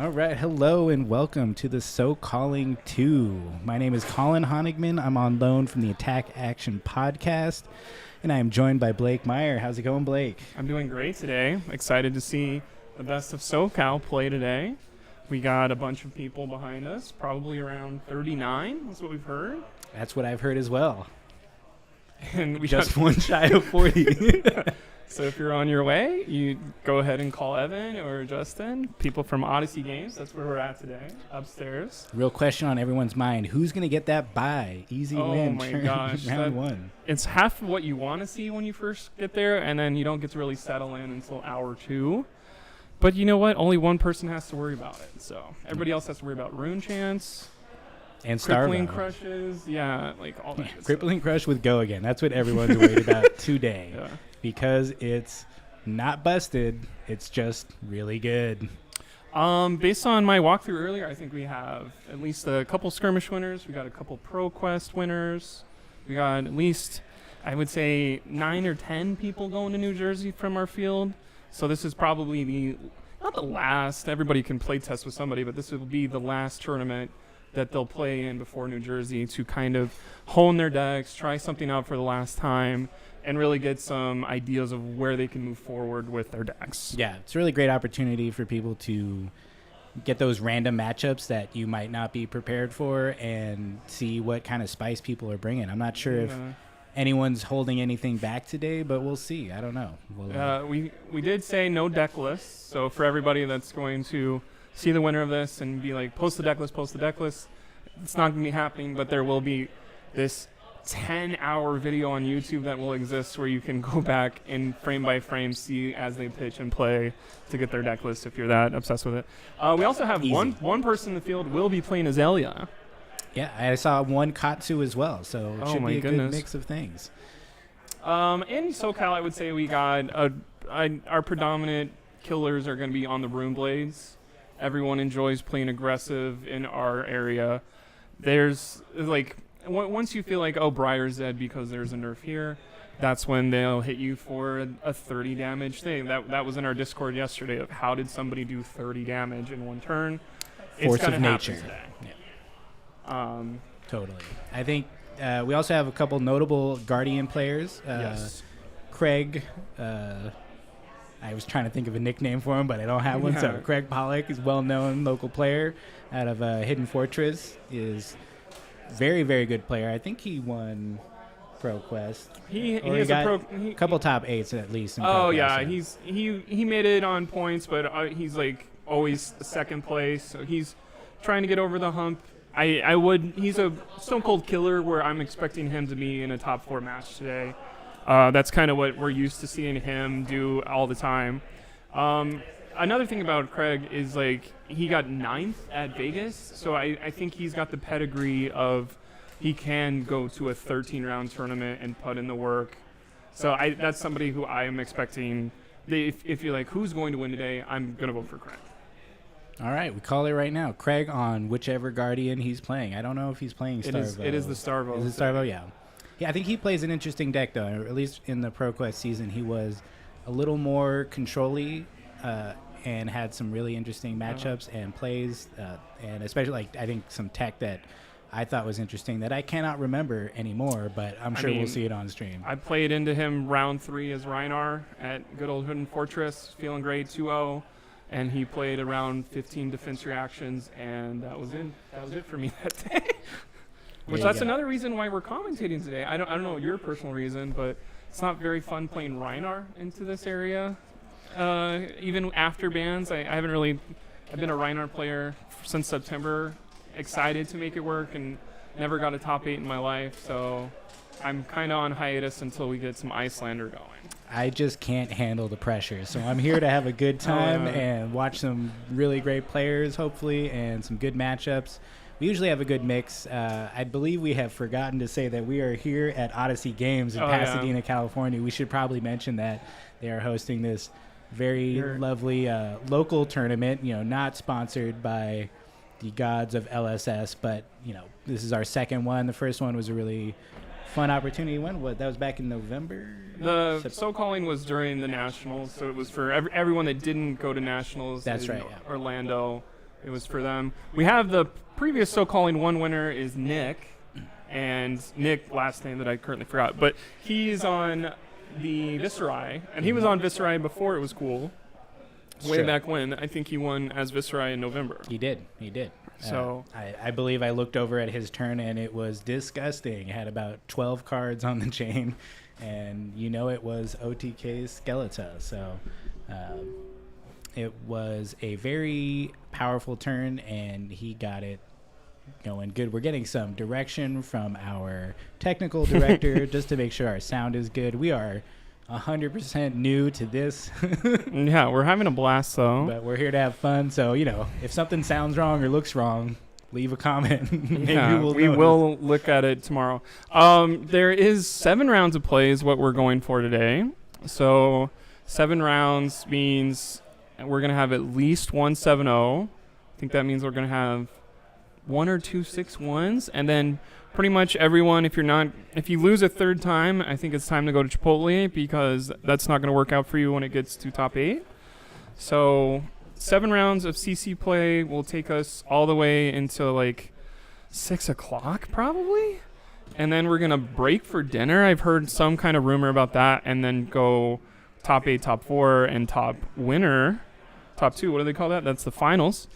All right, hello and welcome to the SoCalling 2. My name is Colin Honigman. I'm on loan from the Attack Action Podcast, and I am joined by Blake Meyer. How's it going, Blake? I'm doing great today. Excited to see the best of SoCal play today. We got a bunch of people behind us, probably around 39, that's what we've heard. That's what I've heard as well. And we just one shy of 40. So if you're on your way, you go ahead and call Evan or Justin, people from Odyssey Games. That's where we're at today, upstairs. Real question on everyone's mind. Who's going to get that bye? Easy win. Oh, my gosh. Round one. It's half of what you want to see when you first get there, and then you don't get to really settle in until hour 2. But you know what? Only one person has to worry about it. So everybody else has to worry about rune chance. And crippling Starvo. crushes. Yeah, like all that good Crippling stuff. crush with Go Again. That's what everyone's worried about today. Yeah. Because it's not busted. It's just really good. Based on my walkthrough earlier, I think we have at least a couple skirmish winners. We got a couple pro quest winners. We got at least, I would say, 9 or 10 people going to New Jersey from our field. So this is probably not the last. Everybody can play test with somebody, but this will be the last tournament that they'll play in before New Jersey to kind of hone their decks, try something out for the last time, and really get some ideas of where they can move forward with their decks. Yeah, it's a really great opportunity for people to get those random matchups that you might not be prepared for and see what kind of spice people are bringing. I'm not sure if anyone's holding anything back today, but we'll see. I don't know. We did say no deck lists, so for everybody that's going to see the winner of this and be like, post the deck list, it's not going to be happening, but there will be this 10-hour video on YouTube that will exist where you can go back and frame by frame see as they pitch and play to get their deck list if you're that obsessed with it. We also have one person in the field will be playing Azalea. Yeah, I saw one Katsu as well, so it should be a good mix of things. In SoCal, I would say we got our predominant killers are going to be on the Rune Blades. Everyone enjoys playing aggressive in our area. There's like once you feel like, oh, Briar's dead because there's a nerf here, that's when they'll hit you for a 30 damage thing. That was in our Discord yesterday of how did somebody do 30 damage in one turn. Force of nature. Yeah. Totally. I think we also have a couple notable Guardian players. Yes. Craig, I was trying to think of a nickname for him, but I don't have one. So Craig Pollock is a well-known local player out of Hidden Fortress. Is very, very good player. I think he won Pro Quest. He has a couple top 8s at least. In Pro Quest, he made it on points, but he's like always second place. So he's trying to get over the hump. He's a Stone Cold killer where I'm expecting him to be in a top 4 match today. That's kind of what we're used to seeing him do all the time. Another thing about Craig is like he got 9th at Vegas, so I think he's got the pedigree of he can go to a 13-round tournament and put in the work. So that's somebody who I am expecting. If you're like, who's going to win today, I'm going to vote for Craig. All right, we call it right now. Craig on whichever Guardian he's playing. I don't know if he's playing Starvo. It is the Starvo. Is it Starvo? Yeah. Yeah, I think he plays an interesting deck, though. At least in the Pro Quest season, he was a little more control-y and had some really interesting matchups and plays, and especially, like, I think some tech that I thought was interesting that I cannot remember anymore, but I'm sure we'll see it on stream. I played into him round 3 as Rhinar at good old Hidden Fortress, feeling great, 2-0, and he played around 15 defense reactions, and that was it. That was it for me that day. Which that's another reason why we're commentating today. I don't know your personal reason, but it's not very fun playing Rhinar into this area. Even after bans, I've been a Rhinar player since September. Excited to make it work and never got a top 8 in my life, so I'm kind of on hiatus until we get some Icelander going. I just can't handle the pressure, so I'm here to have a good time and watch some really great players, hopefully, and some good matchups. We usually have a good mix. I believe we have forgotten to say that we are here at Odyssey Games in Pasadena, California. We should probably mention that they are hosting this very lovely local tournament, not sponsored by the gods of LSS, but, this is our second one. The first one was a really fun opportunity. That was back in November? The SoCalling was during the Nationals, so it was for everyone that didn't go to Nationals. That's right, Orlando. It was for them. We have the previous SoCalling 1 winner is Nick, and Nick, last name that I currently forgot, but he's on the Viserai, and he was on Viserai before it was cool. Way back when. I think he won as Viserai in November. He did. So I believe I looked over at his turn, and it was disgusting. It had about 12 cards on the chain, and it was OTK Skeletor. So it was a very powerful turn, and he got it going good. We're getting some direction from our technical director just to make sure our sound is good. We are 100% new to this. Yeah, we're having a blast though. But we're here to have fun. So, if something sounds wrong or looks wrong, leave a comment. Maybe we will look at it tomorrow. There is 7 rounds of play is what we're going for today. So 7 rounds means we're going to have at least 1 7-0. I think that means we're going to have 1 or 2 6-1s, and then pretty much everyone, if you lose a third time, I think it's time to go to Chipotle, because that's not going to work out for you when it gets to top 8. So 7 rounds of CC play will take us all the way until like 6 o'clock probably, and then we're going to break for dinner. I've heard some kind of rumor about that, and then go top 8, top 4, and top winner, top 2. What do they call that? That's the finals.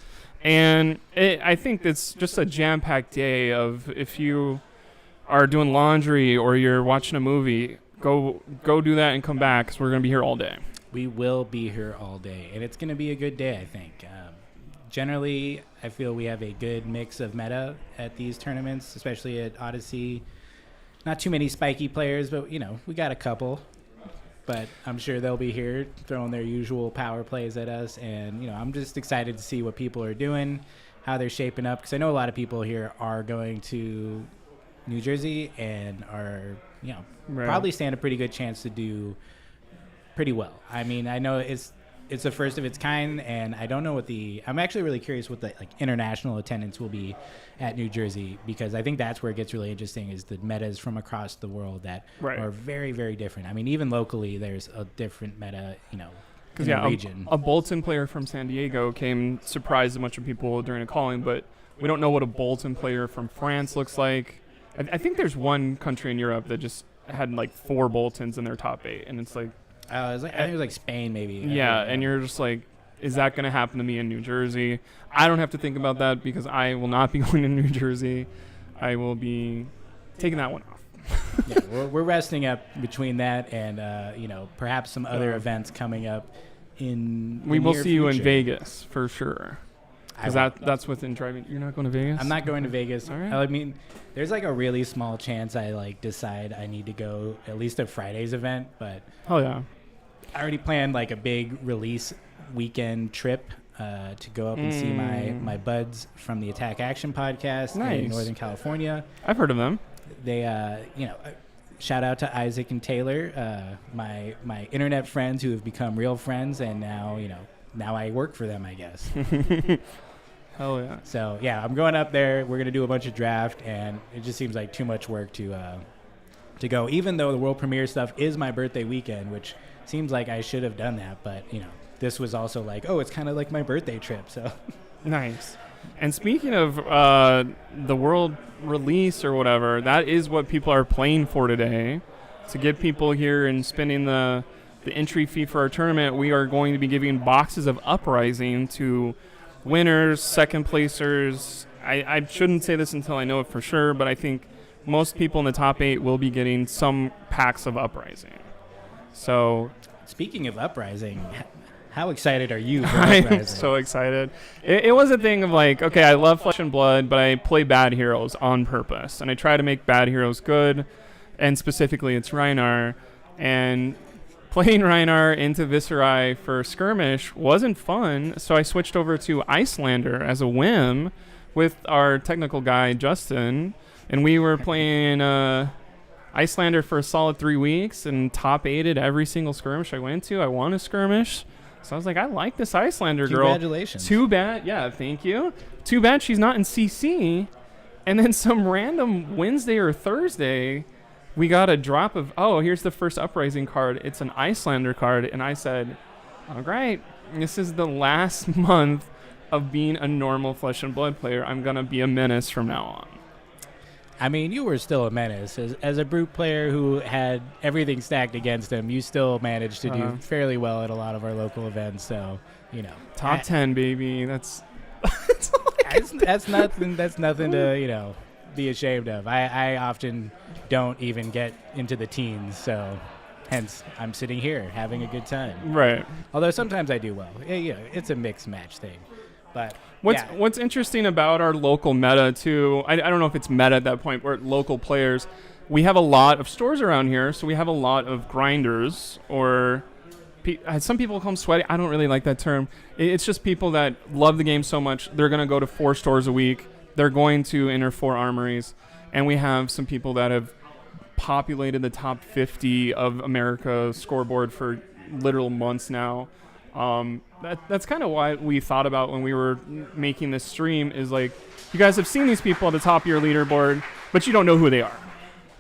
And I think it's just a jam-packed day of, if you are doing laundry or you're watching a movie, go do that and come back, because we're going to be here all day. We will be here all day, and it's going to be a good day, I think. Generally, I feel we have a good mix of meta at these tournaments, especially at Odyssey. Not too many spiky players, but, we got a couple. But I'm sure they'll be here throwing their usual power plays at us. And, I'm just excited to see what people are doing, how they're shaping up. Because I know a lot of people here are going to New Jersey and are, probably stand a pretty good chance to do pretty well. I mean, I know it's the first of its kind, and I don't know I'm actually really curious what the international attendance will be at New Jersey, because I think that's where it gets really interesting, is the metas from across the world that are very, very different. I mean, even locally, there's a different meta, in the region. A Bolton player from San Diego surprised a bunch of people during a calling, but we don't know what a Bolton player from France looks like. I think there's one country in Europe that just had 4 Boltons in their top 8, and it's like, I think it was like Spain, maybe. Yeah, and you're just like, is that going to happen to me in New Jersey? I don't have to think about that, because I will not be going to New Jersey. I will be taking that one off. Yeah, we're resting up between that and perhaps some other events coming up in the We will near see you in future. Vegas for sure. Because that's within driving. You're not going to Vegas? I'm not going to Vegas. All right. I mean, there's a really small chance I decide I need to go at least to Friday's event, but oh yeah, I already planned a big release weekend trip to go up and see my buds from the Attack Action podcast in Northern California. I've heard of them. They shout out to Isaac and Taylor, my internet friends who have become real friends, and now I work for them, I guess. Hell yeah. So, yeah, I'm going up there. We're going to do a bunch of draft, and it just seems like too much work to go, even though the world premiere stuff is my birthday weekend, which seems like I should have done that. But, this was also it's kind of like my birthday trip. So nice. And speaking of the world release or whatever, that is what people are playing for today. To get people here and spending the entry fee for our tournament, we are going to be giving boxes of Uprising to winners, second placers. I shouldn't say this until I know it for sure, but I think most people in the top 8 will be getting some packs of Uprising. So, speaking of Uprising, how excited are you for Uprising? I'm so excited. It was a thing of okay, I love Flesh and Blood, but I play bad heroes on purpose, and I try to make bad heroes good, and specifically it's Rhinar, and playing Rhinar into Viserai for skirmish wasn't fun, so I switched over to Icelander as a whim with our technical guy, Justin, and we were playing Icelander for a solid 3 weeks and top 8'd every single skirmish I went to. I won a skirmish, so I was like, I like this Icelander girl. Congratulations. Too bad. Yeah, thank you. Too bad she's not in CC. And then some random Wednesday or Thursday, we got a drop of, here's the first Uprising card. It's an Icelander card. And I said, all right, this is the last month of being a normal Flesh and Blood player. I'm going to be a menace from now on. I mean, you were still a menace. As a brute player who had everything stacked against him, you still managed to do fairly well at a lot of our local events. So, Top 10, baby. That's nothing. That's nothing to be ashamed of. I often don't even get into the teens, so hence I'm sitting here having a good time. Right. Although sometimes I do well. It's a mixed match thing. But what's interesting about our local meta too, I don't know if it's meta at that point, we're local players. We have a lot of stores around here, so we have a lot of grinders, or some people call them sweaty. I don't really like that term. It's just people that love the game so much, they're going to go to 4 stores a week. They're going to enter 4 armories. And we have some people that have populated the top 50 of America's scoreboard for literal months now. That's kind of why we thought about when we were making this stream is like, you guys have seen these people at the top of your leaderboard, but you don't know who they are.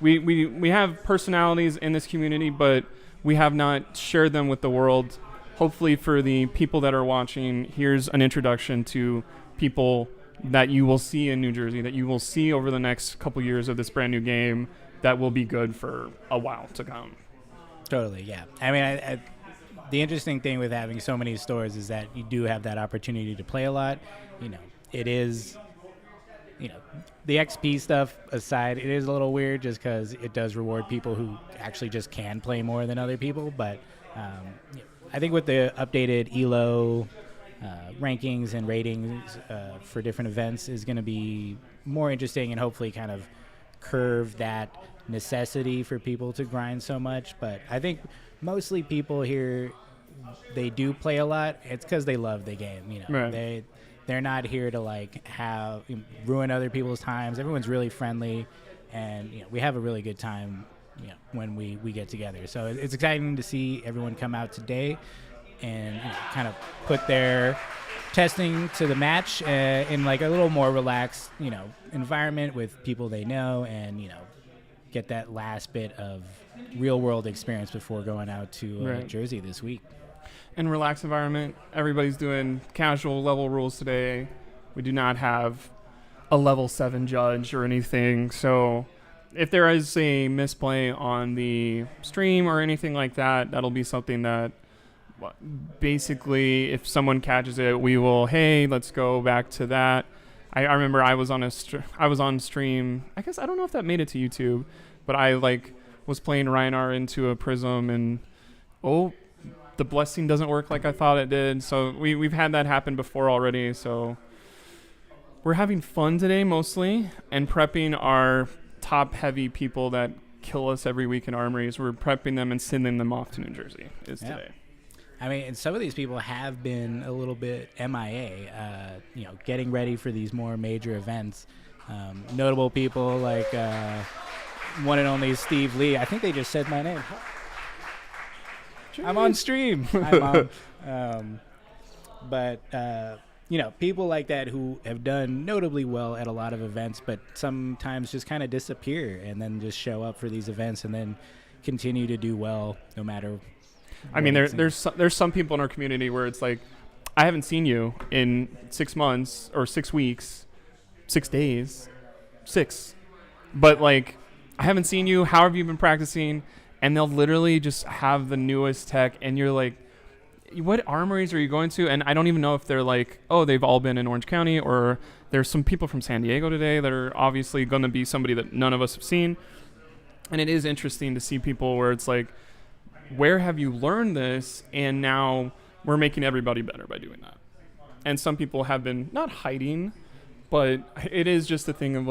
We have personalities in this community, but we have not shared them with the world. Hopefully for the people that are watching, here's an introduction to people that you will see in New Jersey, that you will see over the next couple years of this brand new game that will be good for a while to come. Totally, yeah. I mean, the interesting thing with having so many stores is that you do have that opportunity to play a lot. It is, the XP stuff aside, it is a little weird just because it does reward people who actually just can play more than other people. But I think with the updated ELO rankings and ratings for different events is going to be more interesting and hopefully kind of curve that necessity for people to grind so much. But I think mostly people here, they do play a lot. It's because they love the game. Right. They're not here to ruin other people's times. Everyone's really friendly, and we have a really good time when we get together. So it's exciting to see everyone come out today and kind of put their testing to the match in a little more relaxed environment with people they know, and get that last bit of real world experience before going out to Jersey this week. In relaxed environment, everybody's doing casual level rules today. We do not have a level 7 judge or anything, so if there is a misplay on the stream or anything like that, that'll be something that basically if someone catches it, we will, hey, let's go back to that. I remember I was on stream. I guess I don't know if that made it to YouTube, but I was playing Rhinar into a prism, and the blessing doesn't work like I thought it did. So we've had that happen before already. So we're having fun today mostly, and prepping our top heavy people that kill us every week in armories. We're prepping them and sending them off to New Jersey today. I mean, and some of these people have been a little bit MIA, getting ready for these more major events. Notable people like one and only Steve Lee. I think they just said my name. I'm on stream. I'm on. But people like that who have done notably well at a lot of events, but sometimes just kind of disappear and then just show up for these events and then continue to do well no matter. I mean, there's some people in our community where it's like, I haven't seen you in 6 months or 6 weeks, 6 days, 6. But I haven't seen you. How have you been practicing? And they'll literally just have the newest tech, and you're like, what armories are you going to? And I don't even know if they're they've all been in Orange County, or there's some people from San Diego today that are obviously going to be somebody that none of us have seen. And it is interesting to see people where it's like, where have you learned this? And now we're making everybody better by doing that. And some people have been not hiding, but it is just a thing of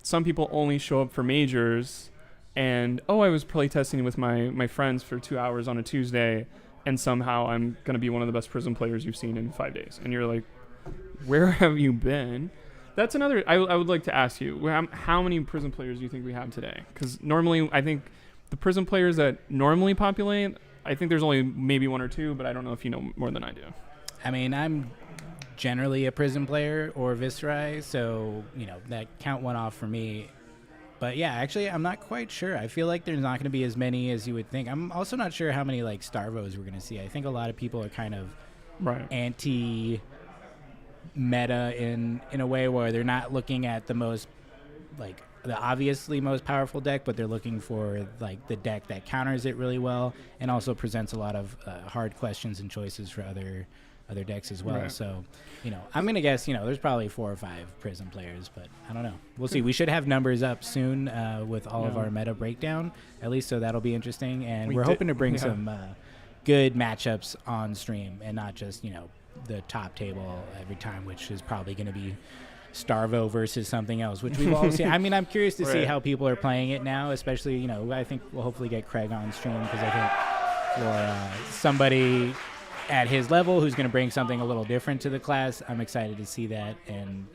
some people only show up for majors, and I was playtesting with my friends for 2 hours on a Tuesday, and somehow I'm going to be one of the best Prism players you've seen in 5 days. And you're like, where have you been? That's another, I would like to ask you, how many Prism players do you think we have today? Because normally, I think the Prism players that normally populate, I think there's only maybe 1 or 2, but I don't know if you know more than I do. I mean, I'm generally a Prism player or Viscerai, so, that count went off for me. But yeah, actually, I'm not quite sure. I feel like there's not going to be as many as you would think. I'm also not sure how many Starvos we're going to see. I think a lot of people are kind of anti meta in a way where they're not looking at the most like the obviously most powerful deck, but they're looking for like the deck that counters it really well and also presents a lot of hard questions and choices for other decks as well. Right. So, I'm gonna guess there's probably 4 or 5 Prism players, but I don't know. We'll see. We should have numbers up soon with all of our meta breakdown, at least, so that'll be interesting. And we're hoping to bring some good matchups on stream and not just the top table every time, which is probably going to be Starvo versus something else, which we've all seen. I mean, I'm curious to see how people are playing it now, especially, I think we'll hopefully get Craig on stream because I think for somebody at his level who's going to bring something a little different to the class, I'm excited to see that. And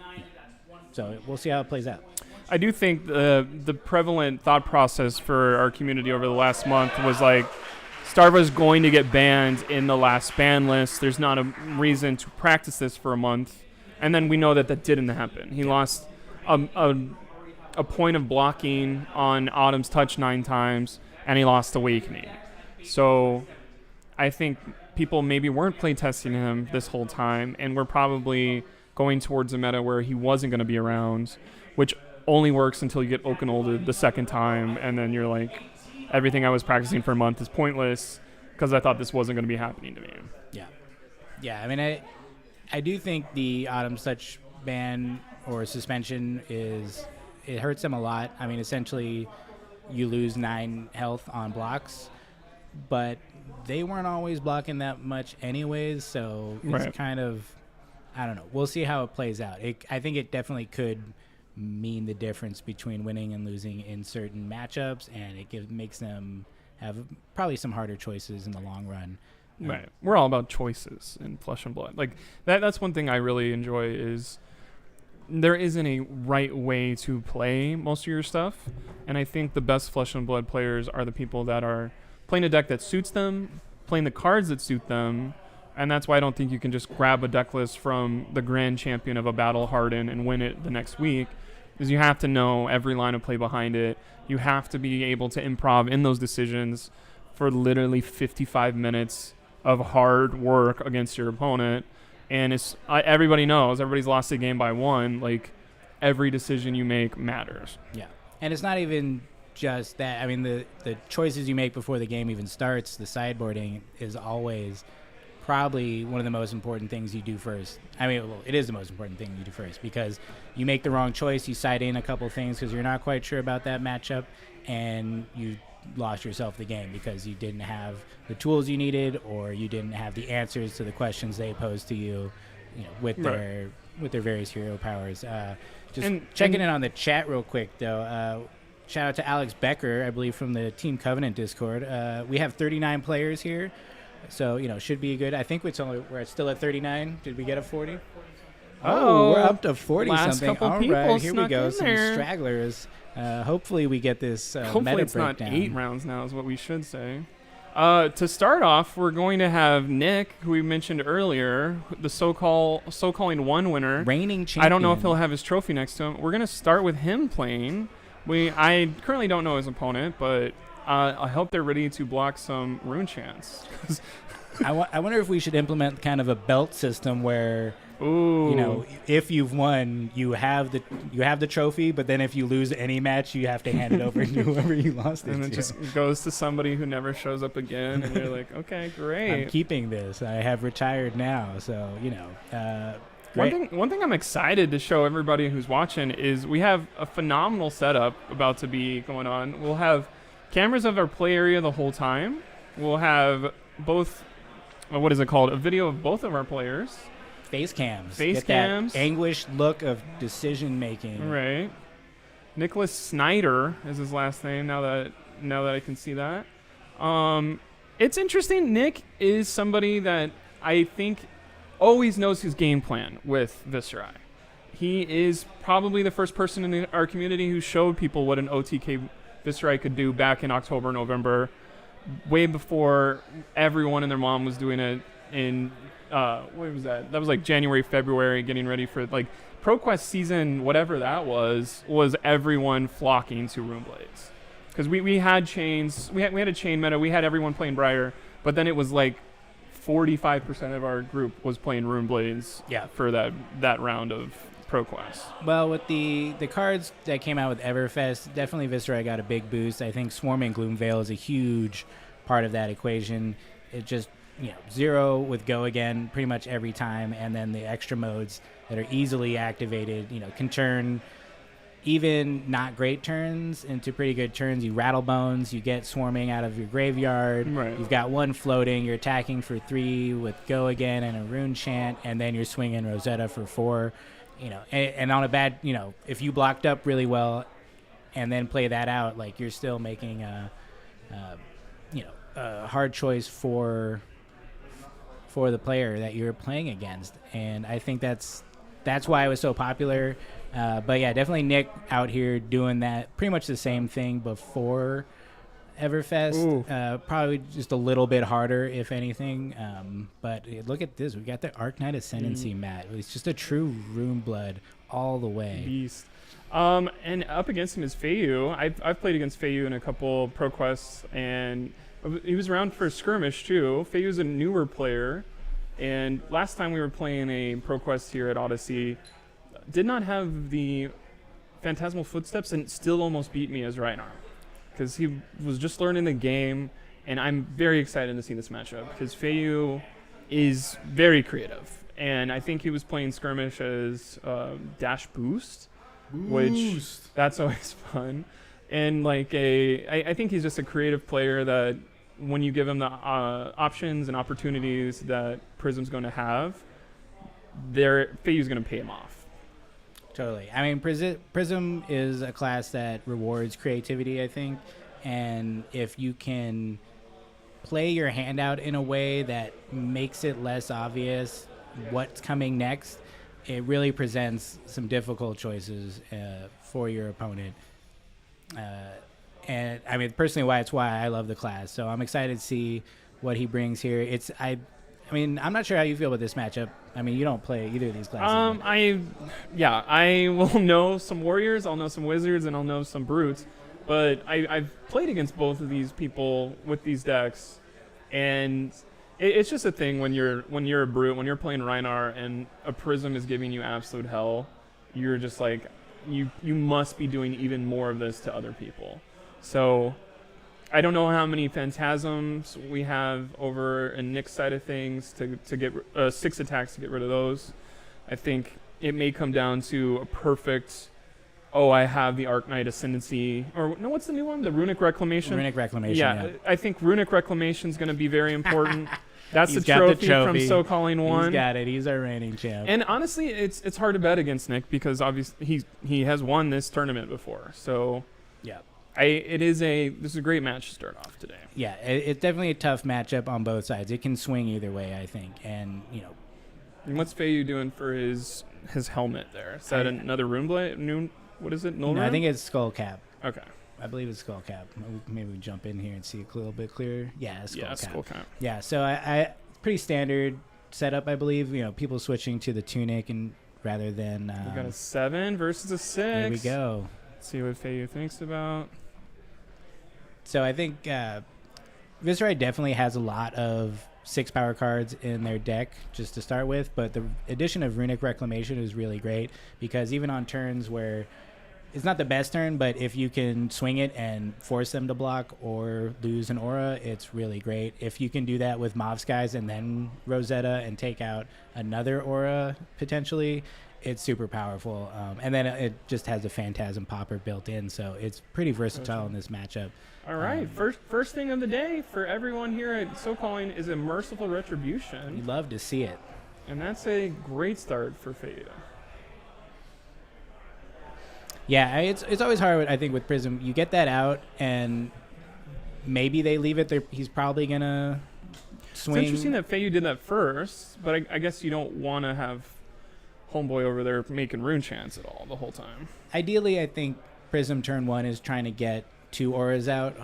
so we'll see how it plays out. I do think the prevalent thought process for our community over the last month was like, Starva's going to get banned in the last ban list. There's not a reason to practice this for a month. And then we know that didn't happen. He lost a point of blocking on Autumn's touch 9 times, and he lost Awakening. So I think people maybe weren't playtesting him this whole time, and we're probably going towards a meta where he wasn't going to be around, which only works until you get Okanolded the second time, and then you're like, everything I was practicing for a month is pointless because I thought this wasn't going to be happening to me. Yeah. I mean, I do think the Autumn Touch ban or suspension it hurts them a lot. I mean, essentially, you lose 9 health on blocks, but they weren't always blocking that much anyways, so it's kind of, I don't know. We'll see how it plays out. I think it definitely could mean the difference between winning and losing in certain matchups, and it makes them have probably some harder choices in the long run. Right. We're all about choices in Flesh and Blood. Like that's one thing I really enjoy is there isn't a right way to play most of your stuff, and I think the best Flesh and Blood players are the people that are playing a deck that suits them, playing the cards that suit them, and that's why I don't think you can just grab a deck list from the grand champion of a Battle Harden and win it the next week, because you have to know every line of play behind it. You have to be able to improv in those decisions for literally 55 minutes of hard work against your opponent. And everybody knows, everybody's lost a game by 1. Like, every decision you make matters. Yeah. And it's not even just that. I mean, the choices you make before the game even starts, the sideboarding is always probably one of the most important things you do first. I mean, well, it is the most important thing you do first, because you make the wrong choice, you side in a couple things because you're not quite sure about that matchup, and you lost yourself the game because you didn't have the tools you needed, or you didn't have the answers to the questions they posed to you, with their various hero powers. Checking in on the chat real quick though. Shout out to Alex Becker, I believe, from the Team Covenant Discord. We have 39 players here, so should be good. I think we're still at 39. Did we get a 40? Oh, we're up to 40 something. All right, here we go. Some stragglers. Hopefully we get this hopefully it's breakdown. Not 8 rounds now is what we should say. To start off, we're going to have Nick, who we mentioned earlier, the SoCalling 1 winner. Reigning champion. I don't know if he'll have his trophy next to him. We're going to start with him playing. I currently don't know his opponent, but I hope they're ready to block some rune chants. I wonder if we should implement kind of a belt system where, ooh, if you've won, you have the trophy, but then if you lose any match, you have to hand it over to whoever you lost it to. And it just goes to somebody who never shows up again, and you're like, okay, great. I'm keeping this. I have retired now, so One thing I'm excited to show everybody who's watching is we have a phenomenal setup about to be going on. We'll have cameras of our play area the whole time. We'll have both, what is it called? A video of both of our players. Face cams. Face cams. That anguished look of decision making. Right. Nicholas Snyder is his last name. Now that I can see that. It's interesting. Nick is somebody that I think always knows his game plan with Viserai. He is probably the first person in our community who showed people what an OTK Viserai could do back in October, November, way before everyone and their mom was doing it in, what was that? That was like January, February, getting ready for like ProQuest season, whatever that was everyone flocking to Runeblades. Because we had chains, we had a chain meta, we had everyone playing Briar, but then it was like 45% of our group was playing Rune Blades for that round of ProQuest. Well, with the cards that came out with Everfest, definitely Viscera got a big boost. I think Swarming Gloomveil is a huge part of that equation. It just, 0 with Go Again pretty much every time, and then the extra modes that are easily activated, can turn even not great turns into pretty good turns. You rattle bones, you get swarming out of your graveyard. Right. You've got 1 floating, you're attacking for 3 with Go Again and a rune chant, and then you're swinging Rosetta for 4. And on a bad, if you blocked up really well and then play that out, like, you're still making a hard choice for the player that you're playing against. And I think that's why it was so popular. But yeah, definitely Nick out here doing that, pretty much the same thing before Everfest. Probably just a little bit harder, if anything. But look at this. We got the Arknight Ascendancy mat. It's just a true Rune Blood all the way. Beast. And up against him is Feiyu. I've played against Feiyu in a couple ProQuests, and he was around for a skirmish too. Feiyu's a newer player, and last time we were playing a ProQuest here at Odyssey, did not have the Phantasmal Footsteps and still almost beat me as right arm, because he was just learning the game. And I'm very excited to see this matchup because Feiyu is very creative, and I think he was playing skirmish as dash boost, which that's always fun. And I think he's just a creative player that when you give him the options and opportunities that Prism's going to have, Feiyu's going to pay him off. Totally. I mean, Prism is a class that rewards creativity, I think. And if you can play your hand out in a way that makes it less obvious what's coming next, it really presents some difficult choices for your opponent. And I mean, personally, that's why I love the class. So I'm excited to see what he brings here. I mean, I'm not sure how you feel about this matchup. I mean, you don't play either of these classes. I will know some warriors, I'll know some wizards, and I'll know some brutes. But I've played against both of these people with these decks, and it's just a thing when you're a brute, when you're playing Rhinar and a Prism is giving you absolute hell, you're just like, you must be doing even more of this to other people. So I don't know how many Phantasms we have over in Nick's side of things to get 6 attacks to get rid of those. I think it may come down to a perfect, I have the Arknight Ascendancy, or no, what's the new one? The Runic Reclamation? Runic Reclamation, yeah. I think Runic Reclamation is going to be very important. That's the trophy from SoCalling 1. He's got it. He's our reigning champ. And honestly, it's hard to bet against Nick because obviously he has won this tournament before. So yeah. This is a great match to start off today. Yeah, it's definitely a tough matchup on both sides. It can swing either way, I think. And And what's Feiyu doing for his helmet there? Is that another Rune Blade? What is it? No, I think it's Skull Cap. Okay. I believe it's Skull Cap. Maybe we jump in here and see a little bit clearer. Yeah, it's Skull Cap. Skull Cap. Yeah, so I pretty standard setup, I believe. People switching to the tunic and rather than. We got a 7 versus a 6. Here we go. Let's see what Feiyu thinks about. So I think Viscera definitely has a lot of 6 power cards in their deck just to start with, but the addition of Runic Reclamation is really great because even on turns where it's not the best turn, but if you can swing it and force them to block or lose an aura, it's really great. If you can do that with Mauve Skies and then Rosetta and take out another aura potentially, it's super powerful. And then it just has a Phantasm Popper built in, so it's pretty versatile in this matchup. All right, first thing of the day for everyone here at SoCalling is a Merciful Retribution. You love to see it. And that's a great start for Feiyu. Yeah, it's always hard, I think, with Prism. You get that out, and maybe they leave it there. He's probably going to swing. It's interesting that Feiyu did that first, but I guess you don't want to have Homeboy over there making rune chants at all the whole time. Ideally, I think Prism turn 1 is trying to get 2 auras out,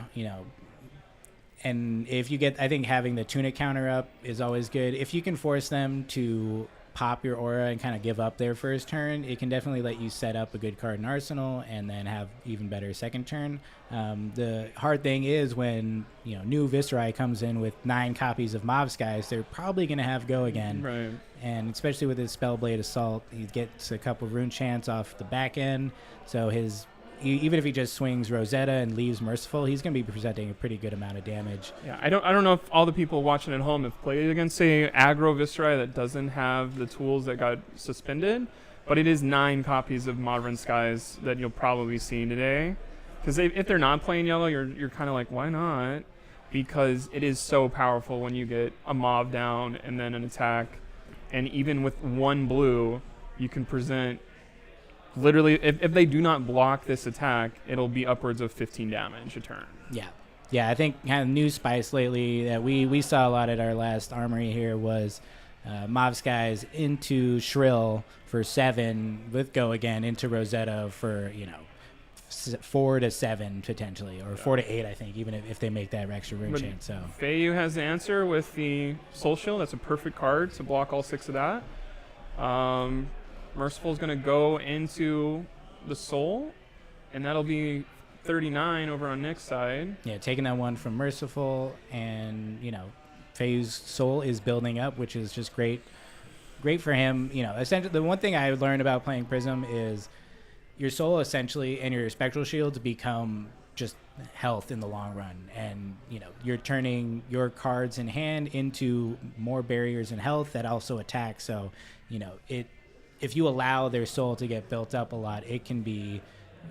and if you get, I think having the tunic counter up is always good. If you can force them to pop your aura and kind of give up their first turn, it can definitely let you set up a good card in Arsenal and then have even better second turn. The hard thing is when new Viserai comes in with 9 copies of Mob Skies, they're probably going to have Go Again. Right. And especially with his Spellblade Assault, he gets a couple Rune Chants off the back end. So even if he just swings Rosetta and leaves Merciful, he's going to be presenting a pretty good amount of damage. Yeah, I don't know if all the people watching at home have played against, say, aggro Viserai that doesn't have the tools that got suspended, but it is 9 copies of Modern Skies that you'll probably see today. Because if they're not playing yellow, you're kind of like, why not? Because it is so powerful when you get a mob down and then an attack. And even with 1 blue, you can present... Literally, if they do not block this attack, it'll be upwards of 15 damage a turn. Yeah, I think kind of new spice lately that we saw a lot at our last armory here was Mob Skies into Shrill for 7 with Go Again into Rosetta for 4 to 7 potentially, or 4 to 8 I think, even if they make that extra rune chain. So Feiyu has the answer with the Soul Shield. That's a perfect card to block all 6 of that. Merciful is going to go into the Soul, and that'll be 39 over on Nick's side. Yeah, taking that one from Merciful, and Feiyu's Soul is building up, which is just great for him. Essentially, the one thing I learned about playing Prism is your Soul essentially and your Spectral Shields become just health in the long run, and you're turning your cards in hand into more barriers and health that also attack. So if you allow their Soul to get built up a lot, it can be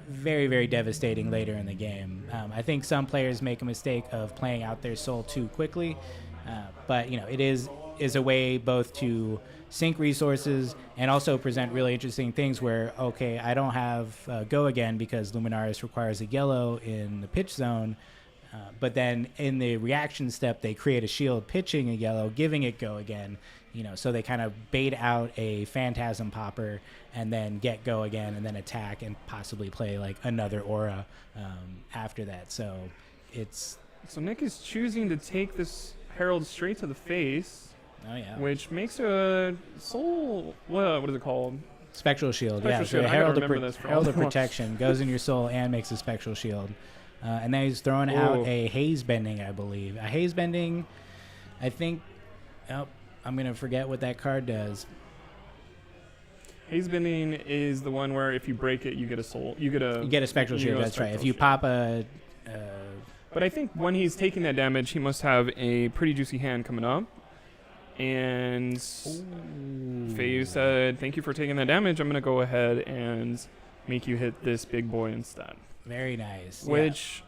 very, very devastating later in the game. I think some players make a mistake of playing out their Soul too quickly, but it is a way both to sink resources and also present really interesting things where, okay, I don't have Go Again because Luminaris requires a yellow in the pitch zone, but then in the reaction step they create a shield pitching a yellow, giving it Go Again. So they kind of bait out a Phantasm Popper and then get Go Again and then attack and possibly play like another aura after that. So Nick is choosing to take this Herald straight to the face. Oh yeah. Which makes a Soul. What is it called? Spectral Shield. Spectral Shield. So Herald of Protection goes in your Soul and makes a Spectral Shield. And then he's throwing out a Haze Bending, I believe. A Haze Bending, I think. I'm going to forget what that card does. Haze Bending is the one where if you break it, you get a Soul. You get a Spectral Shield, that's right. If you pop a... But I think when he's taking that damage, he must have a pretty juicy hand coming up. And Feiyu said, thank you for taking that damage. I'm going to go ahead and make you hit this big boy instead. Very nice. Which,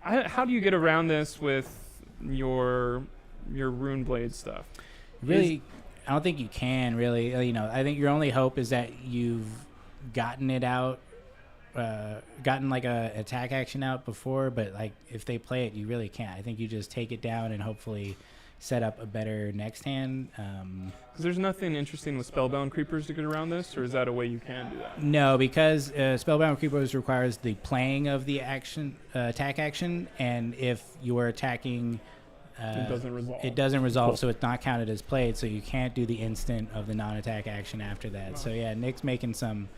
how do you get around this with your Rune Blade stuff? Really, I don't think you can really. I think your only hope is that you've gotten it out, gotten like a attack action out before. But like if they play it, you really can't. I think you just take it down and hopefully set up a better next hand. Because there's nothing interesting with Spellbound Creepers to get around this, or is that a way you can do that? No, because Spellbound Creepers requires the playing of the action, attack action, and if you are attacking. It doesn't resolve, cool. So it's not counted as played, so you can't do the instant of the non-attack action after that. So yeah, Nick's making some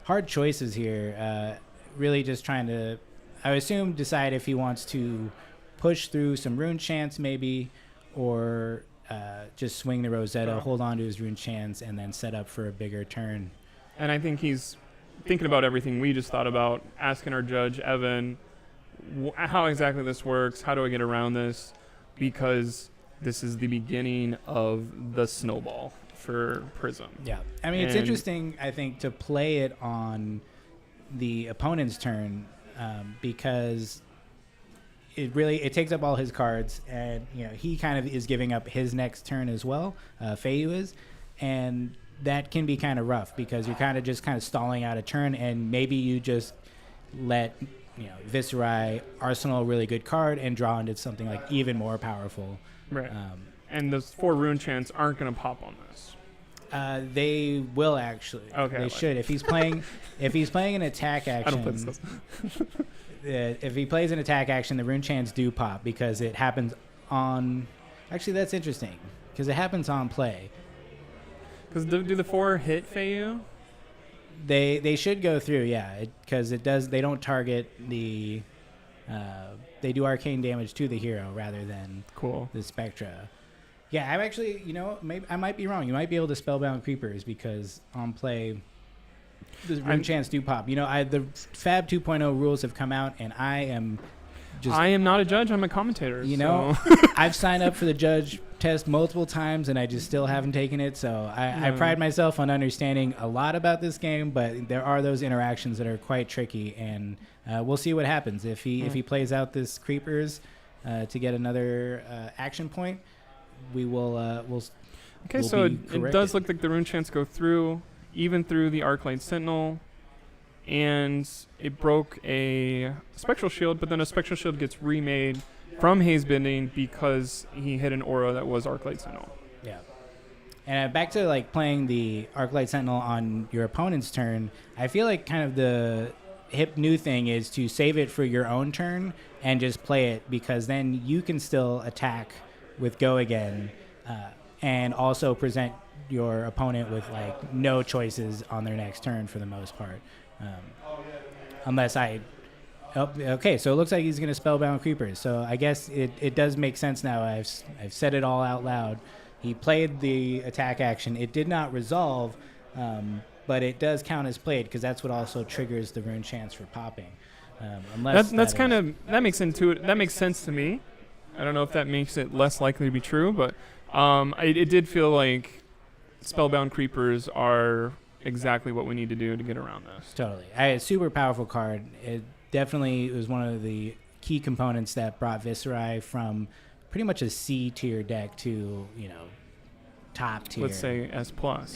hard choices here. Really just trying to, I assume, decide if he wants to push through some Rune Chants maybe, or just swing the Rosetta, hold on to his Rune Chants, and then set up for a bigger turn. And I think he's thinking about everything we just thought about, asking our judge, Evan, how exactly this works, how do I get around this? Because this is the beginning of the snowball for Prism. Yeah. I mean, it's interesting, I think, to play it on the opponent's turn because it takes up all his cards, and he kind of is giving up his next turn as well. Feiyu is, and that can be kind of rough because you're kind of stalling out a turn, and maybe you just let Viserai Arsenal a really good card and draw into something like even more powerful. Right. And those 4 Rune Chants aren't going to pop on this. They will actually. Okay. They should. If he's playing an attack action. I don't play this. If he plays an attack action, the Rune Chants do pop because it happens on. Actually, that's interesting because it happens on play. Because do the 4 hit Feiyu? They should go through, yeah, because it does. They don't target the. They do arcane damage to the hero rather than the Spectra. Yeah, I'm actually, maybe I might be wrong. You might be able to spellbound creepers because on play, the rune chants do pop. The Fab 2.0 rules have come out, and I am not a judge. I'm a commentator. I've signed up for the judge test multiple times, and I just still haven't taken it. So I pride myself on understanding a lot about this game, but there are those interactions that are quite tricky, and we'll see what happens if he plays out this creepers to get another action point. We will. Okay, so it does look like the rune chants go through, even through the Arclight Sentinel, and it broke a Spectral Shield, but then a Spectral Shield gets remade from Haze Bending because he hit an aura that was Arclight Sentinel. Yeah. And back to playing the Arclight Sentinel on your opponent's turn, I feel like kind of the hip new thing is to save it for your own turn and just play it, because then you can still attack with Go Again and also present your opponent with no choices on their next turn for the most part. Unless okay, so it looks like he's going to spellbound creepers. So I guess it does make sense now. I've said it all out loud. He played the attack action. It did not resolve, but it does count as played because that's what also triggers the rune chance for popping. That makes sense to me. I don't know if that makes it less likely to be true, but it did feel like spellbound creepers are exactly what we need to do to get around this. Totally. A super powerful card. It definitely was one of the key components that brought Viscerai from pretty much a C tier deck to, top tier. Let's say S+. S+.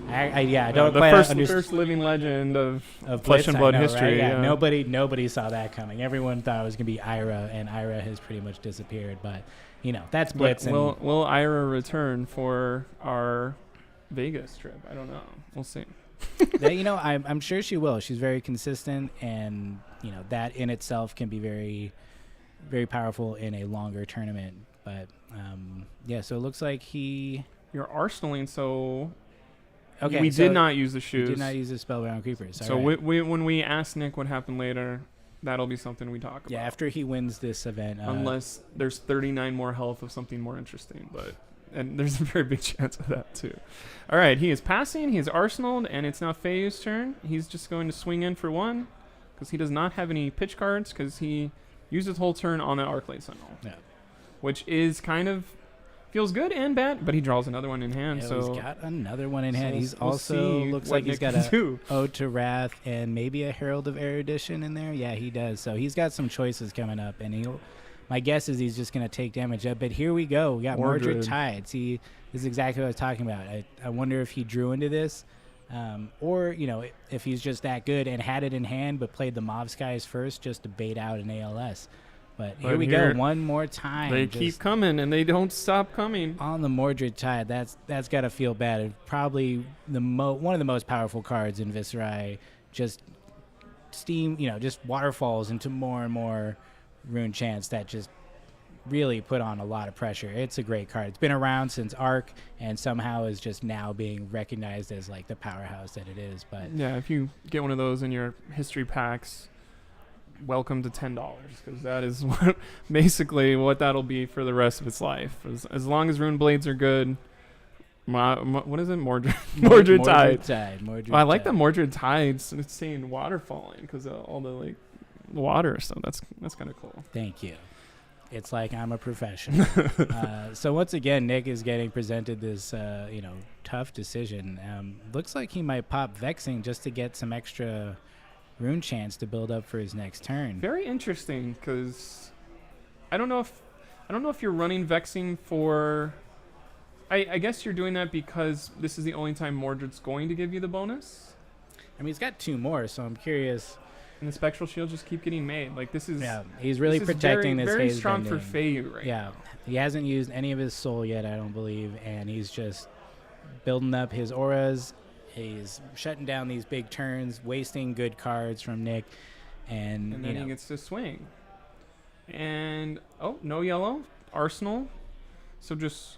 I don't quite understand. The first living legend of Flesh Blitz, and Blood history. Right? Yeah. Nobody saw that coming. Everyone thought it was going to be Ira, and Ira has pretty much disappeared. But, that's Blitz. Will Ira return for our Vegas trip? I don't know. We'll see. I'm sure she will. She's very consistent, and that in itself can be very, very powerful in a longer tournament. But so it looks like you're arsenaling. So okay, we did not use the shoes. We did not use the spellbound creepers. So when we ask Nick what happened later, that'll be something we talk about. Yeah, after he wins this event. Unless there's 39 more health of something more interesting, and there's a very big chance of that too. All right, he is passing. He is arsenaled, and it's now Feiyu's turn. He's just going to swing in for one because he does not have any pitch cards because he used his whole turn on that Arclight Sentinel. Yeah. Which is kind of feels good and bad, but he draws another one in hand. Yeah, so he's got another one in hand. He's also looks like he's got a Ode to Wrath and maybe a Herald of Erudition in there. Yeah, he does. So he's got some choices coming up, and my guess is he's just going to take damage up. But here we go. We got Mordred Tide. See, this is exactly what I was talking about. I wonder if he drew into this, or if he's just that good and had it in hand, but played the Mauve Skies first just to bait out an ALS. But here we go, one more time. They keep coming, and they don't stop coming. On the Mordred Tide, that's got to feel bad. It's probably one of the most powerful cards in Viscerai. Just just waterfalls into more and more rune chants that just really put on a lot of pressure. It's a great card. It's been around since Arc, and somehow is just now being recognized as the powerhouse that it is. But yeah, if you get one of those in your history packs, welcome to $10, because that is basically what that'll be for the rest of its life. As long as rune blades are good. What is it? Mordred Tide. I like the Mordred Tides. It's saying water falling because of all the water. So that's kind of cool. Thank you. It's like I'm a professional. So once again, Nick is getting presented this tough decision. Looks like he might pop Vexing just to get some extra rune chance to build up for his next turn. Very interesting, because I don't know if you're running Vexing for. I guess you're doing that because this is the only time Mordred's going to give you the bonus. I mean, he's got two more, so I'm curious. And the Spectral Shield just keep getting made. He's really protecting this. Very strong for Feiyu right now. He hasn't used any of his soul yet, I don't believe, and he's just building up his auras. He's shutting down these big turns, wasting good cards from Nick, and then he gets to swing. And no yellow, Arsenal. So just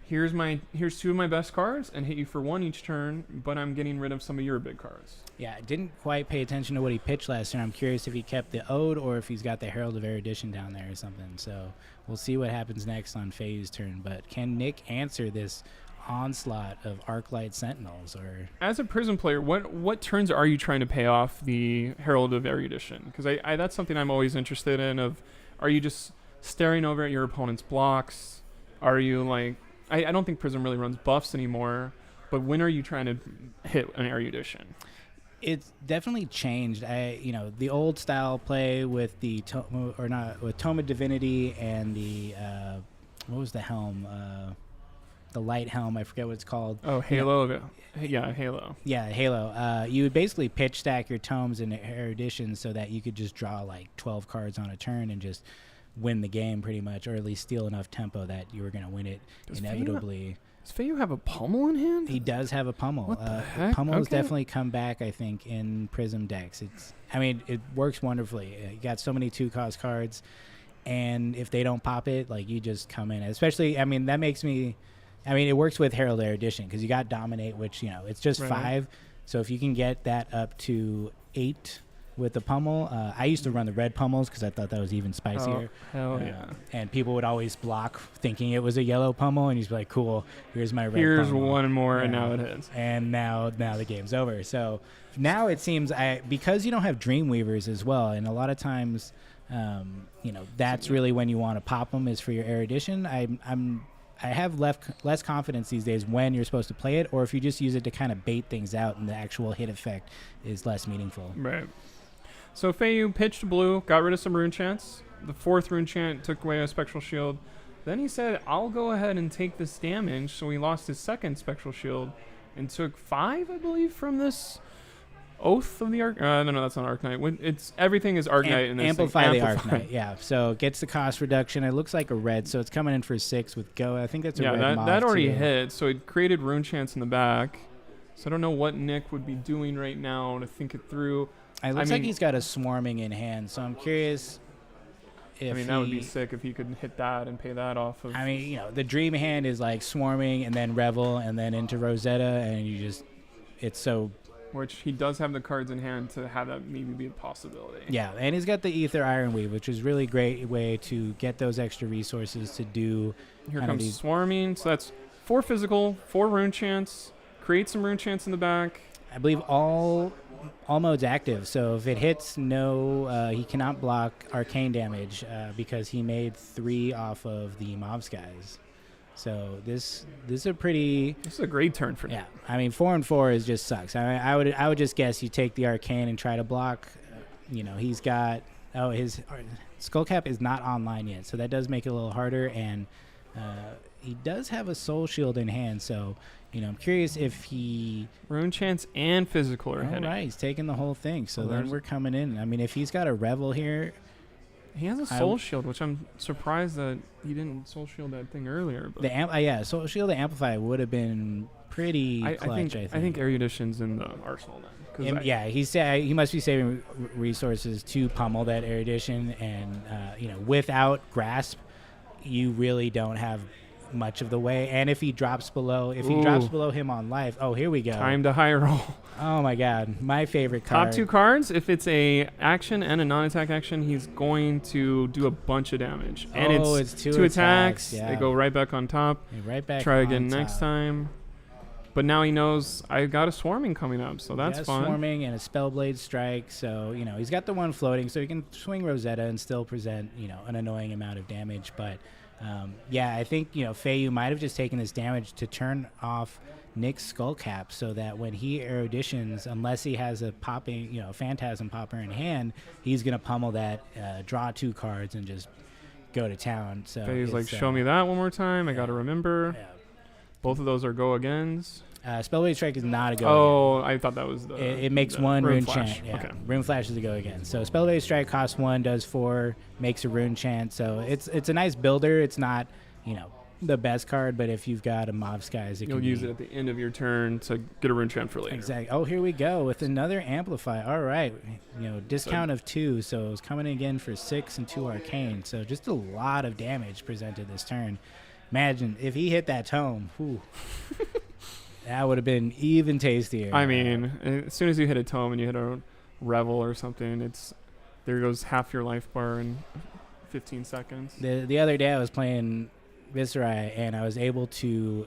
here's two of my best cards and hit you for 1 each turn, but I'm getting rid of some of your big cards. Yeah, I didn't quite pay attention to what he pitched last turn. I'm curious if he kept the Ode or if he's got the Herald of Erudition down there or something. So we'll see what happens next on Feiyu's turn. But can Nick answer this onslaught of Arclight Sentinels? Or as a Prism player, what turns are you trying to pay off the Herald of Erudition? Because I that's something I'm always interested in. Are you just staring over at your opponent's blocks? Are you like... I don't think Prism really runs buffs anymore, but when are you trying to hit an Erudition? It's definitely changed. The old style play with the Tome of Divinity and the what was the helm? The light helm. I forget what it's called. Oh, Halo. Yeah, Halo. Yeah, Halo. You would basically pitch stack your tomes and Erudition so that you could just draw like 12 cards on a turn and just win the game pretty much, or at least steal enough tempo that you were going to win it inevitably. Does Feiyu have a pummel in hand? He does have a pummel. What the heck? Pummel has definitely come back, I think, in Prism decks. It works wonderfully. You got so many 2-cost cards, and if they don't pop it, like, you just come in. Especially, that makes me... it works with Herald Erudition because you got Dominate, which, it's just 5. So if you can get that up to 8 with the pummel, I used to run the red pummels because I thought that was even spicier. Oh, hell yeah. And people would always block thinking it was a yellow pummel, and you'd be like, cool, here's my red Here's pummel. one more, and now it is. And now the game's over. So now it seems, because you don't have Dreamweavers as well, and a lot of times, that's really when you want to pop them is for your Erudition. I have less confidence these days when you're supposed to play it, or if you just use it to kind of bait things out and the actual hit effect is less meaningful. Right. So Feiyu pitched blue, got rid of some Rune Chants. The 4th Rune Chant took away a Spectral Shield. Then he said, I'll go ahead and take this damage. So he lost his 2nd Spectral Shield and took 5, I believe, from this Oath of the Arc. No, that's not Arknight. Everything is Arknight in this Amplify thing. the Arknight, yeah. So it gets the cost reduction. It looks like a red, so it's coming in for 6 with Go. I think that's a red mob. That already too. hit. So it created Rune Chants in the back. So I don't know what Nick would be doing right now to think it through. It looks like he's got a Swarming in hand, so I'm curious if that would be sick if he could hit that and pay that off of... the dream hand is like Swarming and then Revel and then into Rosetta, and it's so... Which he does have the cards in hand to have that maybe be a possibility. Yeah, and he's got the Ether Ironweave, which is really great way to get those extra resources to do... Here comes Swarming, so that's 4 physical, 4 Rune Chants, create some Rune Chants in the back. I believe all modes active, so if it hits, he cannot block arcane damage because he made 3 off of the Mob Skies. So this is a great turn for him. Yeah, 4 and 4 is just sucks. I would just guess you take the arcane and try to block. He's got his Skullcap is not online yet, so that does make it a little harder, and he does have a Soul Shield in hand, so. I'm curious if he... Rune Chants and physical are hitting. All right, he's taking the whole thing. So then we're coming in. If he's got a Revel here... He has a Soul Shield, which I'm surprised that he didn't Soul Shield that thing earlier. But Soul Shield to Amplify would have been pretty clutch, I think. Erudition's in the arsenal then. He must be saving resources to pummel that Erudition. And, without Grasp, you really don't have... much of the way, and if he drops below him on life, here we go. Time to high roll. Oh my god, my favorite card. Top 2 cards, if it's a action and a non-attack action, he's going to do a bunch of damage. And it's 2 attacks. Yeah. They go right back on top. Right back. Try again next time. But now he knows I got a Swarming coming up, so that's fun. Swarming and a Spellblade Strike, so he's got the one floating, so he can swing Rosetta and still present an annoying amount of damage, but. I think, Feiyu might have just taken this damage to turn off Nick's Skullcap so that when he Eruditions, unless he has a popping, Phantasm Popper in hand, he's going to pummel that, draw 2 cards and just go to town. So Feiyu's like, show me that one more time. I got to remember. Yeah. Both of those are go-agains. Spellblade Strike is not a go again. I thought that was the... It makes 1 Rune Chant. Yeah. Okay. Rune Flash is a go again. So Spellblade Strike costs 1, does 4, makes a Rune Chant. So it's a nice builder. It's not, the best card, but if you've got a Mob Skies, you'll use it at the end of your turn to get a Rune Chant for later. Exactly. Oh, here we go with another Amplify. All right. Discount of 2. So it's coming again for 6 and 2 Arcane. So just a lot of damage presented this turn. Imagine if he hit that tome. Whew. That would have been even tastier. I mean, as soon as you hit a tome and you hit a revel or something, there goes half your life bar in 15 seconds. The other day I was playing Viserai, and I was able to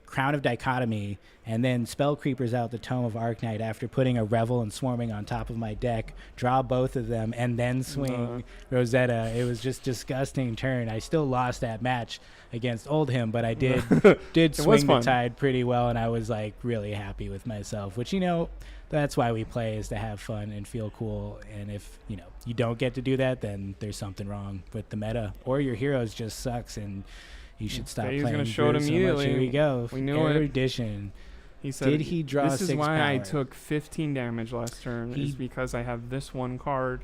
Crown of Dichotomy and then spell creepers out the Tome of Arknight after putting a Revel and Swarming on top of my deck, draw both of them, and then swing Rosetta. It was just disgusting turn. I still lost that match against Oldhim, but I did swing the tide pretty well, and I was like really happy with myself, which, that's why we play, is to have fun and feel cool. And if you don't get to do that, then there's something wrong with the meta, or your heroes just sucks and you should stop playing. Gonna show it immediately. Here we go. We knew Erudition. He said, did he draw 6 This is why power? I took 15 damage last turn. Is because I have this one card.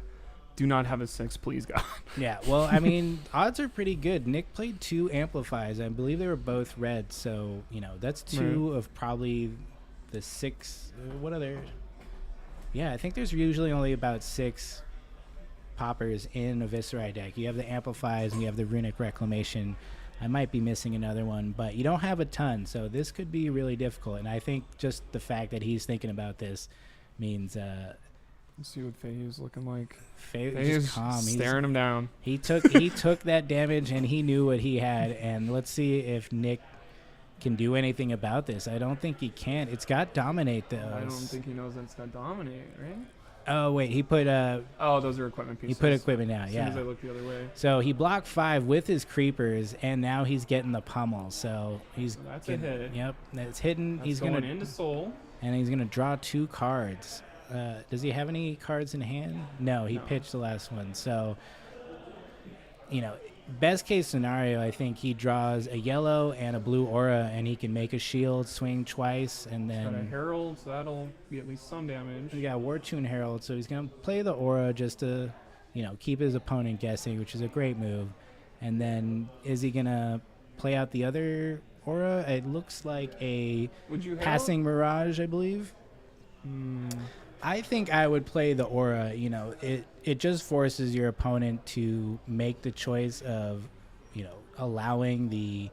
Do not have a 6, please, God. Yeah, well, I mean, odds are pretty good. Nick played 2 Amplifies. I believe they were both red, so, that's 2 of probably the 6. What other? Yeah, I think there's usually only about 6 poppers in a Viserai deck. You have the Amplifies and you have the Runic Reclamation. I might be missing another one, but you don't have a ton, so this could be really difficult. And I think just the fact that he's thinking about this means Let's see what Feiyu's looking like. Feiyu's calm. Staring him down. He took that damage, and he knew what he had. And let's see if Nick can do anything about this. I don't think he can. It's got Dominate, though. I don't think he knows that it's got Dominate, right? Oh, wait. He put those are equipment pieces. He put equipment down, as yeah. As soon as I look the other way. So he blocked 5 with his creepers, and now he's getting the pummel. So that's a hit. Yep, that's hitting. That's he's going gonna into Soul. And he's gonna draw 2 cards. Does he have any cards in hand? No, he pitched the last one. So, best case scenario, I think he draws a yellow and a blue aura, and he can make a shield, swing twice, and then got a Herald, so that'll be at least some damage. He got War Tune Herald, so he's gonna play the aura just to, keep his opponent guessing, which is a great move. And then is he gonna play out the other aura? It looks like a Passing Mirage, I believe. I think I would play the aura. It just forces your opponent to make the choice of, allowing the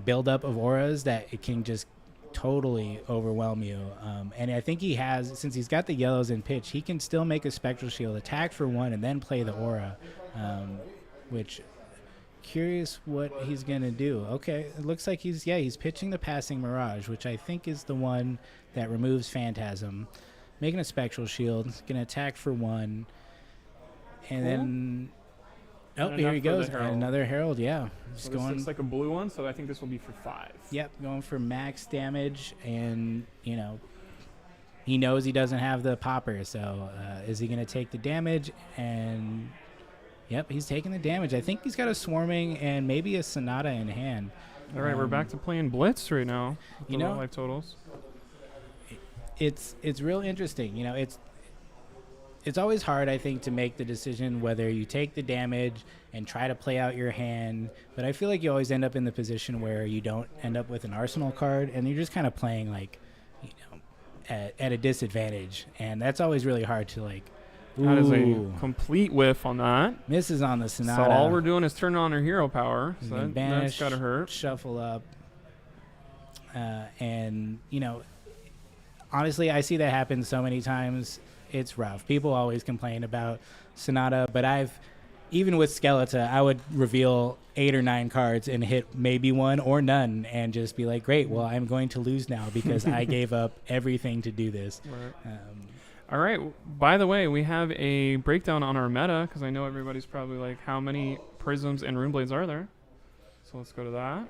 buildup of auras that it can just totally overwhelm you. And I think since he's got the yellows in pitch, he can still make a Spectral Shield, attack for 1, and then play the aura, which... Curious what he's gonna do. Okay, it looks like he's pitching the Passing Mirage, which I think is the one that removes Phantasm, making a Spectral Shield. He's gonna attack for 1, and then here he goes, and another Herald. Yeah, so this looks like a blue one, so I think this will be for 5. Yep, going for max damage, and he knows he doesn't have the popper, so is he gonna take the damage? And yep, he's taking the damage. I think he's got a Swarming and maybe a Sonata in hand. All right, we're back to playing Blitz right now. Life totals. It's real interesting. It's always hard, I think, to make the decision whether you take the damage and try to play out your hand. But I feel like you always end up in the position where you don't end up with an arsenal card, and you're just kind of playing at a disadvantage. And that's always really hard to That is a complete whiff on that. Misses on the Sonata. So all we're doing is turning on our hero power. So that's got to hurt. Shuffle up. And, honestly, I see that happen so many times. It's rough. People always complain about Sonata, but even with Skeletor, I would reveal 8 or 9 cards and hit maybe 1 or none and just be like, great, well, I'm going to lose now because I gave up everything to do this. Right. All right. By the way, we have a breakdown on our meta because I know everybody's probably like, how many Prisms and Runeblades are there? So let's go to that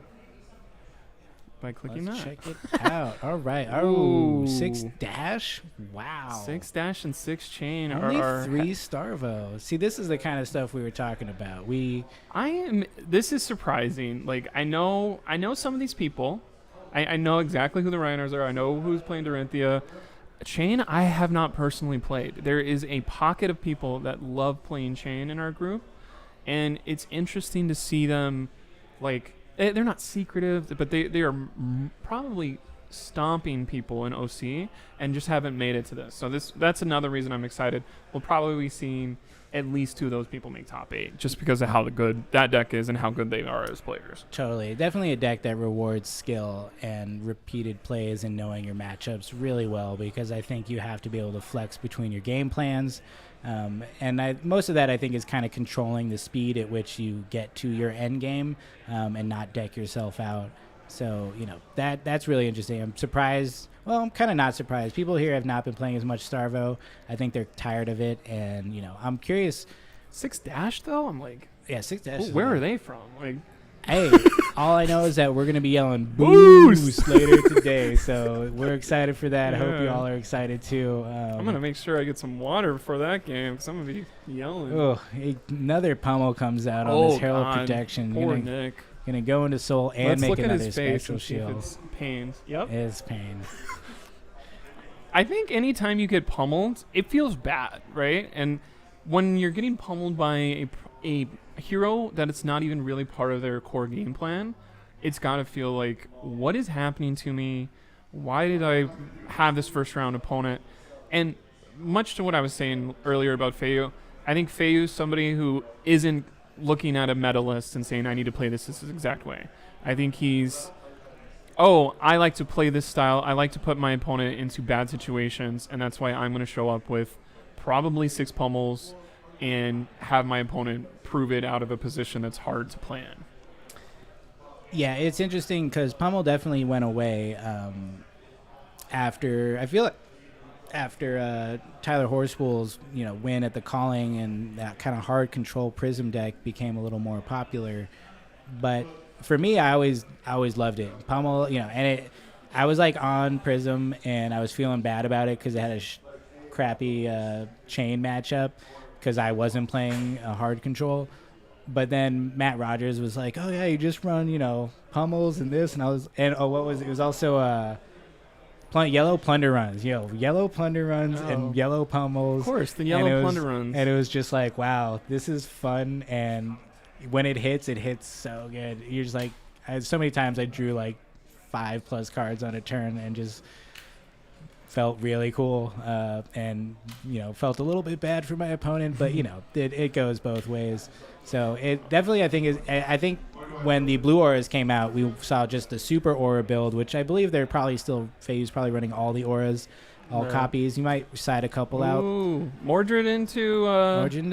by clicking Let's that. check it out. All right. Oh, 6 dash. Wow. 6 dash and 6 chain. Only 3 Starvo. See, this is the kind of stuff we were talking about. This is surprising. Like I know some of these people. I know exactly who the Reiners are. I know who's playing Dorinthia. Chain, I have not personally played. There is a pocket of people that love playing Chain in our group, and it's interesting to see them, they're not secretive, but they are probably stomping people in OC and just haven't made it to this. So that's another reason I'm excited. We'll probably be seeing at least 2 of those people make top 8 just because of how good that deck is and how good they are as players. Totally. Definitely a deck that rewards skill and repeated plays and knowing your matchups really well, because I think you have to be able to flex between your game plans. And most of that, I think, is kind of controlling the speed at which you get to your end game and not deck yourself out. So, that's really interesting. I'm surprised. Well, I'm kind of not surprised. People here have not been playing as much Starvo. I think they're tired of it. And, I'm curious. 6 Dash, though? I'm like, yeah, 6 Dash. Where are they from? Like, hey, all I know is that we're going to be yelling boost later today. So we're excited for that. I hope you all are excited, too. I'm going to make sure I get some water before that game because I'm going to be yelling. Oh, another pummel comes out on this Herald Protection. Poor Nick. Gonna go into Soul and Let's make look another at his face spectral and see shield. if it's pain. Yep. It's pain. I think anytime you get pummeled, it feels bad, right? And when you're getting pummeled by a hero that it's not even really part of their core game plan, it's got to feel like, what is happening to me? Why did I have this first round opponent? And much to what I was saying earlier about Feiyu, I think Feiyu is somebody who isn't looking at a meta list and saying, I need to play this exact way. I think he's, I like to play this style. I like to put my opponent into bad situations, and that's why I'm going to show up with probably 6 pummels and have my opponent prove it out of a position that's hard to play in. Yeah, it's interesting because pummel definitely went away after, I feel like, after Tyler Horspool's win at the Calling, and that kind of hard control Prism deck became a little more popular. But for me, I always loved it. Pummel, I was like on Prism and I was feeling bad about it because it had a crappy chain matchup because I wasn't playing hard control. But then Matt Rogers was like, "Oh yeah, you just run pummels and this," and what was it? It was also yellow plunder runs, yellow plunder runs and yellow pummels. Of course, the yellow plunder runs. And it was just like, wow, this is fun. And when it hits so good. You're just like, so many times I drew like 5+ cards on a turn and just felt really cool. And felt a little bit bad for my opponent, but it goes both ways. So it definitely, I think when the blue auras came out, we saw just the super aura build, which I believe they're probably still, Feiyu's probably running all the auras, all copies. You might side a couple out. Mordred into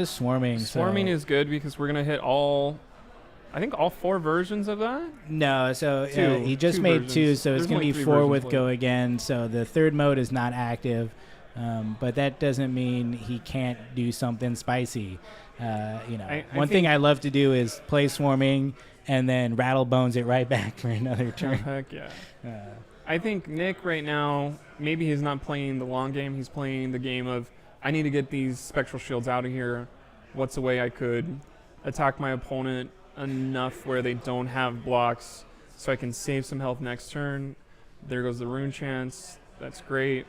Swarming. Swarming is good because we're going to hit all 4 versions of that? No, so he just two made versions. 2, so it's going to be 4 with later. Go Again. So the third mode is not active, but that doesn't mean he can't do something spicy. One thing I love to do is play Swarming and then rattle bones it right back for another turn. Heck yeah. I think Nick right now, maybe he's not playing the long game. He's playing the game of, I need to get these spectral shields out of here. What's a way I could attack my opponent enough where they don't have blocks so I can save some health next turn? There goes the rune chance. That's great.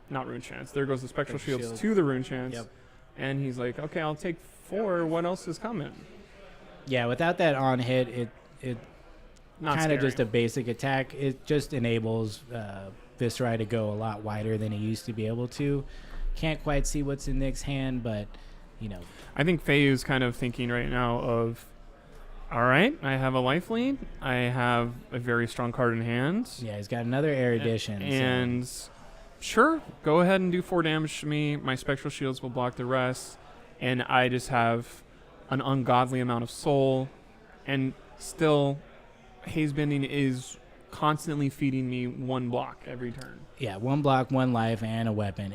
Not rune chance. There goes the spectral shields to the rune chance. Yep. And he's like, okay, I'll take 4. What else is coming? Yeah, without that on hit, it kind of just a basic attack. It just enables Viserai to go a lot wider than he used to be able to. Can't quite see what's in Nick's hand, but I think Feiyu's kind of thinking right now of, all right, I have a life lead. I have a very strong card in hand. Yeah, he's got another erudition. And sure, go ahead and do 4 damage to me. My spectral shields will block the rest. And I just have an ungodly amount of soul. And still, Haze Bending is constantly feeding me 1 block every turn. Yeah, 1 block, 1 life, and a weapon.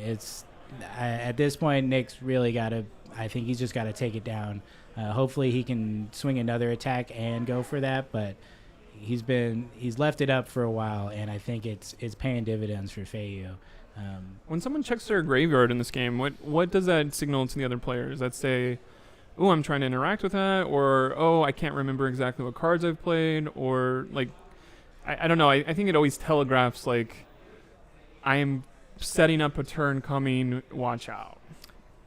At this point, Nick's really got to, I think he's just got to take it down. Hopefully he can swing another attack and go for that, but he's left it up for a while, and I think it's paying dividends for Feiyu. When someone checks their graveyard in this game, what does that signal to the other players? Does that say, oh, I'm trying to interact with that, or, oh, I can't remember exactly what cards I've played, or, like, I don't know. I think it always telegraphs, like, I am setting up a turn coming, watch out.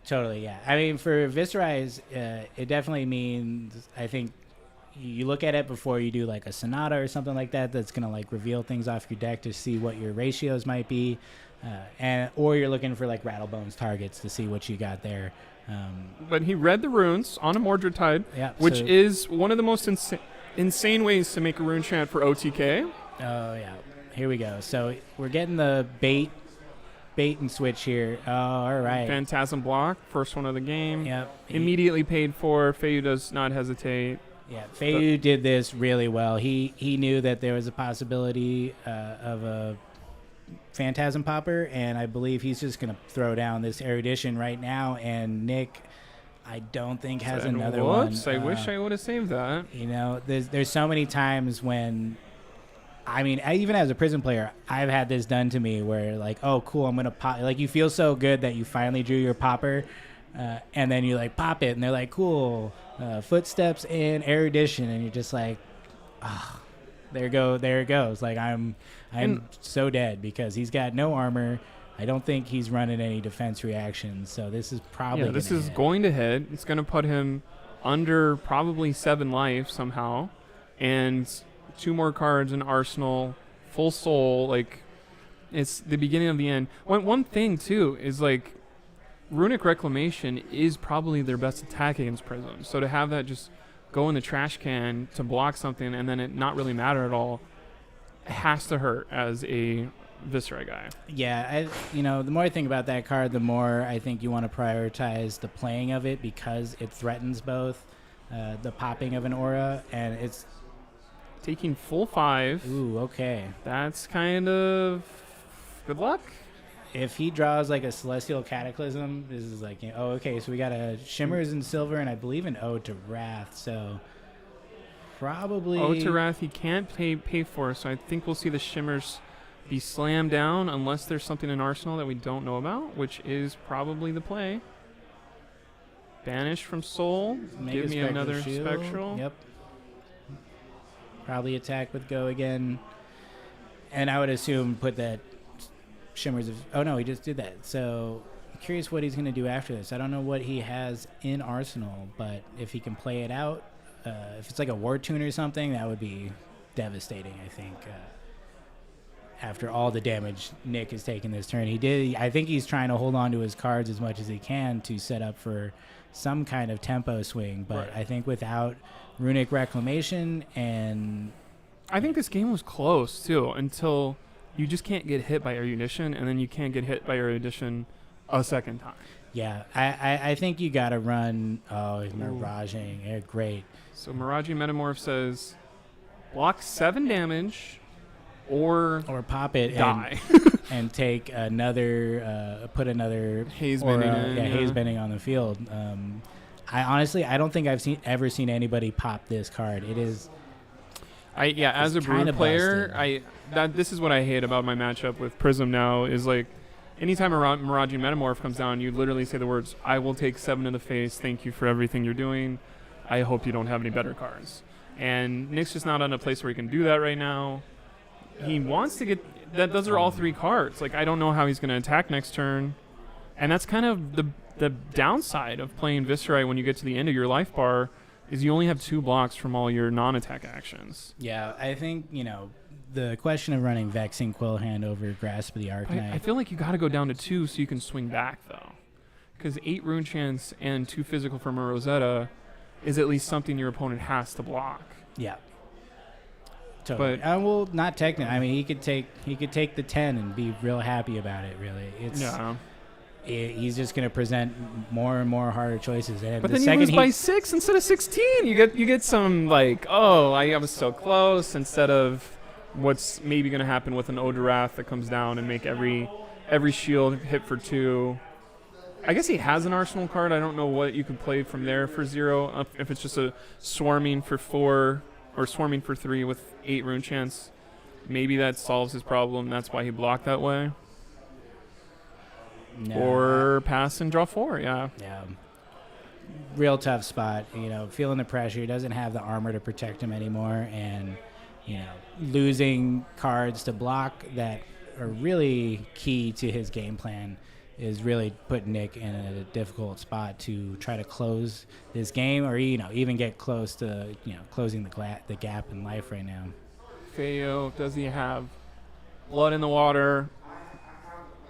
Totally, yeah. I mean, for Viserai, it definitely means, I think, you look at it before you do like a Sonata or something like that. That's gonna like reveal things off your deck to see what your ratios might be, or you're looking for like Rattlebones targets to see what you got there. But he read the runes on a Mordred Tide, Yeah, which so- is one of the most insane ways to make a rune chant for OTK. Oh yeah, here we go. So we're getting the bait and switch here. Oh, all right. Phantasm block, first one of the game. Yep. Immediately paid for. Feiyu does not hesitate. Yeah, Feiyu did this really well. He knew that there was a possibility of a Phantasm Popper, and I believe he's just going to throw down this Erudition right now. And Nick, I don't think has another one. I wish I would have saved that. You know, there's so many times when, I mean, even as a prison player, I've had this done to me where like, oh, cool, I'm going to pop. Like, you feel so good that you finally drew your popper, and then you like pop it, and they're like, cool, footsteps and Erudition, and you're just like, ah, there it goes. Like, I'm so dead because he's got no armor. I don't think he's running any defense reactions, so this is probably going to hit. It's going to put him under probably 7 life somehow, and 2 more cards in arsenal, full soul. Like, it's the beginning of the end. One thing too is like, Runic Reclamation is probably their best attack against Prism. So to have that just go in the trash can to block something and then it not really matter at all, it has to hurt as a Viscera guy. Yeah, the more I think about that card, the more I think you want to prioritize the playing of it because it threatens both the popping of an aura and it's taking full 5. Ooh, okay. That's kind of good luck. If he draws like a Celestial Cataclysm, this is like, oh, okay, so we got a Shimmers and Silver and I believe an Ode to Wrath, so probably... Ode to Wrath he can't pay for, so I think we'll see the Shimmers be slammed down unless there's something in Arsenal that we don't know about, which is probably the play. Banish from Soul. Give me another Spectral. Yep. Probably attack with Go again. And I would assume put that Shimmers of... Oh, no, he just did that. So I'm curious what he's going to do after this. I don't know what he has in Arsenal, but if he can play it out, if it's like a War Tune or something, that would be devastating, I think. After all the damage Nick has taken this turn. I think he's trying to hold on to his cards as much as he can to set up for some kind of tempo swing. But right. I think without Runic Reclamation and... I think this game was close, too, until you just can't get hit by Erudition, and then you can't get hit by Erudition a second time. Yeah, I think you got to run... Oh, he's Miraging. Yeah, great. So Miraging Metamorph says, block 7 damage... Or pop it die. and take another, put another Haze Bending Haze Bending on the field. I don't think I've ever seen anybody pop this card. It is. As a Brood player, this is what I hate about my matchup with Prism now is like, anytime a Miraging Metamorph comes down, you literally say the words, "I will take 7 in the face. Thank you for everything you're doing. I hope you don't have any better cards." And Nick's just not in a place where he can do that right now. He wants to get that. Those are all 3 cards. Like, I don't know how he's going to attack next turn, and that's kind of the downside of playing Viscera when you get to the end of your life bar, is you only have 2 blocks from all your non-attack actions. Yeah, I think the question of running Vexing Quillhand over Grasp of the Arcanite. I feel like you got to go down to 2 so you can swing back though, because 8 Rune Chants and 2 physical from a Rosetta is at least something your opponent has to block. Yeah. Totally. But not technically. I mean, he could take the 10 and be real happy about it. Really, he's just going to present more and more harder choices. And but then you lose by 6 instead of 16. You get some like, oh, I was so close, instead of what's maybe going to happen with an Ode to Wrath that comes down and make every shield hit for 2. I guess he has an Arsenal card. I don't know what you could play from there for 0. If it's just a Swarming for 4. Or Swarming for 3 with 8 Rune Chants. Maybe that solves his problem. That's why he blocked that way. No, or pass and draw 4, yeah. Yeah. Real tough spot. Feeling the pressure. He doesn't have the armor to protect him anymore. And, losing cards to block that are really key to his game plan is really putting Nick in a difficult spot to try to close this game, or even get close to closing the gap in life right now. Feiyu, does he have blood in the water?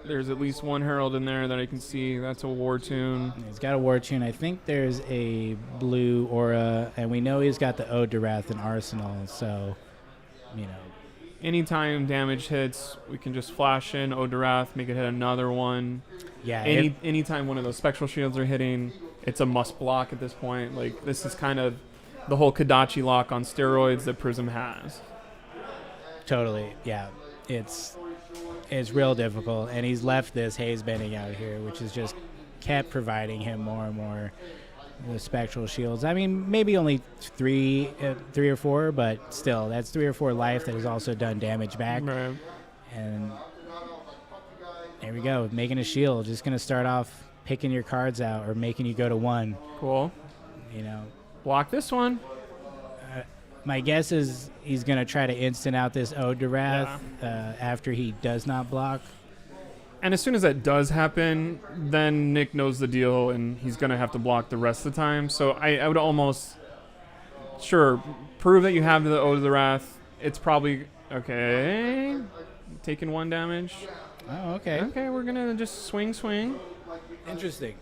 There's at least one herald in there that I can see. That's a war tune. He's got a war tune. I think there's a blue aura, and we know he's got the Ode to Wrath in Arsenal, so, Anytime damage hits, we can just flash in Ode to Wrath, make it hit another one. Yeah. Anytime one of those spectral shields are hitting, it's a must block at this point. Like, this is kind of the whole Kodachi lock on steroids that Prism has. Totally, yeah. It's real difficult, and he's left this haze bending out here, which has just kept providing him more and more the spectral shields. I mean, maybe only three or four, but still, that's 3 or 4 life that has also done damage back. Right. And there we go, making a shield. Just going to start off picking your cards out or making you go to 1. Cool. Block this one. My guess is he's going to try to instant out this Ode to Wrath after he does not block. And as soon as that does happen, then Nick knows the deal, and he's going to have to block the rest of the time. So I would almost, prove that you have the Ode of the Wrath. It's probably, okay, taking 1 damage. Oh, okay. Okay, we're going to just swing. Interesting.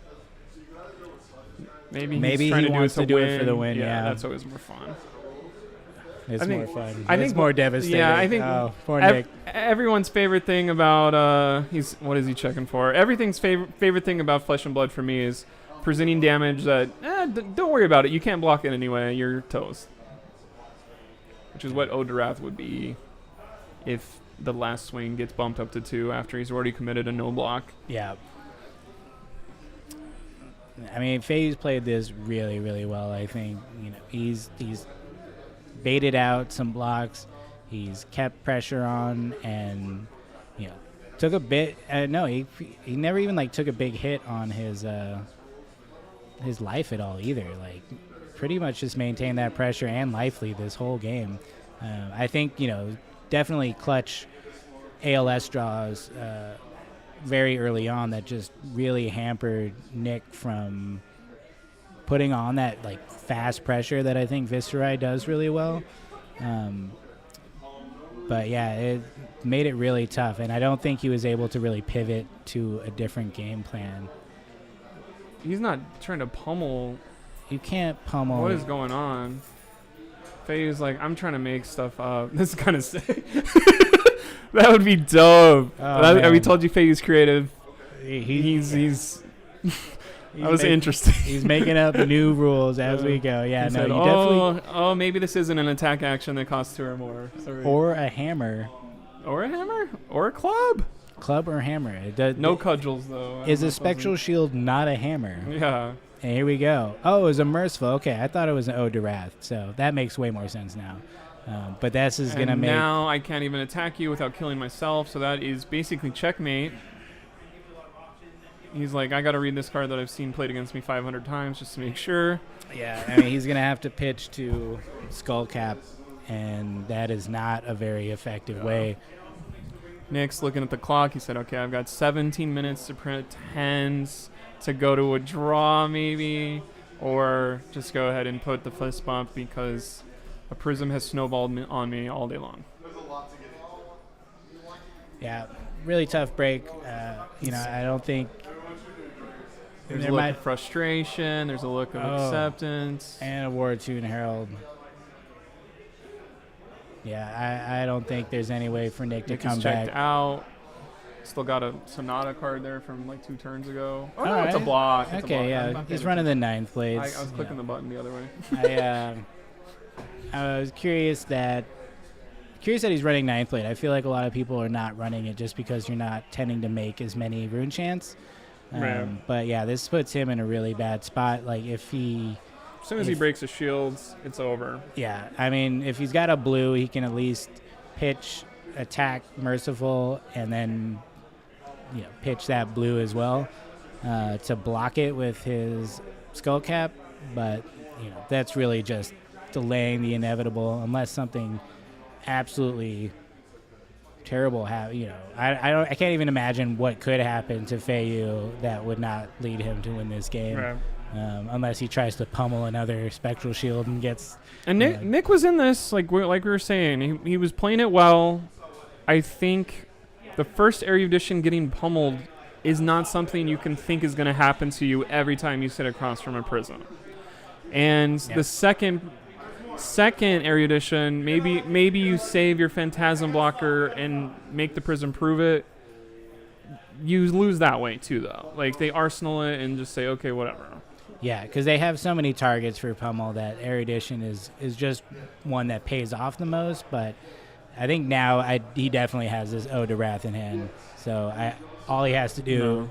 Maybe he wants to do it for the win, yeah. That's always more fun. It's more fun. I think it's more devastating. Yeah, I think poor Nick. Everyone's favorite thing about what is he checking for? Everything's favorite thing about Flesh and Blood for me is presenting damage that don't worry about it. You can't block it anyway. You're toast. Which is what Ode to Wrath would be if the last swing gets bumped up to 2 after he's already committed a no block. Yeah. I mean, Feiyu's played this really, really well. I think he's baited out some blocks. He's kept pressure on, and took a bit. He never even took a big hit on his life at all either. Like, pretty much just maintained that pressure and life lead this whole game. I think definitely clutch ALS draws very early on that just really hampered Nick from putting on that fast pressure that I think Viserai does really well. But yeah, it made it really tough, and I don't think he was able to really pivot to a different game plan. He's not trying to pummel. You can't pummel. What is going on? Feiyu's like, I'm trying to make stuff up. This is kind of sick. That would be dope. We told you Feiyu's creative. He's that was interesting. He's making up new rules as we go. Yeah, said, definitely. Maybe this isn't an attack action that costs 2 or more. Sorry. Or a hammer. Or a hammer. Or a club. Club or hammer. No cudgels, though. Is a spectral shield not a hammer? Yeah. And here we go. Oh, it was a merciful. Okay, I thought it was an Ode to Wrath. So that makes way more sense now. But this is going to make... now I can't even attack you without killing myself. So that is basically checkmate. He's like, I got to read this card that I've seen played against me 500 times just to make sure. Yeah, I mean, he's going to have to pitch to Skullcap, and that is not a very effective way. Nick's looking at the clock. He said, okay, I've got 17 minutes to pretend to go to a draw maybe, or just go ahead and put the fist bump because a Prism has snowballed on me all day long. Yeah, really tough break. I don't think... There's a look of frustration. There's a look of acceptance. And a War Tune Herald. Yeah, I don't think there's any way for Nick to come back. Checked out. Still got a Sonata card there from 2 turns ago. Oh, no, right. It's a block. He's running the 9th blades. I was clicking the button the other way. I was curious that he's running 9th blade. I feel like a lot of people are not running it just because you're not tending to make as many rune chants. But yeah, this puts him in a really bad spot. If he... As soon as he breaks his shields, it's over. Yeah, I mean, if he's got a blue, he can at least pitch, attack, merciful, and then pitch that blue as well to block it with his Skullcap. But that's really just delaying the inevitable unless something absolutely terrible. I can't even imagine what could happen to Feiyu that would not lead him to win this game. Right. Unless he tries to pummel another Spectral Shield and gets. And Nick was in this like we were saying. He was playing it well. I think the first erudition getting pummeled is not something you can think is going to happen to you every time you sit across from a prism. And the second erudition, maybe you save your Phantasm blocker and make the prism prove it. You lose that way too, though. Like they arsenal it and just say, okay, whatever. Yeah, because they have so many targets for pummel that erudition is just one that pays off the most. But I think now he definitely has this Ode to Wrath in hand. So all he has to do. No.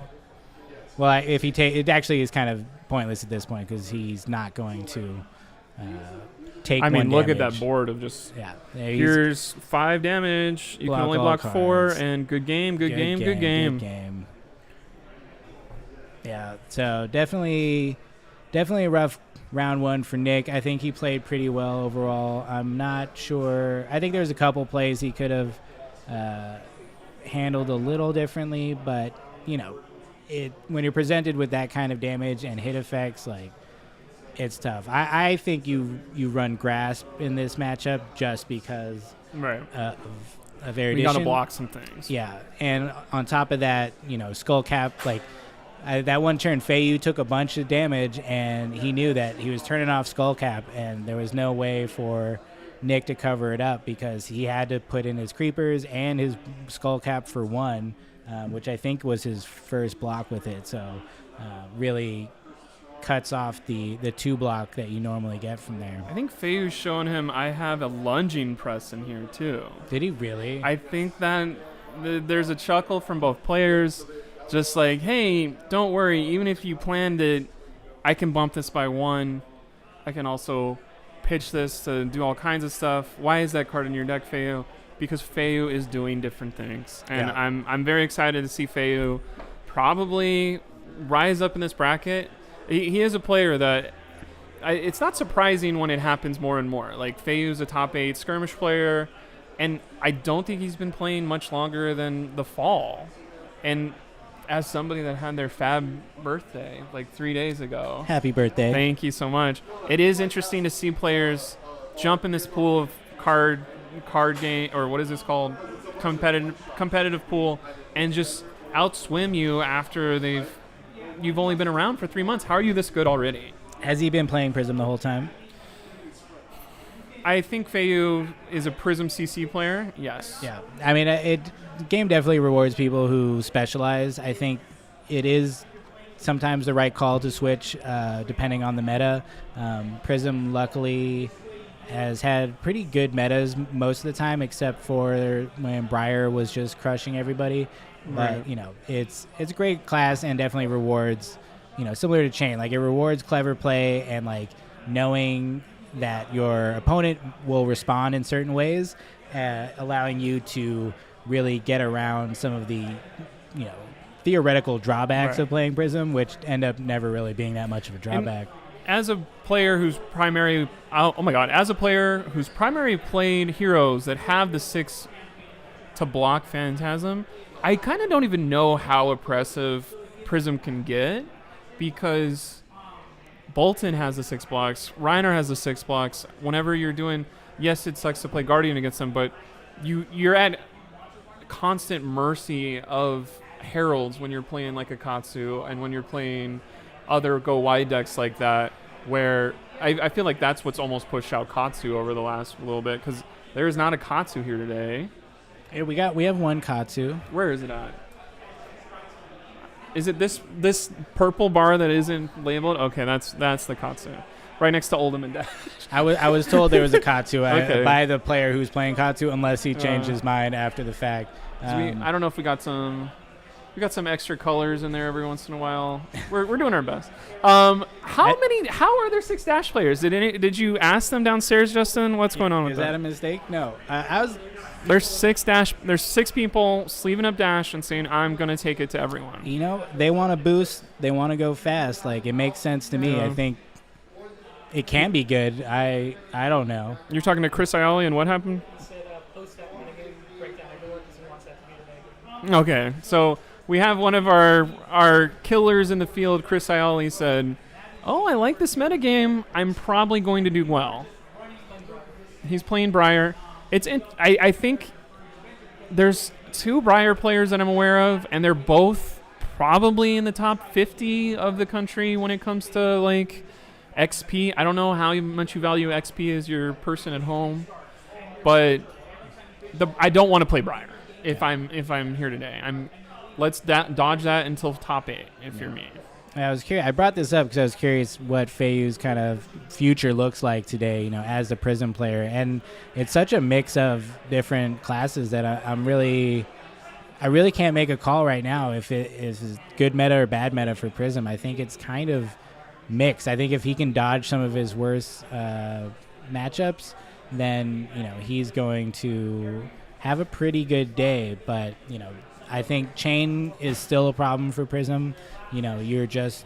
Well, if he it actually is kind of pointless at this point because he's not going to take. I mean, look damage. at that board of just. Yeah. Here's 5 damage. You can only block 4, and good game. Good game. Yeah. So definitely a rough round one for Nick. I think he played pretty well overall. I'm not sure. I think there's a couple plays he could have handled a little differently, but when you're presented with that kind of damage and hit effects, like it's tough. I think you run Grasp in this matchup just because of erudition. We gotta block some things. Yeah, and on top of that, Skull Cap, like that one turn, Feiyu took a bunch of damage, and he knew that he was turning off Skull Cap, and there was no way for Nick to cover it up because he had to put in his creepers and his Skull Cap for one, which I think was his first block with it. So really cuts off the 2 block that you normally get from there. I think Feiyu's showing him I have a lunging press in here too. Did he really? I think that there's a chuckle from both players. Just like, hey, don't worry. Even if you planned it, I can bump this by 1. I can also pitch this to do all kinds of stuff. Why is that card in your deck, Feiyu? Because Feiyu is doing different things. And I'm very excited to see Feiyu probably rise up in this bracket. He is a player that it's not surprising when it happens more and more. Like Feiyu's a top 8 skirmish player, and I don't think he's been playing much longer than the fall. And as somebody that had their fab birthday like 3 days ago. Happy birthday. Thank you so much. It is interesting to see players jump in this pool of card game, or what is this called? Competitive pool, and just outswim you after you've only been around for 3 months. How are you this good already? Has he been playing Prism the whole time? I think Feiyu is a Prism CC player. Yes. Yeah. I mean, the game definitely rewards people who specialize. I think it is sometimes the right call to switch depending on the meta. Prism, luckily, has had pretty good metas most of the time, except for when Briar was just crushing everybody. Right. But, it's a great class and definitely rewards, similar to Chain. Like, it rewards clever play and, like, knowing that your opponent will respond in certain ways, allowing you to really get around some of the, theoretical drawbacks of playing Prism, which end up never really being that much of a drawback. And as a player who's primary played heroes that have the 6 to block Phantasm, I kind of don't even know how oppressive Prism can get, because Bolton has the 6 blocks, Reiner has the 6 blocks. Whenever you're doing, yes, it sucks to play Guardian against them, but you're at constant mercy of Heralds when you're playing like a Katsu and when you're playing other go wide decks like that, where I feel like that's what's almost pushed out Katsu over the last little bit, because there is not a Katsu here today. Hey, we have one Katsu. Where is it at? Is it this purple bar that isn't labeled? Okay, that's the Katsu, right next to Oldham and Dash. I was told there was a Katsu Okay. by the player who's playing Katsu, unless he changed his mind after the fact. I don't know if we got some extra colors in there every once in a while. We're doing our best. How are there 6 Dash players? Did you ask them downstairs, Justin? What's going on with that? that? Is that a mistake? No. There's 6 Dash. There's 6 people sleeving up Dash and saying, "I'm gonna take it to everyone." They want to boost. They want to go fast. Like, it makes sense to me. I think it can be good. I don't know. You're talking to Chris Ioli, and what happened? He said post that one again, break down everyone doesn't Okay, so we have one of our killers in the field, Chris Iali, said, "Oh, I like this metagame. I'm probably going to do well." He's playing Briar. I think there's 2 Briar players that I'm aware of, and they're both probably in the top 50 of the country when it comes to like XP. I don't know how much you value XP as your person at home, but I don't want to play Briar if I'm here today. Let's dodge that until top 8 if you're me. I was curious. I brought this up because I was curious what Feiyu's kind of future looks like today, you know, as a Prism player. And it's such a mix of different classes that I really can't make a call right now if it is good meta or bad meta for Prism. I think it's kind of mixed. I think if he can dodge some of his worst matchups, then, you know, he's going to have a pretty good day. But, you know, I think Chain is still a problem for Prism. You know, you're just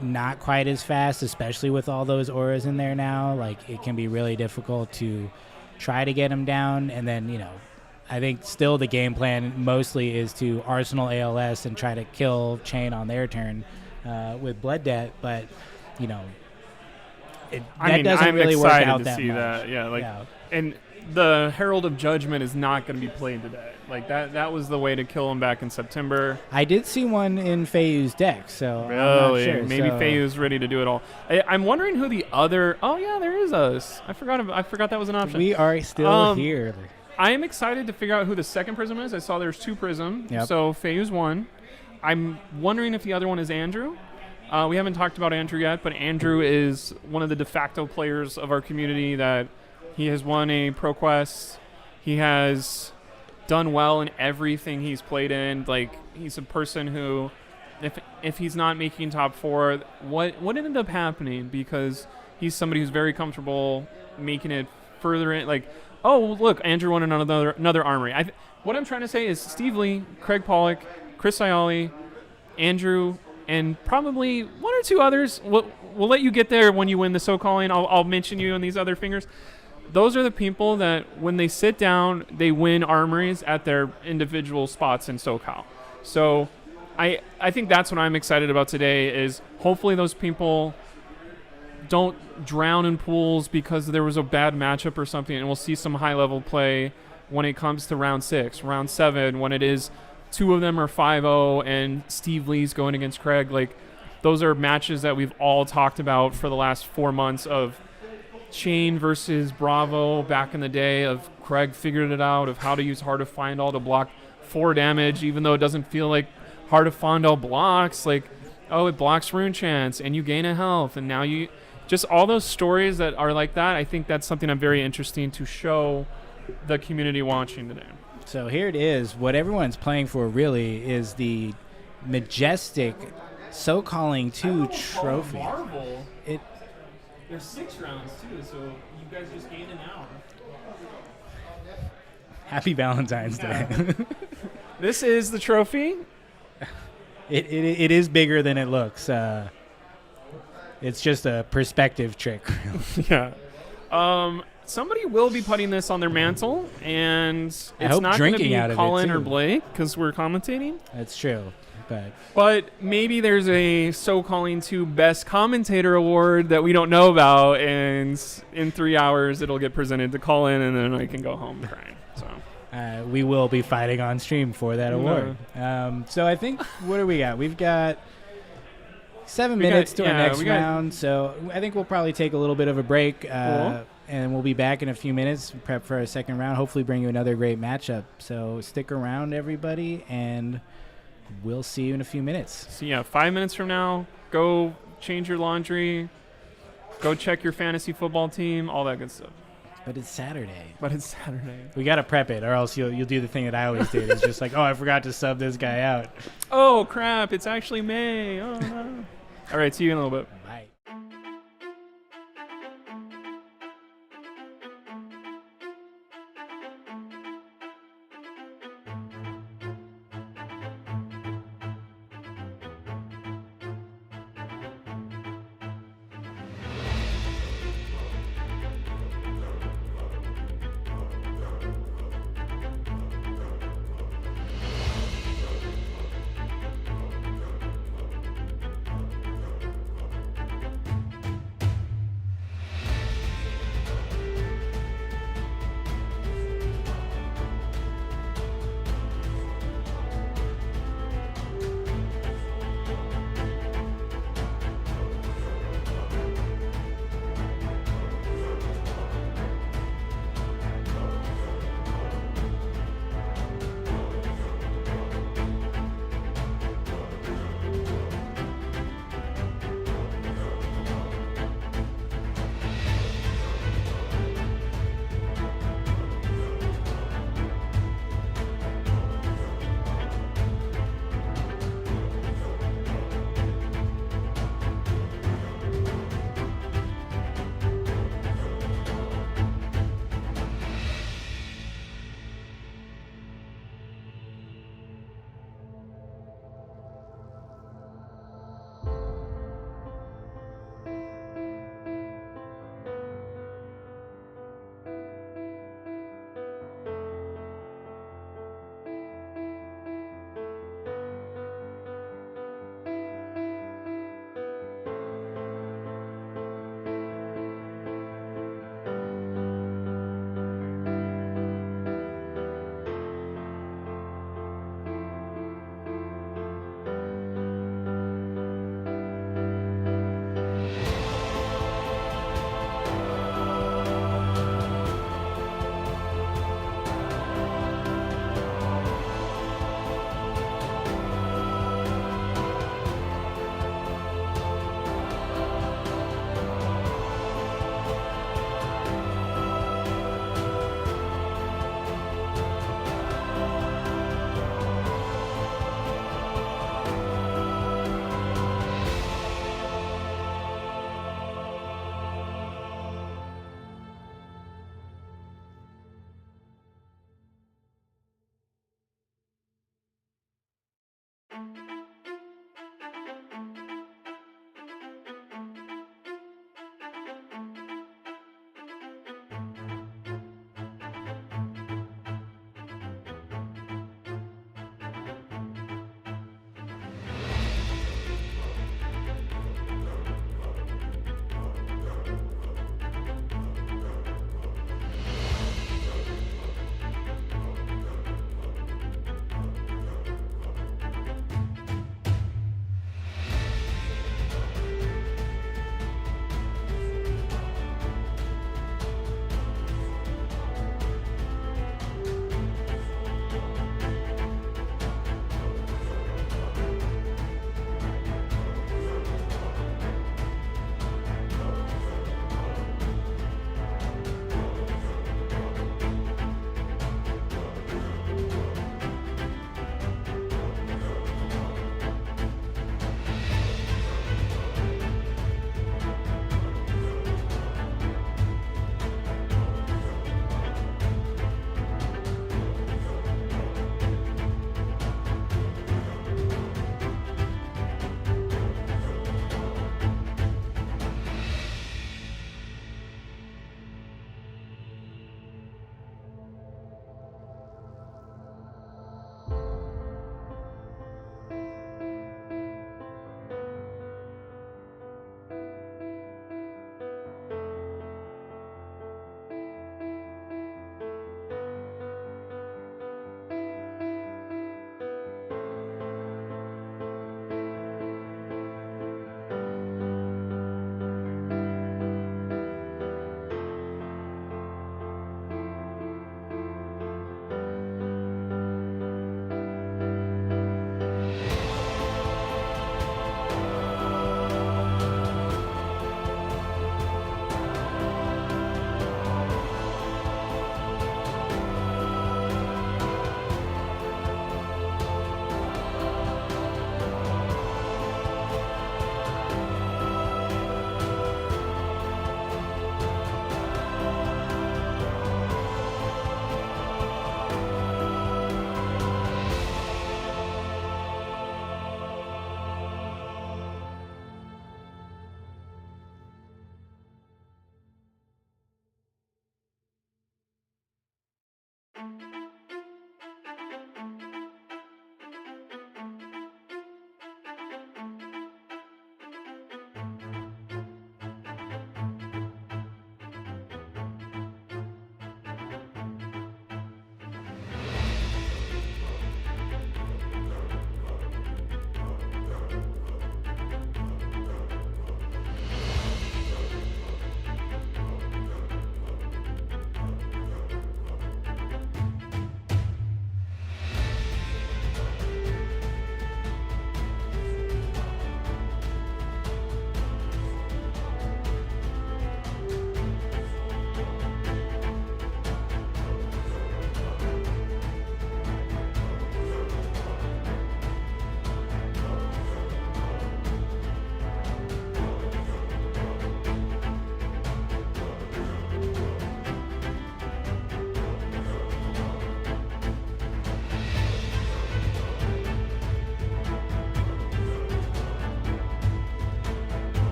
not quite as fast, especially with all those auras in there now. Like, it can be really difficult to try to get him down. And then, you know, I think still the game plan mostly is to Arsenal ALS and try to kill Chain on their turn with Blood Debt. But, you know, doesn't really work out that much. That. Yeah, and the Herald of Judgment is not going to be played today. Like, that was the way to kill him back in September. I did see one in Feiyu's deck, so really? I'm not sure. Maybe Feiyu's ready to do it all. I'm wondering who the other... Oh, yeah, there is us. I forgot that was an option. We are still here. I am excited to figure out who the second Prism is. I saw there's 2 Prism, yep. So Feiyu's one. I'm wondering if the other one is Andrew. We haven't talked about Andrew yet, but Andrew is one of the de facto players of our community that he has won a ProQuest. He has done well in everything he's played in. Like, he's a person who, if he's not making top 4, what ended up happening? Because he's somebody who's very comfortable making it further in. Like, oh, look, Andrew won another armory. What I'm trying to say is Steve Lee, Craig Pollock, Chris Iali, Andrew, and probably 1 or 2 others. We'll let you get there when you win the SoCalling. I'll mention you in these other fingers. Those are the people that when they sit down, they win armories at their individual spots in SoCal. So I think that's what I'm excited about today is hopefully those people don't drown in pools because there was a bad matchup or something, and we'll see some high-level play when it comes to round 6, round 7, when it is 2 of them are 5-0 and Steve Lee's going against Craig. Like, those are matches that we've all talked about for the last 4 months of Chain versus Bravo back in the day, of Craig figured it out of how to use Heart of Find All to block 4 damage, even though it doesn't feel like Heart of Find All blocks. Like, oh, it blocks Rune Chance and you gain a health, and now you just all those stories that are like that. I think that's something I'm very interesting to show the community watching today. So here it is. What everyone's playing for really is the majestic SoCalling 2 trophy. Marvel. There's 6 rounds too, so you guys just gained an hour. Happy Valentine's Day. This is the trophy. It is bigger than it looks. It's just a perspective trick. Yeah. Somebody will be putting this on their mantle, and it's not going to be Colin or Blake because we're commentating. That's true. But maybe there's a SoCalling 2 Best Commentator Award that we don't know about, and in 3 hours it'll get presented to Colin, and then I can go home crying. So we will be fighting on stream for that award. So I think, what do we got? We've got 7 minutes to our next round, so I think we'll probably take a little bit of a break, cool. And we'll be back in a few minutes, prep for our second round, hopefully bring you another great matchup. So stick around, everybody, and we'll see you in a few minutes. So yeah, 5 minutes from now, go change your laundry, go check your fantasy football team, all that good stuff. But it's Saturday. We got to prep it, or else you'll do the thing that I always did. It's just like, oh, I forgot to sub this guy out. Oh, crap, it's actually May. Oh, no. All right, see you in a little bit. Bye.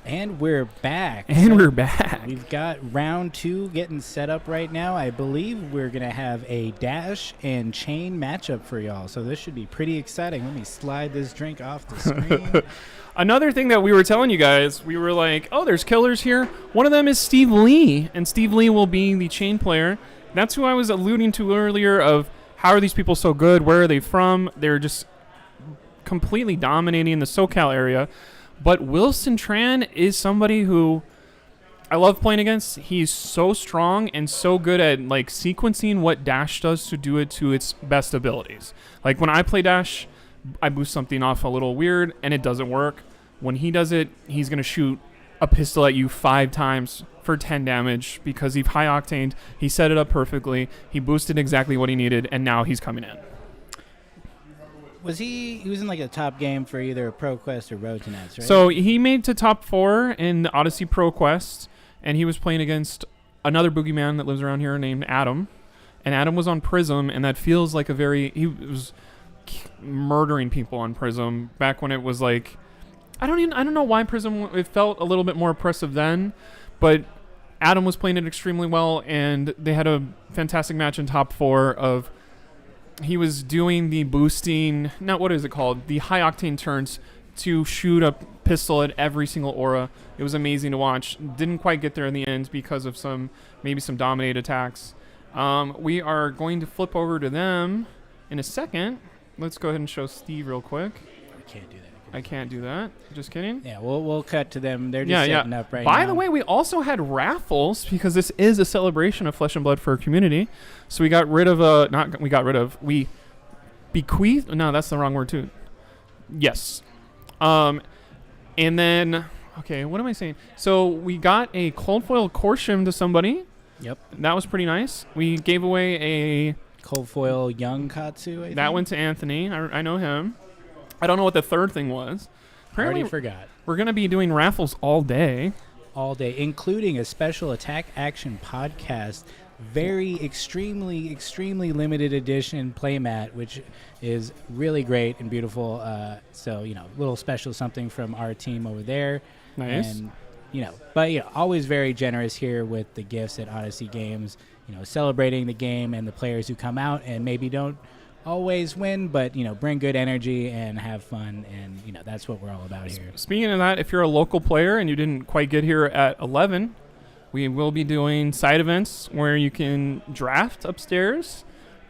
And we're back. And we're back. We've got round 2 getting set up right now. I believe we're going to have a dash and chain matchup for y'all. So this should be pretty exciting. Let me slide this drink off the screen. Another thing that we were telling you guys, we were like, oh, there's killers here. One of them is Steve Lee, and Steve Lee will be the chain player. That's who I was alluding to earlier of how are these people so good? Where are they from? They're just completely dominating the SoCal area. But Wilson Tran is somebody who I love playing against. He's so strong and so good at like sequencing what dash does to do it to its best abilities. Like when I play dash, I boost something off a little weird and it doesn't work. When he does it, he's going to shoot a pistol at you 5 times for 10 damage because he's high octaned. He set it up perfectly. He boosted exactly what he needed, and now he's coming in. He was in like a top game for either Pro Quest or Road to Nets, right? So he made to top 4 in the Odyssey Pro Quest, and he was playing against another boogeyman that lives around here named Adam. And Adam was on Prism, and that feels like he was murdering people on Prism back when it was like, I don't know why Prism, it felt a little bit more oppressive then, but Adam was playing it extremely well, and they had a fantastic match in top 4 of, he was doing the boosting, the high octane turns to shoot a pistol at every single aura. It was amazing to watch. Didn't quite get there in the end because of some dominate attacks. We are going to flip over to them in a second. Let's go ahead and show Steve real quick. I can't do that. Just kidding. Yeah, we'll cut to them. They're just setting up right now. By the way, we also had raffles because this is a celebration of Flesh and Blood for our community. So we bequeathed. No, that's the wrong word too. Yes. And then, okay, what am I saying? So we got a cold foil Corsham to somebody. Yep. That was pretty nice. We gave away a cold foil Young Katsu. That went to Anthony. I know him. I don't know what the third thing was. Apparently, already forgot. We're going to be doing raffles all day. All day, including a special Attack Action podcast, extremely limited edition playmat, which is really great and beautiful. So, little special something from our team over there. Nice. And, always very generous here with the gifts at Odyssey Games, celebrating the game and the players who come out and maybe don't always win, but bring good energy and have fun, and that's what we're all about here. Speaking of that, if you're a local player and you didn't quite get here at 11, we will be doing side events where you can draft upstairs.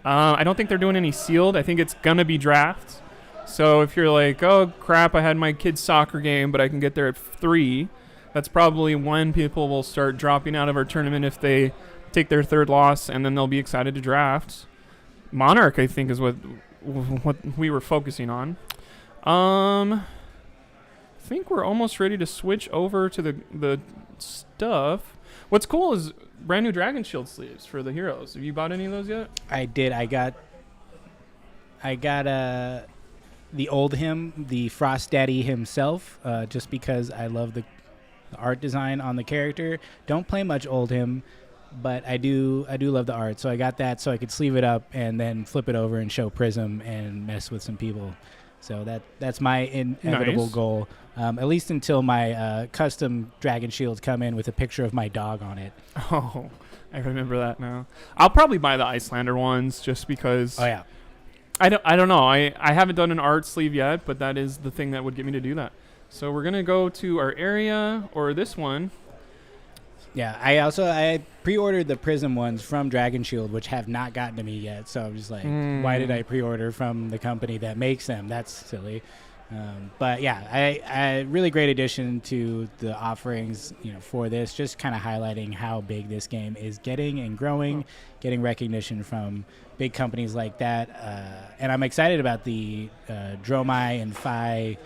I don't think they're doing any sealed. I think it's gonna be draft. So if you're like, oh crap, I had my kid's soccer game, but I can get there at 3, that's probably when people will start dropping out of our tournament if they take their 3rd loss, and then they'll be excited to draft. Monarch, I think, is what we were focusing on. I think we're almost ready to switch over to the stuff. What's cool is brand new Dragon Shield sleeves for the heroes. Have you bought any of those yet? I did. I got the old him, the Frost Daddy himself, just because I love the art design on the character. Don't play much old him, but I do love the art, so I got that so I could sleeve it up and then flip it over and show Prism and mess with some people. So that's my inevitable goal, at least until my custom Dragon Shields come in with a picture of my dog on it. Oh, I remember that now. I'll probably buy the Icelander ones just because. Oh yeah. I don't know. I haven't done an art sleeve yet, but that is the thing that would get me to do that. So we're gonna go to our area or this one. Yeah, I pre-ordered the Prism ones from Dragon Shield, which have not gotten to me yet. So I'm just like, why did I pre-order from the company that makes them? That's silly. But yeah, I really great addition to the offerings, for this. Just kind of highlighting how big this game is getting and growing, getting recognition from big companies like that. And I'm excited about the Dromai and Phi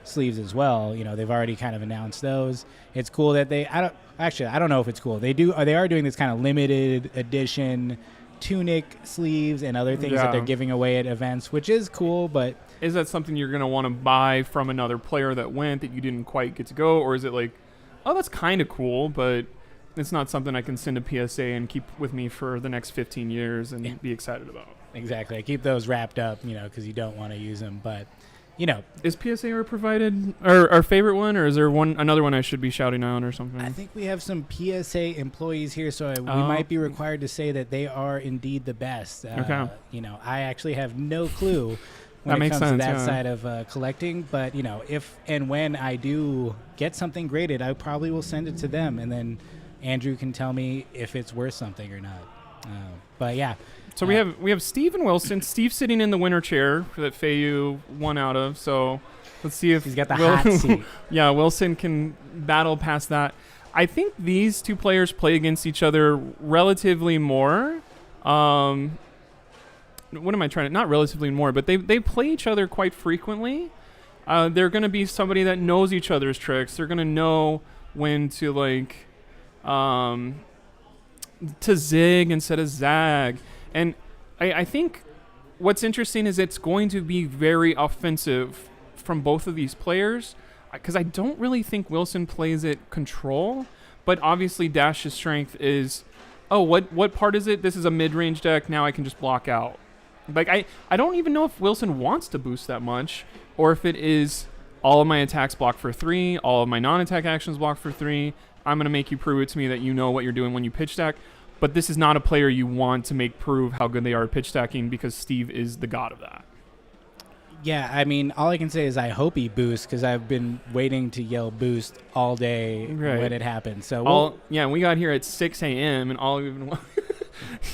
sleeves as well. They've already kind of announced those. It's cool that I don't know if it's cool. They are doing this kind of limited edition tunic sleeves and other things that they're giving away at events, which is cool, but is that something you're going to want to buy from another player that went that you didn't quite get to go, or is it like, oh, that's kind of cool, but it's not something I can send a PSA and keep with me for the next 15 years and be excited about? Exactly. I keep those wrapped up, because you don't want to use them, but is PSA provided our favorite one, or is there another one I should be shouting out or something? I think we have some PSA employees here, so we might be required to say that they are indeed the best. Okay. I actually have no clue when it comes to that side of collecting, but if and when I do get something graded, I probably will send it to them, and then Andrew can tell me if it's worth something or not. But yeah. So we have Steve and Wilson. Steve sitting in the winner chair that Feiyu won out of. So let's see if he's got the hot seat. Yeah, Wilson can battle past that. I think these two players play against each other relatively more. What am I trying to? Not relatively more, but they play each other quite frequently. They're going to be somebody that knows each other's tricks. They're going to know when to to zig instead of zag. And I think what's interesting is it's going to be very offensive from both of these players, because I don't really think Wilson plays it control, but obviously Dash's strength is, what part is it? This is a mid-range deck. Now I can just block out. Like I don't even know if Wilson wants to boost that much, or if it is all of my attacks block for 3, all of my non-attack actions block for 3. I'm going to make you prove it to me that you know what you're doing when you pitch stack. But this is not a player you want to make prove how good they are at pitch stacking, because Steve is the god of that. Yeah, I mean, all I can say is I hope he boosts, because I've been waiting to yell boost all day when it happens. So we got here at 6 a.m. and all we've been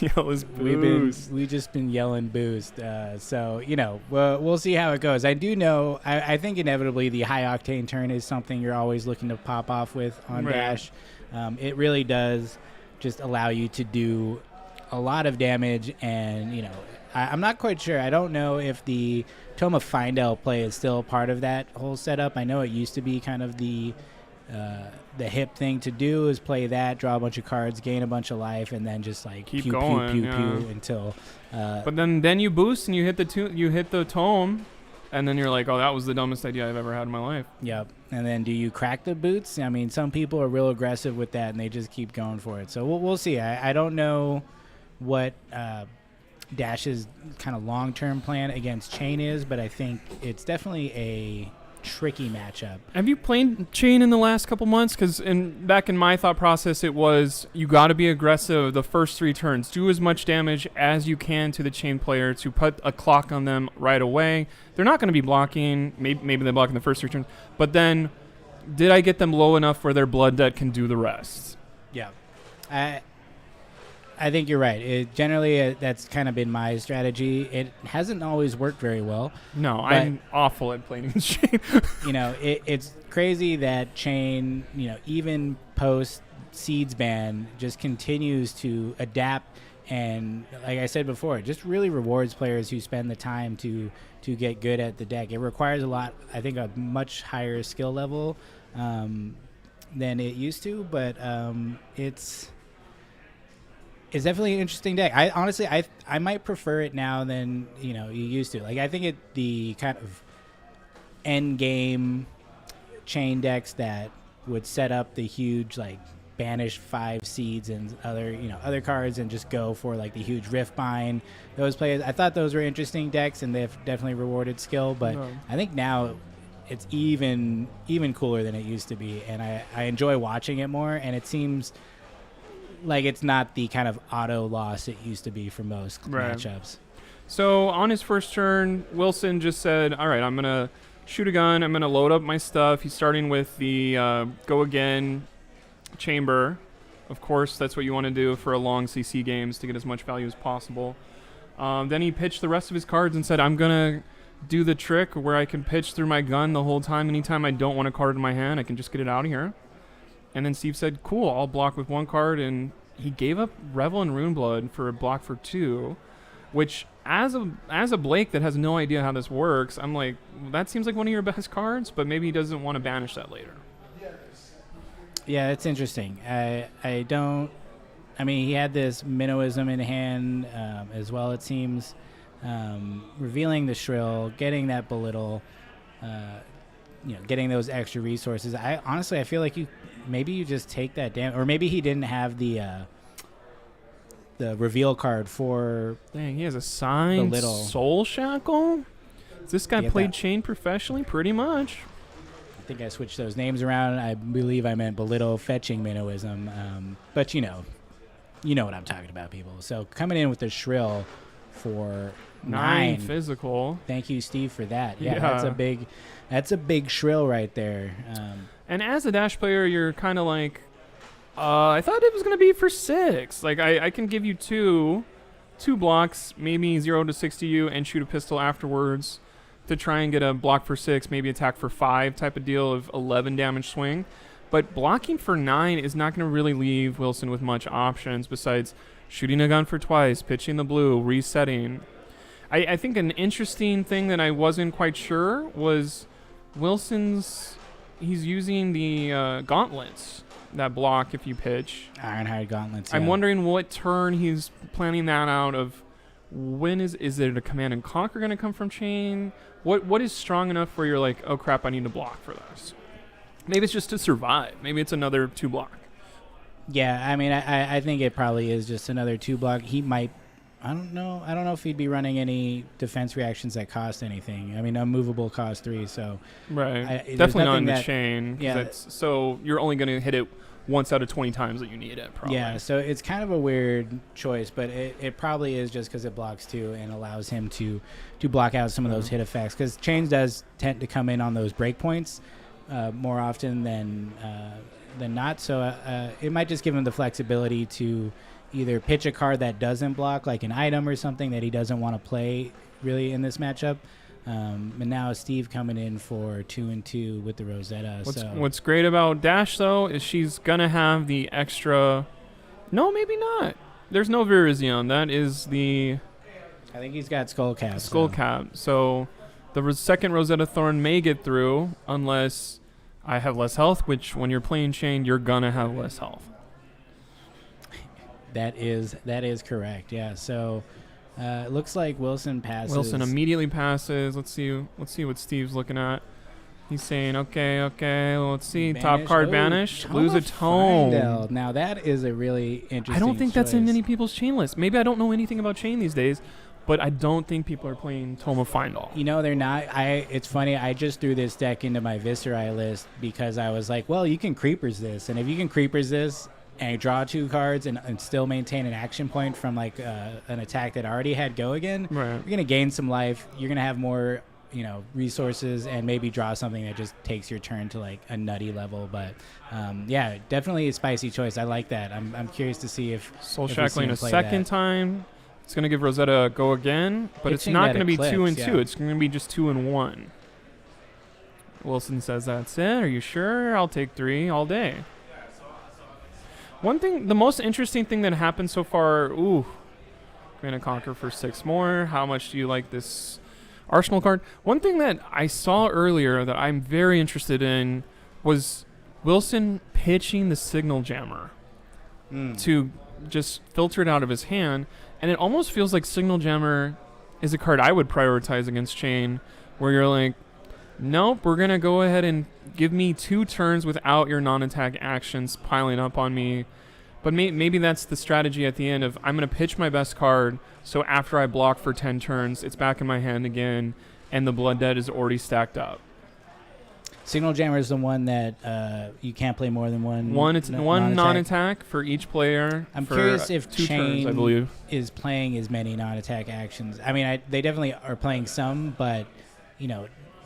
yell is boost. We've just been yelling boost. So we'll see how it goes. I do know. I think inevitably the high octane turn is something you're always looking to pop off with on Dash. It really does just allow you to do a lot of damage, and I'm not quite sure. I don't know if the Tome of Findel play is still part of that whole setup. I know it used to be kind of the hip thing to do is play that, draw a bunch of cards, gain a bunch of life, and then just keep pew, going, pew, pew, pew until. But then you boost and you hit the tome, and then you're like, oh, that was the dumbest idea I've ever had in my life. Yep. And then do you crack the boots? I mean, some people are real aggressive with that, and they just keep going for it. So we'll see. I don't know what Dash's kind of long-term plan against Chain is, but I think it's definitely a tricky matchup. Have you played Chain in the last couple months? Because back in my thought process, it was you got to be aggressive the first 3 turns. Do as much damage as you can to the Chain player to put a clock on them right away. They're not going to be blocking. Maybe they block in the first 3 turns. But then, did I get them low enough where their blood debt can do the rest? Yeah. I think you're right. Generally, that's kind of been my strategy. It hasn't always worked very well. No, I'm awful at playing against Chain. It's crazy that Chain, even post Seeds ban, just continues to adapt. And like I said before, it just really rewards players who spend the time to get good at the deck. It requires a lot, I think, a much higher skill level than it used to, but it's definitely an interesting deck. I honestly might prefer it now than you used to. Like, I think the kind of end game Chain decks that would set up the huge banish 5 seeds and other cards and just go for the huge rift bind. Those players, I thought those were interesting decks, and they've definitely rewarded skill. But I think now it's even cooler than it used to be, and I enjoy watching it more. And it seems like it's not the kind of auto loss it used to be for most matchups. So on his first turn, Wilson just said, all right, I'm going to shoot a gun. I'm going to load up my stuff. He's starting with the go again chamber. Of course, that's what you want to do for a long CC games to get as much value as possible. Then he pitched the rest of his cards and said, I'm going to do the trick where I can pitch through my gun the whole time. Anytime I don't want a card in my hand, I can just get it out of here. And then Steve said, cool, I'll block with 1 card. And he gave up Revel and Runeblood for a block for 2, which as a Blake that has no idea how this works, I'm like, well, that seems like one of your best cards, but maybe he doesn't want to banish that later. Yeah, it's interesting. I mean, he had this Minnowism in hand as well, it seems. Revealing the Shrill, getting that Belittle, getting those extra resources. I feel like maybe you just take that damage, or maybe he didn't have the reveal card for. Dang, he has a signed Soul Shackle. Has this guy played Chain professionally? Pretty much. I think I switched those names around. I believe I meant Belittle fetching Minnowism, but you know what I'm talking about, people. So coming in with the Shrill for 9 physical. Thank you, Steve, for that. Yeah. That's a big Shrill right there. And as a Dash player, you're kind of like, I thought it was going to be for 6. Like, I can give you two blocks, maybe 0 to 60 you, and shoot a pistol afterwards to try and get a block for 6, maybe attack for 5 type of deal of 11 damage swing. But blocking for 9 is not going to really leave Wilson with much options besides shooting a gun for twice, pitching the blue, resetting. I think an interesting thing that I wasn't quite sure was he's using the gauntlets that block if you pitch. Ironhide gauntlets. I'm yeah. wondering what turn he's planning that out of. When is it a command and conquer going to come from chain? What is strong enough where you're like, oh crap, I need to block for this? Maybe it's just to survive. Maybe it's another 2 block. Yeah, I mean, I think it probably is just another 2 block. He might. I don't know if he'd be running any defense reactions that cost anything. I mean, unmovable cost 3, so right. Definitely not in the chain. Yeah. So you're only going to hit it once out of 20 times that you need it, probably. Yeah, so it's kind of a weird choice, but it probably is just because it blocks 2 and allows him to block out some of those hit effects. Because chains does tend to come in on those breakpoints more often than not. So it might just give him the flexibility to either pitch a card that doesn't block, like an item or something that he doesn't want to play really in this matchup. And now Steve coming in for 2 and 2 with the Rosetta. What's great about Dash though is she's gonna have the extra. No, maybe not. There's no Virizion. That is the. I think he's got Skull Cap. Cap. So the second Rosetta Thorn may get through unless I have less health. Which when you're playing chain, you're gonna have less health. That is correct. Yeah. So it looks like Wilson passes. Wilson immediately passes. Let's see what Steve's looking at. He's saying, okay. Let's see. Banish. Top card banish. Lose a tome. Now that is a really interesting. I don't think choice. that's in many people's chain list. Maybe I don't know anything about chain these days, but I don't think people are playing Tome of Findall. You know, they're not. It's funny. I just threw this deck into my Viserai list because I was like, well, you can creepers this, and if you can creepers this and draw 2 cards and still maintain an action point from like an attack that already had go again, right. You're going to gain some life. You're going to have more, resources and maybe draw something that just takes your turn to like a nutty level. But yeah, definitely a spicy choice. I like that. I'm curious to see if Soul Shackling a second time. It's going to give Rosetta a go again, but it's not going to be 2 and 2. It's going to be just 2 and 1. Wilson says that's it. Are you sure? I'll take 3 all day. One thing, the most interesting thing that happened so far, Command and Conquer for 6 more. How much do you like this Arsenal card? One thing that I saw earlier that I'm very interested in was Wilson pitching the Signal Jammer to just filter it out of his hand. And it almost feels like Signal Jammer is a card I would prioritize against Chain, where you're like, nope, we're going to go ahead and give me 2 turns without your non-attack actions piling up on me. But maybe that's the strategy at the end of I'm going to pitch my best card, so after I block for 10 turns, it's back in my hand again, and the Blood Debt is already stacked up. Signal Jammer is the one that you can't play more than one. One non-attack for each player. I'm curious if 2 Chain turns, I believe, is playing as many non-attack actions. I mean, they definitely are playing some, but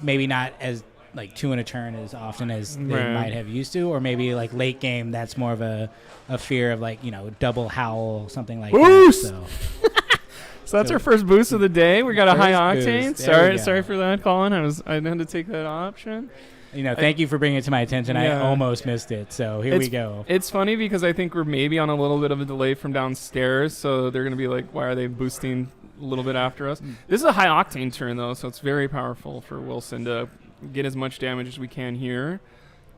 maybe not as like 2 in a turn as often as they might have used to, or maybe like late game that's more of a fear of like double howl, something like boost! that. So that's our first boost of the day. We got a high octane. Sorry for that, Colin. I had to take that option. Thank you for bringing it to my attention. Yeah. I almost missed it, so here we go. It's funny because I think we're maybe on a little bit of a delay from downstairs, so they're going to be like, why are they boosting a little bit after us? This is a high octane turn, though, so it's very powerful for Wilson to get as much damage as we can here.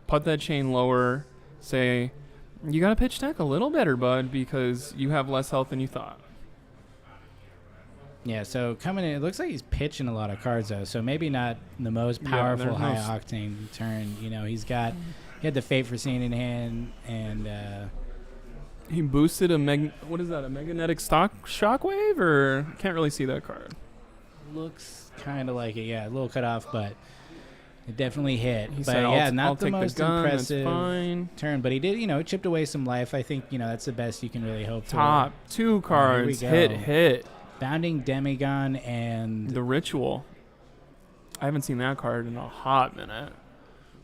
Put that chain lower. Say, you got to pitch deck a little better, bud, because you have less health than you thought. Yeah, so coming in, it looks like he's pitching a lot of cards, though, so maybe not the most powerful high-octane turn. He had the Fate for Seeing in hand, and he boosted a Magnetic Shockwave, or can't really see that card. Looks kind of like it, yeah, a little cut off, but it definitely hit. He said, not the take most the gun, impressive fine. turn, but he did, chipped away some life. I think, that's the best you can really hope for. Top 2 cards, hit. Bounding Demigon and the Ritual. I haven't seen that card in a hot minute.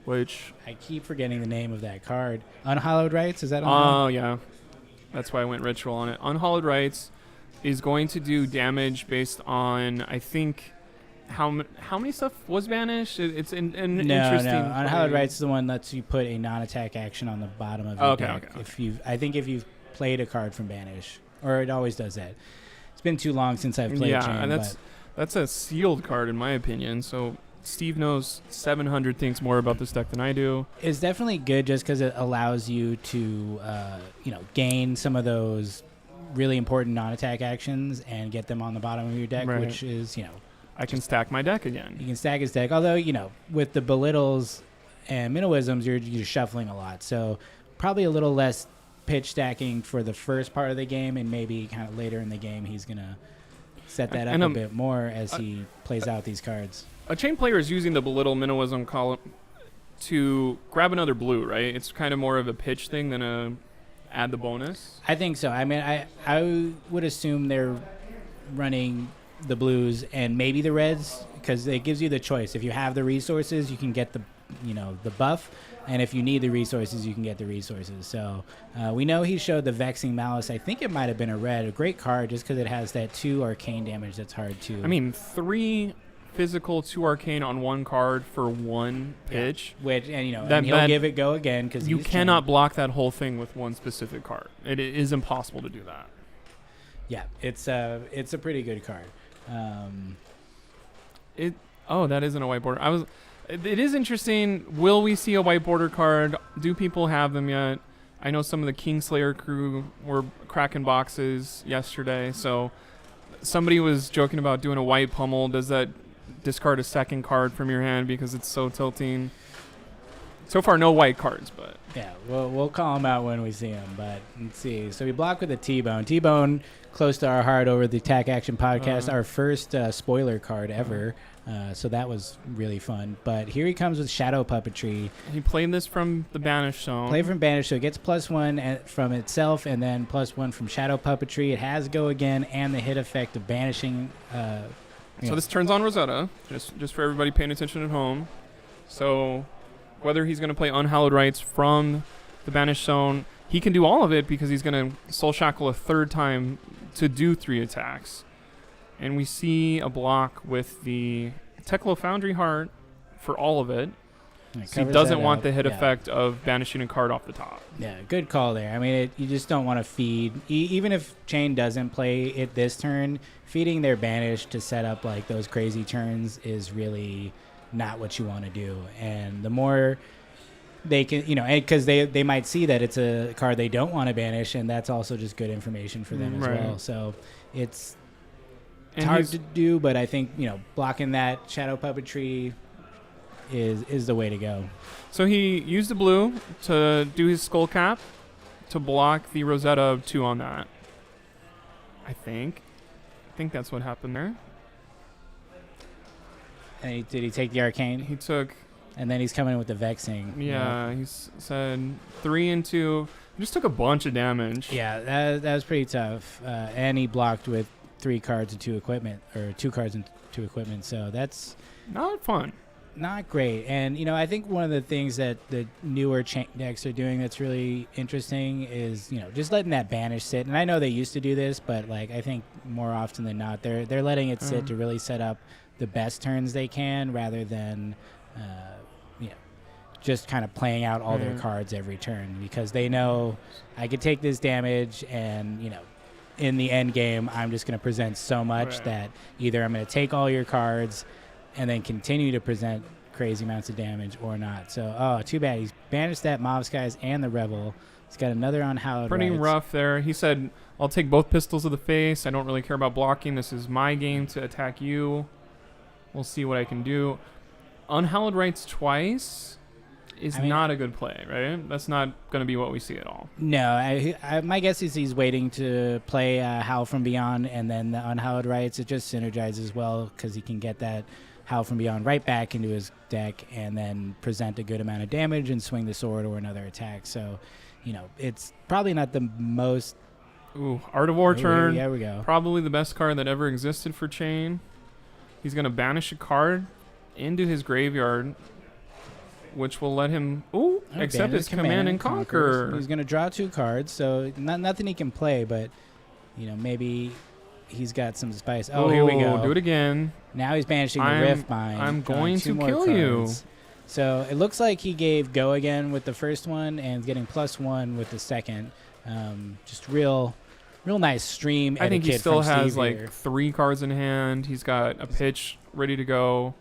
which... I keep forgetting the name of that card. Unhallowed Rites, is that Oh, on? yeah. That's why I went Ritual on it. Unhallowed Rites is going to do damage based on, I think... How many stuff was banished? It's an interesting... No. Unhallowed Rites is the one that lets you put a non-attack action on the bottom of your deck. Okay. If you've played a card from Banish, or it always does that. It's been too long since I've played Chain. And that's a sealed card in my opinion. So Steve knows 700 things more about this deck than I do. It's definitely good just because it allows you to, gain some of those really important non-attack actions and get them on the bottom of your deck, Right. which is, I can stack my deck again. You can stack his deck. Although, with the belittles and minnowisms, you're shuffling a lot. So probably a little less pitch stacking for the first part of the game, and maybe kind of later in the game he's going to set that up a bit more as he plays out these cards. A Chain player is using the belittle minnowism column to grab another blue, right? It's kind of more of a pitch thing than a add the bonus. I think so. I mean, I would assume they're running the blues and maybe the reds because it gives you the choice. If you have the resources, you can get the buff, and if you need the resources, you can get the resources. So we know he showed the Vexing Malice. I think it might have been a red, a great card just because it has that 2 arcane damage that's hard to... I mean, 3 physical, 2 arcane on one card for 1 pitch. Yeah. Which, and he'll give it go again because you cannot block that whole thing with one specific card. It is impossible to do that. Yeah, it's a pretty good card. That isn't a white border. It is interesting. Will we see a white border card? Do people have them yet? I know some of the Kingslayer crew were cracking boxes yesterday. So somebody was joking about doing a white pummel. Does that discard a second card from your hand because it's so tilting? So far, no white cards, but... Yeah, we'll call them out when we see them, but let's see. So we block with a T-Bone. T-Bone, close to our heart over the Attack Action podcast, our first spoiler card ever. So that was really fun. But here he comes with Shadow Puppetry. He played this from the Banish Zone. Played from Banish, so it gets +1 from itself and then +1 from Shadow Puppetry. It has Go Again and the hit effect of banishing. So this turns on Rosetta, just for everybody paying attention at home. So... whether he's going to play Unhallowed Rites from the Banished Zone, he can do all of it because he's going to Soul Shackle a third time to do 3 attacks. And we see a block with the Teklo Foundry Heart for all of it. So he doesn't want the hit effect of banishing a card off the top. Yeah, good call there. I mean, you just don't want to feed. Even if Chain doesn't play it this turn, feeding their Banish to set up like those crazy turns is really... not what you want to do. And the more they can, because they might see that it's a card they don't want to banish, and that's also just good information for them as well. So it's hard to do, but I think blocking that Shadow Puppetry is the way to go. So he used the blue to do his Skull Cap to block the Rosetta 2 on that. I think that's what happened there. And did he take the Arcane? He took... and then he's coming in with the Vexing. Yeah, he said 3 and 2. He just took a bunch of damage. Yeah, that was pretty tough. And he blocked with 3 cards and 2 equipment, or 2 cards and 2 equipment. So that's... not fun. Not great. And, I think one of the things that the newer Chain decks are doing that's really interesting is, just letting that Banish sit. And I know they used to do this, but, I think more often than not, they're letting it sit to really set up the best turns they can rather than, just kind of playing out all their cards every turn because they know I could take this damage and, in the end game, I'm just going to present so much that either I'm going to take all your cards and then continue to present crazy amounts of damage or not. So, too bad. He's banished that Mob Skies and the Rebel. He's got another Unhallowed Rites. Pretty rough there. He said, I'll take both pistols to the face. I don't really care about blocking. This is my game to attack you. We'll see what I can do. Unhallowed Rites twice is not a good play, right? That's not going to be what we see at all. No, my guess is he's waiting to play Howl from Beyond and then the Unhallowed Rites. It just synergizes well because he can get that Howl from Beyond right back into his deck and then present a good amount of damage and swing the sword or another attack. So, it's probably not the most... Ooh, Art of War turn. There we go. Probably the best card that ever existed for Chain. He's going to banish a card into his graveyard. which will let him accept his Abandon Command and Conquer. He's going to draw 2 cards, so nothing he can play, but maybe he's got some spice. Oh, here we go. Do it again. Now he's banishing the Rift Bind. I'm going to kill cards. you. So it looks like he gave go again with the first one and getting +1 with the second. Just real nice stream. I think he still has Steve here. 3 cards in hand. He's got a pitch ready to go.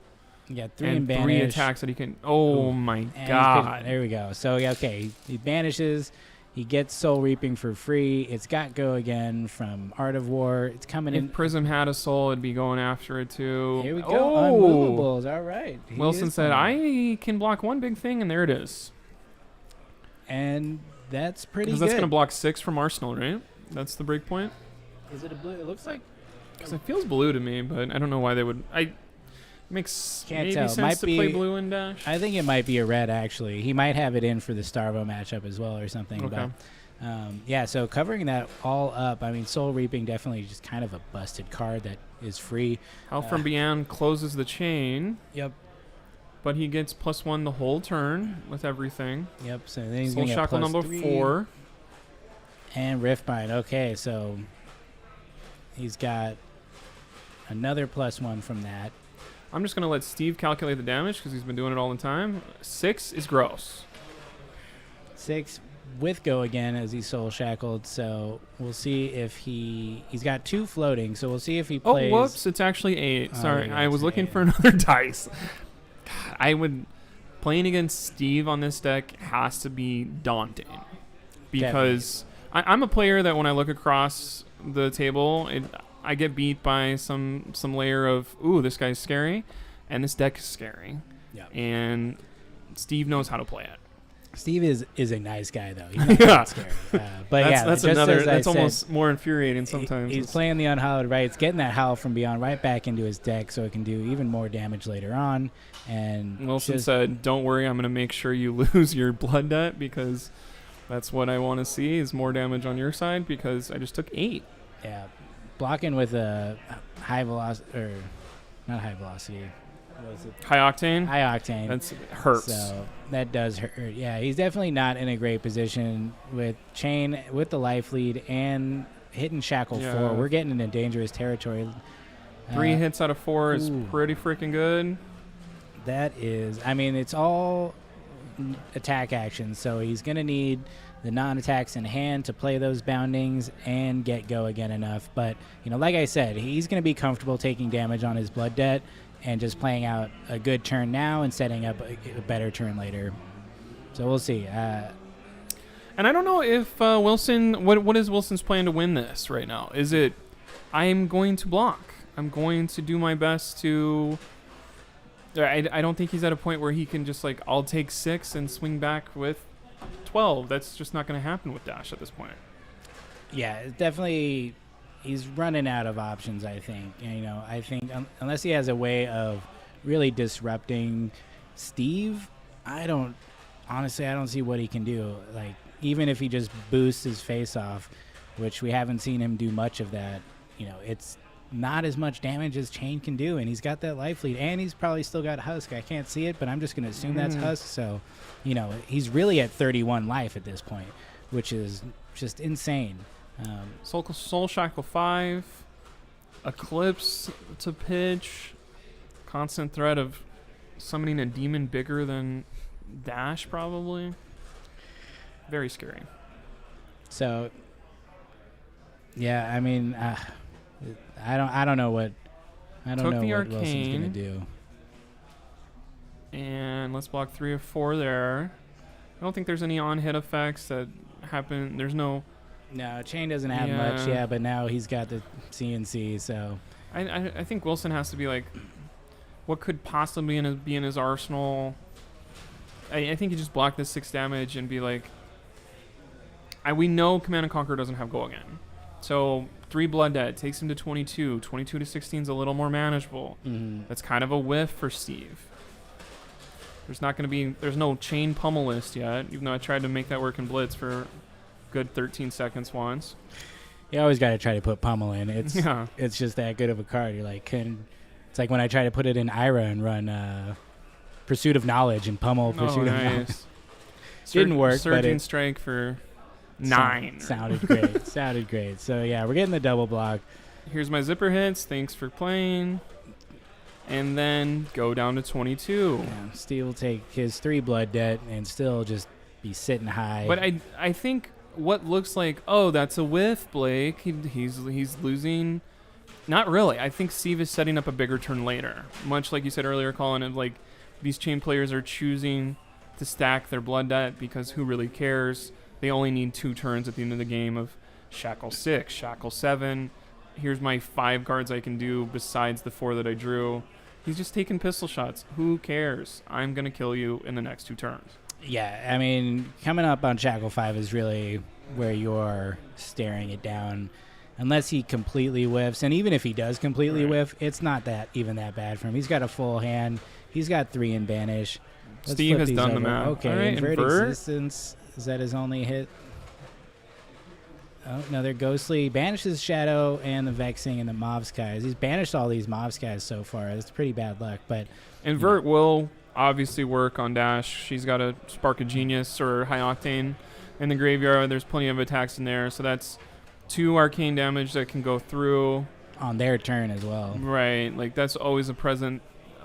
Yeah, 3 and in banish. 3 attacks that he can. Oh my God! There we go. So okay, he banishes. He gets Soul Reaping for free. It's got go again from Art of War. It's coming in. If Prism had a soul, it'd be going after it too. Here we go. Unmovables. All right. Wilson said, "I can block 1 big thing," and there it is. And that's pretty good. Because that's going to block 6 from Arsenal, right? That's the break point. Is it a blue? It looks like. Because it feels blue to me, but I don't know why they would. Makes Can't maybe tell. sense Might to be, play blue and dash. I think it might be a red, actually. He might have it in for the Starvo matchup as well or something. Okay. But, yeah, so covering that all up, I mean, Soul Reaping definitely just kind of a busted card that is free. Hell from Beyond closes the chain. Yep. But he gets +1 the whole turn with everything. Yep, so then he's Soul going to get Shackle number +3. 4. And Riftbind. Okay, so he's got another +1 from that. I'm just going to let Steve calculate the damage because he's been doing it all the time. 6 is gross. 6 with go again as he's Soul Shackled, so we'll see if he's got 2 floating, so we'll see if he plays. Oh, whoops, it's actually 8. Sorry, yeah, I was looking for another dice. Playing against Steve on this deck has to be daunting because I'm a player that when I look across the table, I get beat by some layer of, ooh, this guy's scary, and this deck is scary. Yeah. And Steve knows how to play it. Steve is a nice guy, though. He's not that scary. But that's almost more infuriating sometimes. He's playing the Unhallowed Rites, getting that Howl from Beyond right back into his deck so it can do even more damage later on. And Wilson said, don't worry, I'm going to make sure you lose your blood debt because that's what I want to see is more damage on your side because I just took 8. Yeah. Blocking with a high velocity, or not high velocity. What was it? High octane? High octane. That hurts. So that does hurt. Yeah, he's definitely not in a great position with Chain, with the life lead, and hitting Shackle 4. We're getting into dangerous territory. 3 hits out of 4 is pretty freaking good. That is, I mean, it's all attack actions, so he's going to need the non-attacks in hand to play those boundings and get go again enough. But, like I said, he's going to be comfortable taking damage on his blood debt and just playing out a good turn now and setting up a better turn later. So we'll see. And I don't know if Wilson, what is Wilson's plan to win this right now? Is it, I'm going to block. I'm going to do my best to... I don't think he's at a point where he can just I'll take 6 and swing back with 12. That's just not going to happen with Dash at this point. Yeah, definitely he's running out of options, I think. I think unless he has a way of really disrupting Steve, I don't see what he can do. Even if he just boosts his face off, which we haven't seen him do much of that, it's not as much damage as Chain can do, and he's got that life lead, and he's probably still got Husk. I can't see it, but I'm just going to assume that's Husk. So, he's really at 31 life at this point, which is just insane. Soul Shackle 5, Eclipse to pitch, constant threat of summoning a demon bigger than Dash, probably. Very scary. So, yeah, I mean, I don't know what Wilson's gonna do. And let's block 3 of 4 there. I don't think there's any on-hit effects that happen. There's no. No, Chain doesn't have much. Yeah, but now he's got the CNC. So I think Wilson has to be what could possibly be in his arsenal. I think you just block this 6 damage and be we know Command and Conquer doesn't have go again. So 3 blood debt takes him to 22. 22 to 16 is a little more manageable. Mm-hmm. That's kind of a whiff for Steve. There's no Chain pummel list yet, even though I tried to make that work in Blitz for a good 13 seconds once. You always got to try to put pummel in. It's just that good of a card. You're it's like when I try to put it in Ira and run Pursuit of Knowledge and pummel Pursuit of Knowledge. Didn't work, Surging but Strike for 9. Sounded great. Sounded great. So, yeah, we're getting the double block. Here's my zipper hits. Thanks for playing. And then go down to 22. Yeah, Steve will take his 3 blood debt and still just be sitting high. But I think what looks like, oh, that's a whiff, Blake. He's losing. Not really. I think Steve is setting up a bigger turn later. Much like you said earlier, Colin, of like these chain players are choosing to stack their blood debt because who really cares? They only need 2 turns at the end of the game of Shackle 6, Shackle 7. Here's my 5 cards I can do besides the 4 that I drew. He's just taking pistol shots. Who cares? I'm going to kill you in the next 2 turns. Yeah, I mean, coming up on Shackle 5 is really where you're staring it down. Unless he completely whiffs. And even if he does completely whiff, it's not even that bad for him. He's got a full hand. He's got 3 in Banish. Steve has done the math. Okay, right, invert Existence. Is that his only hit? Oh, another Ghostly. Banishes Shadow and the Vexing and the Mobskies. He's banished all these Mobskies so far. That's pretty bad luck. But invert will obviously work on Dash. She's got a Spark of Genius or High Octane in the graveyard. There's plenty of attacks in there. So that's 2 arcane damage that can go through. On their turn as well. Right. Like that's always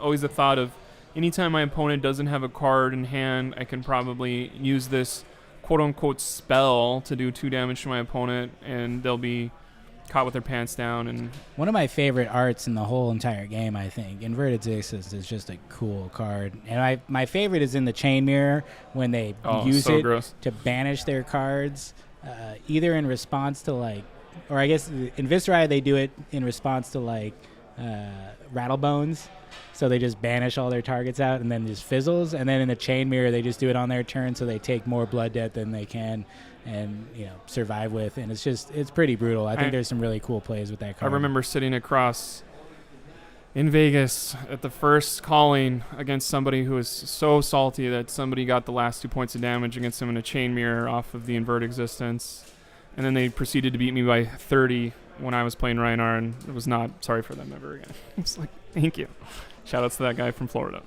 always a thought of anytime my opponent doesn't have a card in hand, I can probably use this quote-unquote spell to do 2 damage to my opponent, and they'll be caught with their pants down. And one of my favorite arts in the whole entire game, I think, Inverted Zixus is just a cool card. And my favorite is in the Chain Mirror when they use it to banish their cards, either in response to or I guess in Viscerai they do it in response to Rattlebones. So they just banish all their targets out and then just fizzles. And then in the Chain Mirror, they just do it on their turn, so they take more blood debt than they can and survive with. And it's pretty brutal. I think there's some really cool plays with that card. I remember sitting across in Vegas at the first calling against somebody who was so salty that somebody got the last 2 points of damage against him in a Chain Mirror off of the Invert Existence. And then they proceeded to beat me by 30 when I was playing Rhinar, and it was not sorry for them ever again. It's like, thank you. Shout outs to that guy from Florida.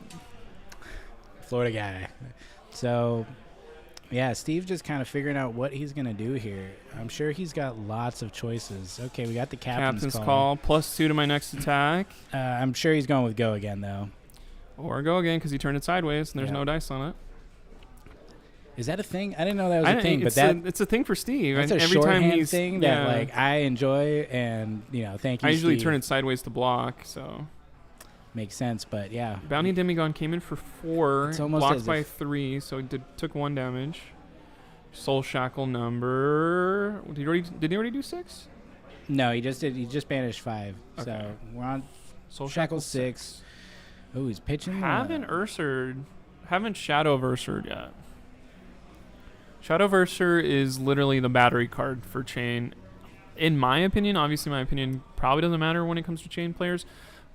Florida guy. So, yeah, Steve just kind of figuring out what he's going to do here. I'm sure he's got lots of choices. Okay, we got the Captain's Call. +2 to my next attack. I'm sure he's going with Go again, though. Or Go again because he turned it sideways and there's no dice on it. Is that a thing? I didn't know that was a thing. It's a thing for Steve. It's a every time he's thing that I enjoy, and thank you. I usually Steve. Turn it sideways to block, so makes sense. But yeah, Bounty Demigod came in for 4, blocked by 3, so it took 1 damage. Soul Shackle number. Did he already do 6? No, he just did. He just banished 5. Okay. So we're on Soul Shackle 6. Oh, he's pitching. Haven't Shadow Ursared yet. Shadow Ursared is literally the battery card for Chain. In my opinion, obviously my opinion probably doesn't matter when it comes to Chain players,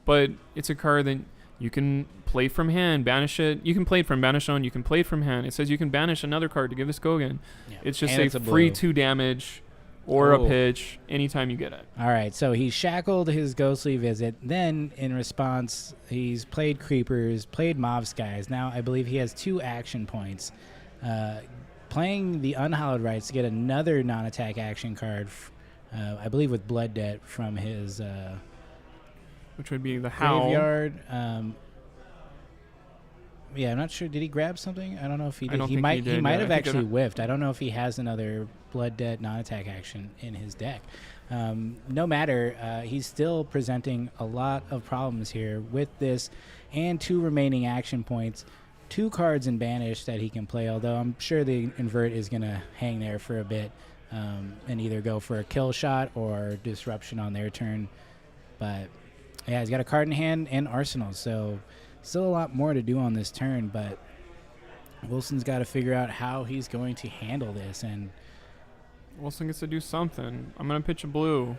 but it's a card that you can play from hand, banish it. You can play it from banish on, you can play it from hand. It says you can banish another card to give this go again. Yeah. It's just a free 2 damage or a pitch anytime you get it. All right, so he shackled his Ghostly Visit. Then, in response, he's played Creepers, played Mobskies. Now, I believe he has 2 action points. Playing the Unhallowed Rites to get another non-attack action card, I believe with Blood Debt from his which would be the Howl. Graveyard. Yeah, I'm not sure. Did he grab something? I don't know if he did. I don't think he did. He might have actually whiffed. I don't know if he has another Blood Debt non-attack action in his deck. No matter, he's still presenting a lot of problems here with this and 2 remaining action points. 2 cards in Banish that he can play, although I'm sure the Invert is going to hang there for a bit and either go for a kill shot or disruption on their turn. But, yeah, he's got a card in hand and Arsenal, so still a lot more to do on this turn, but Wilson's got to figure out how he's going to handle this. And Wilson gets to do something. I'm going to pitch a blue.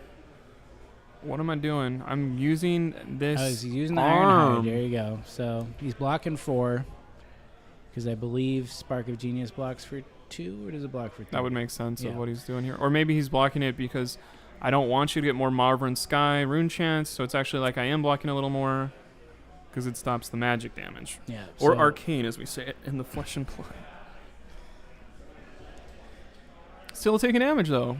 What am I doing? I'm using this he's using the Ironhide. There you go. So he's blocking 4. Because I believe Spark of Genius blocks for 2, or does it block for 3? That would make sense of what he's doing here. Or maybe he's blocking it because I don't want you to get more Marvin Sky Rune Chance, so it's actually like I am blocking a little more. because it stops the magic damage. Yeah. Or so- arcane, as we say it, in the Flesh and Blood. Still taking damage, though.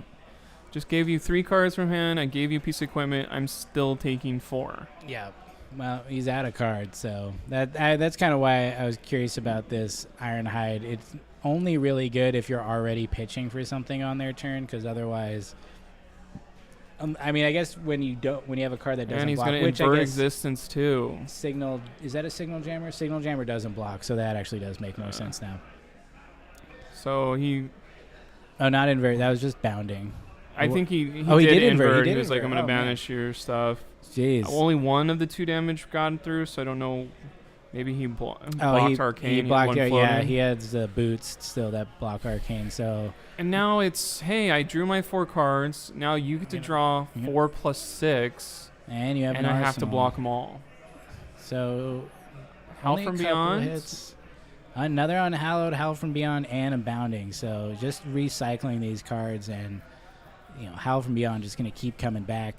Just gave you 3 cards from hand. I gave you a piece of equipment. I'm still taking 4. Yeah. Well, he's out of cards, so that's kind of why I was curious about this Ironhide. It's only really good if you're already pitching for something on their turn, because otherwise, I mean, I guess when you have a card that doesn't And he's block, going to which I invert guess existence, too. Signal, is that a Signal Jammer? Signal Jammer doesn't block, so that actually does make more sense now. So he... Oh, not invert. That was just bounding. I think he did invert. invert. He He was like, I'm going to man. banish your stuff. Jeez. Only one of the 2 damage got through, so I don't know. Maybe he blocked Arcane. He blocked had it. one Yeah, floating. he has the boots still that block Arcane. So And now it's, hey, I drew my 4 cards. Now you get to draw 4 plus 6, and you have and an I have to arsenal. block them all. So Howl only a from couple Beyond. hits. Another unhallowed, Howl from Beyond, and a bounding. So just recycling these cards, and Howl from Beyond just going to keep coming back.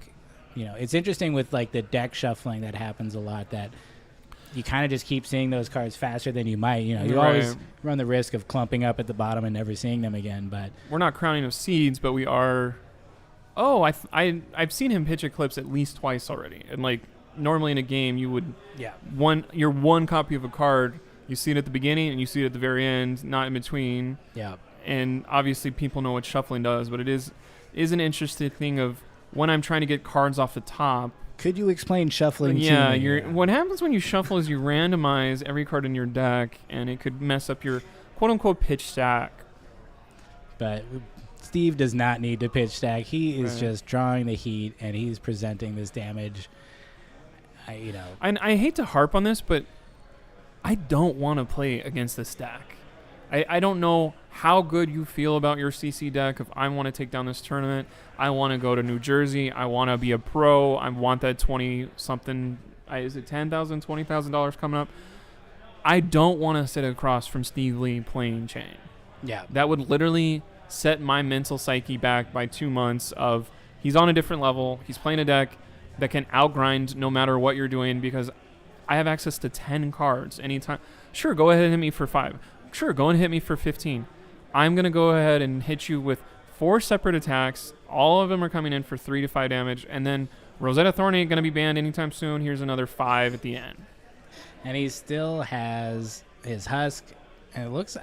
It's interesting with like the deck shuffling that happens a lot, that you kind of just keep seeing those cards faster than you might. You Right. always run the risk of clumping up at the bottom and never seeing them again. But We're not crowning of seeds, but we are. Oh, I've seen him pitch Eclipse at least twice already. And like normally in a game, you would your one copy of a card. You see it at the beginning and you see it at the very end, not in between. Yeah. And obviously people know what shuffling does, but it is an interesting thing of when I'm trying to get cards off the top. Could you explain shuffling Yeah, to me? what happens when you shuffle is you randomize every card in your deck, and it could mess up your quote-unquote pitch stack. But Steve does not need to pitch stack. He is Right. just drawing the heat, and he's presenting this damage. And I hate to harp on this, but I don't want to play against this deck. I don't know how good you feel about your CC deck. If I want to take down this tournament, I want to go to New Jersey. I want to be a pro. I want that 20-something, is it $10,000, $20,000 coming up? I don't want to sit across from Steve Lee playing Chain. Yeah. That would literally set my mental psyche back by 2 months of he's on a different level. He's playing a deck that can outgrind no matter what you're doing, because I have access to 10 cards anytime. Sure, go ahead and hit me for 5. Sure, go and hit me for 15. I'm going to go ahead and hit you with 4 separate attacks. All of them are coming in for 3 to 5 damage. And then Rosetta Thorn ain't going to be banned anytime soon. Here's another 5 at the end. And he still has his Husk. And it looks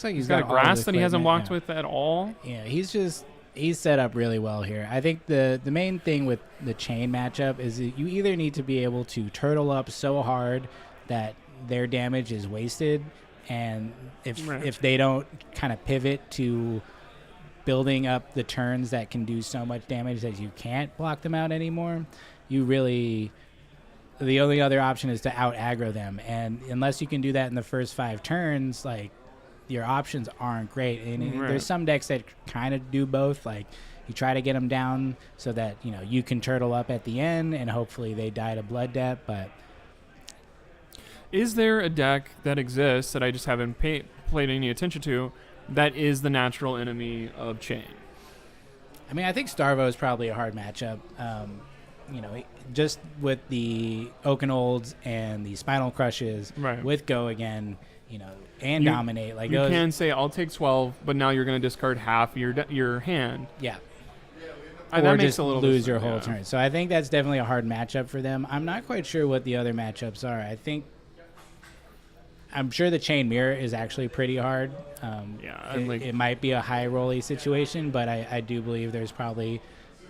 like he's got a all grass the that he hasn't equipment, blocked with at all. Yeah, he's set up really well here. I think the main thing with the Chain matchup is that you either need to be able to turtle up so hard that their damage is wasted, and if they don't kind of pivot to building up the turns that can do so much damage that you can't block them out anymore, the only other option is to out aggro them. And unless you can do that in the first 5 turns, like, your options aren't great. And there's some decks that kind of do both. Like, you try to get them down so that you can turtle up at the end, and hopefully they die to blood debt. But is there a deck that exists that I just haven't paid any attention to that is the natural enemy of Chain? I mean, I think Starvo is probably a hard matchup. Just with the Oakenolds and the Spinal Crushes, Right. with Go Again, and Dominate. Like, You those, can say, I'll take 12, but now you're going to discard half your hand. yeah. That Or makes just a little lose your whole yeah. turn. So I think that's definitely a hard matchup for them. I'm not quite sure what the other matchups are. I'm sure the Chain Mirror is actually pretty hard. It might be a high rolly situation, but I do believe there's probably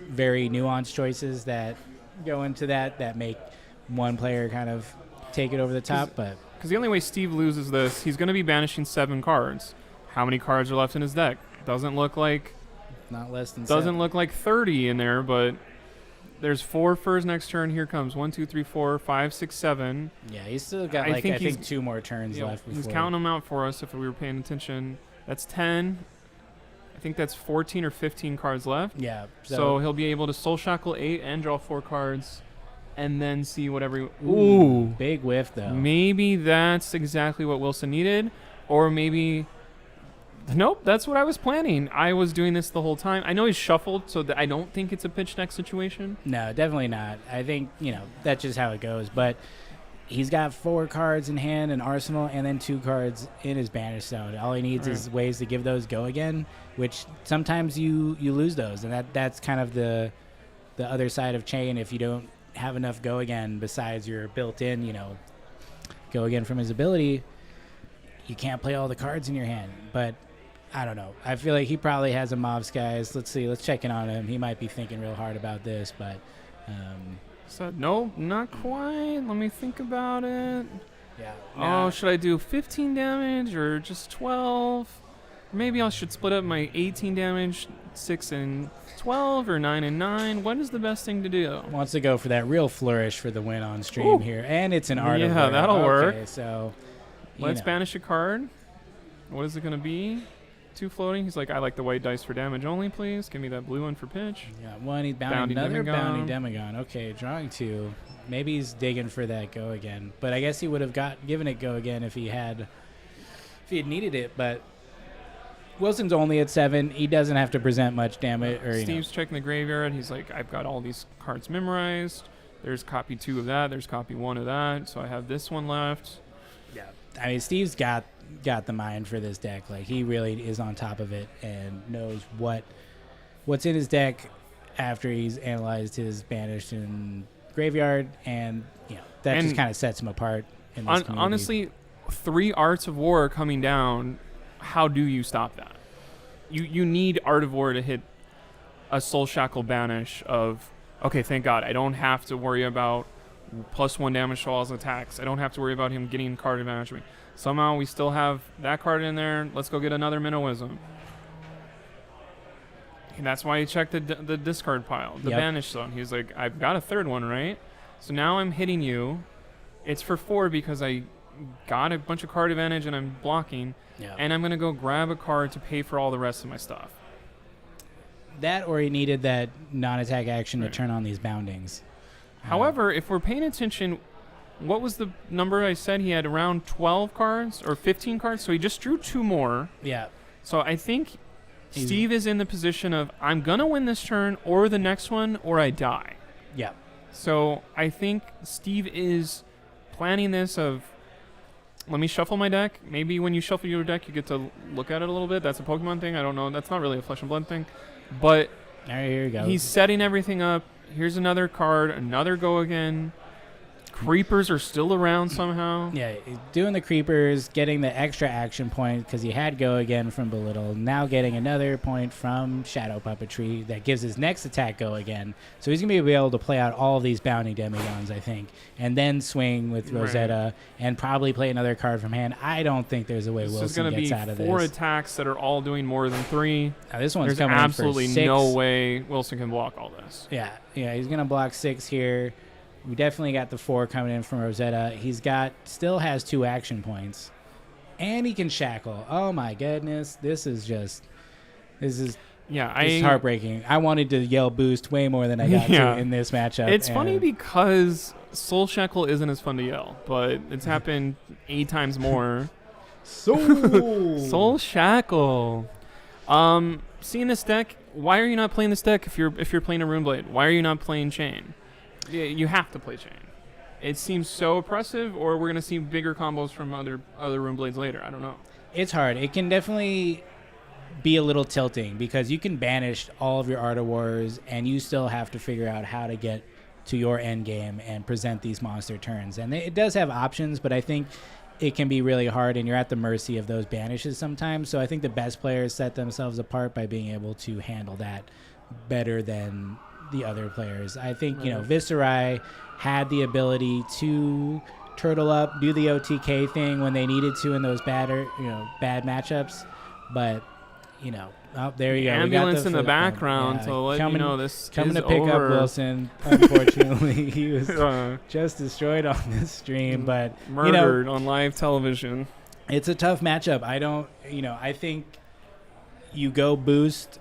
very nuanced choices that go into that make one player kind of take it over the top. But because the only way Steve loses this, he's going to be banishing 7 cards. How many cards are left in his deck? Doesn't look like not less than Doesn't 7. look like 30 in there, but there's 4 for his next turn. Here comes 1, 2, 3, 4, 5, 6, 7. Yeah, he's still got I think 2 more turns left. He's Before. counting them out for us if we were paying attention. That's 10. I think that's 14 or 15 cards left. Yeah. So he'll be able to Soul Shackle 8 and draw 4 cards, and then see whatever. Ooh, big whiff though. Maybe that's exactly what Wilson needed, or maybe. Nope, that's what I was planning. I was doing this the whole time. I know he's shuffled, so I don't think it's a pitch deck situation. No, definitely not. I think, that's just how it goes. But, he's got 4 cards in hand in Arsenal and then 2 cards in his Banish Zone. All he needs is ways to give those go again, which sometimes you lose those, and that's kind of the other side of Chain. If you don't have enough go again besides your built-in, go again from his ability, you can't play all the cards in your hand. But I don't know. I feel like he probably has a Mob Skies. Let's see. Let's check in on him. He might be thinking real hard about this, but So no, not quite. Let me think about it. yeah. Oh, should I do 15 damage or just 12? Maybe I should split up my 18 damage, 6 and 12, or 9 and 9. What is the best thing to do? Wants to go for that real flourish for the win on stream here, and it's an art of Yeah, War. that'll work. So Let's banish a card. What is it going to be? 2 floating. He's like, I like the white dice for damage only, please. Give me that blue one for pitch. Yeah, one. He's bounding another bounty Demagon. Okay, drawing 2. Maybe he's digging for that go again. But I guess he would have given it go again if he had needed it. But Wilson's only at 7. He doesn't have to present much damage. Steve's checking the graveyard. He's like, I've got all these cards memorized. There's copy 2 of that. There's copy 1 of that. So I have this one left. Yeah. I mean, Steve's got the mind for this deck. Like, he really is on top of it and knows what's in his deck after he's analyzed his banished and graveyard, and that just kind of sets him apart in this community. Honestly, 3 Arts of War coming down. How do you stop that? You need Art of War to hit a Soul Shackle banish of, okay, thank God, I don't have to worry about +1 damage to all his attacks. I don't have to worry about him getting card advantage. Somehow we still have that card in there. Let's go get another Minnowism. And that's why he checked the discard pile, the banish zone. He's like, I've got a 3rd one, right? So now I'm hitting you. It's for 4 because I got a bunch of card advantage and I'm blocking. Yeah. And I'm going to go grab a card to pay for all the rest of my stuff. That, or he needed that non-attack action to turn on these boundings. However, if we're paying attention, what was the number I said? He had around 12 cards or 15 cards, so he just drew 2 more. Yeah. So I think Steve is in the position of, I'm going to win this turn or the next one or I die. Yeah. So I think Steve is planning this of, let me shuffle my deck. Maybe when you shuffle your deck, you get to look at it a little bit. That's a Pokemon thing. I don't know. That's not really a Flesh and Blood thing. But all right, here you go. He's setting everything up. Here's another card, another go again. Creepers are still around somehow. Yeah, doing the creepers, getting the extra action point because he had go again from Belittle. Now getting another point from Shadow Puppetry that gives his next attack go again. So he's going to be able to play out all of these bounty demigons, I think, and then swing with Rosetta and probably play another card from hand. I don't think there's a way Wilson gets out of this. There's going to be 4 attacks that are all doing more than 3. Now, this one's There's coming absolutely in for 6. no way Wilson can block all this. Yeah, he's going to block 6 here. We definitely got the 4 coming in from Rosetta. Still has 2 action points. And he can shackle. Oh my goodness. This is heartbreaking. I wanted to yell boost way more than I got to in this matchup. It's funny because Soul Shackle isn't as fun to yell, but it's happened 8 times more. Soul Shackle. Seeing this deck, why are you not playing this deck if you're playing a Runeblade? Why are you not playing Chain? You have to play Chain. It seems so oppressive, or we're going to see bigger combos from other Runeblades later. I don't know. It's hard. It can definitely be a little tilting because you can banish all of your Art of Wars, and you still have to figure out how to get to your end game and present these monster turns. And it does have options, but I think it can be really hard, and you're at the mercy of those banishes sometimes. So I think the best players set themselves apart by being able to handle that better than the other players. I think Viserai had the ability to turtle up, do the OTK thing when they needed to in those bad matchups, but there you go. Ambulance in the background to let you know this coming is to pick over. up Wilson. Unfortunately, he was just destroyed on this stream, but murdered on live television. It's a tough matchup. I think you go boost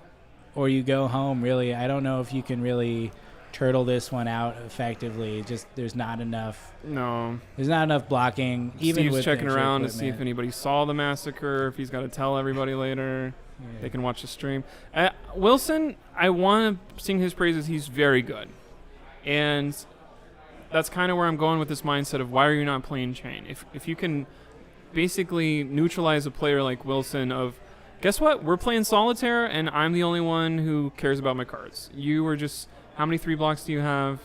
or you go home, really. I don't know if you can really turtle this one out effectively. Just there's not enough. No. There's not enough blocking. Even Steve's with checking around equipment. to see if anybody saw the massacre, if he's got to tell everybody later. Yeah. They can watch the stream. Wilson, I want to sing his praises. He's very good. And that's kind of where I'm going with this mindset of why are you not playing chain? If you can basically neutralize a player like Wilson of, guess what? We're playing solitaire, and I'm the only one who cares about my cards. You are just, how many 3 blocks do you have?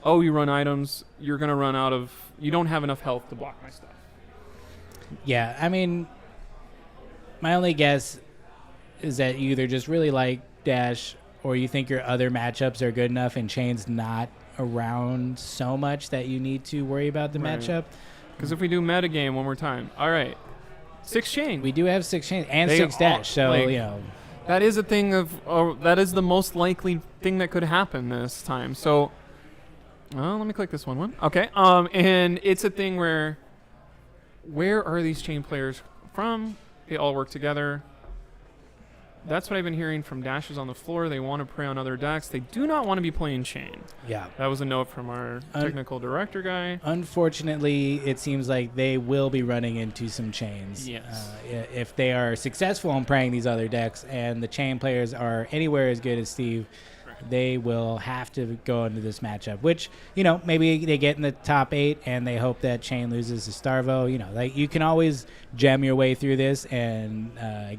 Oh, you run items. You're going to run out of, you don't have enough health to block my stuff. Yeah, I mean, my only guess is that you either just really like Dash or you think your other matchups are good enough and Chain's not around so much that you need to worry about the matchup. Because if we do metagame one more time, all right, 6 Chain. We do have 6 Chain and 6 Dash, so, That is a thing of, that is the most likely thing that could happen this time. So, let me click this one. Okay, and it's a thing where are these Chain players from? They all work together. That's what I've been hearing from Dashes on the floor. They want to prey on other decks. They do not want to be playing Chain. Yeah. That was a note from our technical director guy. Unfortunately, it seems like they will be running into some Chains. Yes. If they are successful in preying these other decks and the Chain players are anywhere as good as Steve, they will have to go into this matchup, which, maybe they get in the top 8 and they hope that Chain loses to Starvo. You can always gem your way through this and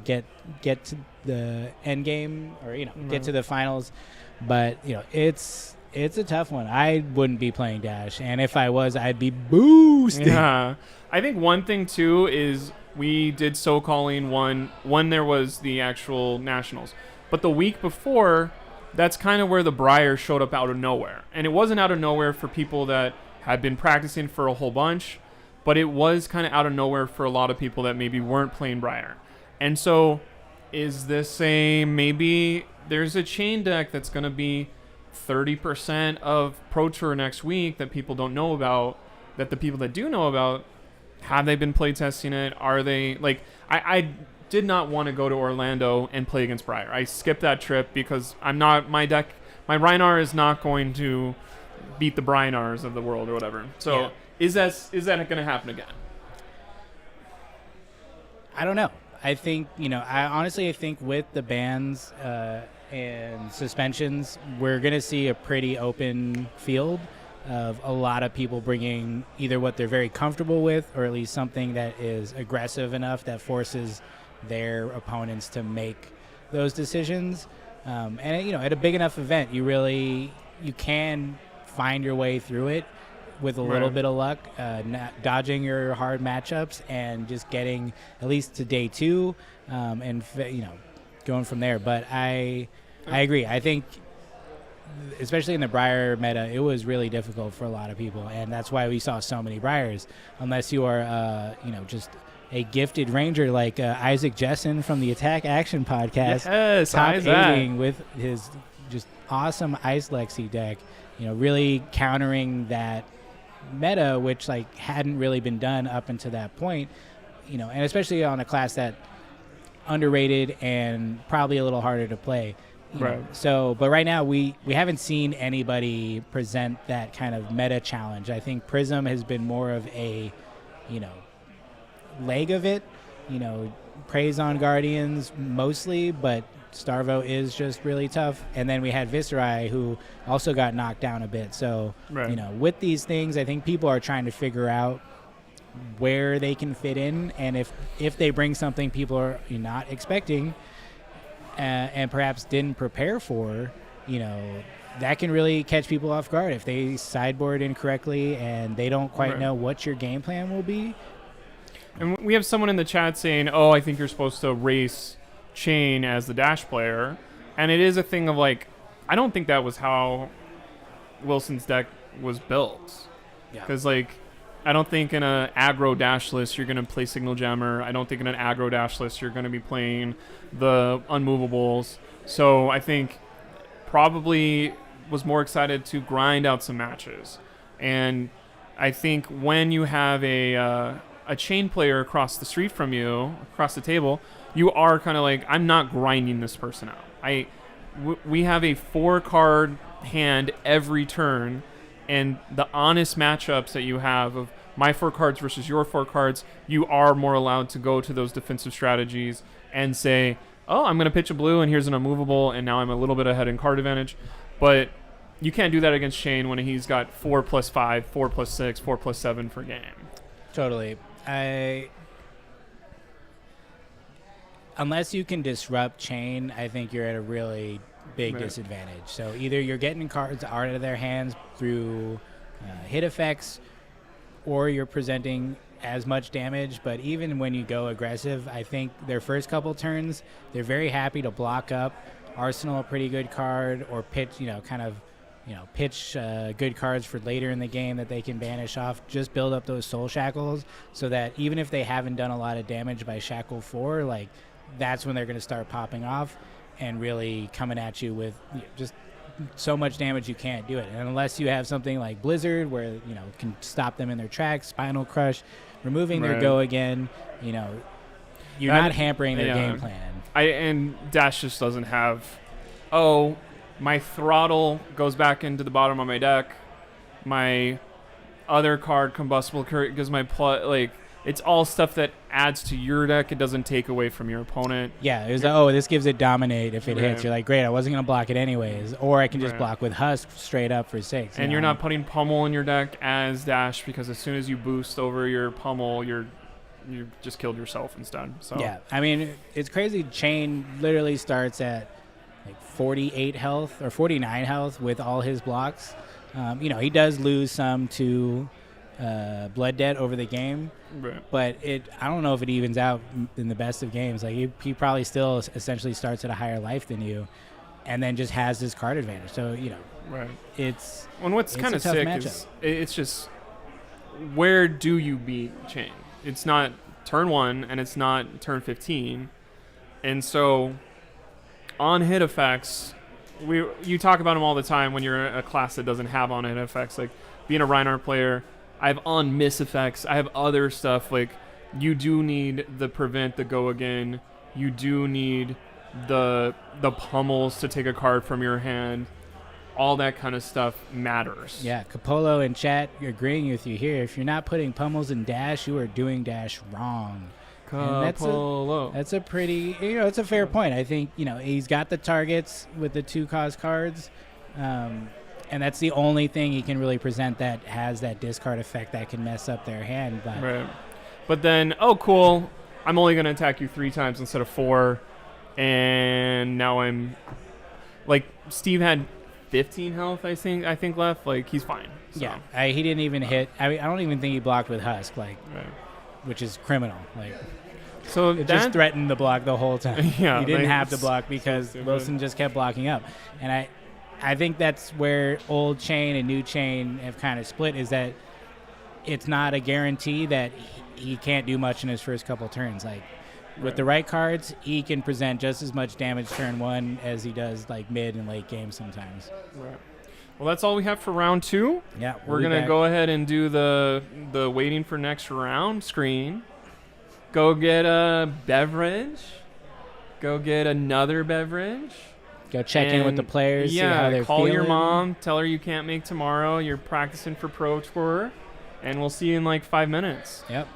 get to the end game or, get to the finals. But, it's a tough one. I wouldn't be playing Dash. And if I was, I'd be boosting. Yeah. I think one thing, too, is we did SoCalling one when there was the actual Nationals. But the week before, that's kind of where the Briar showed up out of nowhere. And it wasn't out of nowhere for people that had been practicing for a whole bunch, but it was kind of out of nowhere for a lot of people that maybe weren't playing Briar. And so is this saying maybe there's a Chain deck that's going to be 30% of Pro Tour next week that people don't know about, that the people that do know about, have they been playtesting it? Are they, I did not want to go to Orlando and play against Briar. I skipped that trip because my Rhinar is not going to beat the Brynars of the world or whatever. So is that going to happen again? I don't know. I think, I think with the bans and suspensions, we're going to see a pretty open field of a lot of people bringing either what they're very comfortable with or at least something that is aggressive enough that forces their opponents to make those decisions. And at a big enough event, you can find your way through it with a little bit of luck, dodging your hard matchups and just getting at least to day 2 and going from there. But I agree. I think especially in the Briar meta, it was really difficult for a lot of people, and that's why we saw so many Briars, unless you are just a gifted ranger like Isaac Jessen from the Attack Action podcast. Yes, top 8ing with his just awesome Ice Lexi deck, really countering that meta, which hadn't really been done up until that point, and especially on a class that underrated and probably a little harder to play. So, but right now we haven't seen anybody present that kind of meta challenge. I think Prism has been more of a, leg of it, praise on Guardians mostly, but Starvo is just really tough. And then we had Viserai, who also got knocked down a bit. So, with these things, I think people are trying to figure out where they can fit in, and if they bring something people are not expecting and perhaps didn't prepare for, that can really catch people off guard if they sideboard incorrectly and they don't quite know what your game plan will be. And we have someone in the chat saying, oh, I think you're supposed to race Chain as the Dash player. And it is a thing of I don't think that was how Wilson's deck was built. Because I don't think in an aggro Dash list you're going to play Signal Jammer. I don't think in an aggro Dash list you're going to be playing the Unmovables. So I think probably was more excited to grind out some matches. And I think when you have a Chain player across the street from you, across the table, you are kind of I'm not grinding this person out. We have a 4-card hand every turn, and the honest matchups that you have of my 4 cards versus your 4 cards, you are more allowed to go to those defensive strategies and say, oh, I'm going to pitch a blue and here's an unmovable, and now I'm a little bit ahead in card advantage. But, you can't do that against Shane when he's got 4+5, 4+6, 4+7 for game. Totally. Unless you can disrupt Chain, I think you're at a really big disadvantage. So either you're getting cards out of their hands through hit effects, or you're presenting as much damage. But even when you go aggressive, I think their first couple turns, they're very happy to block up, arsenal a pretty good card, or pitch, pitch good cards for later in the game that they can banish off. Just build up those soul shackles so that even if they haven't done a lot of damage by shackle 4, like, that's when they're going to start popping off and really coming at you with just so much damage you can't do it. And unless you have something like Blizzard where, can stop them in their tracks, Spinal Crush, removing their go again, you're not hampering their game plan. And Dash just doesn't have, my throttle goes back into the bottom of my deck. My other card, Combustible Current, gives my it's all stuff that adds to your deck. It doesn't take away from your opponent. Yeah, it was this gives it Dominate if it hits. You're like, great, I wasn't going to block it anyways. Or I can just block with Husk straight up for 6. And you're not putting Pummel in your deck as Dash, because as soon as you boost over your Pummel, you just killed yourself instead. So yeah, I mean, it's crazy. Chain literally starts at like 48 health or 49 health with all his blocks. He does lose some to Blood Debt over the game, but I don't know if it evens out in the best of games. Like he probably still essentially starts at a higher life than you, and then just has this card advantage. So it's what's kind of sick is it's just, where do you beat Chain? It's not turn 1 and it's not turn 15, and so on hit effects, you talk about them all the time when you're a class that doesn't have on hit effects. Like being a Reinhardt player, I have on miss effects. I have other stuff. Like, you do need the prevent, the go again. You do need the pummels to take a card from your hand. All that kind of stuff matters. Yeah, Capolo in chat agreeing with you here. If you're not putting pummels in Dash, you are doing Dash wrong. Capolo. That's a pretty, it's a fair point. I think, he's got the targets with the 2-cost cards. And that's the only thing he can really present that has that discard effect that can mess up their hand. But then, cool, I'm only going to attack you 3 times instead of 4. And now I'm, like, Steve had 15 health, I think left. Like, he's fine. So. Yeah, he didn't even hit. I mean, I don't even think he blocked with Husk, which is criminal. Like, so it just threatened the block the whole time. Yeah, he didn't have to block because Wilson just kept blocking up. And I think that's where old Chain and new Chain have kind of split, is that it's not a guarantee that he can't do much in his first couple turns. Like, with the right cards, he can present just as much damage turn 1 as he does like mid and late game sometimes. Right. Well, that's all we have for round 2. Yeah, we're going to go ahead and do the waiting for next round screen. Go get a beverage. Go get another beverage. Go check in with the players. Yeah, see how they're call feeling. your mom. Tell her you can't make tomorrow. You're practicing for Pro Tour. And we'll see you in like 5 minutes. Yep.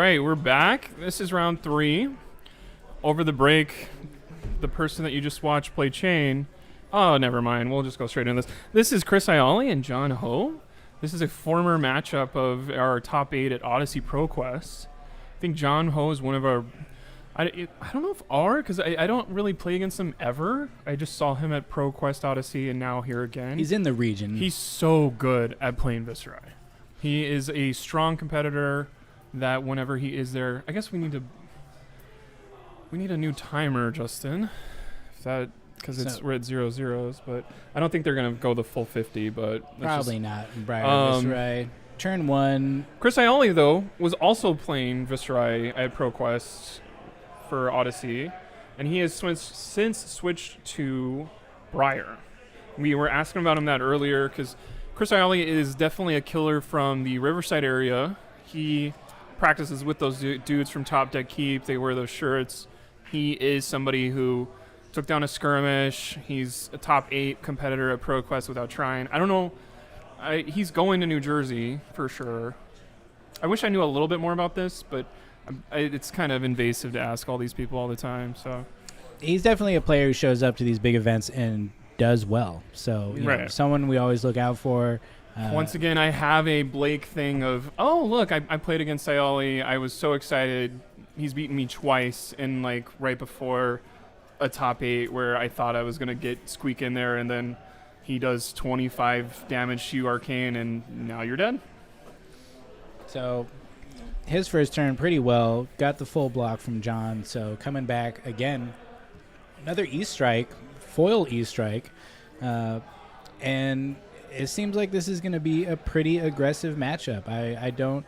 right, we're back. This is round 3. Over the break, the person that you just watched play Chain. Oh, never mind. We'll just go straight into this. This is Chris Iali and John Ho. This is a former matchup of our top 8 at Odyssey ProQuest. I think John Ho is one of our... I don't know if because I don't really play against him ever. I just saw him at ProQuest Odyssey and now here again. He's in the region. He's so good at playing Viserai. He is a strong competitor that whenever he is there... I guess we need a new timer, Justin. Because we're at 0 zeros, but I don't think they're going to go the full 50, but... Probably not. Viserai. Turn 1. Chris Iali, though, was also playing Viserai at ProQuest for Odyssey, and he has since switched to Briar. We were asking about him that earlier, because Chris Iali is definitely a killer from the Riverside area. He practices with those dudes from Top Deck Keep. They wear those shirts. He is somebody who took down a skirmish. He's a top 8 competitor at ProQuest without trying. I don't know. He's going to New Jersey for sure. I wish I knew a little bit more about this, but it's kind of invasive to ask all these people all the time. So he's definitely a player who shows up to these big events and does well. So you know, someone we always look out for. Once again, I have a Blake thing of, oh, look, I played against Iali. I was so excited. He's beaten me twice in like right before a top 8 where I thought I was going to squeak in there, and then he does 25 damage to you Arcane, and now you're dead. So his first turn pretty well. Got the full block from John, so coming back again. Another E-Strike, foil E-Strike, and it seems like this is going to be a pretty aggressive matchup. I don't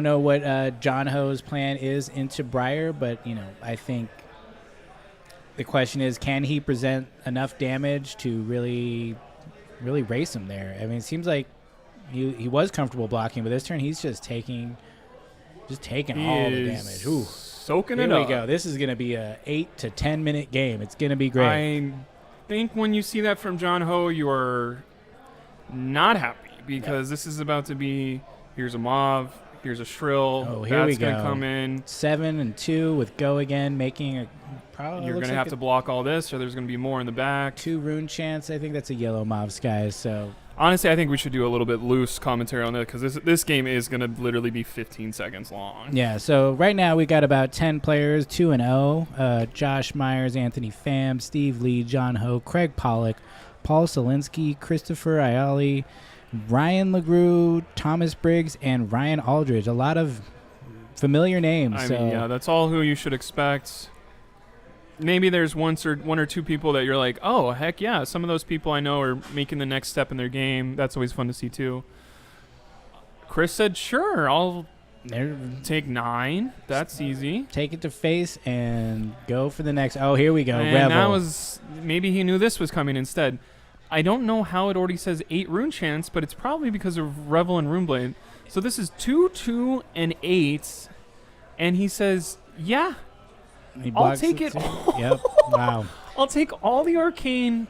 know what John Ho's plan is into Briar, but you know, I think the question is, can he present enough damage to really race him there? I mean, it seems like he was comfortable blocking, but this turn he's just taking all the damage. Ooh, soaking it up. Here we go. This is going to be a 8 to 10 minute game. It's going to be great. I think when you see that from John Ho, you are not happy because this is about to be, here's a Mauve, here's a Shrill. Oh, here we go. That's going to come in. 7 and 2 with Go again, making a probably. You're going to have to block all this, or there's going to be more in the back. 2 Rune Chance. I think that's a yellow Mauve Skies. So honestly, I think we should do a little bit loose commentary on it because this game is going to literally be 15 seconds long. Yeah, so right now we got about 10 players, 2-0. Josh Myers, Anthony Pham, Steve Lee, John Ho, Craig Pollock, Paul Solinsky, Christopher Iali, Ryan LeGroux, Thomas Briggs, and Ryan Aldridge. A lot of familiar names. I mean, yeah, that's all who you should expect. Maybe there's one or two people that you're like, oh, heck yeah, some of those people I know are making the next step in their game. That's always fun to see, too. Chris said, sure, I'll take 9. That's easy. Take it to face and go for the next. Oh, here we go. And Revel. that was, maybe he knew this was coming instead. I don't know how it already says 8 Rune Chance, but it's probably because of Revel and Runeblade. So this is 2, 2, and 8. And he says, yeah. I'll take it all. Yep. Wow. I'll take all the Arcane,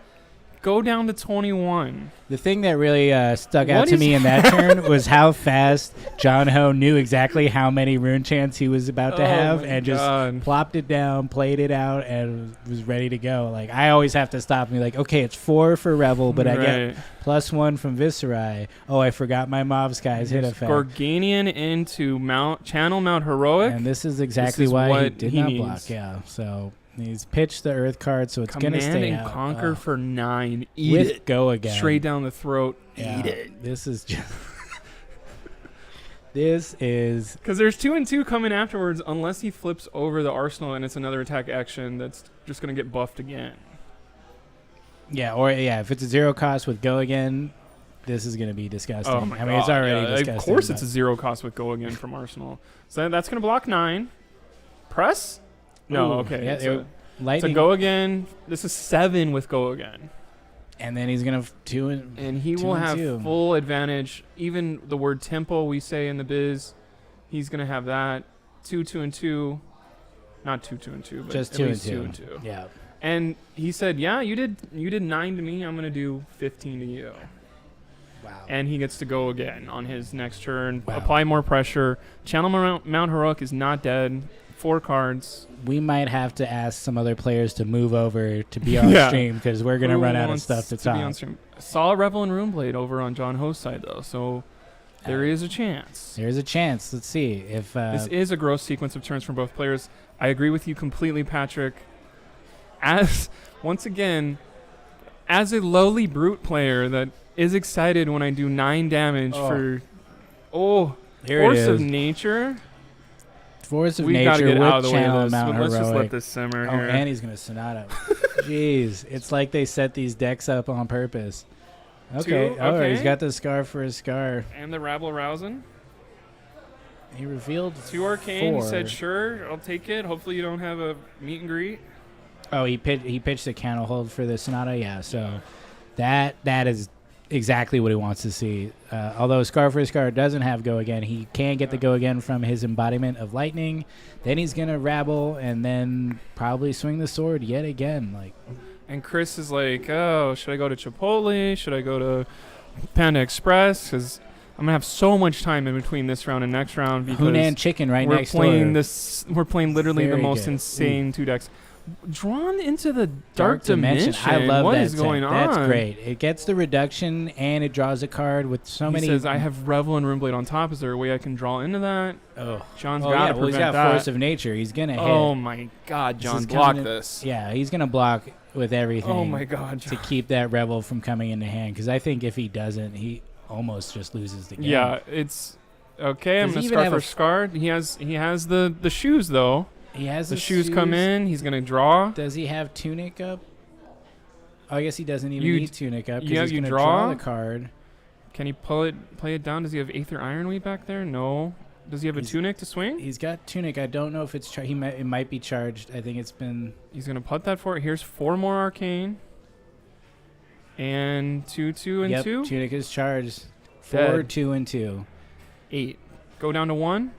go down to 21. The thing that really stuck out to me in that turn was how fast John Ho knew exactly how many Rune Chants he was about to have and just plopped it down, played it out, and was ready to go. Like, I always have to stop and be like, okay, it's 4 for Revel, but I get +1 from Viserai. Oh, I forgot my Mauve Skies hit effect. Gorganian into Channel Mount Heroic. And this is exactly why he did not block. Yeah, so he's pitched the Earth card, so it's going to stay Command and Conquer for 9. Eat with it. Go again. Straight down the throat. Yeah, eat it. This is just... This is... Because there's 2 and 2 coming afterwards unless he flips over the Arsenal and it's another attack action that's just going to get buffed again. Yeah, or if it's a 0 cost with Go again, this is going to be disgusting. Oh my God. It's already disgusting. Of course it's a 0 cost with Go again from Arsenal. So that's going to block 9. Press? No, okay. Yeah, it's a Go again. This is 7 with Go again. And then he's going to 2 and And he will have full advantage. Even the word tempo we say in the biz, he's going to have that. 2, 2, and 2. Not 2, 2, and 2, but just at 2 least and 2. 2 and 2. Yeah. And he said, yeah, you did 9 to me. I'm going to do 15 to you. Wow. And he gets to go again on his next turn. Wow. Apply more pressure. Channel Mount Heroic is not dead. 4 cards. We might have to ask some other players to move over to be on Yeah. stream because we're going to Who run out of wants stuff to be on talk. stream? Saw Revel and Runeblade over on John Ho's side, though, so there is a chance. There's a chance. Let's see if This is a gross sequence of turns from both players. I agree with you completely, Patrick. As once again, as a lowly brute player that is excited when I do 9 damage here Force it of is. Nature. Force of We gotta Nature get out of with the way Channel of this. Mount Let's just let Heroic. this simmer Oh, here. and he's going to Sonata. Jeez, it's like they set these decks up on purpose. Okay. Two, Oh, he's okay. got the scar for his scar. And the Rabble Rousin. He revealed 2 Arcane. 4. He said, sure, I'll take it. Hopefully you don't have a meet and greet. Oh, he pitched a Candle Hold for the Sonata. Yeah, so that is exactly what he wants to see. Although Scar for Scar doesn't have Go Again, he can get the Go Again from his embodiment of Lightning. Then he's gonna Rabble and then probably swing the sword yet again. Like, And Chris is like, oh, should I go to Chipotle? Should I go to Panda Express? Because I'm gonna have so much time in between this round and next round because Hunan Chicken right we're next playing door. We're playing literally the Very most good. insane 2 decks. Drawn into the Dark Dimension. I love What that. is going set. on? That's great. It gets the reduction and it draws a card with so He many. says, I have Revel and Runeblade on top. Is there a way I can draw into that? Oh, John's oh got yeah. to Well, he's prevent got that. Force of Nature. He's gonna hit. Oh my God, This John, is block coming in- this. Yeah, he's gonna block with everything. Oh my God, To John. keep that Rebel from coming into hand, because I think if he doesn't, he almost just loses the game. Yeah, it's okay. I'm Does gonna he even Scar have for a Scar. He has the shoes though. he has The shoes come in. He's gonna draw. Does he have Tunic up? Oh, I guess he doesn't even You- need Tunic up you because he's have- you gonna draw draw? the card. Can he play it down? Does he have Aether Ironweave back there? No. Does he have a He's- tunic to swing? He's got Tunic. I don't know if it's it might be charged. I think it's been. He's gonna put that for it. Here's 4 more Arcane. And 2 and Yep, 2. Tunic is charged. Dead. 4, 2, and 2. 8. Go down to 1.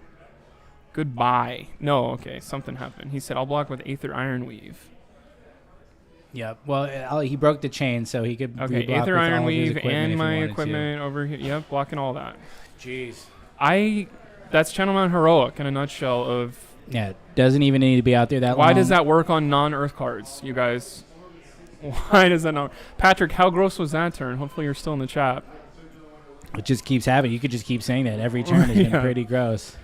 Goodbye. No, okay, something happened. He said, I'll block with Aether Ironweave. Yep. Well, he broke the chain, so he could. Okay, reblock Aether with all of his Ironweave equipment if and he my wanted equipment over here. Yep, blocking all that. to. Jeez. That's Channel Mount Heroic in a nutshell of Yeah, doesn't even need to be out there that long. why does that work on non-Earth cards, you guys? Why does that not? Patrick, how gross was that turn? Hopefully you're still in the chat. It just keeps happening. You could just keep saying that. Every turn has been Yeah. pretty gross.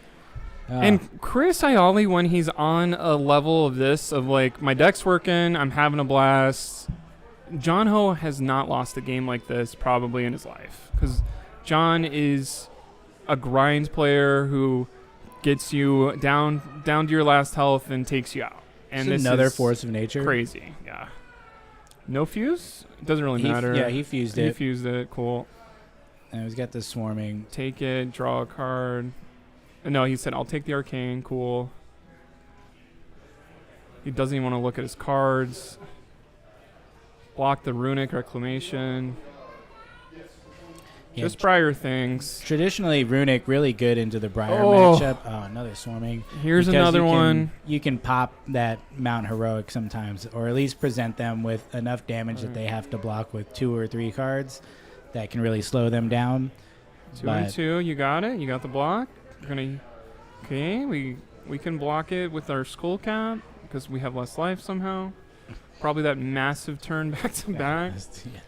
And Chris Ioli, when he's on a level of this, of like, my deck's working, I'm having a blast, John Ho has not lost a game like this probably in his life. Because John is a grind player who gets you down to your last health and takes you out. And Just this another is Force of Nature. crazy. Yeah. No fuse? It doesn't really He matter. he fused He it. fused it. Cool. And he's got the swarming. Take it. Draw a card. No, he said, I'll take the Arcane. Cool. He doesn't even want to look at his cards. Block the Runic Reclamation. Yeah, Just prior things. traditionally, Runic really good into the Briar Oh. matchup. Oh, another swarming. Here's Because another you can- one. You can pop that Mount Heroic sometimes, or at least present them with enough damage that Alright. they have to block with 2 or 3 cards that can really slow them down. 2 and but- 2. You got it. You got the block. Okay. We can block it with our Skull Cap because we have less life somehow. Probably that massive turn back to back.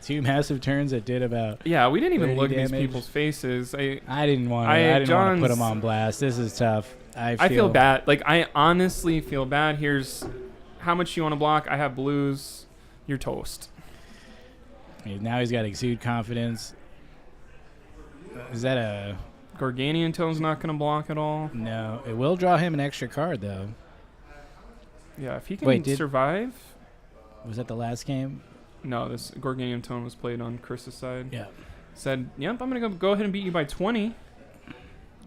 2 massive turns that did about. Yeah, we didn't even 30 look at these damage. people's faces. I didn't want I- to. I didn't want to put John's- them on blast. This is tough. I feel bad. Like, I honestly feel bad. Here's how much you want to block. I have blues. You're toast. Now he's got exude confidence. Is that a Garganian Tone's not going to block at all. no? It will draw him an extra card though. Yeah, if he can Wait, survive. Was that the last game? No, this Garganian Tone was played on Chris's side. Yeah. Said, yep, I'm going to go ahead and beat you by 20.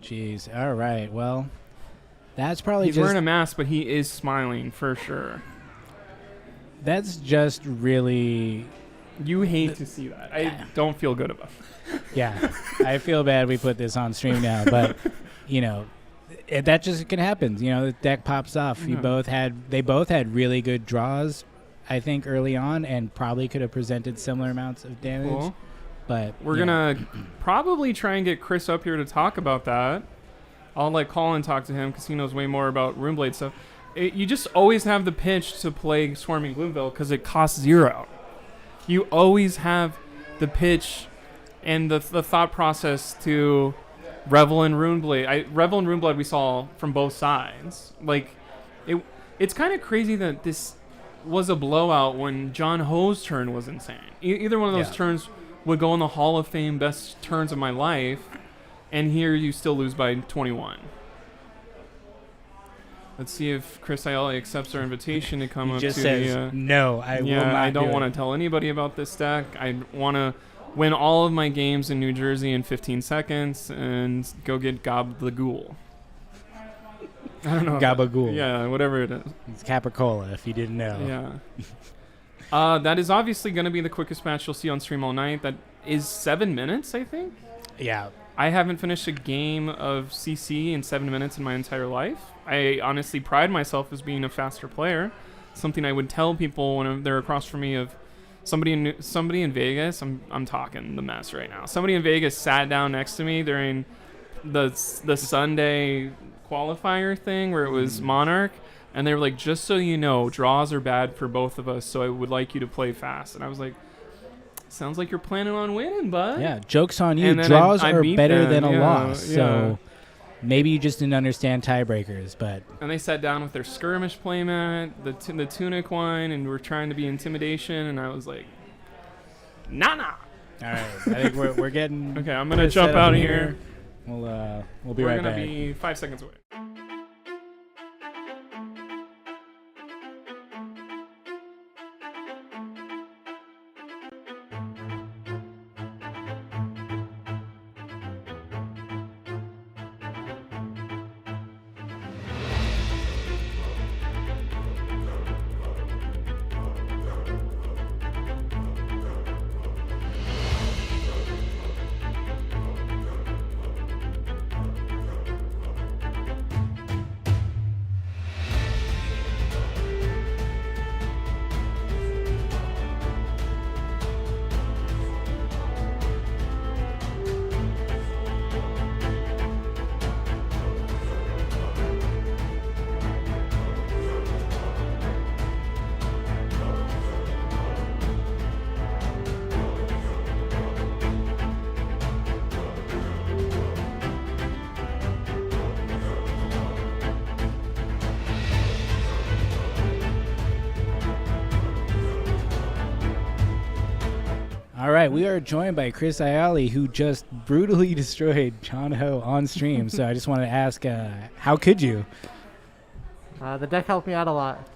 Jeez. All right. Well, that's probably He's just wearing a mask, but he is smiling for sure. that's just really You hate to see that. I don't feel good about it. yeah. I feel bad we put this on stream now, but you know, that just can happen. You know, the deck pops off. Yeah. They both had really good draws, I think, early on, and probably could have presented similar amounts of damage. Cool. But we're gonna probably try and get Chris up here to talk about that. I'll let Colin talk to him because he knows way more about Runeblade stuff. You just always have the pitch to play Swarming Gloomville because it costs 0. You always have the pitch and the thought process to Revel in Runeblade. Revel in Runeblade we saw from both sides. Like, it's kind of crazy that this was a blowout when John Ho's turn was insane. Either one of those turns would go in the Hall of Fame best turns of my life, and here you still lose by 21. Let's see if Chris Ayala accepts our invitation to come up just to says, no, I will not. I don't want to tell anybody about this deck. I want to win all of my games in New Jersey in 15 seconds and go get Gob the Ghoul. I don't know. Gabagool. Yeah, whatever it is. It's Capricola, if you didn't know. Yeah. That is obviously going to be the quickest match you'll see on stream all night. That is 7 minutes, I think. Yeah. I haven't finished a game of CC in 7 minutes in my entire life. I honestly pride myself as being a faster player. Something I would tell people when they're across from me of somebody in Vegas. I'm talking the mess right now. Somebody in Vegas sat down next to me during the Sunday qualifier thing where it was Monarch, and they were like, just so you know, draws are bad for both of us, so I would like you to play fast. And I was like, sounds like you're planning on winning, bud. Yeah, joke's on you. Draws are better than a loss. So maybe you just didn't understand tiebreakers, but... And they sat down with their skirmish playmat, the tunic wine, and were trying to be intimidation, and I was like, nah. All right, I think we're getting... Okay, I'm going to jump out of here. We'll be right back. We're going to be 5 seconds away. All right, we are joined by Chris Ayala, who just brutally destroyed John Ho on stream. So I just wanted to ask, how could you? The deck helped me out a lot.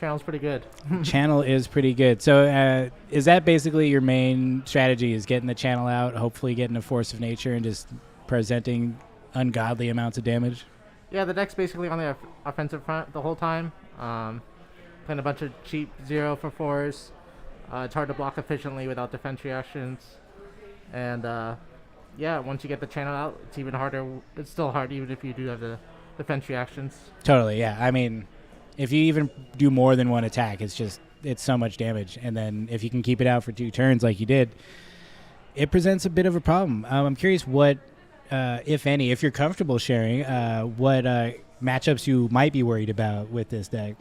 Channel's pretty good. Channel is pretty good. So is that basically your main strategy, is getting the channel out, hopefully getting a Force of Nature and just presenting ungodly amounts of damage? Yeah, the deck's basically on the offensive front the whole time. Playing a bunch of cheap 0 for 4s. It's hard to block efficiently without defense reactions. And yeah, once you get the channel out, it's even harder. It's still hard even if you do have the defense reactions. Totally, yeah. I mean, if you even do more than one attack, it's so much damage. And then if you can keep it out for 2 turns like you did, it presents a bit of a problem. I'm curious what, if any, if you're comfortable sharing, what matchups you might be worried about with this deck.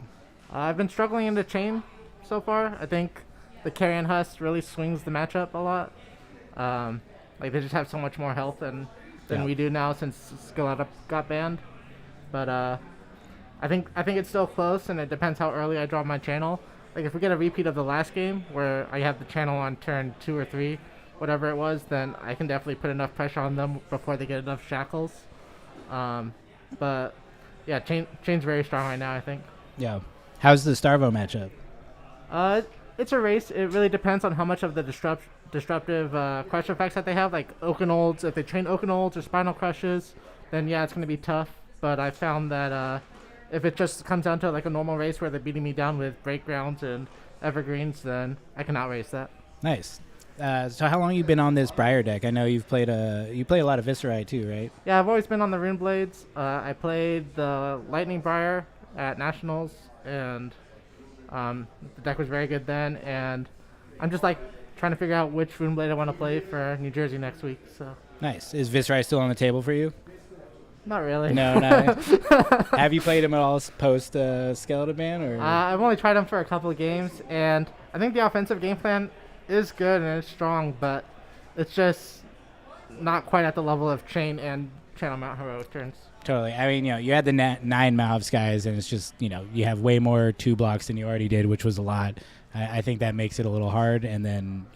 I've been struggling in the chain so far. I think the Carrion Husk really swings the matchup a lot. Like, they just have so much more health than we do now since Skeleton got banned. But I think it's still close, and it depends how early I draw my channel. Like, if we get a repeat of the last game where I have the channel on turn 2 or 3, whatever it was, then I can definitely put enough pressure on them before they get enough shackles. But yeah, chain's very strong right now, I think. Yeah. How's the Starvo matchup? It's a race. It really depends on how much of the disruptive crush effects that they have, like Oakenolds. If they train Oakenolds or Spinal Crushes, then yeah, it's going to be tough. But I found that if it just comes down to like a normal race where they're beating me down with Breakgrounds and Evergreens, then I can outrace that. Nice. So how long have you been on this Briar deck? I know you play a lot of Viscerai too, right? Yeah, I've always been on the Runeblades. I played the Lightning Briar at Nationals, and the deck was very good then. And I'm just like trying to figure out which Rune Blade I want to play for New Jersey next week. So Nice. Is Viscerai still on the table for you? not really. No, no. Have you played him at all post Skeleton Man? Or? I've only tried him for a couple of games, and I think the offensive game plan is good and it's strong, but it's just not quite at the level of Chain and Channel Mount Heroic turns. Totally. I mean, you had the 9 mouths guys, and it's just, you have way more 2 blocks than you already did, which was a lot. I think that makes it a little hard, and then,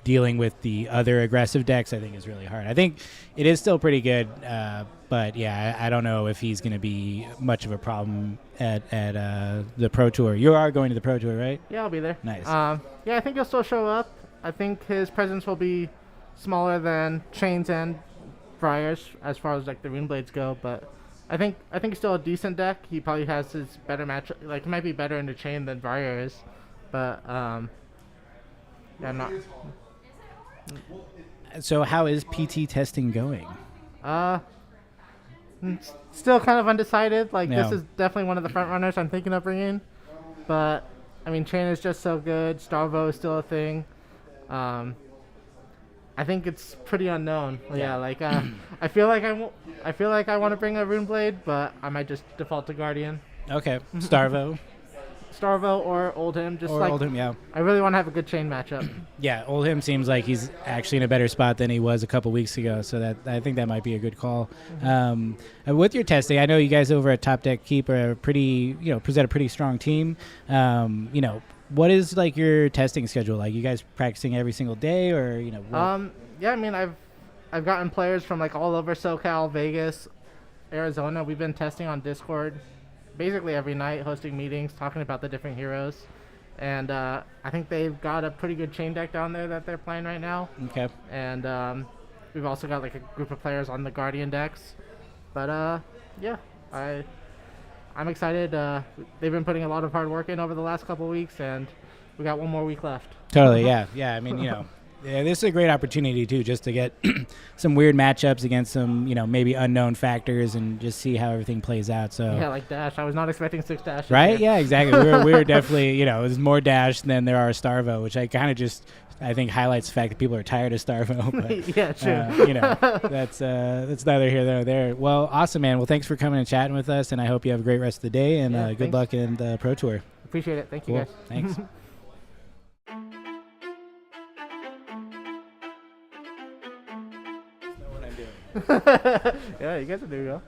dealing with the other aggressive decks, I think is really hard. I think it is still pretty good, but yeah, I don't know if he's going to be much of a problem at the Pro Tour. You are going to the Pro Tour, right? Yeah, I'll be there. Nice. Yeah, I think he'll still show up. I think his presence will be smaller than Chains and Briars as far as like the Rune Blades go, but I think he's still a decent deck. He probably has his better match. Like he might be better in the Chain than Briar is, but yeah, I'm not. So how is PT testing going? Still kind of undecided. Like Yeah. this is definitely one of the front runners I'm thinking of bringing, but I mean Chain is just so good. Starvo is still a thing. I think it's pretty unknown. Yeah, like I feel like I want to bring a Rune Blade, but I might just default to Guardian. Okay. Starvo. Starvo or Oldhim, just Or like Oldhim, yeah. I really want to have a good Chain matchup. Yeah, Oldhim seems like he's actually in a better spot than he was a couple weeks ago, so that I think that might be a good call. With your testing, I know you guys over at Top Deck Keep are present a pretty strong team. What is like your testing schedule like? You guys practicing every single day, or what? Yeah, I mean I've gotten players from like all over SoCal, Vegas, Arizona. We've been testing on Discord basically every night, hosting meetings, talking about the different heroes. And I think they've got a pretty good Chain deck down there that they're playing right now. Okay. And we've also got like a group of players on the Guardian decks. But yeah, I'm excited. They've been putting a lot of hard work in over the last couple weeks, and we got one more week left. Totally, yeah. I mean, yeah, this is a great opportunity too, just to get some weird matchups against some, maybe unknown factors, and just see how everything plays out. So yeah, like Dash. I was not expecting 6 Dash. Right? Yeah, exactly. we were definitely, there's more Dash than there are Starvo, which I kind of I think highlights the fact that people are tired of Starvo. But, yeah, true. That's neither here nor there. Well, awesome, man. Well, thanks for coming and chatting with us, and I hope you have a great rest of the day, and good thanks. luck in the Pro Tour. Appreciate it. Thank you, Cool. guys. Thanks. Yeah, you guys are doing well.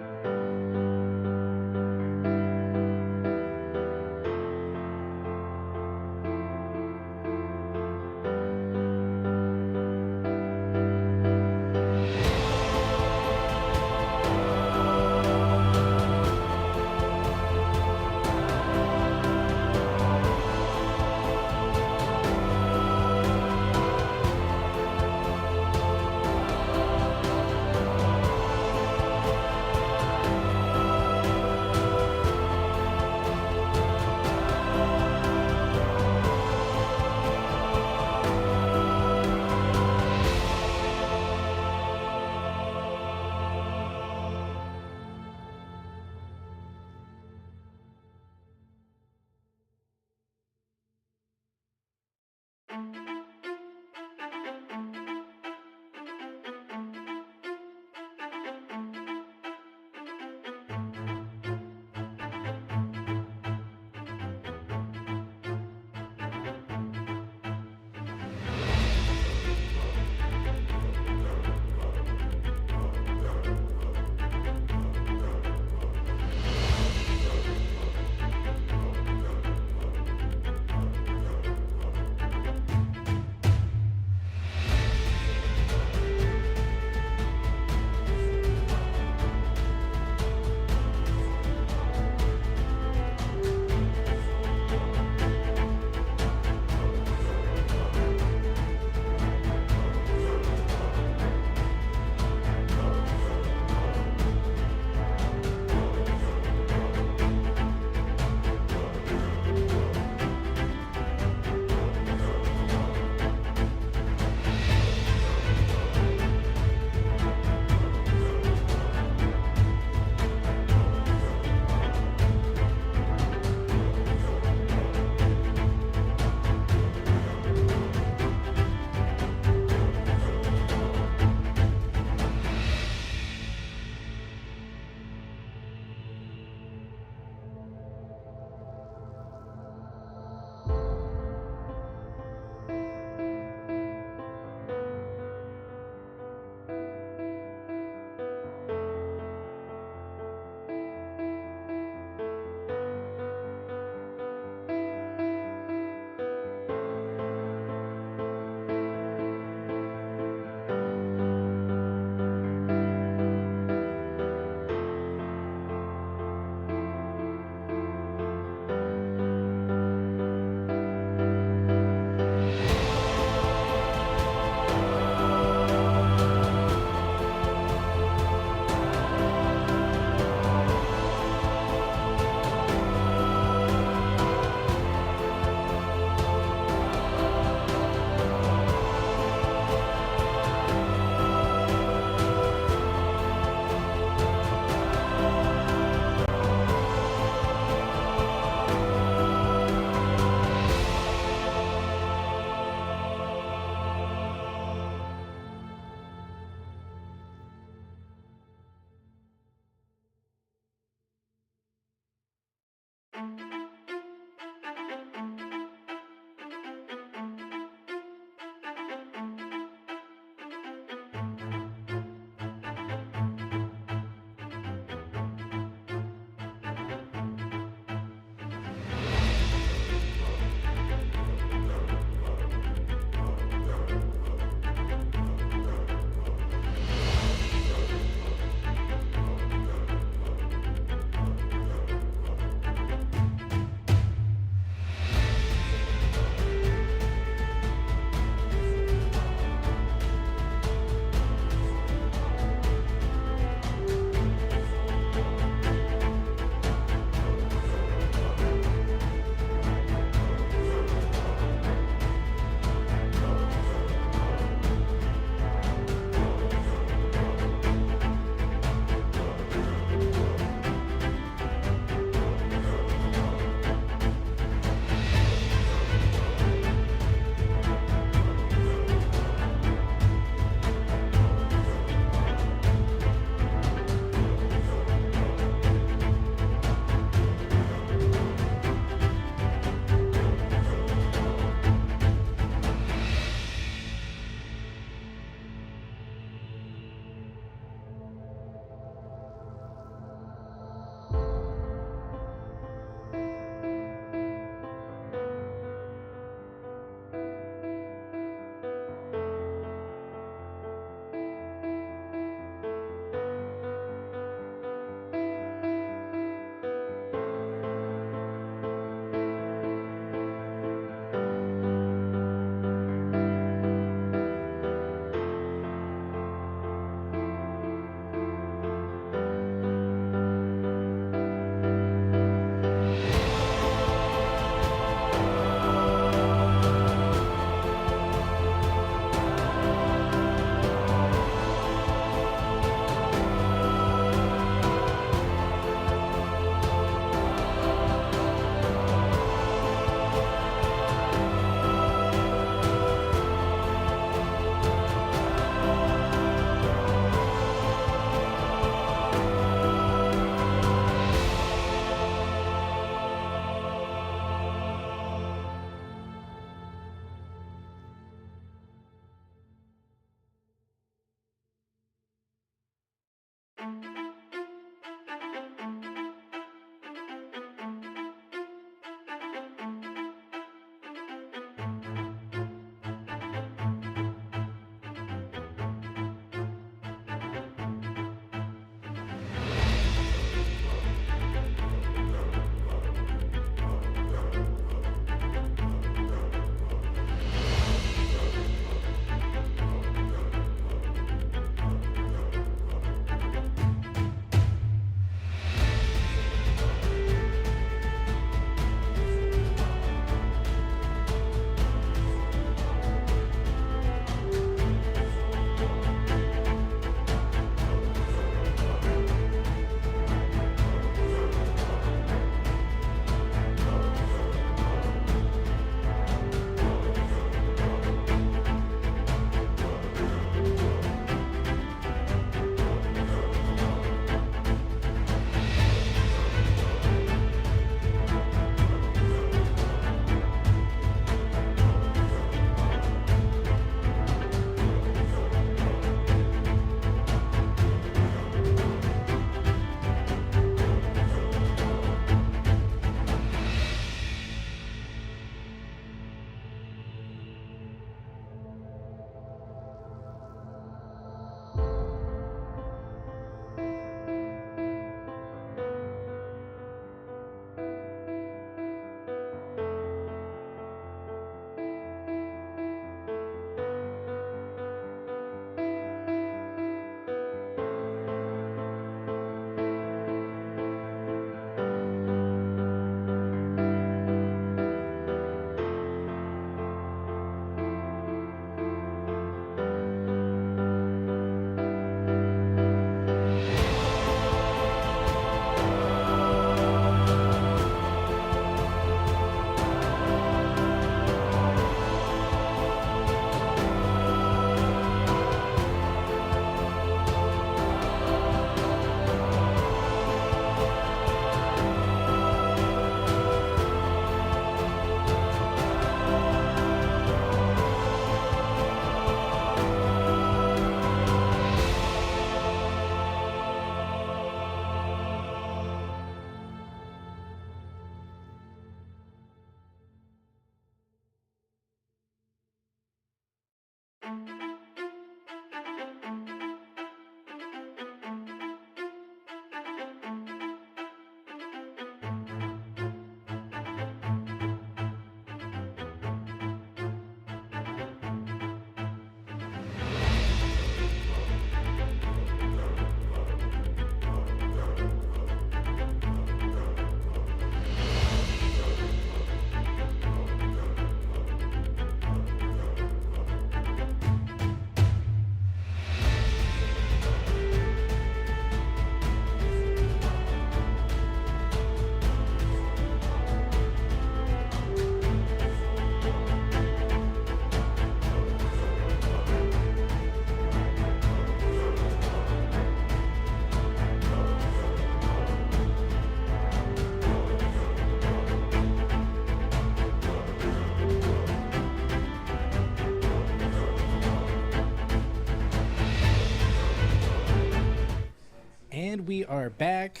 And we are back.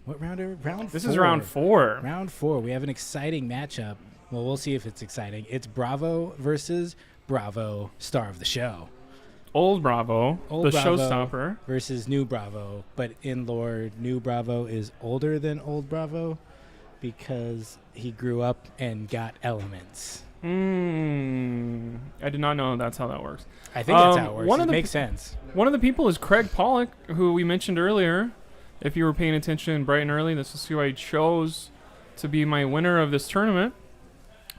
What round are we? Round This 4. is round 4. Round 4. We have an exciting matchup. Well, we'll see if it's exciting. It's Bravo versus Bravo, star of the show. Old Bravo, Old the Bravo showstopper. versus New Bravo. But in lore, New Bravo is older than Old Bravo because he grew up and got elements. I did not know that's how that works. I think that's how it works. It makes sense. One of the people is Craig Pollock, who we mentioned earlier. If you were paying attention bright and early, this is who I chose to be my winner of this tournament.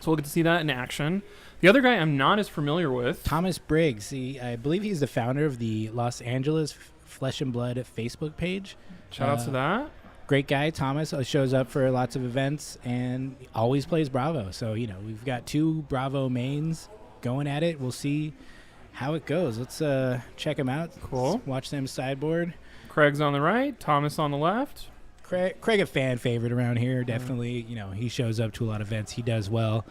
So we'll get to see that in action. The other guy I'm not as familiar with. Thomas Briggs. I believe he's the founder of the Los Angeles Flesh and Blood Facebook page. Shout out to that. Great guy, Thomas. Shows up for lots of events and always plays Bravo. So, we've got 2 Bravo mains going at it. We'll see how it goes. Let's check them out. Cool. Let's watch them sideboard. Craig's on the right, Thomas on the left. Craig a fan favorite around here. Definitely, he shows up to a lot of events. He does well.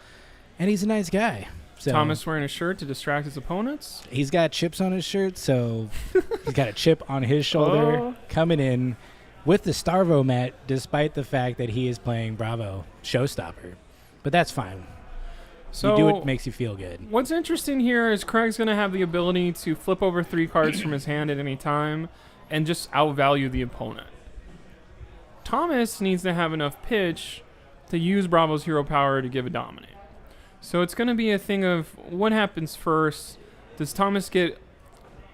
And he's a nice guy. So Thomas wearing a shirt to distract his opponents. He's got chips on his shirt, so he's got a chip on his shoulder coming in with the Starvo mat, despite the fact that he is playing Bravo Showstopper. But that's fine. So you do what makes you feel good. What's interesting here is Craig's going to have the ability to flip over 3 cards from his hand at any time and just outvalue the opponent. Thomas needs to have enough pitch to use Bravo's hero power to give a dominate. So it's going to be a thing of what happens first. Does Thomas get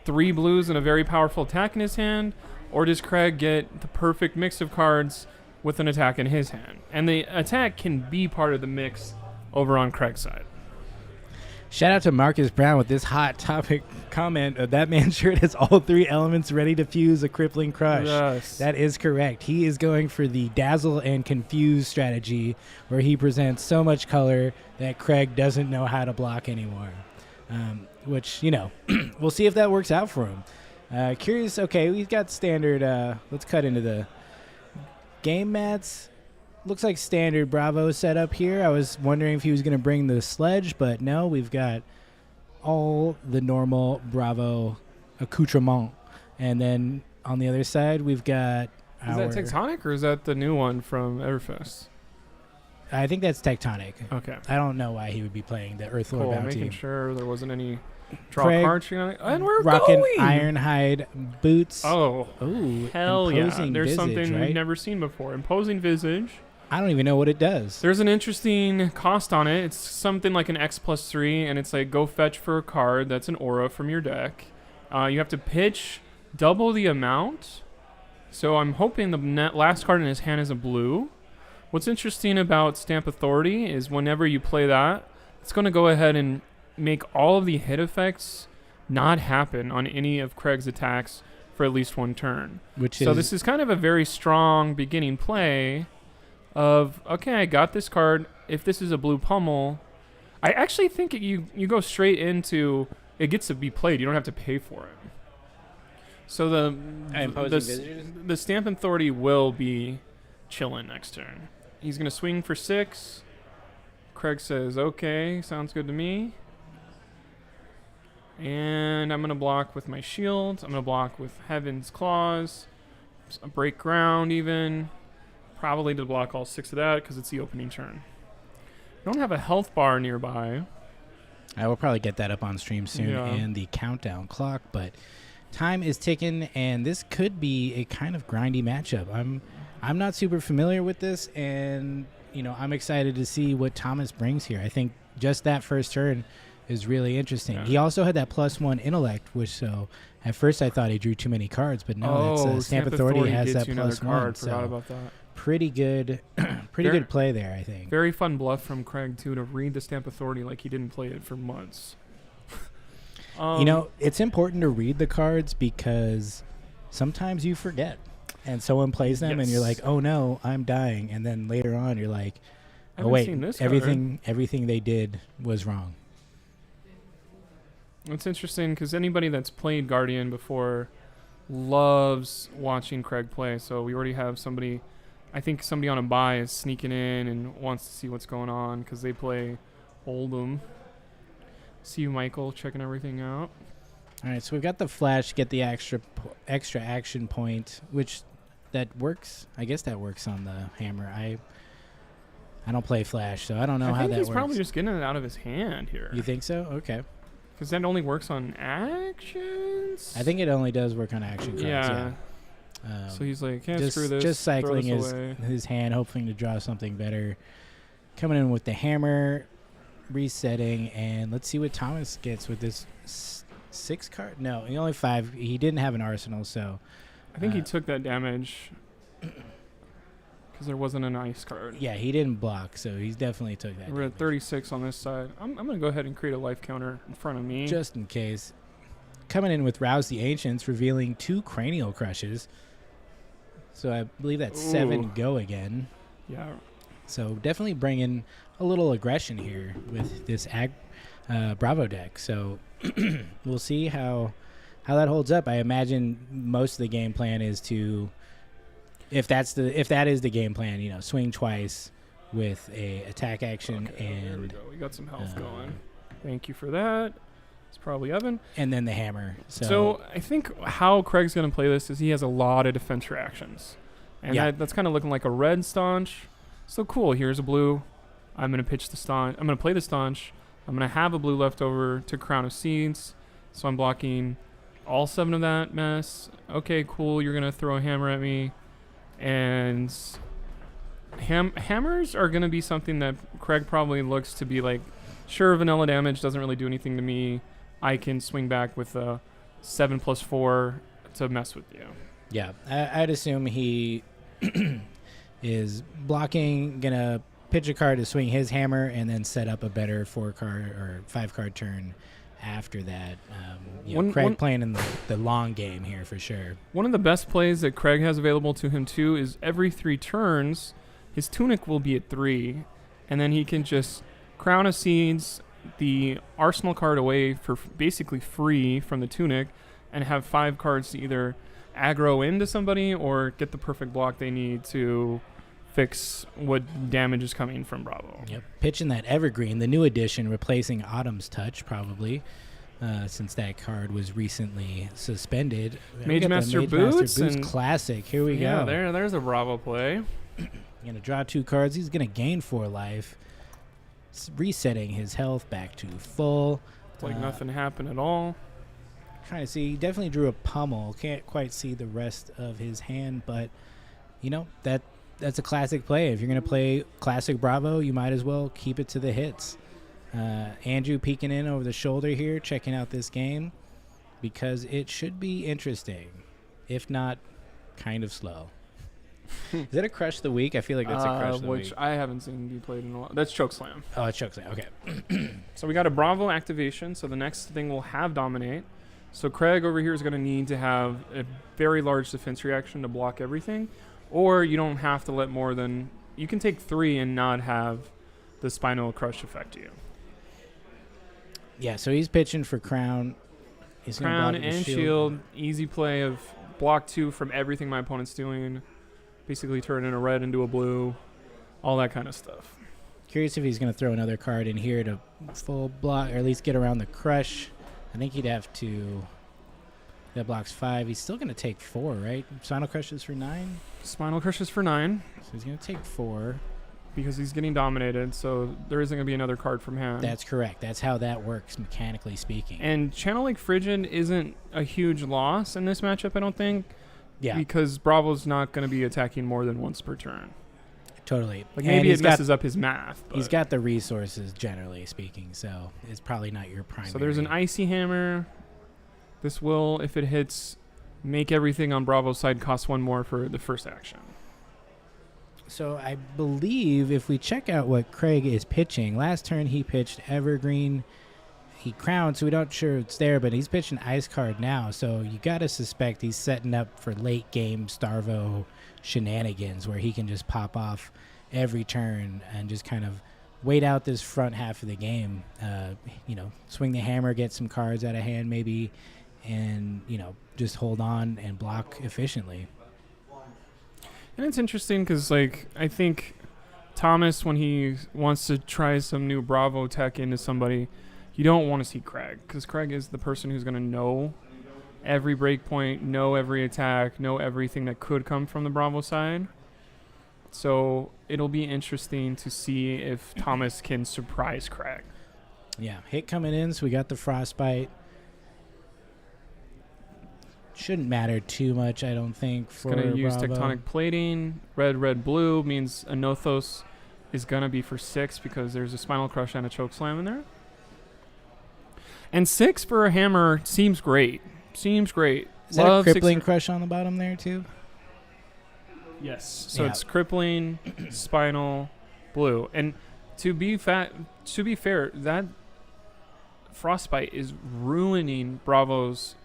3 blues and a very powerful attack in his hand? Or does Craig get the perfect mix of cards with an attack in his hand? And the attack can be part of the mix over on Craig's side. Shout out to Marcus Brown with this hot topic comment. That man's shirt has all 3 elements ready to fuse a crippling crush. Yes. That is correct. He is going for the dazzle and confuse strategy where he presents so much color that Craig doesn't know how to block anymore. Which, we'll see if that works out for him. Curious. Okay, we've got standard. Let's cut into the game mats. Looks like standard Bravo setup here. I was wondering if he was going to bring the sledge, but no, we've got all the normal Bravo accoutrement. And then on the other side, we've got Is that Tectonic or is that the new one from Everfest? I think that's Tectonic. Okay. I don't know why he would be playing the Earth Lord Bounty. Making sure there wasn't any draw Craig cards. And we're rocking going! Ironhide boots. Oh, ooh, hell yeah. imposing There's visage, something right? we've never seen before. Imposing Visage. I don't even know what it does. There's an interesting cost on it. It's something like an X+3, and it's like go fetch for a card that's an aura from your deck. You have to pitch double the amount. So I'm hoping the last card in his hand is a blue. What's interesting about Stamp Authority is whenever you play that, it's going to go ahead and make all of the hit effects not happen on any of Craig's attacks for at least 1 turn. So this is kind of a very strong beginning play of, okay, I got this card. If this is a blue pummel, I actually think you go straight into, it gets to be played. You don't have to pay for it. So the Stamp Authority will be chilling next turn. He's going to swing for 6. Craig says, okay, sounds good to me. And I'm going to block with my shield. I'm going to block with Heaven's Claws. Break ground even. Probably to block all 6 of that because it's the opening turn. I don't have a health bar nearby. I will probably get that up on stream soon and the countdown clock, but time is ticking, and this could be a kind of grindy matchup. I'm not super familiar with this, and I'm excited to see what Thomas brings here. I think just that first turn is really interesting. Yeah. He also had that +1 intellect, which so at first I thought he drew too many cards, but no, it's Stamp Authority has that +1. Forgot about that. Pretty good, good play there, I think. Very fun bluff from Craig too to read the Stamp Authority like he didn't play it for months. It's important to read the cards because sometimes you forget, and someone plays them, and you're like, "Oh no, I'm dying," and then later on you're like, "Oh wait, everything they did was wrong." It's interesting because anybody that's played Guardian before loves watching Craig play. So we already have somebody. I think somebody on a buy is sneaking in and wants to see what's going on because they play Oldham. See you, Michael, checking everything out. All right, so we've got the flash, get the extra action point, which that works. I guess that works on the hammer. I don't play flash, so I don't know how that works. I think he's probably just getting it out of his hand here. You think so? Okay. Because that only works on actions? I think it only does work on action cards. Yeah. So he's like, can't screw this. Just cycling his hand, hoping to draw something better. Coming in with the hammer, resetting, and let's see what Thomas gets with this 6 card. No, he only 5. He didn't have an arsenal, so I think he took that damage because there wasn't an ice card. Yeah, he didn't block, so he's definitely took that. We're at 36 on this side. I'm going to go ahead and create a life counter in front of me. Just in case. Coming in with Rouse the Ancients, revealing 2 cranial crushes. So I believe that's 7 go again. Yeah. So definitely bringing a little aggression here with this Bravo deck. So we'll see how that holds up. I imagine most of the game plan is to, if that is the game plan, swing twice with a attack action. Okay, and there we go. We got some health going. Thank you for that. It's probably Evan. And then the hammer. So I think how Craig's going to play this is he has a lot of defense reactions. And that's kind of looking like a red staunch. So cool. Here's a blue. I'm going to pitch the staunch. I'm going to play the staunch. I'm going to have a blue left over to Crown of Seeds. So I'm blocking all 7 of that mess. Okay, cool. You're going to throw a hammer at me. And hammers are going to be something that Craig probably looks to be like, sure, vanilla damage doesn't really do anything to me. I can swing back with a 7+4 to mess with you. Yeah, I'd assume he is blocking, going to pitch a card to swing his hammer and then set up a better 4-card or 5-card turn after that. Craig playing in the long game here for sure. One of the best plays that Craig has available to him too is every 3 turns, his Tunic will be at 3, and then he can just Crown of Seeds the Arsenal card away for basically free from the Tunic and have 5 cards to either aggro into somebody or get the perfect block they need to fix what damage is coming from Bravo. Yep. Pitching that Evergreen, the new edition, replacing Autumn's Touch probably, since that card was recently suspended. Mage Master Boots and Classic. Here we go. Yeah, there's a Bravo play. Going to draw 2 cards. He's going to gain 4 life. Resetting his health back to full. Like nothing happened at all. Trying to see. He definitely drew a pummel. Can't quite see the rest of his hand, but that's a classic play. If you're going to play classic Bravo, you might as well keep it to the hits. Andrew peeking in over the shoulder here, checking out this game because it should be interesting, if not kind of slow. Is that a Crush of the Week? I feel like that's a Crush of the Week. Which I haven't seen be played in a while. That's Chokeslam. Oh, it's Chokeslam. Okay. So we got a Bravo activation. So the next thing we'll have Dominate. So Craig over here is going to need to have a very large defense reaction to block everything. Or you don't have to let more than... You can take 3 and not have the Spinal Crush affect you. Yeah, so he's pitching for Crown. He's Crown and shield. Easy play of block 2 from everything my opponent's doing. Basically turn in a red into a blue. All that kind of stuff. Curious if he's going to throw another card in here to full block, or at least get around the Crush. I think he'd have to... That blocks 5. He's still going to take 4, right? Spinal Crush is for 9? Spinal Crush is for 9. So he's going to take 4. Because he's getting dominated, so there isn't going to be another card from hand. That's correct. That's how that works, mechanically speaking. And Channel Lake Frigid isn't a huge loss in this matchup, I don't think. Yeah. Because Bravo's not going to be attacking more than once per turn. Totally. Like maybe it messes up his math. He's got the resources, generally speaking, so it's probably not your primary. So there's an Icy Hammer. This will, if it hits, make everything on Bravo's side cost 1 more for the first action. So I believe if we check out what Craig is pitching, last turn he pitched Evergreen. He crowned, so we don't sure it's there, but he's pitching Ice Card now. So you got to suspect he's setting up for late game Starvo shenanigans where he can just pop off every turn and just kind of wait out this front half of the game. Swing the hammer, get some cards out of hand maybe, and, just hold on and block efficiently. And it's interesting because, I think Thomas, when he wants to try some new Bravo tech into somebody, You don't want to see Craig, because Craig is the person who's going to know every breakpoint, know every attack, know everything that could come from the Bravo side. So it'll be interesting to see if Thomas can surprise Craig. Yeah, hit coming in, so we got the Frostbite. Shouldn't matter too much, I don't think, for It's going to use Bravo. Tectonic Plating. Red, red, blue means Anothos is going to be for 6 because there's a Spinal Crush and a Choke Slam in there. And 6 for a hammer seems great. Seems great. Is that a crippling crush on the bottom there, too? Yes. So Yeah. it's crippling, spinal, blue. And to be fair, that Frostbite is ruining Bravo's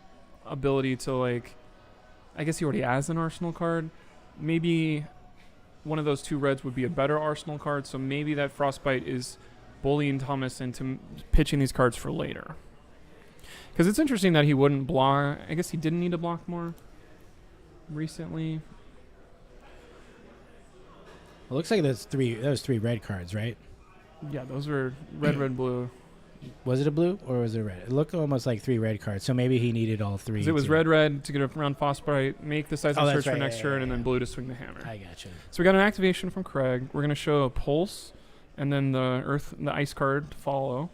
ability to, like, I guess he already has an Arsenal card. Maybe one of those 2 reds would be a better Arsenal card, so maybe that Frostbite is bullying Thomas into pitching these cards for later. Because it's interesting that he wouldn't block. I guess he didn't need to block more recently. It looks like those 3 red cards, right? Yeah, those were red, red, blue. Was it a blue or was it red? It looked almost like 3 red cards, so maybe he needed all 3. 'Cause it was red, red to get around Frostbite, make the seismic that's search for right, next yeah, turn, yeah, and then yeah. blue to swing the hammer. I gotcha. So we got an activation from Craig. We're going to show a pulse, and then the ice card to follow.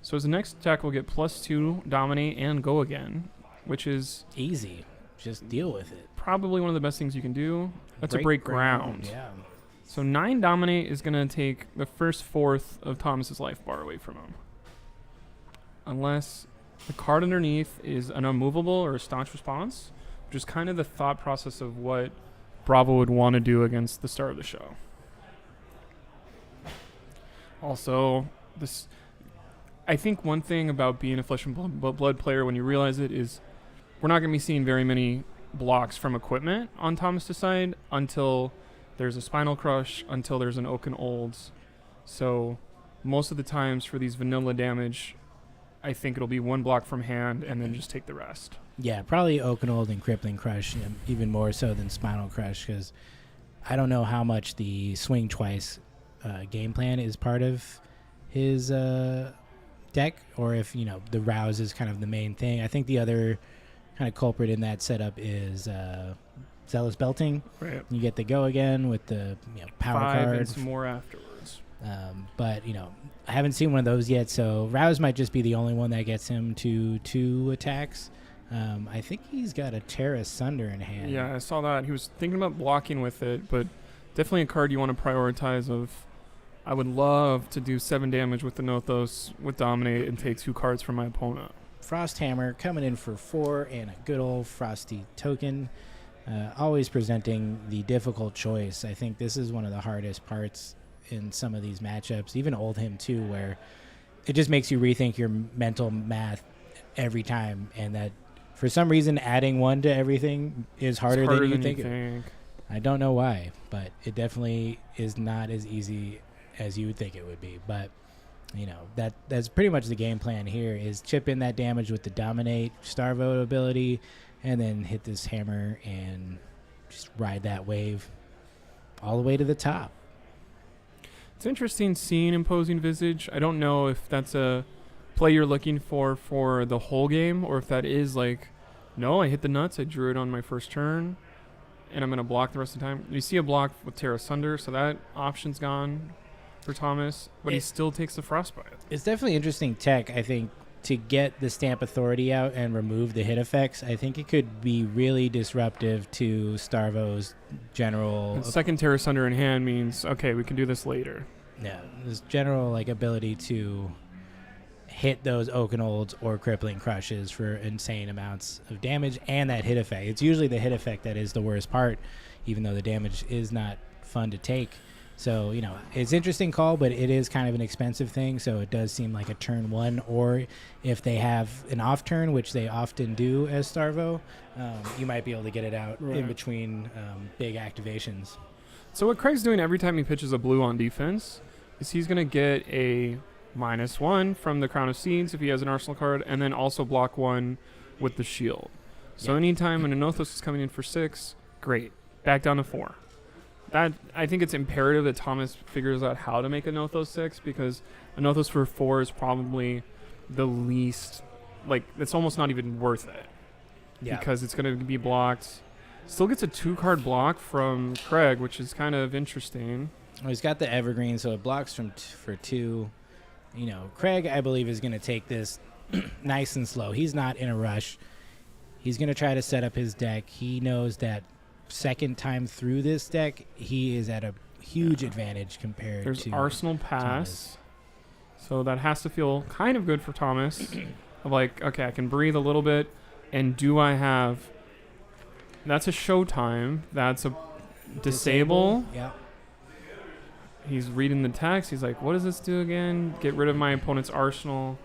So as the next attack, we'll get +2, dominate, and go again, which is Easy. Just deal with it. probably one of the best things you can do. That's a break ground. Yeah. So 9 dominate is going to take the first 4th of Thomas's life bar away from him. Unless the card underneath is an unmovable or a staunch response, which is kind of the thought process of what Bravo would want to do against the star of the show. Also, I think one thing about being a Flesh and Blood player, when you realize it, is we're not going to be seeing very many blocks from equipment on Thomas' side until there's a Spinal Crush, until there's an Oaken Olds. So most of the times for these vanilla damage, I think it'll be 1 block from hand and then just take the rest. Yeah, probably Oakenold and Crippling Crush, even more so than Spinal Crush, because I don't know how much the Swing Twice game plan is part of his deck, or if, the Rouse is kind of the main thing. I think the other kind of culprit in that setup is Zealous Belting. Right. You get the go again with the power 5 card. and some more afterwards. But, I haven't seen one of those yet, so Rouse might just be the only one that gets him to 2 attacks. I think he's got a Terra Sunder in hand. Yeah, I saw that. He was thinking about blocking with it, but definitely a card you want to prioritize of, I would love to do 7 damage with the Nothos with Dominate and take 2 cards from my opponent. Frost Hammer coming in for 4 and a good old Frosty token. Always presenting the difficult choice. I think this is one of the hardest parts in some of these matchups, even Oldhim too, where it just makes you rethink your mental math every time, and that for some reason adding 1 to everything is harder than you think. I don't know why, but it definitely is not as easy as you would think it would be. But that's pretty much the game plan here, is chip in that damage with the Dominate Starvo ability and then hit this hammer and just ride that wave all the way to the top. It's interesting seeing Imposing Visage. I don't know if that's a play you're looking for the whole game, or if that is like, no, I hit the nuts, I drew it on my first turn, and I'm going to block the rest of the time. You see a block with Terra Sunder, so that option's gone for Thomas, but he still takes the Frostbite. It's definitely interesting tech, I think, to get the Stamp Authority out and remove the hit effects. I think it could be really disruptive to Starvo's general... And second Terra Sunder in hand means, okay, we can do this later. Yeah, this general ability to hit those Oakenolds or Crippling Crushes for insane amounts of damage and that hit effect. It's usually the hit effect that is the worst part, even though the damage is not fun to take. So, it's interesting call, but it is kind of an expensive thing, so it does seem like a turn 1, or if they have an off turn, which they often do as Starvo, you might be able to get it out in between big activations. So what Craig's doing every time he pitches a blue on defense is he's going to get a -1 from the Crown of Seeds if he has an Arsenal card, and then also block 1 with the shield. So anytime an Anothos is coming in for 6, great. Back down to 4. That, I think it's imperative that Thomas figures out how to make a Nothos 6, because a Nothos for 4 is probably the least, like, it's almost not even worth it. Yeah. Because it's going to be blocked. Still gets a 2-card block from Craig, which is kind of interesting. Well, he's got the evergreen, so it blocks for 2. You know, Craig, I believe, is going to take this nice and slow. He's not in a rush. He's going to try to set up his deck. He knows that second time through this deck, he is at a huge advantage compared There's to Arsenal Pass. Thomas. So that has to feel kind of good for Thomas. Of like, okay, I can breathe a little bit. And do I have... That's a Showtime. That's a Disable. Yeah. He's reading the text. He's like, what does this do again? Get rid of my opponent's arsenal.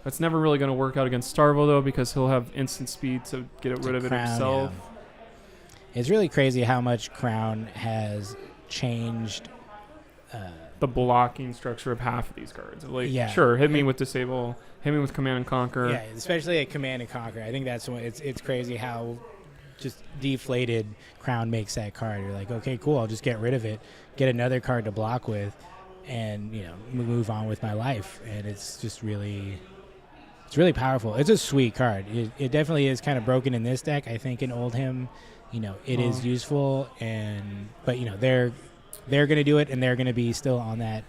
That's never really going to work out against Starvo, though, because he'll have instant speed to get rid of it Crown, himself. yeah. It's really crazy how much Crown has changed. The blocking structure of half of these cards. Like, Yeah. sure, hit me with Disable, hit me with Command and Conquer. Yeah, especially at Command and Conquer. I think that's when it's crazy how just deflated Crown makes that card. You're like, okay, cool, I'll just get rid of it, get another card to block with, and move on with my life. And it's just really, it's really powerful. It's a sweet card. It definitely is kind of broken in this deck. I think in Oldhim, it is useful, but they're going to do it, and they're going to be still on that,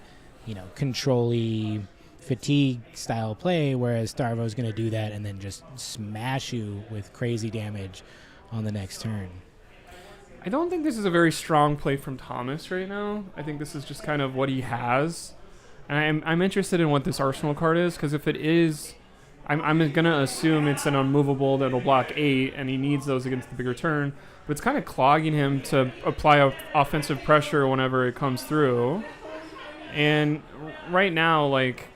control-y fatigue style play, whereas Starvo's going to do that and then just smash you with crazy damage on the next turn. I don't think this is a very strong play from Thomas right now. I think this is just kind of what he has. And I'm interested in what this Arsenal card is, because if it is, I'm going to assume it's an unmovable that'll block 8, and he needs those against the bigger turn. But it's kind of clogging him to apply offensive pressure whenever it comes through. And right now, like,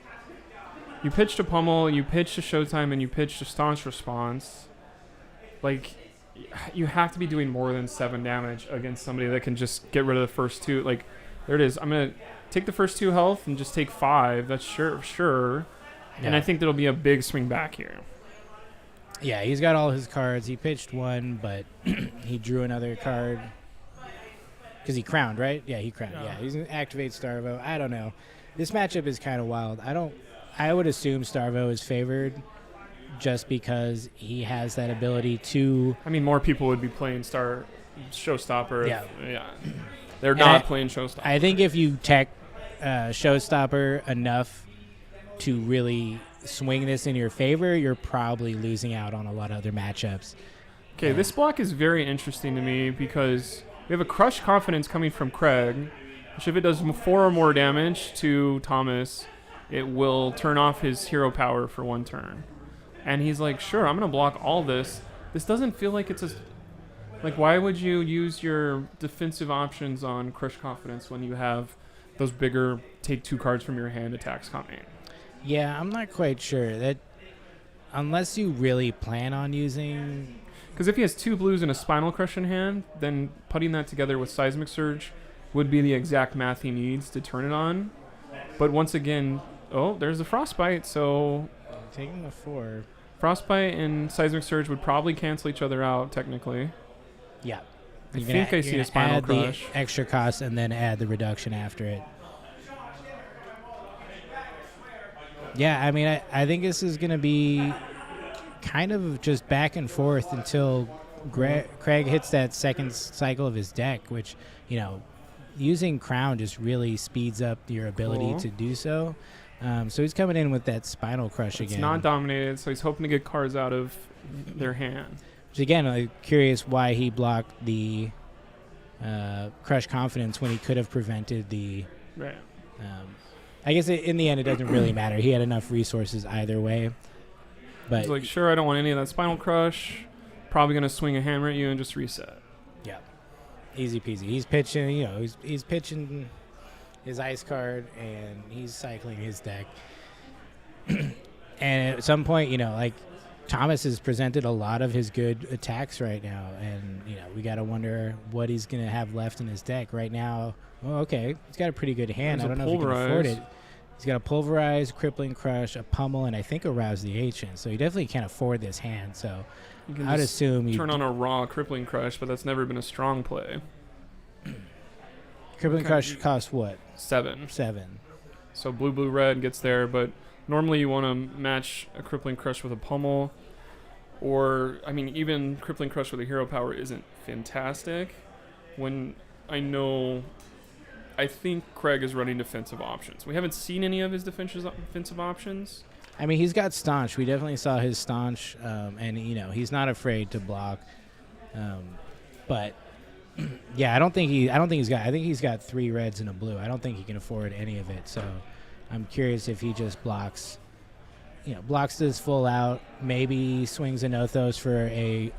you pitched a Pummel, you pitched a Showtime, and you pitched a Staunch Response. Like, you have to be doing more than 7 damage against somebody that can just get rid of the first 2. Like, there it is. I'm going to take the first 2 health and just take 5. That's sure. Yeah. And I think there'll be a big swing back here. Yeah, he's got all his cards. He pitched 1, but he drew another card. Because he crowned, right? Yeah, he crowned. Yeah, he's going to activate Starvo. I don't know. This matchup is kind of wild. I would assume Starvo is favored just because he has that ability to... I mean, more people would be playing Showstopper. Yeah. They're not playing Showstopper. I think if you tech Showstopper enough to really swing this in your favor, you're probably losing out on a lot of other matchups. Okay, this block is very interesting to me because we have a Crush Confidence coming from Craig, which if it does 4 or more damage to Thomas, it will turn off his hero power for 1 turn. And he's like, sure, I'm going to block all this. This doesn't feel like it's why would you use your defensive options on Crush Confidence when you have those bigger take 2 cards from your hand attacks coming? Yeah, I'm not quite sure. That unless you really plan on using... Because if he has 2 blues and a Spinal Crush in hand, then putting that together with Seismic Surge would be the exact math he needs to turn it on. But once again, there's the Frostbite, so... Taking the 4. Frostbite and Seismic Surge would probably cancel each other out, technically. Yeah. I think I see a Spinal Crush. The extra cost and then add the reduction after it. Yeah, I mean, I think this is going to be kind of just back and forth until Craig hits that second cycle of his deck, which, using Crown just really speeds up your ability to do so. So he's coming in with that Spinal Crush again. It's not dominated, so he's hoping to get cards out of their hand. Which again, I'm curious why he blocked the Crush Confidence when he could have prevented the... Right. I guess in the end, it doesn't really matter. He had enough resources either way. But he's like, sure, I don't want any of that Spinal Crush. Probably going to swing a hammer at you and just reset. Yeah. Easy peasy. He's pitching, he's pitching his ice card, and he's cycling his deck. And at some point, Thomas has presented a lot of his good attacks right now, and we got to wonder what he's going to have left in his deck right now. Oh, okay, he's got a pretty good hand. I don't know if he can afford it. He's got a Pulverize, Crippling Crush, a Pummel, and I think a Rouse the Ancient. So he definitely can't afford this hand. So I'd assume turn on a raw Crippling Crush, but that's never been a strong play. Crippling Crush costs what? 7. 7. So blue, red gets there, but Normally you want to match a Crippling Crush with a Pummel, or, I mean, even Crippling Crush with a Hero Power isn't fantastic. When I think Craig is running defensive options. We haven't seen any of his defensive options. I mean, he's got Staunch. We definitely saw his Staunch, and, he's not afraid to block. But, yeah, I think he's got 3 reds and a blue. I don't think he can afford any of it, so I'm curious if he just blocks this full out, maybe swings a Nothos for a,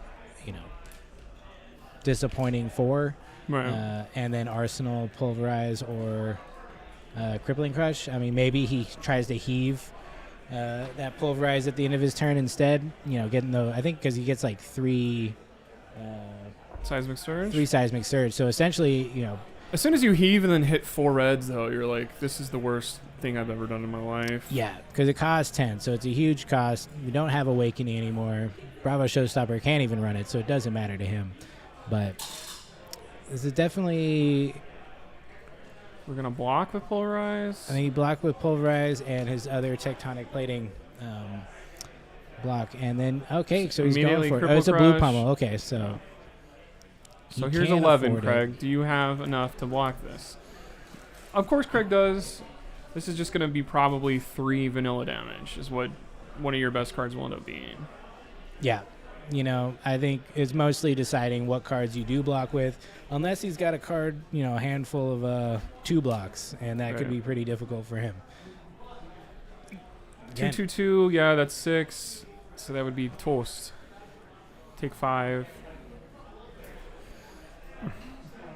disappointing 4, Right. and then Arsenal, Pulverize, or Crippling Crush. I mean, maybe he tries to heave that Pulverize at the end of his turn instead, getting I think because he gets like 3 Seismic Surge? 3 Seismic Surge. So essentially, As soon as you heave and then hit 4 reds, though, you're like, this is the worst thing I've ever done in my life. yeah, because it costs 10, so it's a huge cost. We don't have Awakening anymore. Bravo Showstopper can't even run it, so it doesn't matter to him. But this is definitely... We're going to block with Polarize. I think he blocked with Pulverize and his other Tectonic Plating block. And then, okay, so he's going Immediately for it. Cripple Oh, it's a blue Crush. pummel. Okay, so... So he here's can 11, afford it. Craig. Do you have enough to block this? Of course Craig does. This is just going to be probably 3 vanilla damage is what one of your best cards will end up being. Yeah. I think it's mostly deciding what cards you do block with, unless he's got a card, a handful of 2 blocks, and that could Right. be pretty difficult for him. 2/2/2, yeah, that's 6. So that would be toast. Take 5.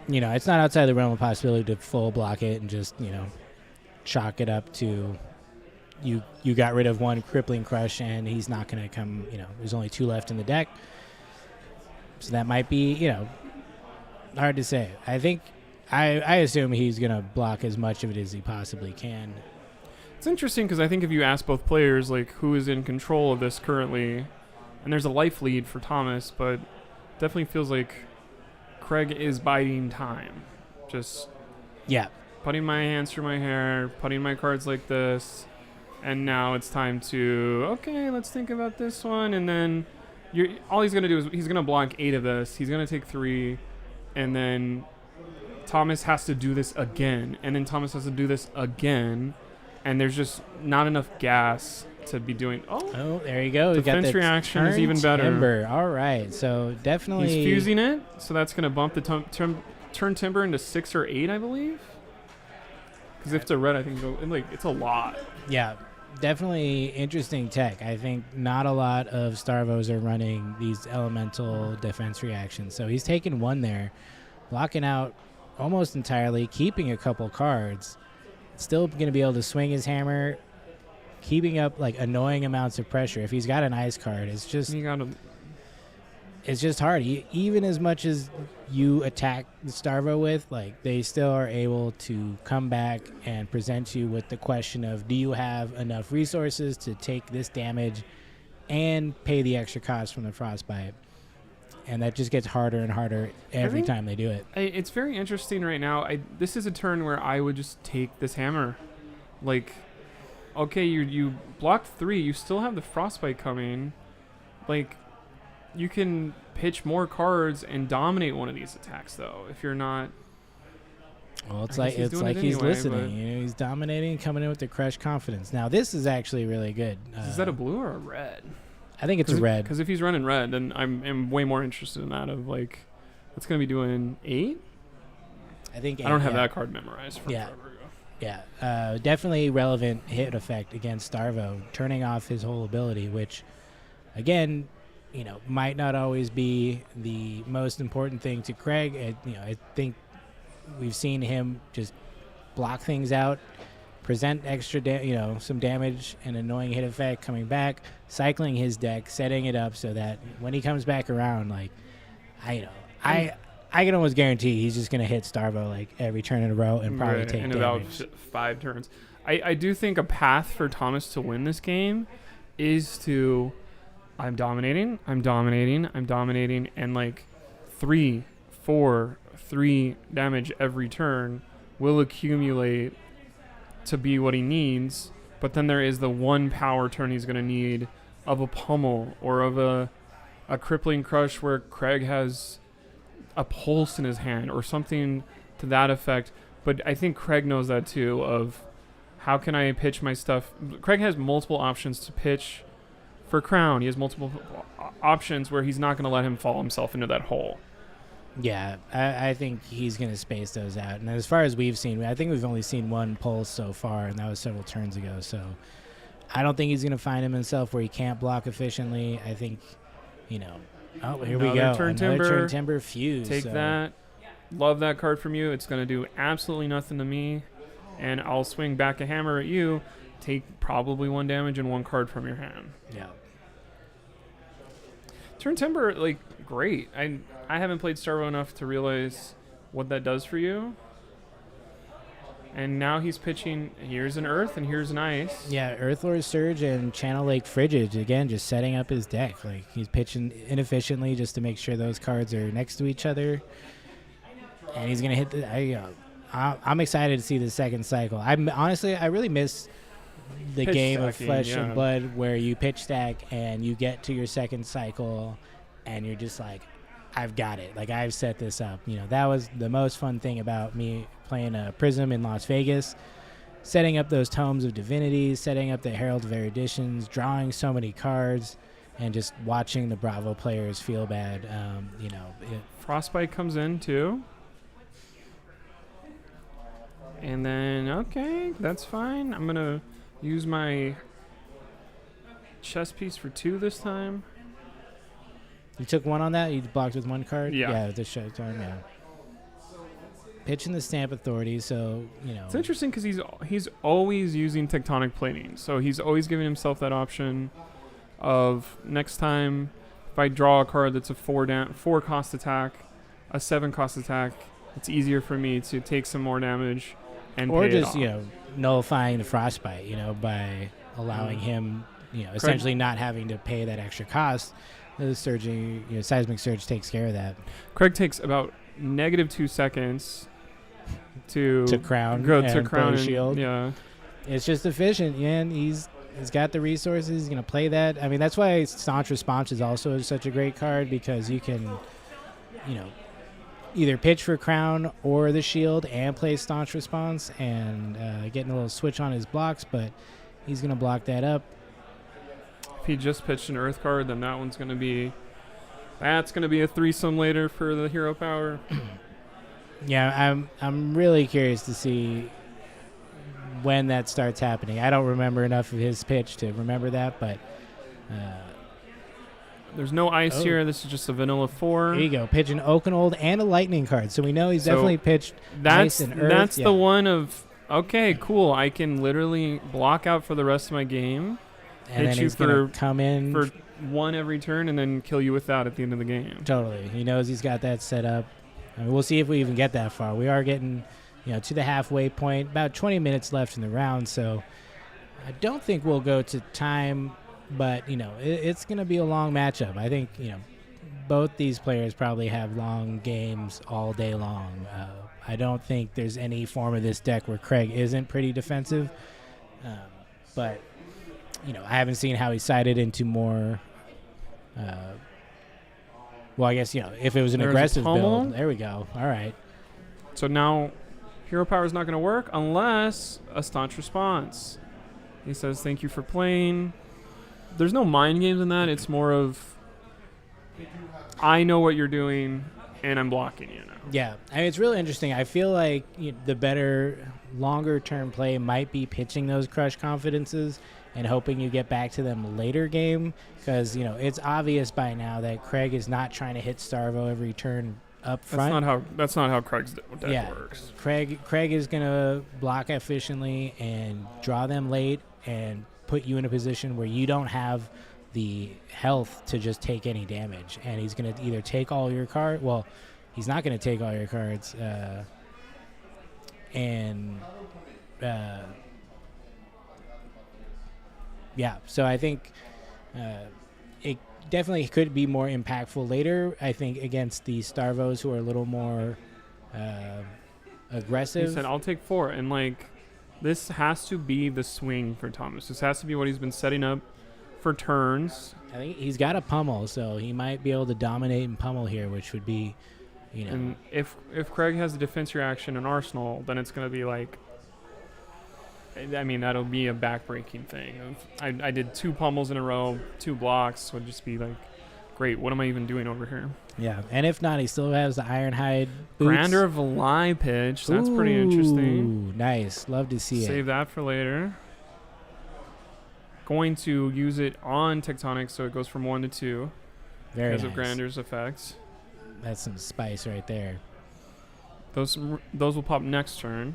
It's not outside the realm of possibility to full block it and just, chalk it up to you got rid of 1 Crippling Crush and he's not going to come, there's only 2 left in the deck. So that might be, hard to say. I think, I assume he's going to block as much of it as he possibly can. It's interesting because I think if you ask both players, like, who is in control of this currently, and there's a life lead for Thomas, but definitely feels like Craig is biding time. Just putting my hands through my hair, putting my cards like this, and now it's time to, okay, let's think about this one, and then all he's going to do is he's going to block 8 of this, he's going to take 3, and then Thomas has to do this again, and then Thomas has to do this again, and there's just not enough gas to be doing. Oh, there you go. Defense reaction is even better. Timber. All right, so definitely he's fusing it, so that's going to bump the turn Timber into 6 or 8, I believe. Because if it's a red, I think it's a lot. Yeah, definitely interesting tech. I think not a lot of Starvos are running these elemental defense reactions. So he's taking 1 there, blocking out almost entirely, keeping a couple cards. Still going to be able to swing his hammer, keeping up like annoying amounts of pressure. If he's got an ice card, it's just hard. Even as much as you attack the Starvo with, like, they still are able to come back and present you with the question of, do you have enough resources to take this damage and pay the extra cost from the Frostbite? And that just gets harder and harder every time they do it. It's very interesting right now. This is a turn where I would just take this hammer. Like, okay, you blocked 3. You still have the Frostbite coming. Like, you can pitch more cards and dominate one of these attacks, though, if you're not... Well, it's like he's listening. He's dominating, coming in with the Crush Confidence. Now, this is actually really good. Is that a blue or a red? I think it's a red. Because if he's running red, then I'm way more interested in that of, like, what's going to be doing 8? I think 8, I don't have that card memorized from forever ago. Yeah, definitely relevant hit effect against Starvo, turning off his whole ability, which, again, might not always be the most important thing to Craig. I think we've seen him just block things out, present extra, some damage and annoying hit effect coming back, cycling his deck, setting it up so that when he comes back around, like, I can almost guarantee he's just gonna hit Starvo like every turn in a row and probably take in damage. about 5 turns. I do think a path for Thomas to win this game is to I'm dominating, and like 3, 4, 3 damage every turn will accumulate to be what he needs but then there is the one power turn he's going to need of a pummel or of a crippling crush where Craig has a pulse in his hand or something to that effect. But I think Craig knows that too, of how can I pitch my stuff. Craig has multiple options to pitch for Crown. He has multiple options where he's not going to let him fall himself into that hole. Yeah, I think he's going to space those out. And as far as we've seen, I think we've only seen one pulse so far, and that was several turns ago. So I don't think he's going to find himself where he can't block efficiently. I think, oh, here we go. Turn Another timber. turn timber fuse. Take that. Love that card from you. It's going to do absolutely nothing to me. And I'll swing back a hammer at you. Take probably 1 damage and 1 card from your hand. Yeah. Turn timber, great. I haven't played Starvo enough to realize what that does for you. And now he's pitching, here's an Earth and here's an Ice. Yeah, Earthlord Surge and Channel Lake Frigid, again, just setting up his deck. He's pitching inefficiently just to make sure those cards are next to each other. And he's going to hit I'm excited to see the second cycle. I really miss the Pitch game of stacking, Flesh yeah. and Blood where you pitch stack and you get to your second cycle and you're just like, I've got it. I've set this up. That was the most fun thing about me playing Prism in Las Vegas. Setting up those Tomes of Divinities, setting up the Herald of Eruditions, drawing so many cards, and just watching the Bravo players feel bad. Frostbite comes in too. And then, okay, that's fine. I'm going to use my chess piece for 2 this time. You took 1 on that? You blocked with 1 card? Yeah. Yeah, the show turn, yeah. Pitching the Stamp Authority, so, It's interesting because he's always using Tectonic Plating. So he's always giving himself that option of next time if I draw a card that's a 4 cost attack, a 7 cost attack, it's easier for me to take some more damage and or pay just, it off. nullifying the Frostbite, by allowing him, essentially not having to pay that extra cost. The surging, Seismic Surge takes care of that. Craig takes about -2 seconds to crown go and to crown play shield. Yeah. It's just efficient, and he's got the resources. He's going to play that. I mean, that's why Staunch Response is also such a great card because you can, either pitch for crown or the shield and play Staunch Response and getting a little switch on his blocks, but he's going to block that up. If he just pitched an Earth card, then that's going to be a threesome later for the hero power. Yeah, I'm really curious to see when that starts happening. I don't remember enough of his pitch to remember that, but there's no ice here. This is just a vanilla 4. There you go, pitching Oakenold and a lightning card. So we know he's definitely pitched ice and earth. That's the one of, okay, cool. I can literally block out for the rest of my game. And then he's going to come in for 1 every turn and then kill you with that at the end of the game. Totally. He knows he's got that set up. I mean, we'll see if we even get that far. We are getting, to the halfway point. About 20 minutes left in the round, so I don't think we'll go to time, but, it's going to be a long matchup. I think, both these players probably have long games all day long. I don't think there's any form of this deck where Craig isn't pretty defensive, but I haven't seen how he sided into more. Well, I guess if it was an There's aggressive a pummel. build, there we go. All right. So now, hero power is not going to work unless a Staunch Response. He says, "Thank you for playing." There's no mind games in that. It's more of, I know what you're doing, and I'm blocking you now. Yeah, I mean, it's really interesting. I feel like the better, longer-term play might be pitching those crush confidences and hoping you get back to them later game because, it's obvious by now that Craig is not trying to hit Starvo every turn up front. That's not how Craig's deck works. Craig is going to block efficiently and draw them late and put you in a position where you don't have the health to just take any damage. And he's going to either take all your cards. Well, he's not going to take all your cards. Yeah, so I think it definitely could be more impactful later, I think, against the Starvos who are a little more aggressive. He said, I'll take 4. And, This has to be the swing for Thomas. This has to be what he's been setting up for turns. I think he's got a pummel, so he might be able to dominate and pummel here, which would be, And if Craig has the defense reaction in Arsenal, then it's going to be like, I mean, that'll be a back-breaking thing. I did 2 pummels in a row, 2 blocks would just be like, great, what am I even doing over here? Yeah, and if not, he still has the Ironhide boots. Grander of a lie pitch. That's pretty interesting. Nice. Love to see it. Save that for later. Going to use it on Tectonic, so it goes from 1 to 2 Very because nice. of Grander's effects. That's some spice right there. Those will pop next turn.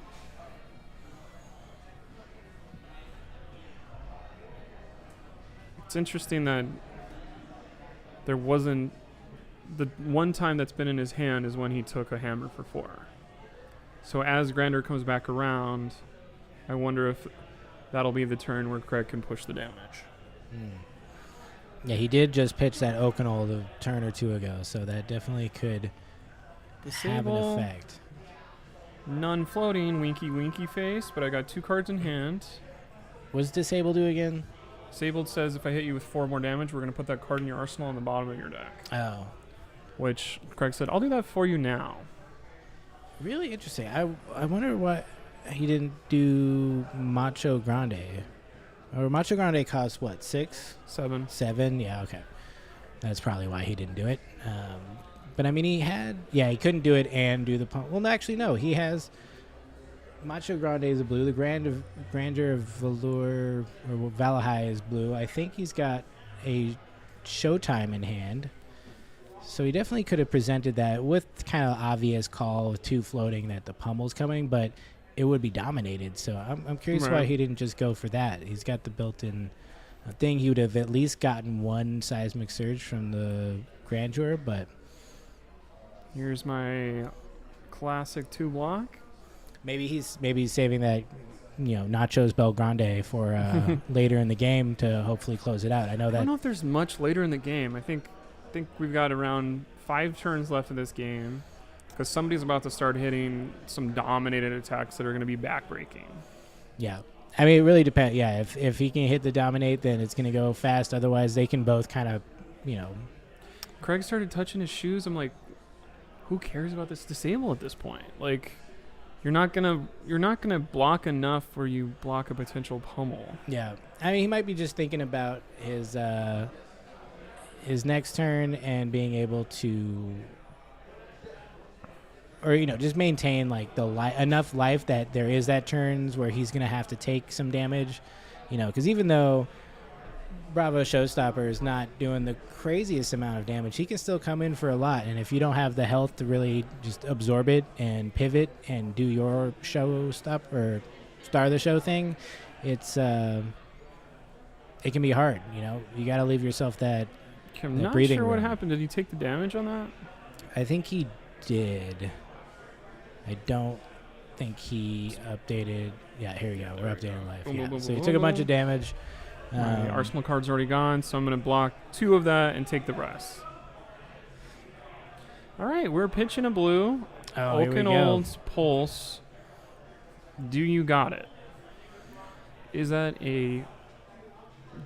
It's interesting that there wasn't the one time that's been in his hand is when he took a hammer for 4. So as Grander comes back around, I wonder if that'll be the turn where Craig can push the damage. Yeah, he did just pitch that Oakenol a turn or 2 ago, so that definitely could have an Disable. effect. None floating, winky face, but I got 2 cards in hand. What does Disable do again? Disabled says if I hit you with 4 more damage, we're going to put that card in your arsenal on the bottom of your deck. Oh. Which Craig said, I'll do that for you now. Really interesting. I wonder what he didn't do Macho Grande. Or Macho Grande costs what, 6? 7. 7? Yeah, okay. That's probably why he didn't do it. But I mean, he couldn't do it and do the pump. Well, actually, no. He has Macho Grande is a blue. The Grandeur of Valor or Valahai is blue. I think he's got a Showtime in hand. So he definitely could have presented that with kind of obvious call with 2 floating that the pummel's coming, but it would be dominated. So I'm curious why he didn't just go for that. He's got the built-in thing. He would have at least gotten 1 seismic surge from the Grandeur, but Here's my classic 2 block. maybe he's saving that, Nachos Belgrande for later in the game to hopefully close it out. I I don't that. know if there's much later in the game. I think we've got around 5 turns left of this game because somebody's about to start hitting some dominated attacks that are going to be backbreaking. Yeah. I mean, it really depends. Yeah, if he can hit the dominate, then it's going to go fast. Otherwise, they can both kind of, Craig started touching his shoes. I'm like, who cares about this disable at this point? Like, you're not gonna block enough where you block a potential pummel. Yeah. I mean, he might be just thinking about his next turn and being able to, or just maintain like enough life that there is that turns where he's gonna have to take some damage, because even though Bravo Showstopper is not doing the craziest amount of damage, he can still come in for a lot. And if you don't have the health to really just absorb it and pivot and do your show stop or star the show thing, it can be hard. You got to leave yourself that. I'm not breathing sure what room. happened. Did he take the damage on that? I think he did. I don't think he updated. Yeah, here we go. We're updating life. Boom, Yeah. boom, boom, So he boom, took a bunch boom. of damage. My arsenal card's already gone, so I'm going to block 2 of that and take the rest. All right, we're pitching a blue. Oh, here we Oaken go. Old's Pulse. Do you got it? Is that a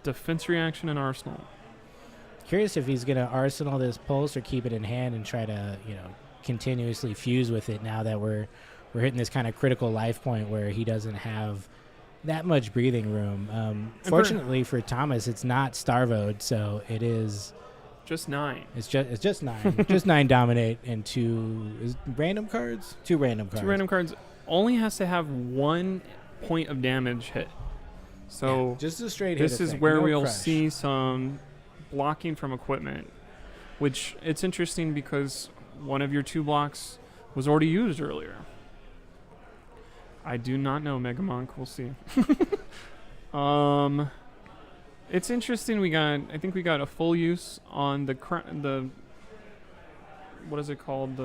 defense reaction in Arsenal? Curious if he's going to arsenal this pulse or keep it in hand and try to, continuously fuse with it now that we're hitting this kind of critical life point where he doesn't have that much breathing room. Fortunately for Thomas, it's not Starvoed, so it is Just 9. it's just 9. Just 9 dominate and 2 random cards? 2 random cards. 2 random cards. Only has to have 1 point of damage hit. So Yeah, just a straight hit. this is effect, where no we'll crush. see some blocking from equipment, which it's interesting because one of your 2 blocks was already used earlier. I do not know, Mega Monk. We'll see. It's interesting. I think we got a full use on the what is it called?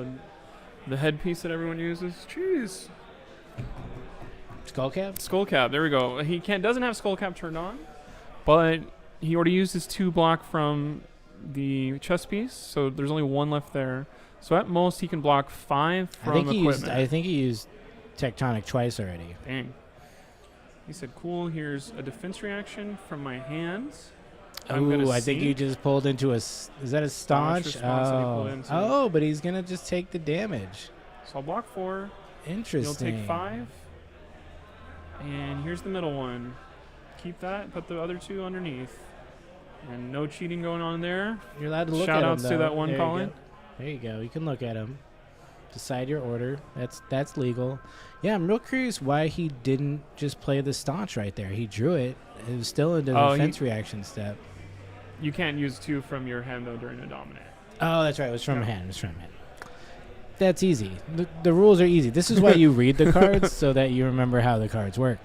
The headpiece that everyone uses. Jeez. Skull cap? Skull cap. There we go. He doesn't have skull cap turned on, but he already used his 2 block from the chest piece, so there's only 1 left there. So at most he can block 5 from equipment. I think he used Tectonic twice already. Dang. He said, cool, here's a defense reaction from my hands. Oh, I think you just pulled into is that a staunch? Oh, but he's going to just take the damage. So I'll block 4. Interesting. You'll take 5. And here's the middle one. Keep that, put the other 2 underneath. And no cheating going on there. You're allowed to look at him, Shout-outs to that one, Colin. There you go. You can look at him. Decide your order. That's legal. Yeah, I'm real curious why he didn't just play the staunch right there. He drew it. It was still into the defense reaction step. You can't use 2 from your hand, though, during a dominate. Oh, that's right. It was from hand. It was from hand. That's easy. The rules are easy. This is why you read the cards so that you remember how the cards work.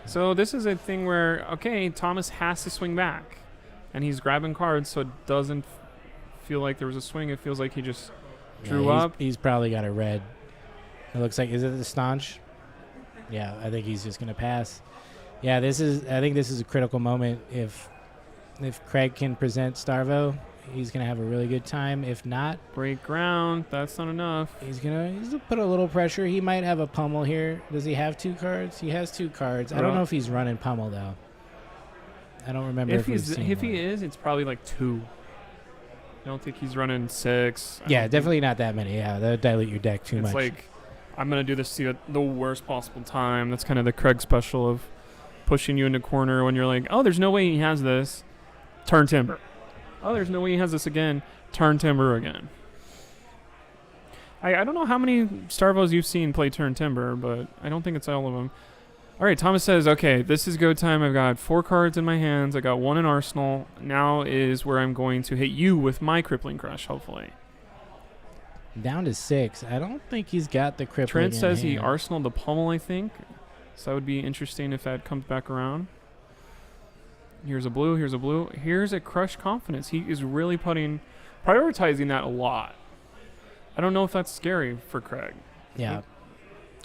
So this is a thing where, okay, Thomas has to swing back. And he's grabbing cards so it doesn't feel like there was a swing. It feels like he just drew up. He's probably got a red. It looks like, is it the staunch? Yeah, I think he's just going to pass. Yeah, I think this is a critical moment. If Craig can present Starvo, he's going to have a really good time. If not, break ground. That's not enough. He's gonna put a little pressure. He might have a pummel here. Does he have 2 cards? He has 2 cards. I don't know if he's running pummel though. I don't remember if he is, it's probably like 2. I don't think he's running 6. Yeah, definitely not that many. Yeah, that'll dilute your deck too much. It's like, I'm going to do this to you at the worst possible time. That's kind of the Craig special of pushing you into corner when you're like, oh, there's no way he has this. Turn timber. Oh, there's no way he has this again. Turn timber again. I don't know how many Starvos you've seen play turn timber, but I don't think it's all of them. All right, Thomas says, okay, this is go time. I've got 4 cards in my hands. I got 1 in arsenal. Now is where I'm going to hit you with my crippling crush, hopefully. Down to 6. I don't think he's got the crippling. Trent says he arsenaled the pummel, I think. So that would be interesting if that comes back around. Here's a blue. Here's a blue. Here's a crush confidence. He is really prioritizing that a lot. I don't know if that's scary for Craig. Yeah.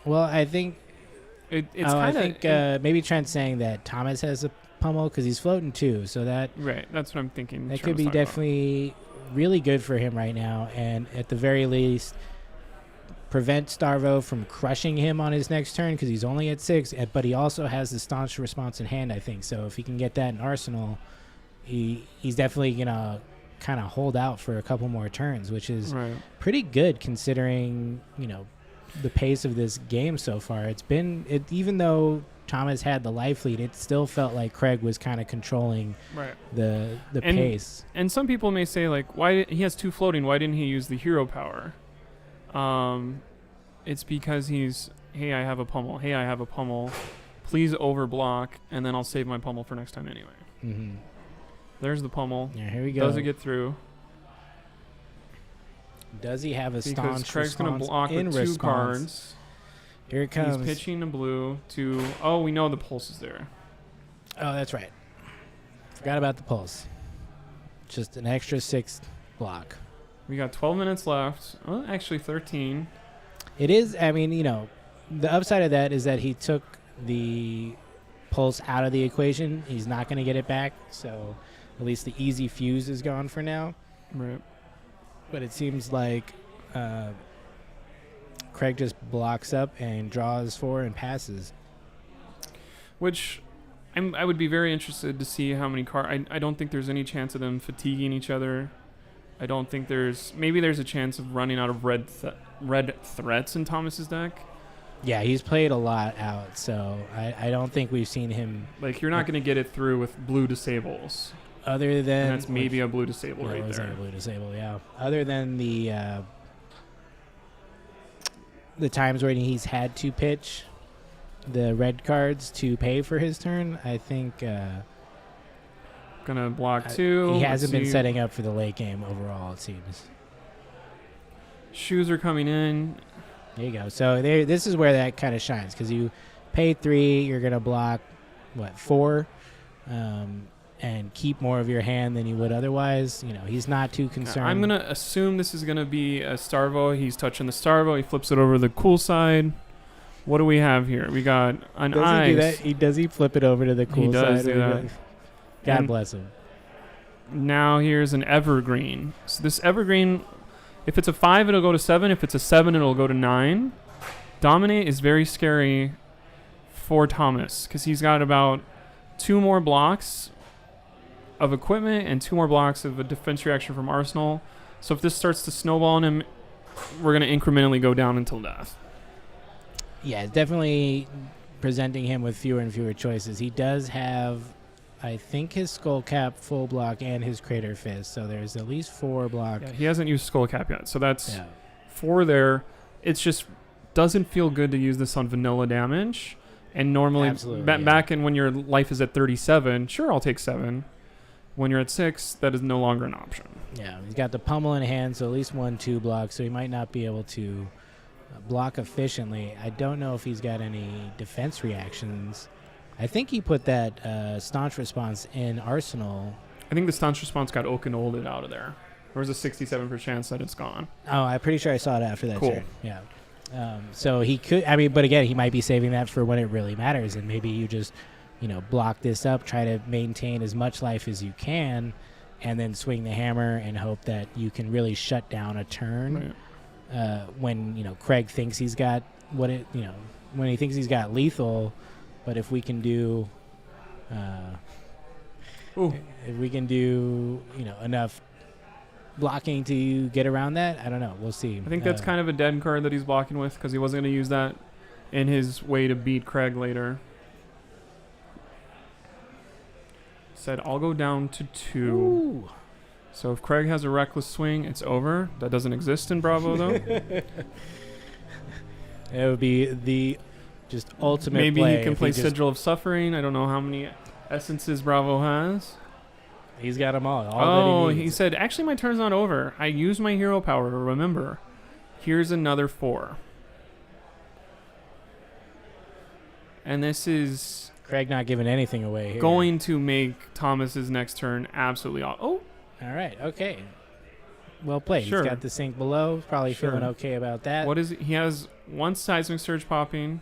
Well, I think maybe Trent's saying that Thomas has a pummel because he's floating too. So that right. That's what I'm thinking. That could be definitely really good for him right now, and at the very least, prevent Starvo from crushing him on his next turn because he's only at 6. But he also has the staunch response in hand, I think. So if he can get that in arsenal, he's definitely gonna kind of hold out for a couple more turns, which is pretty good considering the pace of this game so far. Even though Thomas had the life lead, it still felt like Craig was kind of controlling the pace. And some people may say, like, why he has 2 floating, why didn't he use the hero power? It's because hey, I have a pummel. Hey, I have a pummel. Please overblock, and then I'll save my pummel for next time anyway. Mm-hmm. There's the pummel. Yeah, here we go. Does it get through? Does he have a staunch because Craig's going to block with 2 cards. Here it comes. He's pitching a blue to... Oh, we know the pulse is there. Oh, that's right. Forgot about the pulse. Just an extra 6 block. We got 12 minutes left. Well, actually 13. It is, I mean, the upside of that is that he took the pulse out of the equation. He's not going to get it back, so at least the easy fuse is gone for now. Right. But it seems like Craig just blocks up and draws 4 and passes. Which I would be very interested to see how many cards. I don't think there's any chance of them fatiguing each other. I don't think maybe there's a chance of running out of red threats in Thomas's deck. Yeah, he's played a lot out, so I don't think we've seen him. Like, you're not going to get it through with blue disables. Other than... And that's maybe a blue disable right there. Like a blue disable, yeah. Other than the times where he's had to pitch the red cards to pay for his turn, I think... Gonna block 2. He hasn't been setting up for the late game overall, it seems. Shoes are coming in. There you go. So this is where that kind of shines, because you pay 3, you're going to block, 4? And keep more of your hand than you would otherwise. He's not too concerned. I'm going to assume this is going to be a Starvo. He's touching the Starvo. He flips it over to the cool side. What do we have here? We got an ice. Does he flip it over to the cool side? He does do that. God bless him. Now here's an evergreen. So this evergreen, if it's a 5, it'll go to 7. If it's a 7, it'll go to 9. Dominate is very scary for Thomas because he's got about 2 more blocks of equipment and 2 more blocks of a defense reaction from Arsenal. So if this starts to snowball on him, we're going to incrementally go down until death. Yeah, it's definitely presenting him with fewer and fewer choices. He does have, I think, his skull cap full block and his crater fist. So there's at least 4 block. Yeah, he hasn't used skull cap yet. So that's Yeah. 4 there. It's just doesn't feel good to use this on vanilla damage. And normally back in when your life is at 37, sure, I'll take 7. When you're at 6, that is no longer an option. Yeah, he's got the pummel in hand, so at least 1-2 blocks, so he might not be able to block efficiently. I don't know if he's got any defense reactions. I think he put that staunch response in Arsenal. I think the staunch response got Okanoled out of there. There was a 67% chance that it's gone. Oh, I'm pretty sure I saw it after that Cool. turn. Yeah. So he could, but again, he might be saving that for when it really matters, and maybe you just, block this up, try to maintain as much life as you can, and then swing the hammer and hope that you can really shut down a turn. Right. When Craig thinks he's got when he thinks he's got lethal, but if we can do, enough blocking to get around that, I don't know. We'll see. I think that's kind of a dead card that he's blocking with because he wasn't going to use that in his way to beat Craig later. Said, I'll go down to 2. Ooh. So if Craig has a reckless swing, it's over. That doesn't exist in Bravo, though. It would be the just ultimate Maybe play he can if play just- Sigil of Suffering. I don't know how many essences Bravo has. He's got them all. Oh, that he he needs. said, actually, my turn's not over. I used my hero power to remember. Here's another 4. And this is Craig not giving anything away here. going to make Thomas's next turn absolutely All right. Okay. Well played. Sure. He's got the sink below. Probably Sure. feeling okay about that. What is it? He has 1 seismic surge popping.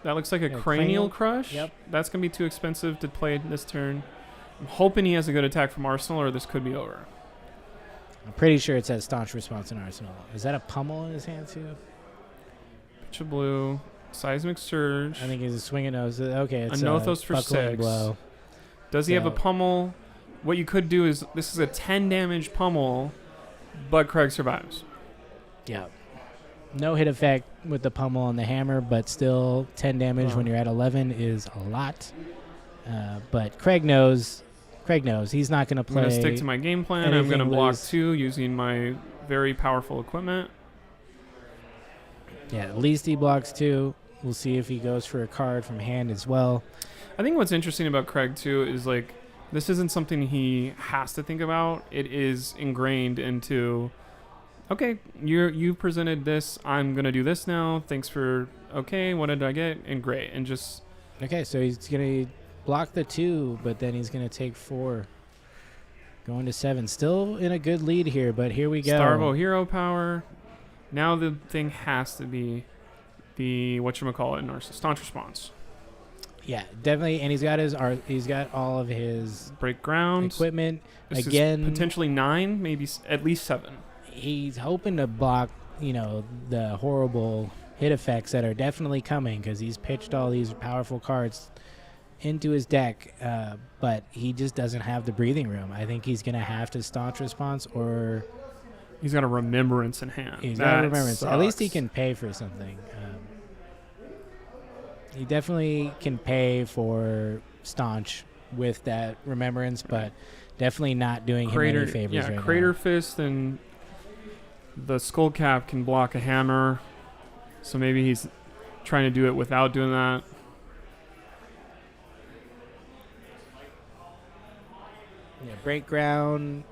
That looks like a Yeah, cranial cranial. crush. Yep. That's going to be too expensive to play this turn. I'm hoping he has a good attack from Arsenal or this could be over. I'm pretty sure it's that staunch response in Arsenal. Is that a pummel in his hand too? Pitch of blue. Seismic surge. I think he's a swinging nose. Okay, it's A Nothos for buckling 6. blow. Does he have a So- pummel? What you could do is this is a 10 damage pummel, but Craig survives. Yeah. No hit effect with the pummel and the hammer, but still 10 damage when you're at 11 is a lot. But Craig knows. He's not going to I'm play. going to stick to my game plan. I'm anything going to block loose. 2 using my very powerful equipment. Yeah, at least he blocks 2. We'll see if he goes for a card from hand as well. I think what's interesting about Craig too is like this isn't something he has to think about. It is ingrained into okay, you presented this, I'm gonna do this now. Thanks for okay, what did I get? And great. And just Okay, so he's going to block the 2, but then he's going to take 4. Going to 7. Still in a good lead here, but here we go. Starvo hero power. Now the thing has to be the staunch response. Yeah, definitely, and he's got all of his Break ground. equipment. This Again, is potentially 9, maybe at least 7. he's hoping to block, the horrible hit effects that are definitely coming because he's pitched all these powerful cards into his deck, but he just doesn't have the breathing room. I think he's going to have to staunch response or He's got a remembrance in hand. he's got a That remembrance. At least he sucks. can pay for something. He definitely can pay for staunch with that remembrance, but definitely not doing him any favors right Crater now. Fist and the Skull Cap can block a hammer, so maybe he's trying to do it without doing that. Yeah, break ground.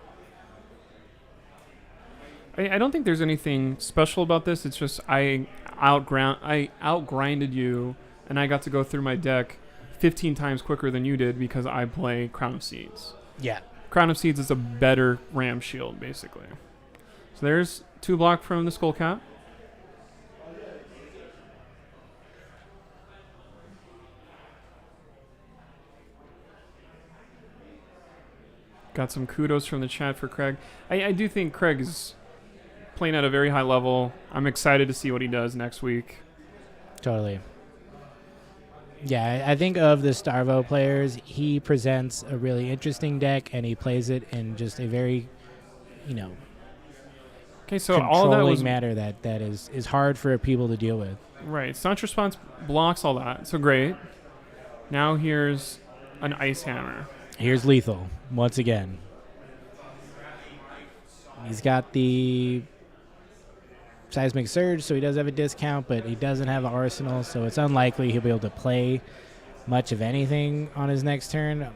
I don't think there's anything special about this. It's just I outgrinded you, and I got to go through my deck 15 times quicker than you did because I play Crown of Seeds. Yeah. Crown of Seeds is a better Ram Shield, basically. So there's 2 block from the Skull Cap. Got some kudos from the chat for Craig. I do think Craig is playing at a very high level. I'm excited to see what he does next week. Totally. Yeah, I think of the Starvo players, he presents a really interesting deck, and he plays it in just a very, Okay, so all of that controlling was manner that is hard for people to deal with. right. Staunch response blocks all that. So great. Now here's an Ice Hammer. Here's Lethal once again. He's got the Seismic Surge, so he does have a discount, but he doesn't have an Arsenal, so it's unlikely he'll be able to play much of anything on his next turn.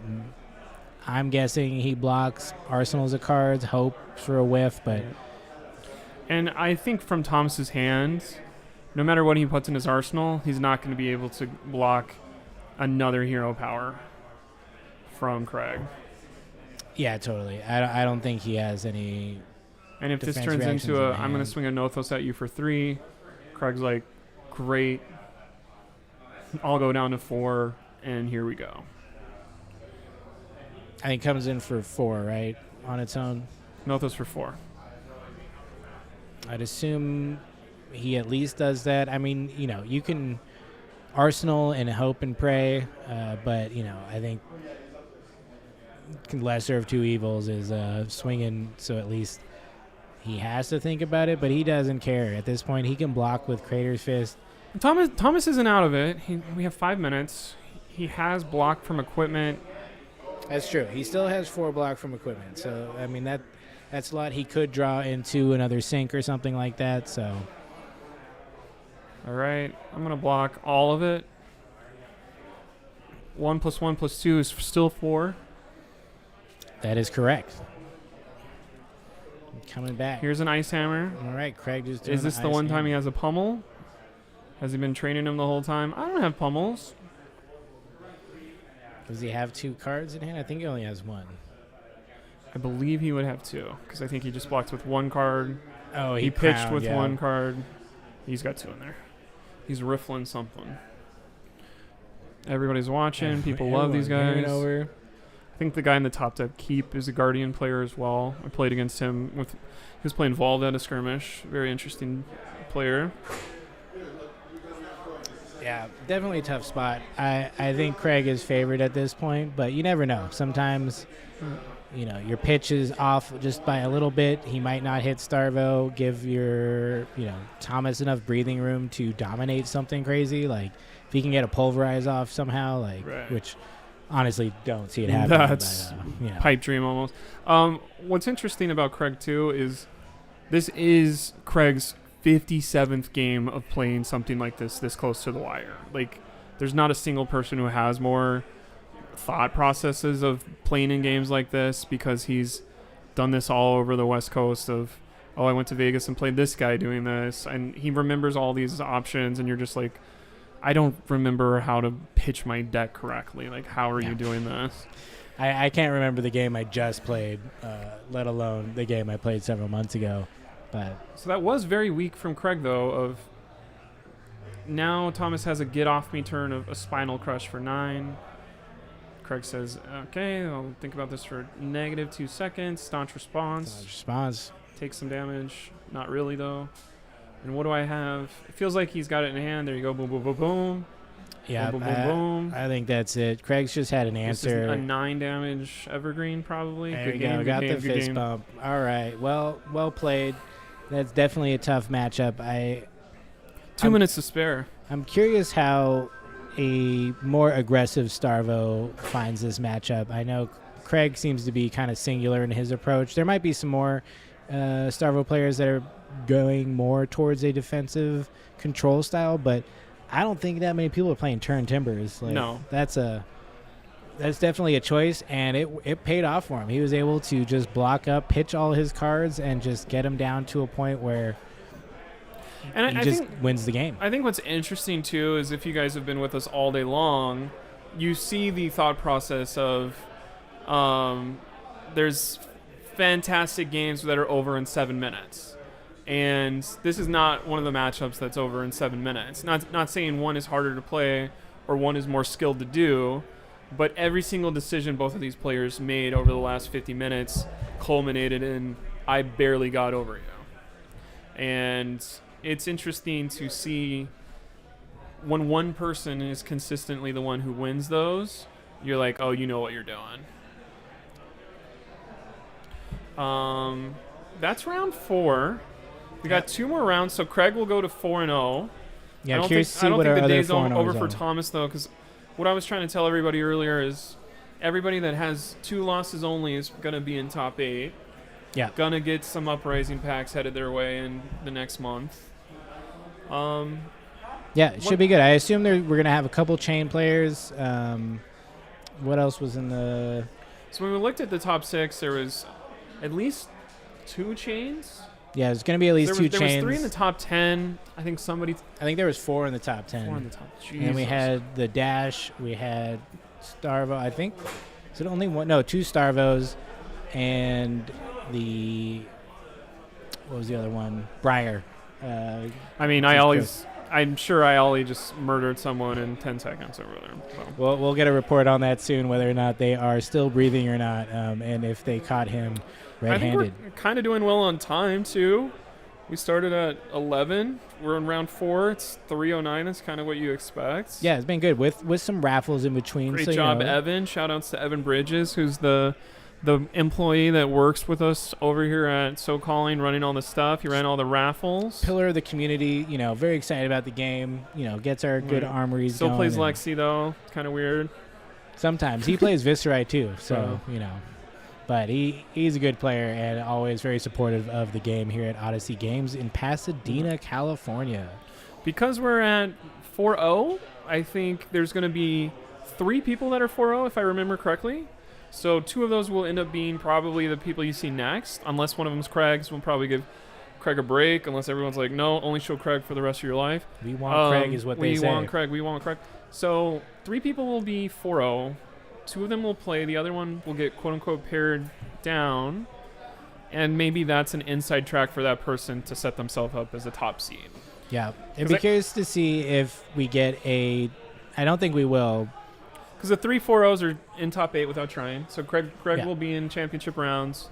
I'm guessing he blocks Arsenals of cards, hopes for a whiff, but... And I think from Thomas's hand, no matter what he puts in his arsenal, he's not going to be able to block another hero power from Craig. Yeah, totally. I don't think he has any... And if this defense turns reactions into in a, the I'm going to hand. swing a Nothos at you for 3, Craig's like, great. I'll go down to 4, and here we go. I think comes in for 4, right? On its own. Nothos for 4. I'd assume he at least does that. I mean, you can Arsenal and hope and pray, but, I think lesser of two evils is swinging, so at least he has to think about it, but he doesn't care. At this point, he can block with Crater's Fist. Thomas isn't out of it. We have 5 minutes. He has block from equipment. That's true. He still has 4 block from equipment, so, I mean, that's a lot. He could draw into another sink or something like that, so... All right, I'm going to block all of it. 1 + 1 + 2 is still 4. That is correct. Coming back. Here's an Ice Hammer. All right, Craig just doing Is this the one time he has a pummel? Has he been training him the whole time? I don't have pummels. Does he have 2 cards in hand? I think he only has 1. I believe he would have 2, because I think he just blocked with 1 card. Oh, He pitched crowned, with yeah. 1 card. He's got 2 in there. He's riffling something. Everybody's watching. People love these Everyone guys. hearing over. I think the guy in the top deck, Keep, is a Guardian player as well. I played against him. He was playing Volved at a skirmish. Very interesting player. Yeah, definitely a tough spot. I think Craig is favored at this point, but you never know. Sometimes, your pitch is off just by a little bit. He might not hit Starvo, give your, Thomas enough breathing room to dominate something crazy. Like, if he can get a Pulverize off somehow, Right. which honestly don't see it happening. That's but, pipe dream almost. What's interesting about Craig, too, is this is Craig's 57th game of playing something like this close to the wire. Like, there's not a single person who has more thought processes of playing in games like this, because he's done this all over the West Coast of, I went to Vegas and played this guy doing this, and he remembers all these options, and you're just like, I don't remember how to pitch my deck correctly. Like, how are you doing this? I can't remember the game I just played, let alone the game I played several months ago. But So that was very weak from Craig, though, of now Thomas has a get off me turn of a Spinal Crush for 9. Craig says, okay, I'll think about this for -2 seconds. Staunch response. Take some damage. Not really, though. And what do I have? It feels like he's got it in hand. There you go. Boom, boom, boom, boom. yeah, Boom, boom, boom, boom. I think that's it. Craig's just had an This is answer. a 9 damage Evergreen, probably. There Good you game, go. good Got game, the good fist game. bump. All right. Well played. That's definitely a tough matchup. 2 minutes to spare. I'm curious how a more aggressive Starvo finds this matchup. I know Craig seems to be kind of singular in his approach. There might be some more Starvo players that are going more towards a defensive control style, but I don't think that many people are playing turn timbers. Like, No. That's definitely a choice, and it paid off for him. He was able to just block up, pitch all his cards, and just get him down to a point where And he I just think wins the game. I think what's interesting, too, is if you guys have been with us all day long, you see the thought process of there's fantastic games that are over in 7 minutes. And this is not one of the matchups that's over in 7 minutes. Not saying one is harder to play or one is more skilled to do, but every single decision both of these players made over the last 50 minutes culminated in, I barely got over you. And it's interesting to see when one person is consistently the one who wins those, you're like, oh, you know what you're doing. That's round 4. We got 2 more rounds, so Craig will go to 4-0. Yeah, I don't curious to see think what our the other day's 4-0s over for are. Thomas, though, because what I was trying to tell everybody earlier is everybody that has 2 losses only is going to be in top 8. Yeah. Going to get some Uprising packs headed their way in the next month. Yeah, it should be good. I assume we're going to have a couple chain players. What else was in the... So when we looked at the top 6, there was at least 2 chains. Yeah, there's going to be at least 2 chains. There was 3 in the top 10. I think there was 4 in the top 10. 4 in the top. Jesus. And we had the Dash. We had Starvo. I think... Is it only one? No, 2 Starvos. And the... What was the other one? Briar. I'm sure I Ollie just murdered someone in 10 seconds over there. So. Well, we'll get a report on that soon, whether or not they are still breathing or not, and if they caught him red-handed. I think we're kind of doing well on time, too. We started at 11. We're in round 4. It's 3:09. That's kind of what you expect. Yeah, it's been good with some raffles in between. Great job, Evan. Shout-outs to Evan Bridges, who's the employee that works with us over here at SoCalling, running all the stuff. He ran all the raffles. Pillar of the community, very excited about the game, gets our good armories Still going. plays Lexi, though. Kind of weird. Sometimes. He plays Viscerai, too, so. But he's a good player and always very supportive of the game here at Odyssey Games in Pasadena, California. Because we're at 4-0, I think there's going to be 3 people that are 4-0, if I remember correctly. So 2 of those will end up being probably the people you see next, unless one of them's Craig's. We'll probably give Craig a break, unless everyone's like, no, only show Craig for the rest of your life. We want Craig is what they say. We want Craig. So 3 people will be 4-0. 2 of them will play. The other one will get quote-unquote pared down. And maybe that's an inside track for that person to set themselves up as a top seed. Yeah. I'd be curious to see if we get I don't think we will. Because the 3 4-0s are in top 8 without trying. So Craig will be in championship rounds.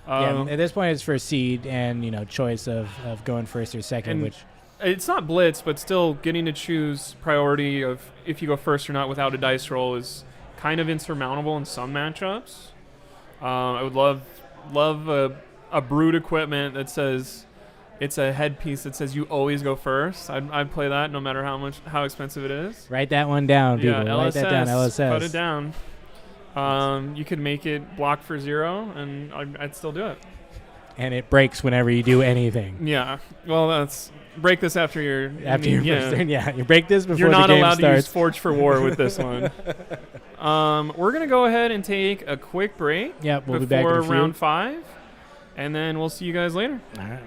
At this point, it's for seed and, choice of going first or second, which... It's not blitz, but still getting to choose priority of if you go first or not without a dice roll is kind of insurmountable in some matchups. I would love a Brood equipment that says it's a headpiece that says you always go first. I'd play that no matter how expensive it is. Write that one down, people. Yeah, Write that down, LSS. Put it down. You could make it block for 0, and I'd still do it. And it breaks whenever you do anything. Yeah. Well, break this after your first turn. Yeah, you break this before the game starts. You're not allowed to use Forge for War with this one. We're going to go ahead and take a quick break. Yeah, we'll be back in a few. Round 5, and then we'll see you guys later. All right.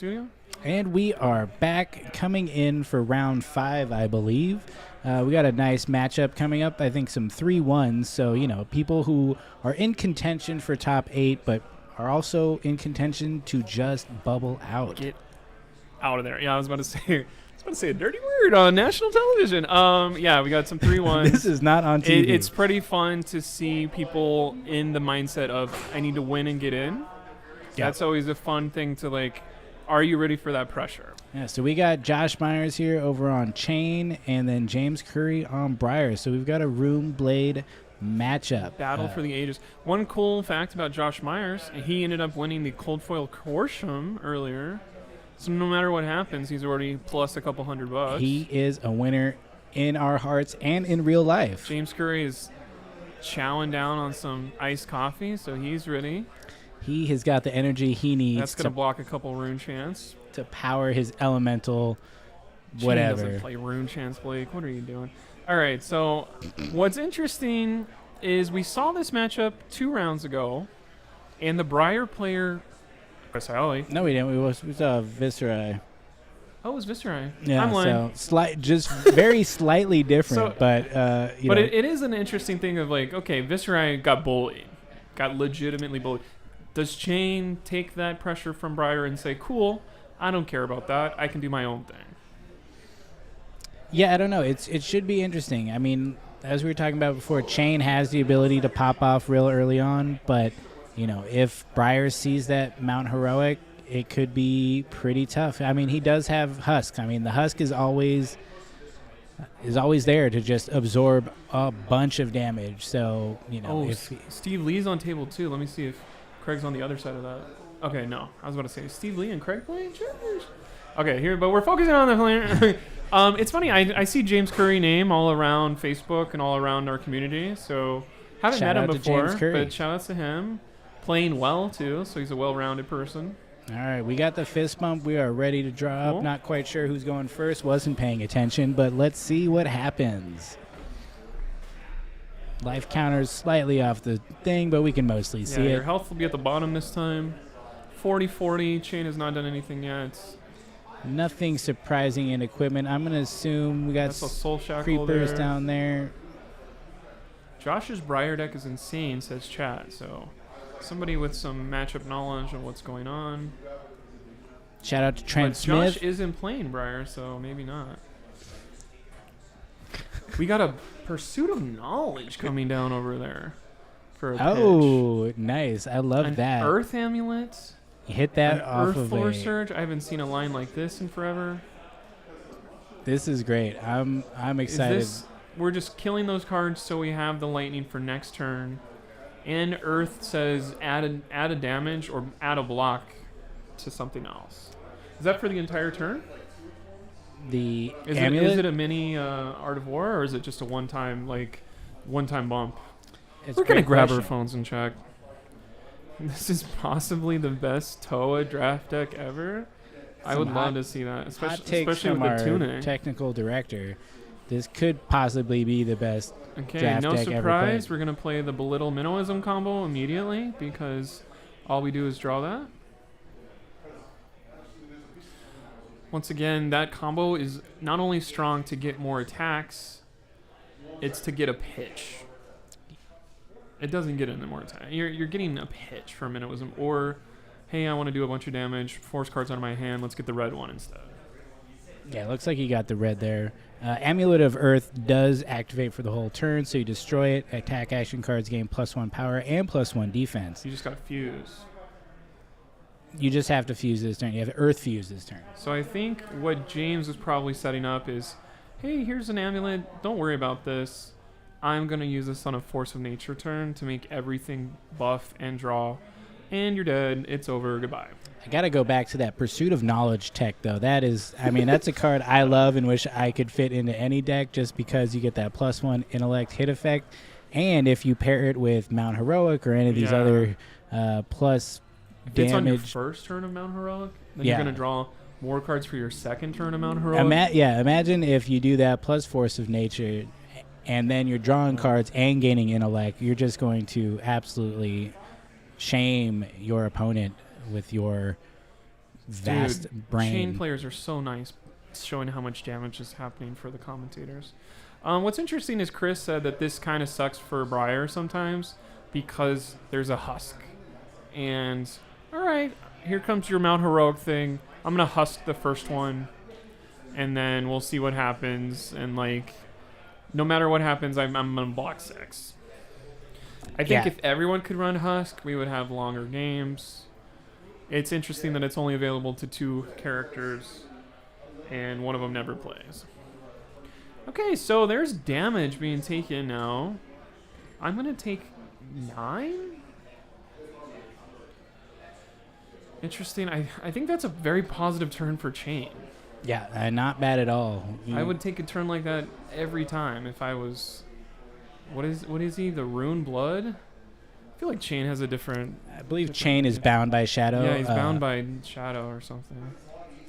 studio. And we are back, coming in for round 5, I believe. We got a nice matchup coming up. I think some 3-1s. So, you know, people who are in contention for top 8, but are also in contention to just bubble out. Get out of there. Yeah, I was about to say a dirty word on national television. Yeah, we got some 3-1s. This is not on TV. It's pretty fun to see people in the mindset of I need to win and get in. Yeah. That's always a fun thing to like. Are you ready for that pressure? Yeah, so we got Josh Myers here over on Chain, and then James Curry on Briar. So we've got a Room Blade matchup. Battle for the ages. One cool fact about Josh Myers, he ended up winning the Cold Foil Corsham earlier. So no matter what happens, he's already plus a couple $100. He is a winner in our hearts and in real life. James Curry is chowing down on some iced coffee, so he's ready. He has got the energy he needs. That's going to block a couple rune chants. To power his elemental Chain whatever. doesn't play rune chants, Blake. What are you doing? All right, so what's interesting is we saw this matchup 2 rounds ago, And the Briar player, Chris Alley. No, we didn't. We saw Viscera. Oh, it was Viscerai. Yeah, I'm lying. so just very slightly different, So- but you know. It is an interesting thing of like, okay, Viscerai got bullied, got legitimately bullied. Does Chain take that pressure from Briar and say, cool, I don't care about that. I can do my own thing. Yeah, I don't know. It should be interesting. I mean, as we were talking about before, Chain has the ability to pop off real early on, but you know, if Briar sees that Mount Heroic, it could be pretty tough. I mean, he does have Husk. I mean, the Husk is always there to just absorb a bunch of damage. So, you know, Steve Lee's on table 2. Let me see if Craig's on the other side of that. Okay, no. I was about to say, Steve Lee and Craig playing? Okay, here, but we're focusing on the player. It's funny. I see James Curry name all around Facebook and all around our community. So, haven't Shout met him out to before, James Curry. but shout out to him. Playing well, too, so he's a well-rounded person. All right, we got the fist bump. We are ready to draw Cool. up. Not quite sure who's going first. Wasn't paying attention, but let's see what happens. Life counter's slightly off the thing, but we can mostly see Your it. health will be at the bottom this time. 40-40. Chain has not done anything yet. Nothing surprising in equipment. I'm going to assume we got That's a soul shackle creepers there. down there. Josh's Briar deck is insane, says chat. So, somebody with some matchup knowledge of what's going on. Shout out to Trent But Smith. Josh isn't playing Briar, so maybe not. We got a Pursuit of Knowledge coming down over there for a pitch. Oh, nice. I love An that. Earth Amulet. You hit that An off Earth of Floor a... Surge. I haven't seen a line like this in forever. This is great. I'm excited. We're just killing those cards so we have the lightning for next turn. And Earth says add a damage or add a block to something else. Is that for the entire turn? The Is amulet? it a mini Art of War, or is it just a one-time bump? It's We're a gonna great grab our question. phones and check. This is possibly the best Toa draft deck ever. I would love to see that, Hot takes especially from with our the tuning. technical director. This could possibly be the best. Okay, draft no deck ever surprise. played. We're gonna play the Belittle Minnowism combo immediately because all we do is draw that. Once again, that combo is not only strong to get more attacks, it's to get a pitch. It doesn't get any more attack. You're getting a pitch for Minnowism, or hey, I want to do a bunch of damage, force cards out of my hand, let's get the red one instead. Yeah, looks like you got the red there. Amulet of Earth does activate for the whole turn, so you destroy it. Attack action cards gain +1 power and +1 defense. You just got to fuse. You just have to fuse this turn. You have to Earth fuse this turn. So I think what James is probably setting up is, hey, here's an amulet. Don't worry about this. I'm going to use this on a Force of Nature turn to make everything buff and draw. And you're dead. It's over. Goodbye. I got to go back to that Pursuit of Knowledge tech, though. That is, I mean, that's a card I love and wish I could fit into any deck just because you get that +1 intellect hit effect. And if you pair it with Mount Heroic or any of these other plus If it's on your damage. first turn of Mount Heroic, then Yeah. you're going to draw more cards for your second turn of Mount Heroic. Imagine if you do that plus Force of Nature and then you're drawing cards and gaining intellect. You're just going to absolutely shame your opponent with your vast brain. Chain players are so nice, showing how much damage is happening for the commentators. What's interesting is Chris said that this kind of sucks for Briar sometimes because there's a Husk. And, all right, here comes your Mount Heroic thing. I'm going to Husk the first one, and then we'll see what happens. And, like, no matter what happens, I'm going to block 6. I think if everyone could run Husk, we would have longer games. It's interesting that it's only available to 2 characters, and one of them never plays. Okay, so there's damage being taken now. I'm going to take 9? Interesting. I think that's a very positive turn for Chain. Yeah, not bad at all. I would take a turn like that every time if I was... What is he? The Rune Blood? I feel like Chain has a different... I believe Chain is bound by Shadow. Yeah, he's bound by Shadow or something.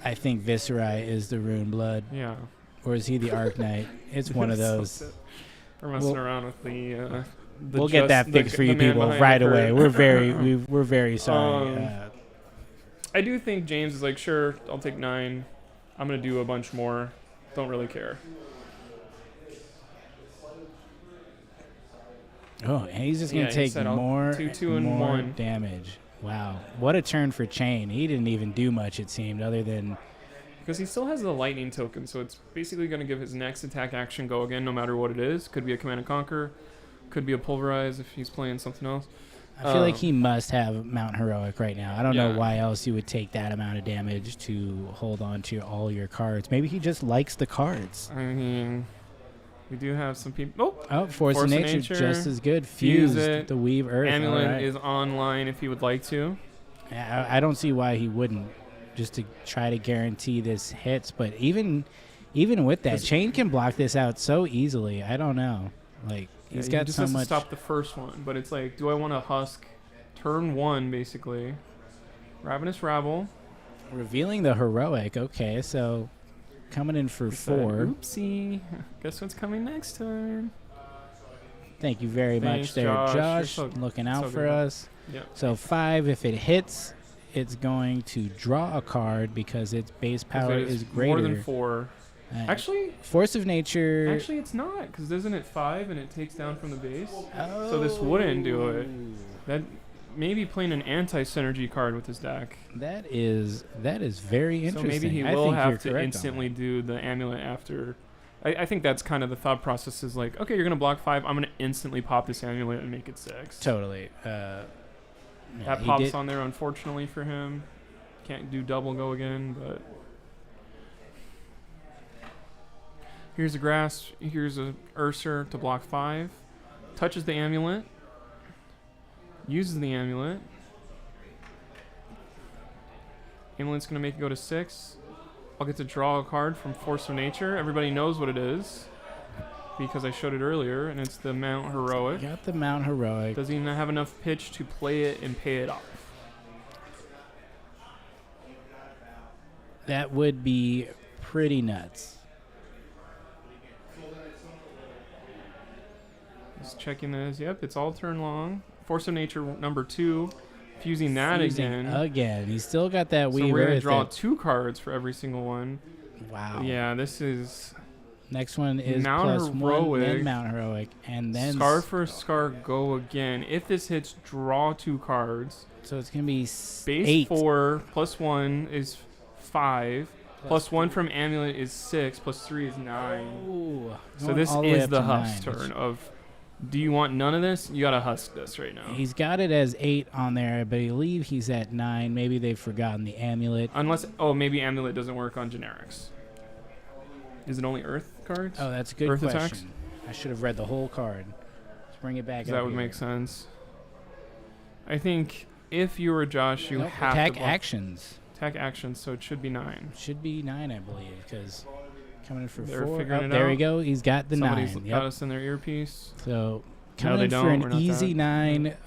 I think Viscerai is the Rune Blood. Yeah. Or is he the Arc Knight? It's one of those. We're messing around with the we'll get that fixed for you people right away. We're very sorry. I do think James is like, sure, I'll take 9. I'm gonna do a bunch more. Don't really care. Oh, and he's just gonna take more, 2 and more 1 damage. Wow, what a turn for Chain. He didn't even do much, it seemed, other than because he still has the lightning token, so it's basically gonna give his next attack action go again, no matter what it is. Could be a command and conquer, could be a pulverize if he's playing something else. I feel like he must have Mount Heroic right now. I don't know why else you would take that amount of damage to hold on to all your cards. Maybe he just likes the cards. I mean, we do have some people. Oh, Force of Nature, just as good. Fuse it. The Weave Earth. Amulet is online if he would like to. I don't see why he wouldn't, just to try to guarantee this hits. But even with that, Chain can block this out so easily. I don't know. Like, he's got just so has much. To stop the first one, but it's like, do I want to husk turn 1 basically? Ravenous Rabble. Revealing the Heroic. Okay, so coming in for 4. Oopsie. Guess what's coming next turn? Thank you very much there, Josh. Looking out for us. Yep. So 5, if it hits, it's going to draw a card because its base power is greater. More than 4. Actually, Force of Nature. Actually, it's not, because isn't it 5 and it takes down from the base? Oh. So this wouldn't do it. That maybe playing an anti-synergy card with his deck. That is very interesting. So maybe he will have to instantly do the amulet after. I think that's kind of the thought process is like, okay, you're going to block 5. I'm going to instantly pop this amulet and make it 6. Totally. That pops on there, unfortunately for him. Can't do double go again, but... Here's a Grass. Here's a Ursa to block 5. Touches the amulet. Uses the amulet. Amulet's going to make it go to 6. I'll get to draw a card from Force of Nature. Everybody knows what it is because I showed it earlier, and it's the Mount Heroic. Got the Mount Heroic. Doesn't even have enough pitch to play it and pay it off. That would be pretty nuts. Just checking this. Yep, it's all turn long. Force of Nature number 2. Fusing that again. Again. He's still got that Weave Earth. So we're going to draw 2 cards for every single one. Wow. Yeah, this is... Next one is Mount Heroic. then Mount Heroic. And then... Scar for Scar, go again. If this hits, draw 2 cards. So it's going to be Base 8. 4 plus 1 is 5. Plus 1 from Amulet is 6. Plus 3 is 9. Ooh, so this is the husk turn of... Do you want none of this? You gotta husk this right now. He's got it as 8 on there. I believe he's at 9. Maybe they've forgotten the amulet. Unless, maybe amulet doesn't work on generics. Is it only Earth cards? Oh, that's a good Earth question. Attacks? I should have read the whole card. Let's bring it back. That would make sense. I think if you were Josh, you have attack to actions. Attack actions, so it should be 9. Should be 9, I believe, because. Coming in for They're 4. Figuring it there out. we go. He's got the Somebody's 9. got us in their earpiece. So coming in don't. for an easy 9,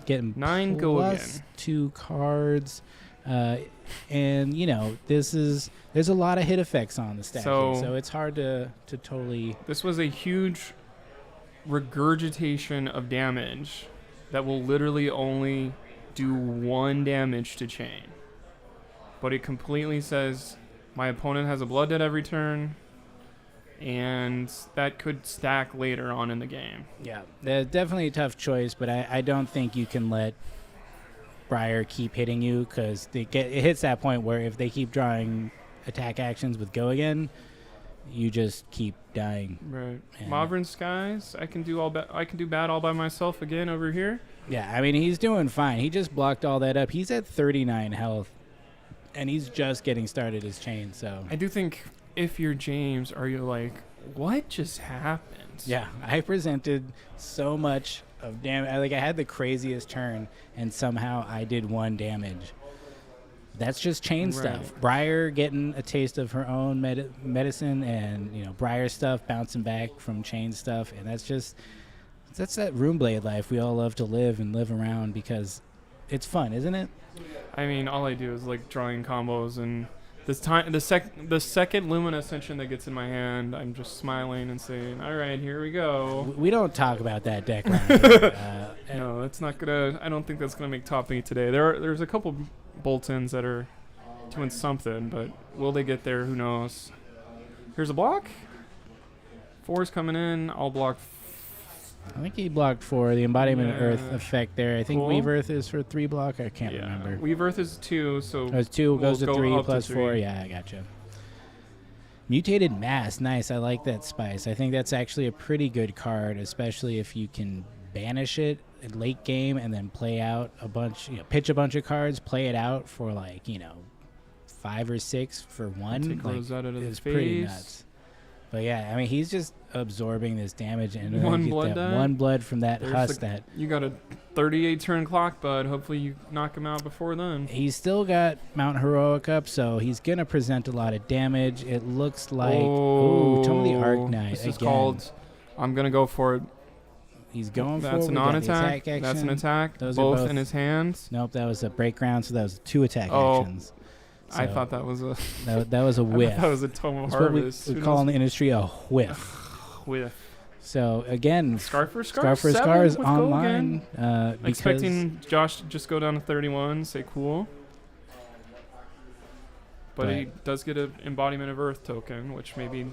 getting 9 go again. 2 cards, and there's a lot of hit effects on the stack, so it's hard to totally. This was a huge regurgitation of damage that will literally only do 1 damage to Chain, but it completely says. My opponent has a Blood Debt every turn, and that could stack later on in the game. Yeah, that's definitely a tough choice, but I don't think you can let Briar keep hitting you because it hits that point where if they keep drawing attack actions with Go Again, you just keep dying. Right. Mauvrin Skies, I can do bad all by myself again over here. Yeah, I mean, he's doing fine. He just blocked all that up. He's at 39 health. And he's just getting started as Chain, so... I do think if you're James, are you like, what just happened? Yeah, I presented so much of damage. I had the craziest turn, and somehow I did 1 damage. That's just Chain stuff. Briar getting a taste of her own medicine, and, Briar stuff bouncing back from Chain stuff. And that's that Runeblade life we all love to live and live around because it's fun, isn't it? I mean, all I do is like drawing combos and The second Lumina Ascension that gets in my hand, I'm just smiling and saying, "All right, here we go." We don't talk about that deck around here. No, that's not gonna. I don't think that's gonna make top 8 today. There's a couple Boltons that are doing something, but will they get there? Who knows? Here's a block. 4's coming in. I'll block. I think he blocked 4. The Embodiment of Earth Yeah. effect there. I think Cool. Weave Earth is for 3 block. I can't remember. Weave Earth is 2, so It's 2 goes we'll to go 3 up to plus 4. 3. Yeah, I gotcha. Mutated Mass. Nice. I like that spice. I think that's actually a pretty good card, especially if you can banish it at late game and then play out a bunch, pitch a bunch of cards, play it out for 5 or 6 for 1. Take Rosetta to the it's pretty face. nuts. But yeah, I mean, he's just absorbing this damage and One get blood that die? 1 blood from that There's husk. the- That You got a 38 turn clock, bud. Hopefully you knock him out before then. he's still got Mount Heroic up, so he's gonna present a lot of damage. It looks like Tome of the Arknight This again. is called. I'm gonna go for it. He's going for That's it. a We got the non-attack. attack That's an action. attack. Those are Both both- in his hands. Nope, that was a break ground, so that was 2 attack Oh, actions. I So thought that was a. that was a I whiff. thought that was a Tome of That's what Harvest. we Who call in knows? the industry a whiff. With So again, Scar for Scar. Scar for 7 Scar is with online. Gogan. Because Expecting Josh to just go down to 31, say cool. But he does get an Embodiment of Earth token, which maybe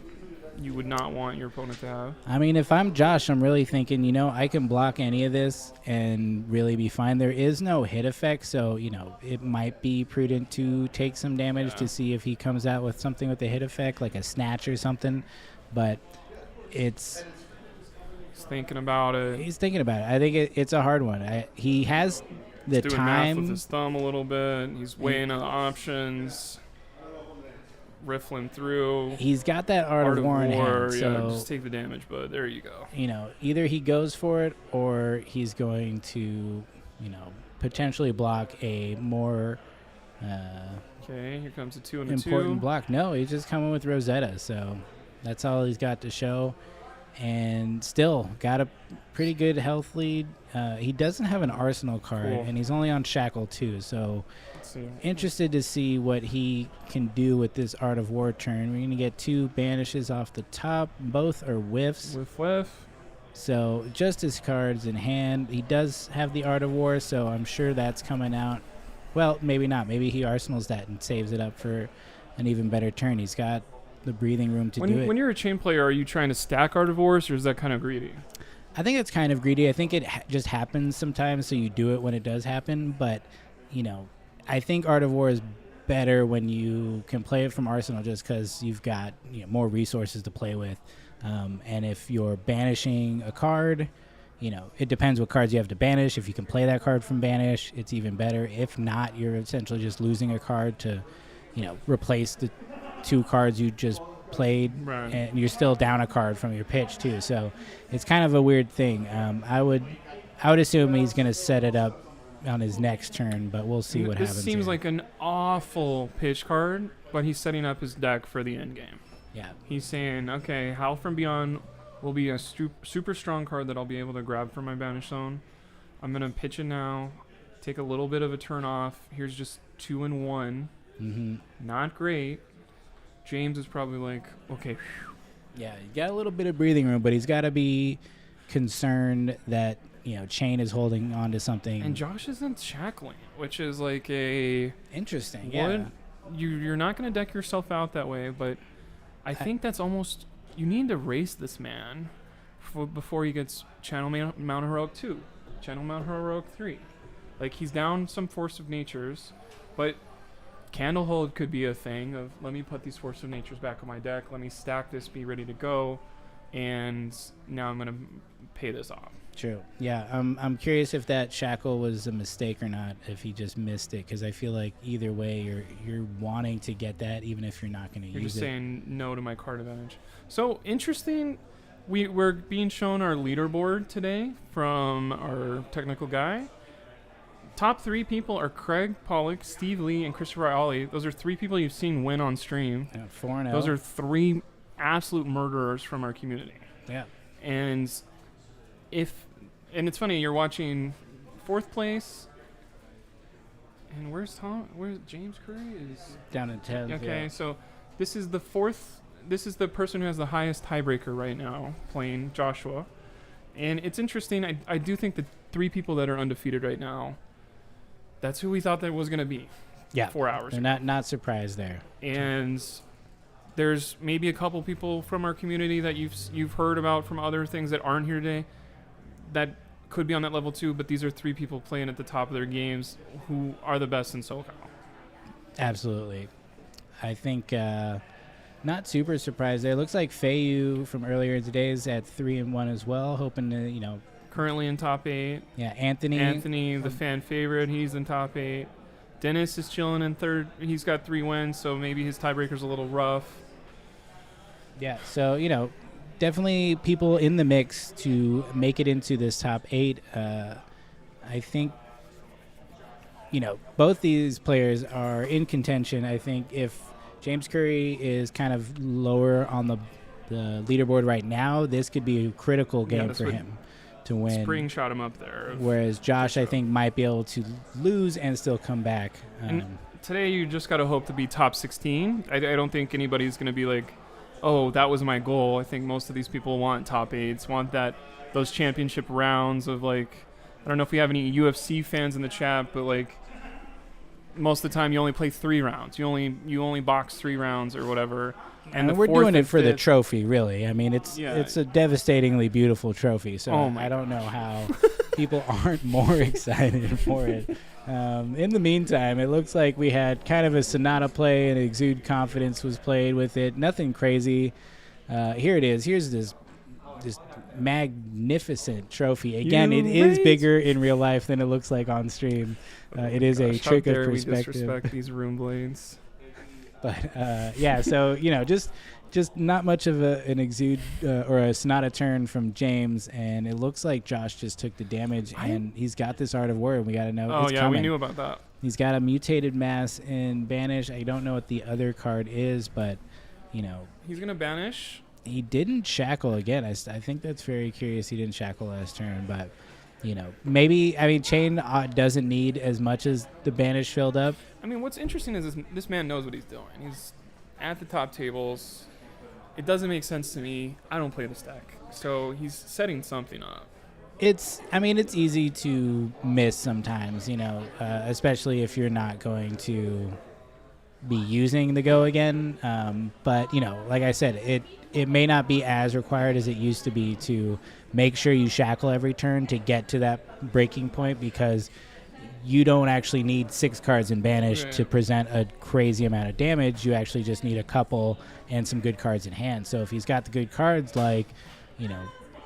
you would not want your opponent to have. I mean, if I'm Josh, I'm really thinking, I can block any of this and really be fine. There is no hit effect, so, it might be prudent to take some damage to see if he comes out with something with a hit effect, like a snatch or something. But He's thinking about it. he's thinking about it. I think it's a hard one. He has the He's doing math with time. his thumb a little bit. He's weighing the options, riffling through. He's got that Art of War in hand, yeah, so just take the damage, but there you go. either he goes for it or he's going to, potentially block a more Okay, here comes a 2 and a 2. important block. No, he's just coming with Rosetta, so that's all he's got to show. And still got a pretty good health lead. He doesn't have an Arsenal card, Cool. and he's only on Shackle too. So Let's see. interested to see what he can do with this Art of War turn. We're going to get 2 banishes off the top. Both are whiffs. Whiff. So just his cards in hand. He does have the Art of War, so I'm sure that's coming out. Well, maybe not. Maybe he arsenals that and saves it up for an even better turn. He's got the breathing room to do it. When you're a chain player, are you trying to stack Art of Wars, or is that kind of greedy? I think it's kind of greedy. I think it just happens sometimes, so you do it when it does happen. But, I think Art of War is better when you can play it from Arsenal just because you've got more resources to play with. And if you're banishing a card, it depends what cards you have to banish. If you can play that card from banish, it's even better. If not, you're essentially just losing a card to, replace the 2 cards you just played, Right. and you're still down a card from your pitch too. So it's kind of a weird thing. I would assume he's going to set it up on his next turn, but we'll see what happens. This seems here. like an awful pitch card, but he's setting up his deck for the end game. Yeah. He's saying, okay, Howl from Beyond will be a super strong card that I'll be able to grab from my banish zone. I'm going to pitch it now, take a little bit of a turn off. Here's just 2 and 1. Mm-hmm. Not great. James is probably like, okay, Yeah, he got a little bit of breathing room, but he's got to be concerned that Chain is holding on to something. and Josh isn't shackling, which is like a Interesting. what? Yeah. You're not going to deck yourself out that way, but I think that's almost you need to race this man before he gets Channel Mount Heroic 2, Channel Mount Heroic 3. Like he's down some Force of Natures, but Candlehold could be a thing of let me put these Force of Natures back on my deck, let me stack this, be ready to go, and now I'm gonna pay this off. True. Yeah. I'm curious if that shackle was a mistake or not. If he just missed it, because I feel like either way, you're wanting to get that, even if you're not going to use it. You're just saying no to my card advantage. So interesting. We're being shown our leaderboard today from our technical guy. Top 3 people are Craig Pollock, Steve Lee, and Christopher Ollie. Those are 3 people you've seen win on stream. 4-0. Those are 3 absolute murderers from our community. Yeah. And it's funny, you're watching 4th place And where's Tom? Where's James Curry? Is Down in 10th. okay. Yeah. So this is the fourth. This is the person who has the highest tiebreaker right now, playing Joshua. And it's interesting. I do think the 3 people that are undefeated right now, that's who we thought that was going to be. Yeah. 4 hours. They're not surprised there. And there's maybe a couple people from our community that you've heard about from other things that aren't here today that could be on that level too. But these are 3 people playing at the top of their games who are the best in SoCal. Absolutely. I think not super surprised there. Looks like Feiyu from earlier in today is at 3-1 as well, hoping to, Currently in top 8. Yeah, Anthony, the fan favorite, he's in top 8. Dennis is chilling in 3rd. He's got 3 wins, so maybe his tiebreaker's a little rough. Yeah, so, definitely people in the mix to make it into this top 8. I think, both these players are in contention. I think if James Curry is kind of lower on the leaderboard right now, this could be a critical game for him to win. Spring shot him up there. Whereas Josh, I think, might be able to lose and still come back. And today you just got to hope to be top 16. I don't think anybody's going to be like, oh, that was my goal. I think most of these people want top 8s, want those championship rounds of I don't know if we have any UFC fans in the chat, but most of the time you only play 3 rounds. You only box 3 rounds or whatever. And we're doing it for the trophy, really. I mean, it's a devastatingly beautiful trophy. So I don't know how people aren't more excited for it. In the meantime, it looks like we had kind of a Sonata play, and Exude Confidence was played with it. Nothing crazy. Here it is. Here's this magnificent trophy. Again, it is bigger in real life than it looks like on stream. It is a trick of perspective. We disrespect these room blades. But so just not much of an Exude or a Sonata turn from James, and it looks like Josh just took the damage, and he's got this Art of War, and we got to know. Oh it's yeah, coming. we knew about that. He's got a Mutated Mass in Banish. I don't know what the other card is, but he's gonna banish. He didn't shackle again. I think that's very curious. He didn't shackle last turn, but maybe Chain doesn't need as much as the Banish filled up. I mean, what's interesting is this man knows what he's doing. He's at the top tables. It doesn't make sense to me. I don't play this deck, so he's setting something up. It's easy to miss sometimes, especially if you're not going to be using the go again. But like I said, it may not be as required as it used to be to make sure you shackle every turn to get to that breaking point, because you don't actually need 6 cards in Banish to present a crazy amount of damage. You actually just need a couple and some good cards in hand. So if he's got the good cards like,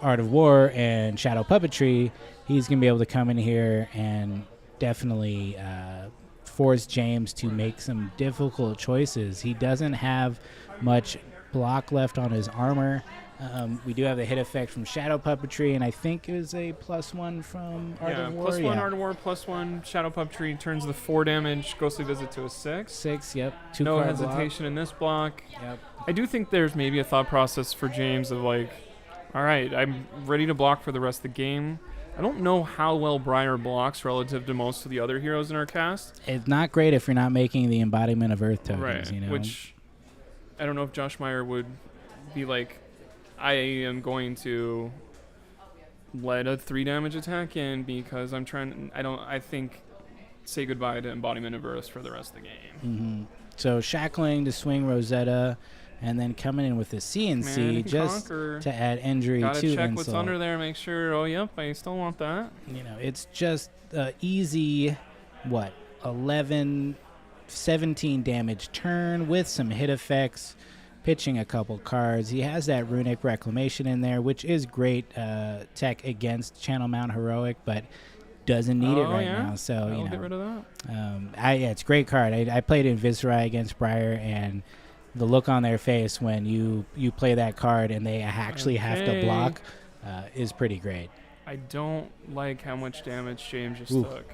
Art of War and Shadow Puppetry, he's going to be able to come in here and definitely force James to make some difficult choices. He doesn't have much block left on his armor. We do have the hit effect from Shadow Puppetry, and I think it was a +1 from Art of War. +1 Art of War, +1 Shadow Puppetry turns the 4 damage Ghostly Visit to a 6. 6, yep. 2 no card hesitation block. In this block. Yep. I do think there's maybe a thought process for James of all right, I'm ready to block for the rest of the game. I don't know how well Briar blocks relative to most of the other heroes in our cast. It's not great if you're not making the embodiment of Earth tokens, right, which I don't know if Josh Meyer would be I am going to let a 3 damage attack in because I think say goodbye to Embodiment of Earth for the rest of the game. Mm-hmm. So shackling to swing Rosetta, and then coming in with the CNC just to add injury to Gotta check insult. what's under there, make sure, oh, yep, I still want that. It's just easy, 11, 17 damage turn with some hit effects, pitching a couple cards. He has that Runic Reclamation in there, which is great tech against Channel Mount Heroic, but doesn't need it right now. So, I'll get rid of that. It's a great card. I played in Viserai against Briar, and the look on their face when you play that card and they actually have to block is pretty great. I don't like how much damage James just took.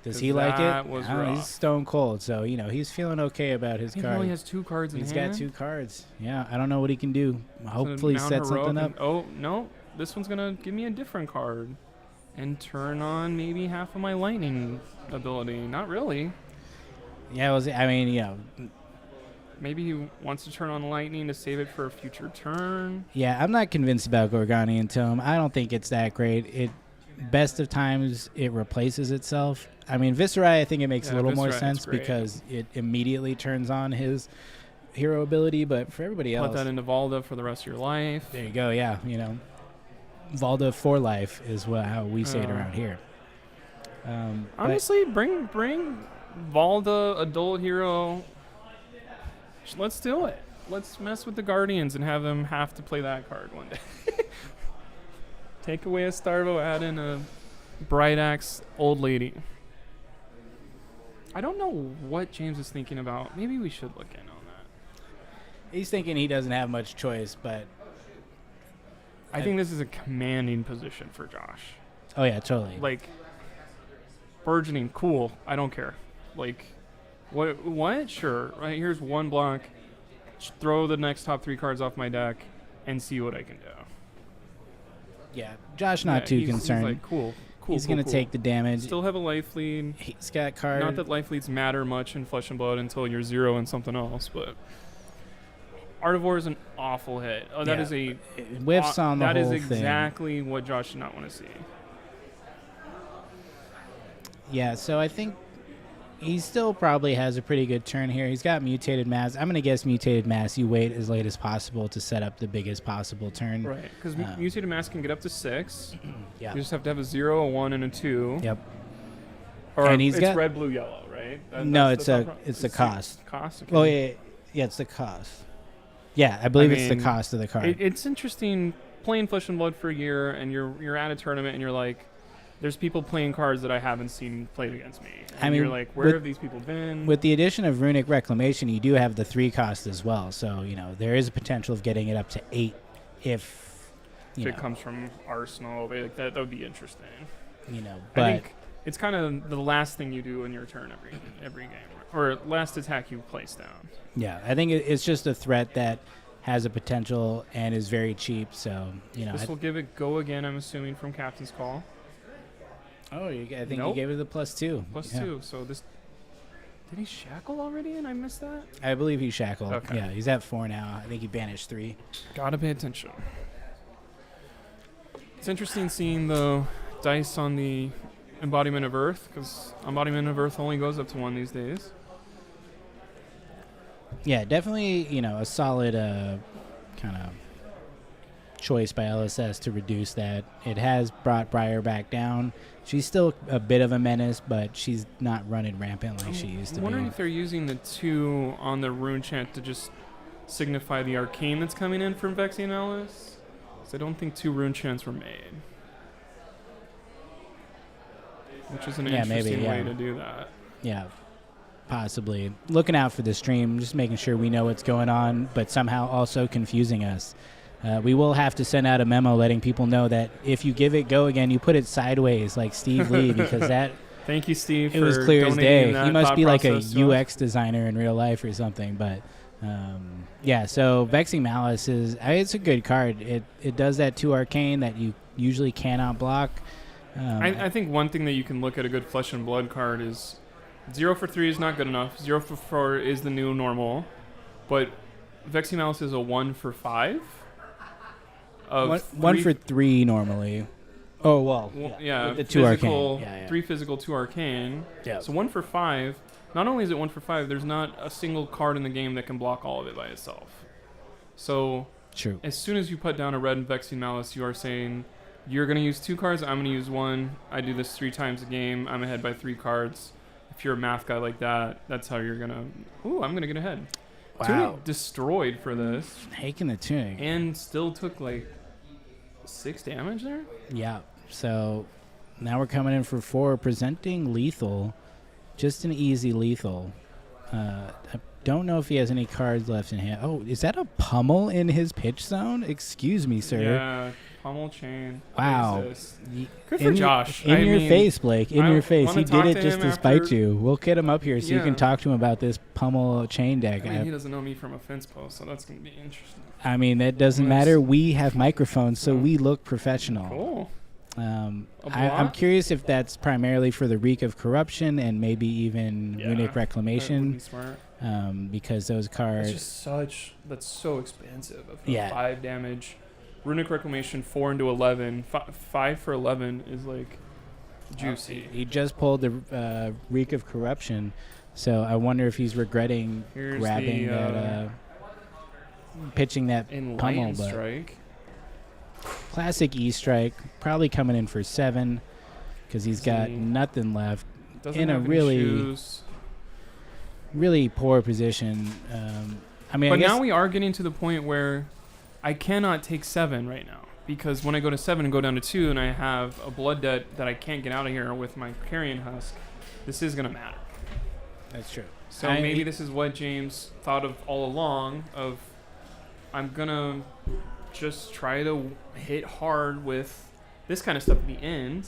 Does he like it? Was he's stone cold, so he's feeling okay about his card. He only has 2 cards in hand. He's got 2 cards. Yeah, I don't know what he can do. Hopefully set something up. Oh no, this one's gonna give me a different card. and turn on maybe half of my lightning ability. Not really. Yeah, I mean, Maybe he wants to turn on lightning to save it for a future turn. yeah, I'm not convinced about Gorganian Tome. I don't think it's that great. Best of times, it replaces itself. I mean, Viserai, I think it makes a little more sense because it immediately turns on his hero ability, but for everybody else... Put that into Valda for the rest of your life. There you go, yeah, Valda for life is how we say it around here. Honestly, bring Valda, adult hero. Let's do it. Let's mess with the Guardians and have them have to play that card one day. Take away a Starvo, add in a Bright Axe old lady. I don't know what James is thinking about. Maybe we should look in on that. He's thinking he doesn't have much choice, but... I think this is a commanding position for Josh. Oh, yeah, totally. Like, burgeoning, cool. I don't care. Like, what? Sure. Right, here's one block. Throw the next top 3 cards off my deck and see what I can do. Yeah, Josh not too concerned. He's like, cool. He's going to take the damage. Still have a life lead. He's got cards. Not that life leads matter much in Flesh and Blood until you're 0 and something else, but Artivore is an awful hit. Oh, that is a... It whiffs on the whole thing. That is exactly what Josh did not want to see. Yeah, so I think he still probably has a pretty good turn here. He's got Mutated Mass. I'm going to guess Mutated Mass. You wait as late as possible to set up the biggest possible turn. Right, because Mutated Mass can get up to 6. Yeah. You just have to have a 0, a 1, and a 2. Yep. Or and he's it's got red, blue, yellow, right? No, it's the cost. Cost? Okay. Oh, yeah, it's the cost. Yeah, I believe it's the cost of the card. It's interesting playing Flesh and Blood for a year, and you're at a tournament, and you're like, there's people playing cards that I haven't seen played against me. And you're like, where have these people been? With the addition of Runic Reclamation, you do have the 3 cost as well. So, there is a potential of getting it up to 8 if it comes from Arsenal. That would be interesting. But I think it's kind of the last thing you do in your turn every game. Or last attack you place down. Yeah, I think it's just a threat that has a potential and is very cheap. So, This will give it go again, I'm assuming, from Captain's Call. Oh, I think you gave it the +2. +2. So this... Did he shackle already and I missed that? I believe he shackled. Okay. Yeah, he's at 4 now. I think he banished 3. Gotta pay attention. It's interesting seeing the dice on the Embodiment of Earth, because Embodiment of Earth only goes up to 1 these days. Yeah, definitely, a solid kind of choice by LSS to reduce that. It has brought Briar back down. She's still a bit of a menace, but she's not running rampant like she used to be. I'm wondering if they're using the 2 on the rune chant to just signify the arcane that's coming in from Vexian Alice. So I don't think 2 rune chants were made. Which is an interesting way to do that. Yeah, possibly. Looking out for the stream, just making sure we know what's going on, but somehow also confusing us. We will have to send out a memo letting people know that if you give it go again, you put it sideways like Steve Lee, because that... Thank you, Steve. It was clear as day. He must be like a UX designer in real life or something. But yeah, so Vexing Malice it's a good card. It does that to arcane that you usually cannot block. I think one thing that you can look at a good Flesh and Blood card is 0 for 3 is not good enough. 0 for 4 is the new normal, but Vexing Malice is a 1 for 5. One for 3 normally. Oh, well. Yeah. The 2 arcane. 3 physical, 2 arcane. Yeah. So 1 for 5. Not only is it 1 for 5, there's not a single card in the game that can block all of it by itself. So true. As soon as you put down a red Vexing Malice, you are saying, you're going to use 2 cards, I'm going to use 1. I do this 3 times a game. I'm ahead by 3 cards. If you're a math guy like that, that's how you're going to... Ooh, I'm going to get ahead. Wow. Tunic destroyed for this. Taking the Tunic. And still took 6 damage there? Yeah. So now we're coming in for 4, presenting lethal. Just an easy lethal. I don't know if he has any cards left in hand. Oh, is that a pummel in his pitch zone? Excuse me, sir. Yeah, pummel chain. Wow. Good for Josh. In your face, Blake. In your face. He did it just to spite you. We'll get him up here so you can talk to him about this pummel chain deck. He doesn't know me from a fence post, so that's going to be interesting. I mean, that doesn't matter. We have microphones, so we look professional. Cool. I'm curious if that's primarily for the Reek of Corruption and maybe even Runic Reclamation. That would be smart. Because those cards... That's so expensive. Yeah. 5 damage. Runic Reclamation 4 into 11. 5 for 11 is like juicy. He just pulled the Reek of Corruption, so I wonder if he's regretting grabbing that... pitching that pummel. Enlightened But Strike. classic E-Strike, probably coming in for 7 because he's got nothing left. Doesn't in a have any really, shoes. really poor position. I mean, But I guess now we are getting to the point where I cannot take 7 right now because when I go to 7 and go down to 2 and I have a blood debt that I can't get out of here with my Carrion Husk, this is going to matter. that's true. So maybe this is what James thought of all along of I'm going to just try to hit hard with this kind of stuff at the end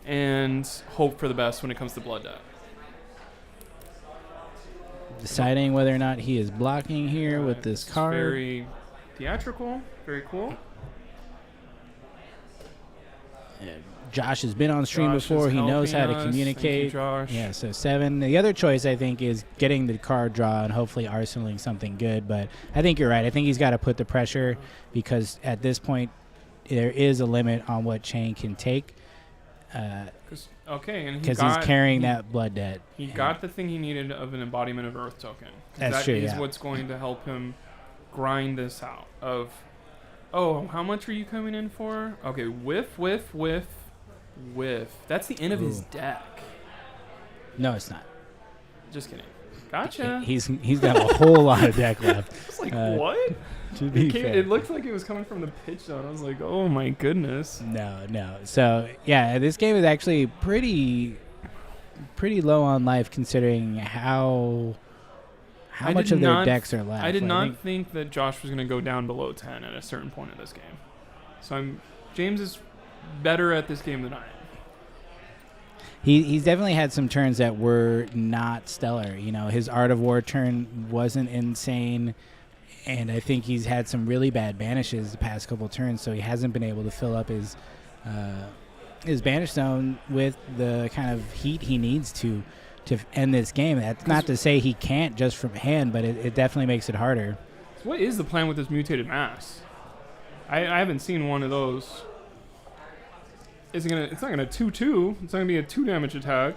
and hope for the best when it comes to blood debt. Deciding whether or not he is blocking here with this card. Very theatrical, very cool. Josh has been on stream Josh before. is He knows how to helping us. communicate. Thank you, Josh. Yeah, so 7. The other choice, I think, is getting the card draw and hopefully arsenaling something good. But I think you're right. I think he's got to put the pressure because at this point, there is a limit on what Chain can take. Because he's carrying that blood debt. He got the thing he needed of an embodiment of Earth token. That's true, That is yeah. what's going to help him grind this out. How much are you coming in for? Okay, whiff. That's the end of his deck. No, it's not. Just kidding. Gotcha. He's got a whole lot of deck left. It's like, what? To be fair. It looked like it was coming from the pitch zone. I was like, oh my goodness. No. So, yeah, this game is actually pretty low on life considering how much of their decks are left. I did not think that Josh was going to go down below 10 at a certain point in this game. So James is better at this game than I am. He's definitely had some turns that were not stellar. You know, his Art of War turn wasn't insane, and I think he's had some really bad banishes the past couple turns, so he hasn't been able to fill up his banish zone with the kind of heat he needs to end this game. That's not to say he can't just from hand, but it definitely makes it harder. So what is the plan with this mutated mass? I haven't seen one of those. It's not gonna 2/2. It's not gonna be a 2 damage attack.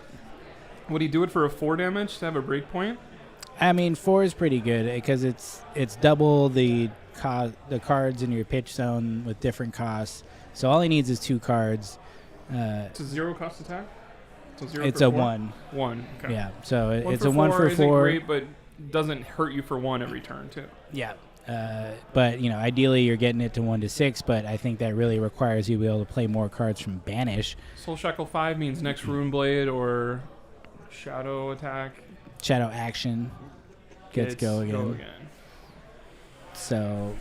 Would he do it for a 4 damage to have a break point? I mean, 4 is pretty good because it's double the cards in your pitch zone with different costs. So all he needs is 2 cards. It's a 0 cost attack. So it's a 1. 1. Okay. Yeah. So it's a 1 for 4. Isn't great, but doesn't hurt you for 1 every turn too. Yeah. But ideally you're getting it to 1 to 6. But I think that really requires you to be able to play more cards from banish. Soul Shackle 5 means next Rune Blade or Shadow attack. Shadow action gets go again. So,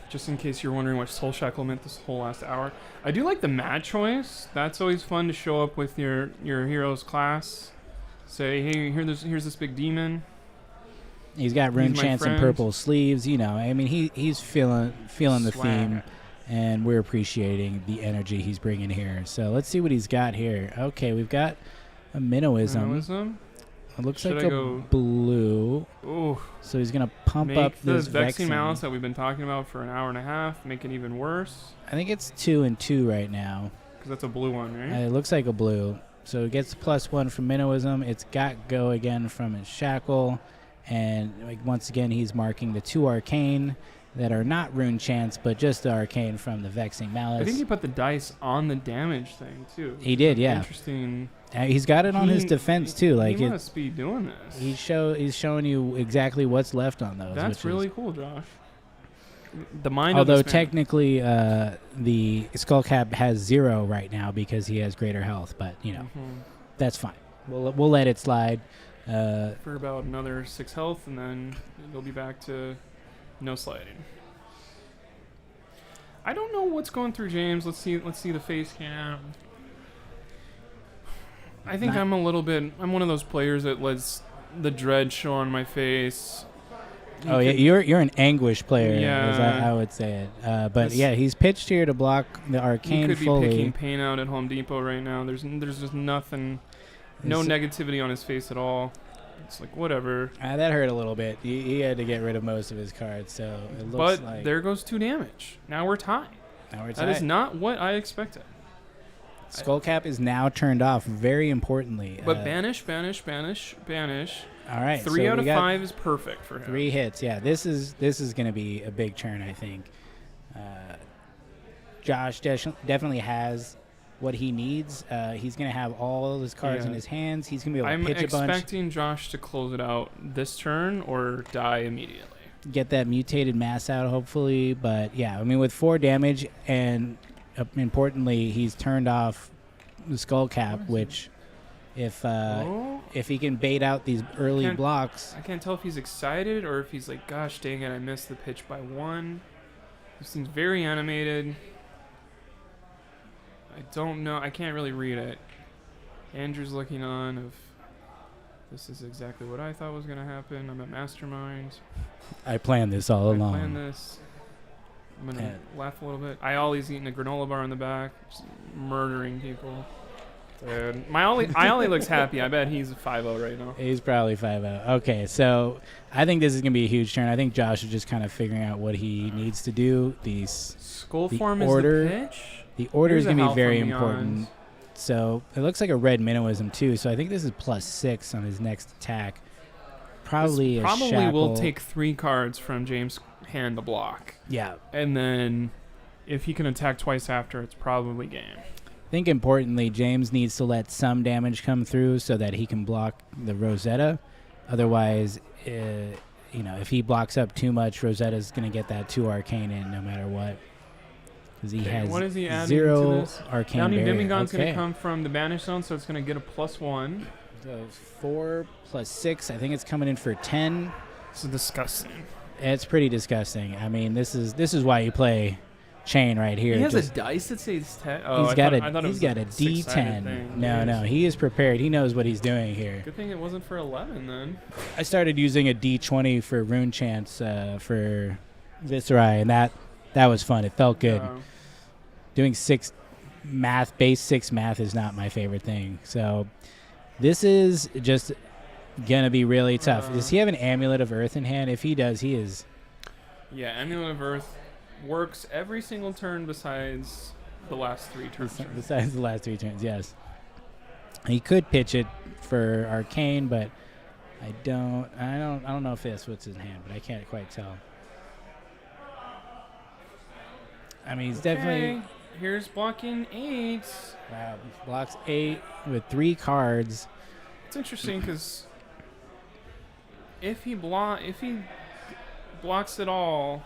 just in case you're wondering what Soul Shackle meant this whole last hour, I do like the mat choice. That's always fun to show up with your hero's class. Say, hey, here's this big demon. He's got Rune Chance and purple sleeves. I mean, he's feeling the theme, and we're appreciating the energy he's bringing here. So let's see what he's got here. Okay, we've got a Minnowism. It looks like a blue. Ooh. So he's going to pump up this Vexing Malice that we've been talking about for an hour and a half, make it even worse. I think it's 2 and 2 right now. Because that's a blue one, right? It looks like a blue. So it gets +1 from Minnowism. It's got go again from his Shackle. And once again, he's marking the 2 Arcane that are not Rune Chance, but just the Arcane from the Vexing Malice. I think he put the dice on the damage thing, too. He did, yeah. Interesting. He's got it on his defense, too. He must be doing this. He's showing you exactly what's left on those. That's really cool, Josh. The mind Although of this man. technically the Skullcap has 0 right now because he has greater health, but, that's fine. We'll let it slide. For about another 6 health, and then it'll be back to no sliding. I don't know what's going through James. Let's see the face cam. I think I'm one of those players that lets the dread show on my face. Oh yeah, you're an Anguish player, Yeah. as I would say it. But yeah, he's pitched here to block the Arcane He could fully. be picking paint out at Home Depot right now. There's just nothing, no negativity on his face at all. It's like whatever. That hurt a little bit. He had to get rid of most of his cards, so it looks like. But there goes 2 damage. Now we're tied. That is not what I expected. Skullcap is now turned off. Very importantly. But banish. All right. 3 out of 5 is perfect for him. 3 hits. Yeah, this is going to be a big turn, I think. Josh definitely has what he needs. He's going to have all of his cards in his hands. He's going to be able to pitch a bunch. I'm expecting Josh to close it out this turn or die immediately. Get that mutated mass out, hopefully. But yeah, I mean, with 4 damage and importantly, he's turned off the Skullcap, which if he can bait out these early blocks. I can't tell if he's excited or if he's like, gosh dang it, I missed the pitch by 1. This seems very animated. I don't know. I can't really read it. Andrew's looking on of this is exactly what I thought was going to happen. I'm a mastermind. I planned this all along. I planned this. I'm going to laugh a little bit. Ollie's eating a granola bar in the back, just murdering people. Dude, Ollie looks happy. I bet he's 5-0 right now. He's probably 5-0. Okay, so I think this is going to be a huge turn. I think Josh is just kind of figuring out what he needs to do. Skull form is the pitch? The order is going to be very important. So it looks like a red minnowism too. So I think this is +6 on his next attack. Probably will take 3 cards from James' hand to block. Yeah. And then if he can attack twice after, it's probably game. I think importantly, James needs to let some damage come through so that he can block the Rosetta. Otherwise, if he blocks up too much, Rosetta's going to get that 2 arcane in no matter what. Because he has what is he adding 0 to this? arcane Bounty barrier. Demigon's going to come from the banish zone, so it's going to get a +1. So 4 + 6. I think it's coming in for 10. This is disgusting. It's pretty disgusting. I mean, this is why you play Chain right here. He has a dice that says 10. Oh, he's got a D10. D10. No, he is prepared. He knows what he's doing here. Good thing it wasn't for 11 then. I started using a D20 for Rune Chants for Viserai, and that was fun. It felt good. Doing 6 math, base 6 math is not my favorite thing. So this is just going to be really tough. Does he have an Amulet of Earth in hand? If he does, he is. Yeah, Amulet of Earth works every single turn besides the last 3 turns. Besides the last 3 turns, yes. He could pitch it for Arcane, but I don't know if that's what's in hand, but I can't quite tell. I mean, he's definitely. Here's blocking 8. Wow, blocks 8 with 3 cards. It's interesting because if he blocks it all,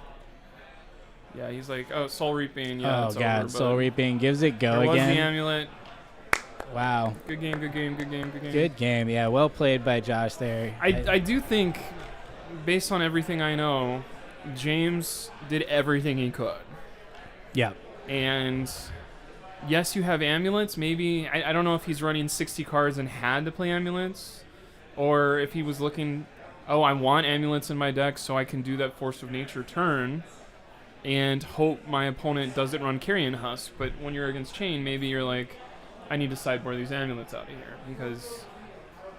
yeah, he's like, oh, Soul Reaping. Yeah, oh god, over, Soul Reaping gives it go there again. Was the amulet. Wow. Good game. Good game. Yeah, well played by Josh there. I do think, based on everything I know, James did everything he could. Yeah. And yes, you have amulets. Maybe I don't know if he's running 60 cards and had to play amulets, or if he was looking, oh, I want amulets in my deck so I can do that Force of Nature turn and hope my opponent doesn't run Carrion Husk. But when you're against Chain, maybe you're like, I need to sideboard these amulets out of here because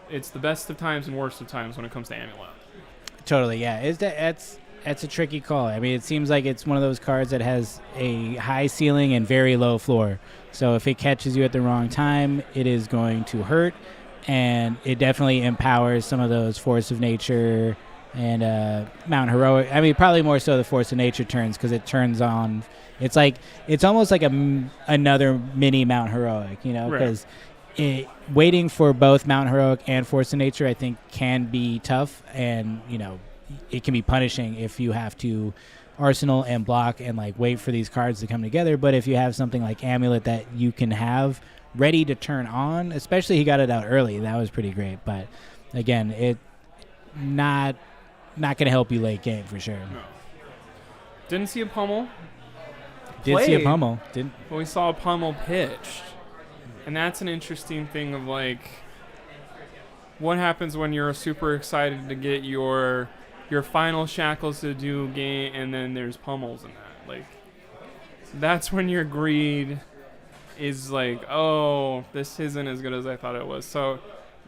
it's the best of times and worst of times when it comes to amulet. Totally, yeah. That's a tricky call. I mean, it seems like it's one of those cards that has a high ceiling and very low floor. So if it catches you at the wrong time, it is going to hurt. And it definitely empowers some of those Force of Nature and Mount Heroic. I mean, probably more so the Force of Nature turns because it turns on. It's almost like another mini Mount Heroic, because waiting for both Mount Heroic and Force of Nature, I think, can be tough. And, it can be punishing if you have to arsenal and block and wait for these cards to come together. But if you have something like Amulet that you can have ready to turn on, especially he got it out early, that was pretty great. But again, it not going to help you late game for sure. No. Didn't see a pummel. Did see a pummel. Didn't. But we saw a pummel pitched, and that's an interesting thing of what happens when you're super excited to get your your final shackles to do game, and then there's pummels in that. Like, that's when your greed is like, oh, this isn't as good as I thought it was. So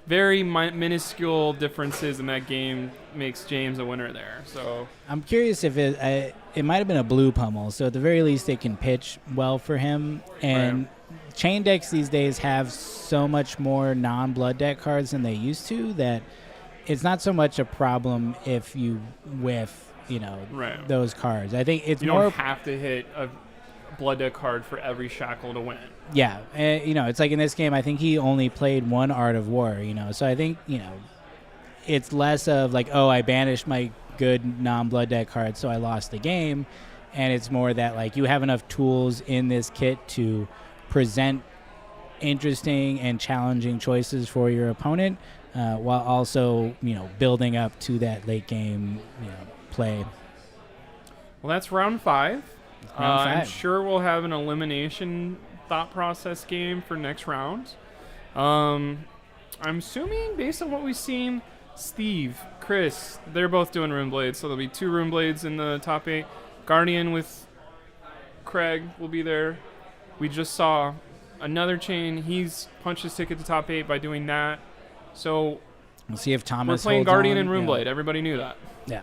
very minuscule differences in that game makes James a winner there. So I'm curious if it might have been a blue pummel, so at the very least it can pitch well for him. And chain decks these days have so much more non-blood deck cards than they used to that it's not so much a problem if you whiff, those cards. I think it's you more. don't have to hit a blood deck card for every shackle to win. Yeah, it's like in this game, I think he only played one Art of War, so I think, it's less of like, oh, I banished my good non-blood deck card, so I lost the game, and it's more that, like, you have enough tools in this kit to present interesting and challenging choices for your opponent, while also, building up to that late game, play. Well, that's round 5. Round 5. I'm sure we'll have an elimination thought process game for next round. I'm assuming based on what we've seen, Steve, Chris, they're both doing Rune Blades, so there'll be 2 Rune Blades in the top 8. Guardian with Craig will be there. We just saw another chain. He's punched his ticket to top 8 by doing that. So we'll see if Thomas. We're playing holds Guardian on. and Rune Blade. Everybody knew that. Yeah.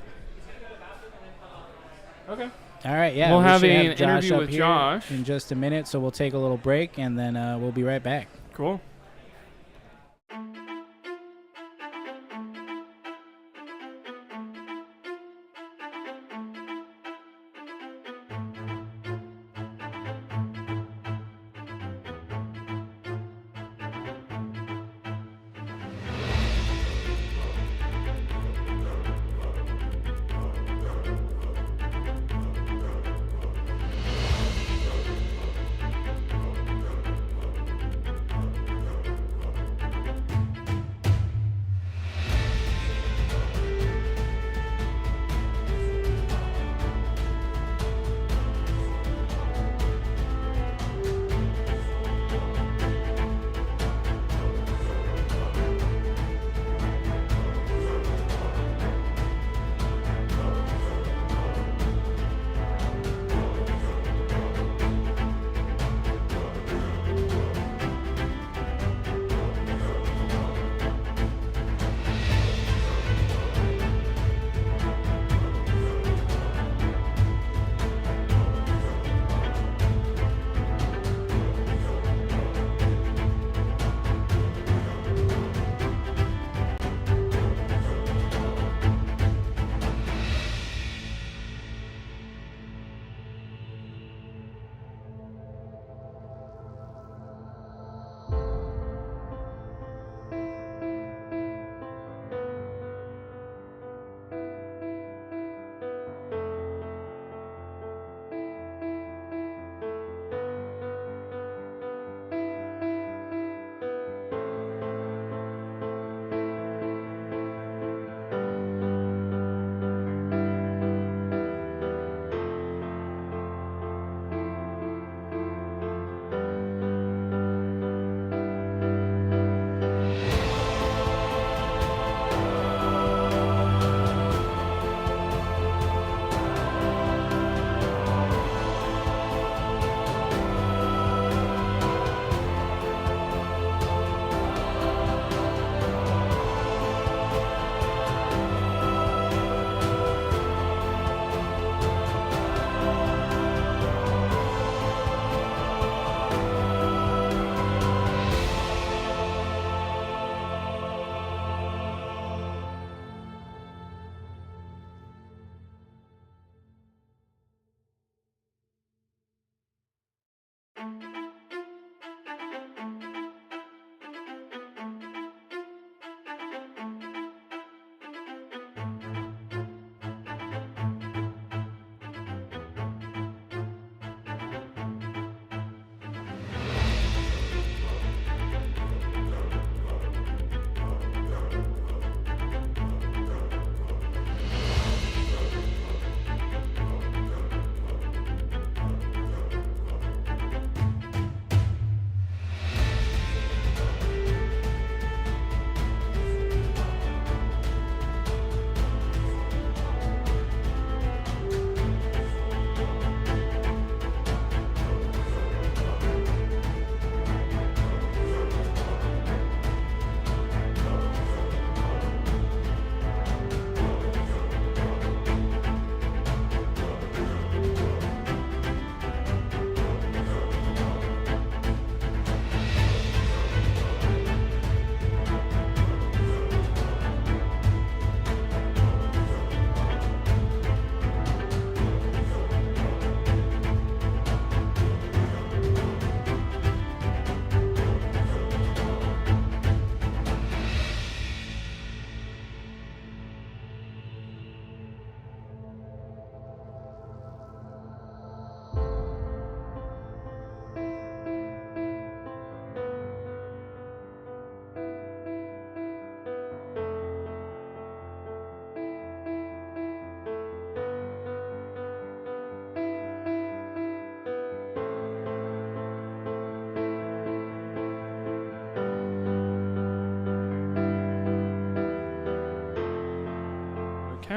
Okay. All right, yeah. We'll have should an Josh interview up with here Josh in just a minute, so we'll take a little break, and then we'll be right back. Cool.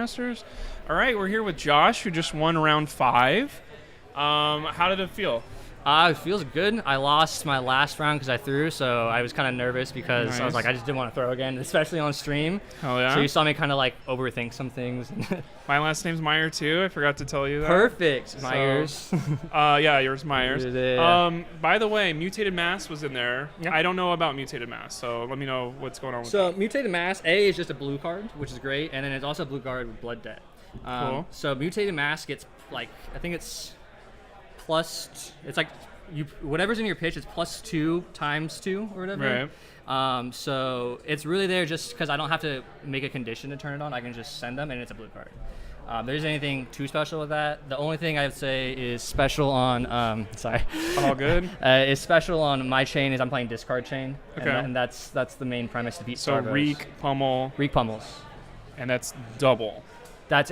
Masters. All right, we're here with Josh, who just won round 5. How did it feel? It feels good. I lost my last round because I threw, so I was kind of nervous because I was like, I just didn't want to throw again, especially on stream. Oh, yeah? So you saw me kind of like overthink some things. My last name's Meyer, too. I forgot to tell you that. Perfect. Myers. Yeah, yours Myers. Yeah. By the way, Mutated Mass was in there. Yeah. I don't know about Mutated Mass, so let me know what's going on with So that. Mutated Mass, A, is just a blue card, which is great, and then it's also a blue card with Blood Debt. Cool. So Mutated Mass gets, like, I think it's it's like, whatever's in your pitch, it's +2 × 2 or whatever. Right. So it's really there just because I don't have to make a condition to turn it on. I can just send them, and it's a blue card. There isn't anything too special with that. The only thing I would say is special on, All good? is special on my chain is I'm playing discard chain. Okay. And that's the main premise to beat So Starvos. Reek, Pummel, Reek pummels. and that's double. I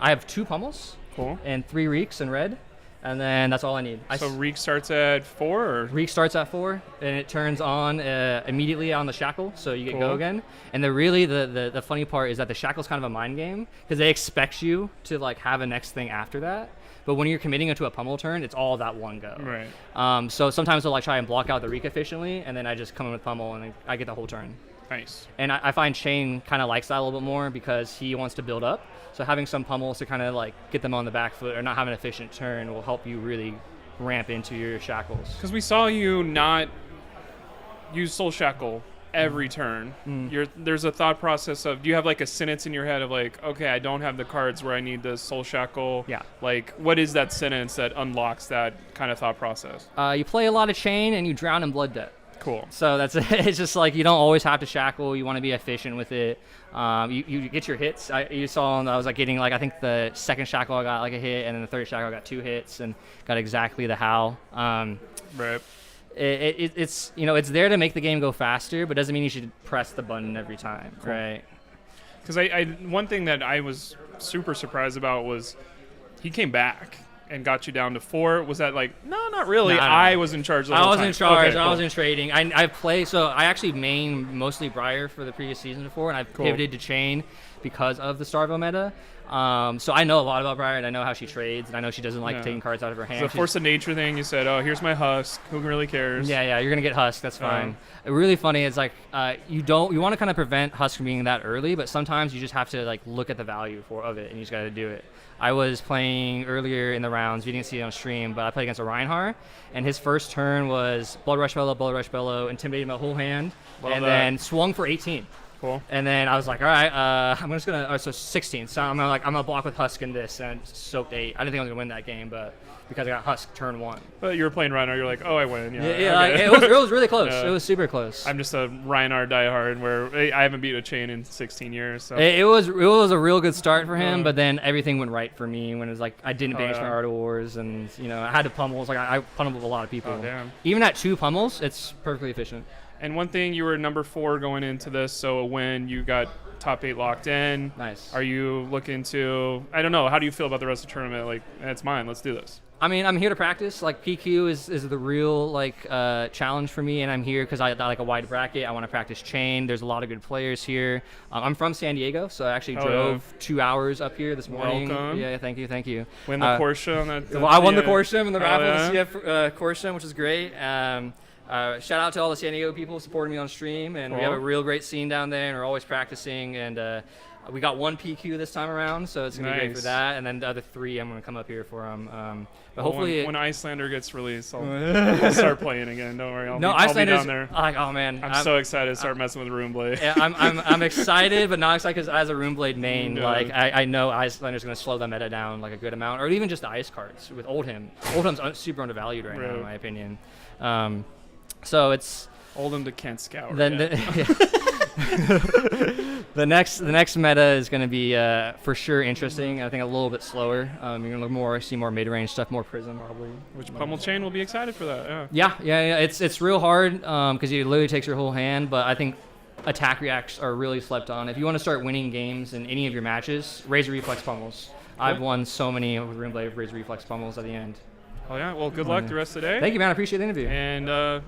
have 2 pummels Cool. and 3 Reeks in red, and then that's all I need. So Reek starts at 4? Or? Reek starts at 4, and it turns on immediately on the shackle, so you get Cool. go again. And the funny part is that the shackle's kind of a mind game because they expect you to like have a next thing after that. But when you're committing into a pummel turn, it's all that one go. Right. So sometimes I'll like try and block out the Reek efficiently, and then I just come in with pummel, and I get the whole turn. Nice. And I find Shane kind of likes that a little bit more because he wants to build up. So having some pummels to kind of like get them on the back foot or not have an efficient turn will help you really ramp into your shackles. Because we saw you not use Soul Shackle every turn. There's a thought process of, do you have like a sentence in your head of like, okay, I don't have the cards where I need the Soul Shackle? Yeah. Like, what is that sentence that unlocks that kind of thought process? You play a lot of chain and you drown in Blood Debt. Cool. So that's it's just like you don't always have to shackle. You want to be efficient with it. You get your hits. You saw I was like getting like I think the second shackle I got like a hit, and then the third shackle I got 2 hits and got exactly the howl. Right. It's it's there to make the game go faster, but doesn't mean you should press the button every time. Cool. Right. Because one thing that I was super surprised about was he came back and got you down to 4. Was that like, no, not really. No. I was in charge the whole I was time. in charge. Okay, I cool. was in trading. I play. So I actually main mostly Briar for the previous season before, and I've Cool. pivoted to Chain because of the Starvo meta. So I know a lot about Briar, and I know how she trades, and I know she doesn't like taking cards out of her hand. The force of nature thing, you said, oh, here's my husk. Who really cares? Yeah, you're gonna get Husk. That's fine. Really funny is like you want to kind of prevent Husk from being that early, but sometimes you just have to like look at the value of it, and you just got to do it. I was playing earlier in the rounds. You didn't see it on stream, but I played against a Reinhardt, and his first turn was Blood Rush Bellow, intimidated my whole hand, then swung for 18. Cool. And then I was like, all right, I'm just gonna. So 16. So I'm gonna block with Husk in this, and soaked 8. I didn't think I was gonna win that game, but because I got Husk turn 1. But you were playing Reinhardt, you're like, oh, I win. Yeah, Yeah, okay. like, it was really close. It was super close. I'm just a Reinhardt diehard where I haven't beat a chain in 16 years. So. It was a real good start for him, but then everything went right for me when it was like I didn't banish my Art of Wars, and I had to pummels. Like I pummeled a lot of people. Oh, damn. Even at 2 pummels, it's perfectly efficient. And one thing, you were number 4 going into this, so when you got top 8 locked in, Nice. Are you looking to? I don't know. How do you feel about the rest of the tournament? Like, it's mine. Let's do this. I mean, I'm here to practice. Like PQ is the real challenge for me, and I'm here because I like a wide bracket. I want to practice chain. There's a lot of good players here. I'm from San Diego, so I actually drove 2 hours up here this morning. Welcome. Yeah, thank you. Win the Porsche on that. Well, I won the Corsham and the raffle, yeah? the CF Corsham, which is great. Shout out to all the San Diego people supporting me on stream, and we have a real great scene down there, and we're always practicing, and we got 1 PQ this time around, so it's going to be great for that, and then the other 3 I'm going to come up here for them. But hopefully... When Icelander gets released, I'll start playing again, don't worry. I'll be down there. Like, oh man. I'm so excited to start messing with Runeblade. Yeah, I'm excited, but not excited because as a Runeblade main, like I know Icelander's going to slow the meta down like a good amount, or even just the ice cards with Oldhim. Oldhim's super undervalued right now, in my opinion. So it's Oldhim to Kent Scour. The next meta is going to be for sure interesting. I think a little bit slower. You're going to see more mid-range stuff, more Prism probably. Which Pummel Chain will be excited for that. Yeah. It's real hard because it literally takes your whole hand. But I think attack reacts are really slept on. If you want to start winning games in any of your matches, Razor Reflex Pummels. I've won so many with Runeblade with Razor Reflex Pummels at the end. Oh yeah. Well, good luck the rest of the day. Thank you, man. I appreciate the interview. And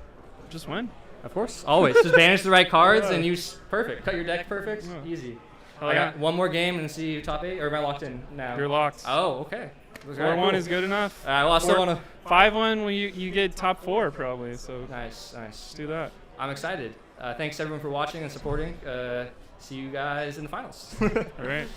just win. Of course. Always. Just banish the right cards and use perfect. Cut your deck perfect. Easy. Oh, I yeah. got one more game and see top 8, or am I locked in now? You're locked. Oh, okay. 4-1 is good enough. Well, I still want to. 5-1, well, you get top 4 probably. So Nice. let's do that. I'm excited. Thanks everyone for watching and supporting. See you guys in the finals. All right.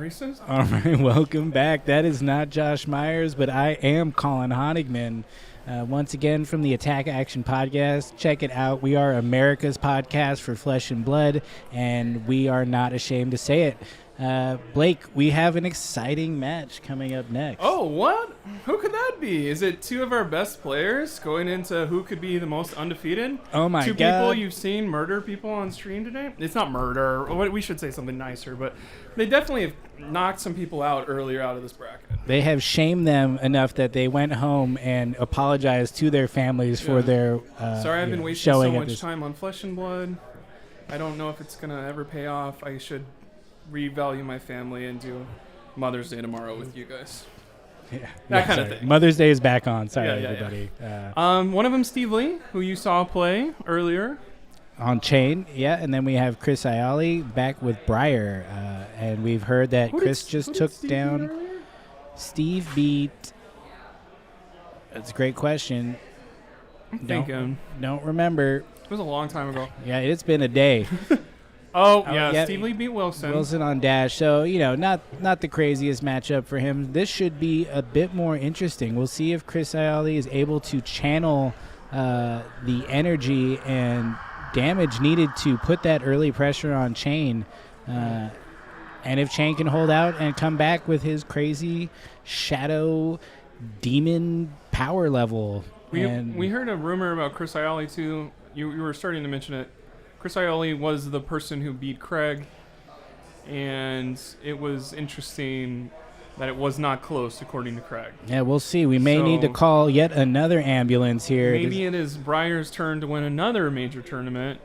racist? All right, welcome back. That is not Josh Myers, but I am Colin Honigman. Once again from the Attack Action Podcast. Check it out. We are America's podcast for flesh and blood, and we are not ashamed to say it. Blake, we have an exciting match coming up next. Oh, what? Who could that be? Is it two of our best players going into who could be the most undefeated? Oh my God. Two people you've seen murder people on stream today? It's not murder. We should say something nicer, but they definitely have knocked some people out earlier out of this bracket. They have shamed them enough that they went home and apologized to their families for their Sorry, I've been wasting so much time on Flesh and Blood. I don't know if it's going to ever pay off. I should revalue my family and do Mother's Day tomorrow with you guys. That kind of thing. Mother's Day is back on. Sorry, everybody. One of them, Steve Lee, who you saw play earlier. On Chain, yeah. And then we have Chris Ayali back with Briar. And we've heard that Chris just took down... Steve beat... That's a great question. Don't remember. It was a long time ago. Yeah, it's been a day. Steve Lee beat Wilson. Wilson on Dash. So, not the craziest matchup for him. This should be a bit more interesting. We'll see if Chris Ayali is able to channel the energy and damage needed to put that early pressure on Chain. And if Chain can hold out and come back with his crazy shadow demon power level. We heard a rumor about Chris Ayali, too. You were starting to mention it. Chris Ayali was the person who beat Craig, and it was interesting that it was not close, according to Craig. Yeah, we'll see. We may need to call yet another ambulance here. Maybe it is Briar's turn to win another major tournament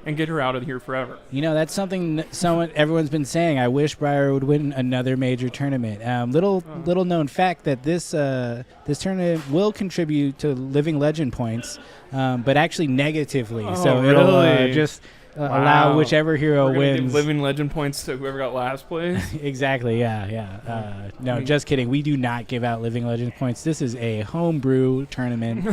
and get her out of here forever. That's something everyone's been saying. I wish Briar would win another major tournament. Little known fact that this tournament will contribute to Living Legend points, but actually negatively. It'll just allow whichever hero wins. Give Living Legend points to whoever got last place. Exactly. Yeah. No, just kidding. We do not give out Living Legend points. This is a homebrew tournament,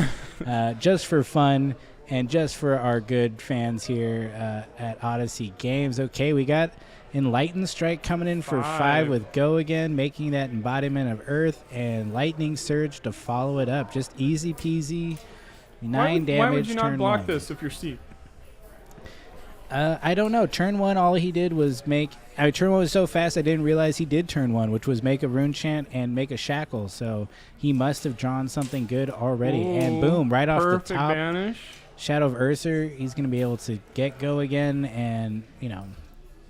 just for fun. And just for our good fans here at Odyssey Games. Okay, we got Enlightened Strike coming in for 5 with Go Again, making that embodiment of Earth, and Lightning Surge to follow it up. Just easy peasy. 9 damage. Why would you not block 1. this if you're Steve? I don't know. Turn 1, all he did was make... turn 1 was so fast I didn't realize he did turn 1, which was make a rune chant and make a shackle. So he must have drawn something good already. And boom, right off the top. Banish. Shadow of Ursa, he's going to be able to get Go Again, and,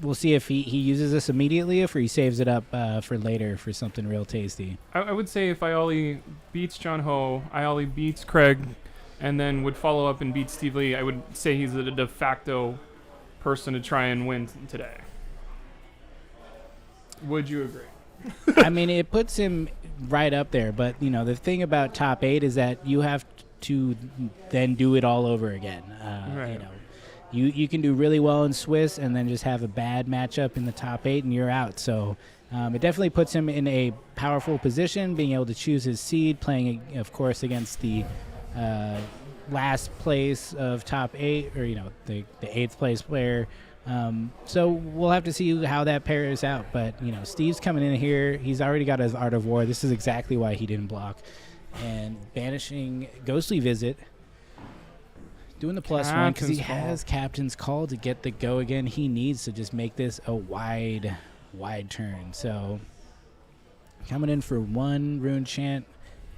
we'll see if he uses this immediately or if he saves it up for later for something real tasty. I would say if Ayali beats John Ho, Ayali beats Craig, and then would follow up and beat Steve Lee, I would say he's the de facto person to try and win today. Would you agree? I mean, it puts him right up there, but, the thing about top 8 is that you have to then do it all over again. Right. You can do really well in Swiss and then just have a bad matchup in the top 8 and you're out. So it definitely puts him in a powerful position, being able to choose his seed, playing, of course, against the last place of top 8, or the 8th place player. So we'll have to see how that pairs out. But Steve's coming in here. He's already got his Art of War. This is exactly why he didn't block. And banishing Ghostly Visit, doing the +1 because he has Captain's Call to get the Go Again he needs to just make this a wide turn. So coming in for 1 rune chant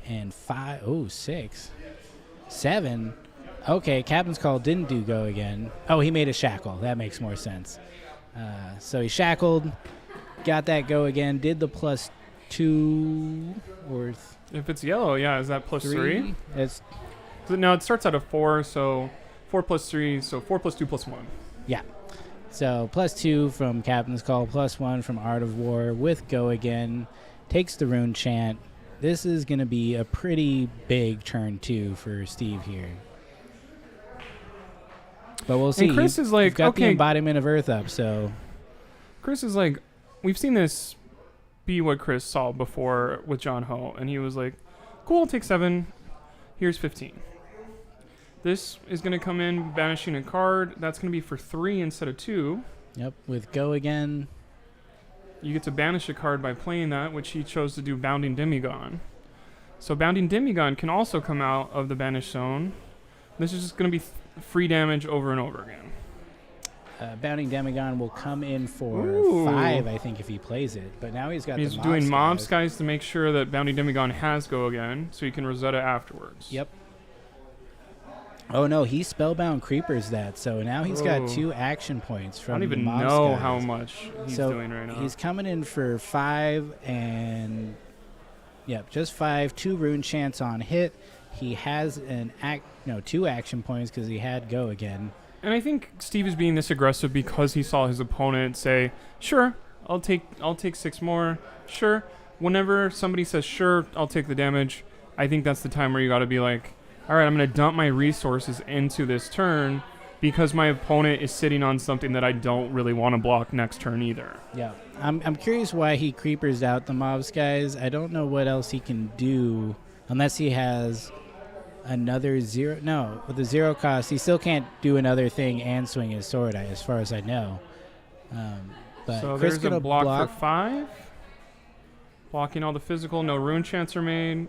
and 6, 7. Okay, Captain's Call didn't do Go Again. Oh, he made a shackle. That makes more sense. So he shackled, got that Go Again, did the +2 or if it's yellow, is that +3? No, it starts out of 4, so 4 + 3, so 4 + 2 + 1. Yeah. So +2 from Captain's Call, +1 from Art of War with Go Again. Takes the rune chant. This is going to be a pretty big turn 2 for Steve here. But we'll see. And Chris is like, you've got the embodiment of Earth up, so... Chris is like, we've seen this be what Chris saw before with John Ho, and he was like, cool, I'll take 7. Here's 15. This is going to come in banishing a card. That's going to be for 3 instead of 2. Yep, with Go Again. you get to banish a card by playing that, which he chose to do Bounding Demigod. So Bounding Demigod can also come out of the banished zone. This is just going to be free damage over and over again. Bounding Demigod will come in for Ooh. 5, I think, if he plays it. But now he's got He's the doing Mob Skies. Skies to make sure that Bounding Demigod has go again, so he can Rosetta afterwards. Yep. Oh, no, he Spellbound Creepers that. So now he's got Ooh. 2 action points I from don't the even Mob know Skies. how much he's So doing right now. he's coming in for 5 and... Yep, just 5, 2 rune chance on hit. He has 2 action points because he had go again. And I think Steve is being this aggressive because he saw his opponent say, "Sure, I'll take 6 more." Sure. Whenever somebody says, "Sure, I'll take the damage," I think that's the time where you got to be like, "All right, I'm going to dump my resources into this turn because my opponent is sitting on something that I don't really want to block next turn either." Yeah, I'm curious why he creepers out the Mob Skies. I don't know what else he can do unless he has another 0. No, with the 0 cost, he still can't do another thing and swing his sword, as far as I know. But So Chris there's gonna a block for 5. Blocking all the physical, no rune chance are made.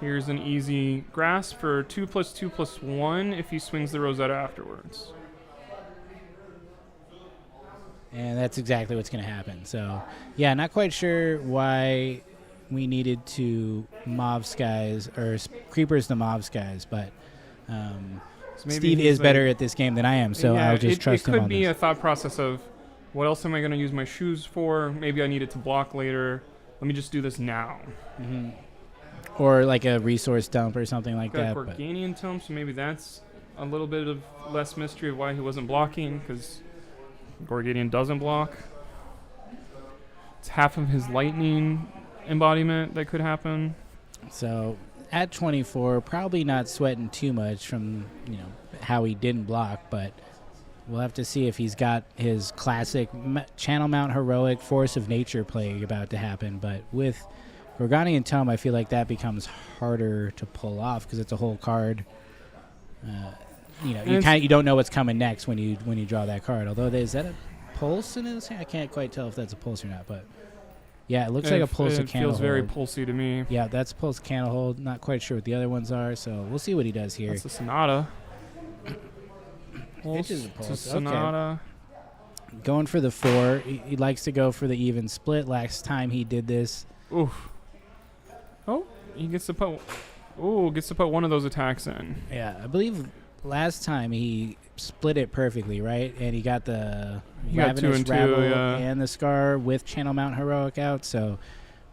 Here's an easy grasp for 2/2/1 if he swings the Rosetta afterwards. And that's exactly what's going to happen. So, yeah, not quite sure why we needed to Mob Skies or Creepers the Mob Skies, but So maybe Steve he's is better at this game than I am, so yeah, I'll just trust him It could on be this. a thought process of, what else am I going to use my shoes for? Maybe I need it to block later. Let me just do this now. Mhm. Or like a resource dump or something like Got a that. But Gorganian Tome, so maybe that's a little bit of less mystery of why he wasn't blocking, because Gorganian doesn't block. It's half of his lightning embodiment that could happen. so at 24, probably not sweating too much from how he didn't block, but we'll have to see if he's got his classic Channel Mount Heroic Force of Nature play about to happen. But with Gorganian Tome, I feel like that becomes harder to pull off because it's a whole card. You don't know what's coming next when you draw that card. Although is that a pulse in his hand? I can't quite tell if that's a pulse or not, but yeah, it looks like a pulse of It feels Candlehold. very pulsy to me. Yeah, that's Pulse Candlehold. Not quite sure what the other ones are, so we'll see what he does here. That's the Sonata. It is a to pulse. Okay. Sonata. Going for the 4. He likes to go for the even split. Last time he did this. Oof. Oh, he gets to put one of those attacks in. Yeah, I believe last time he split it perfectly, right? And he got the He got 2 Ravenous and 2, Rabble yeah. and the Scar with Channel Mount Heroic out, so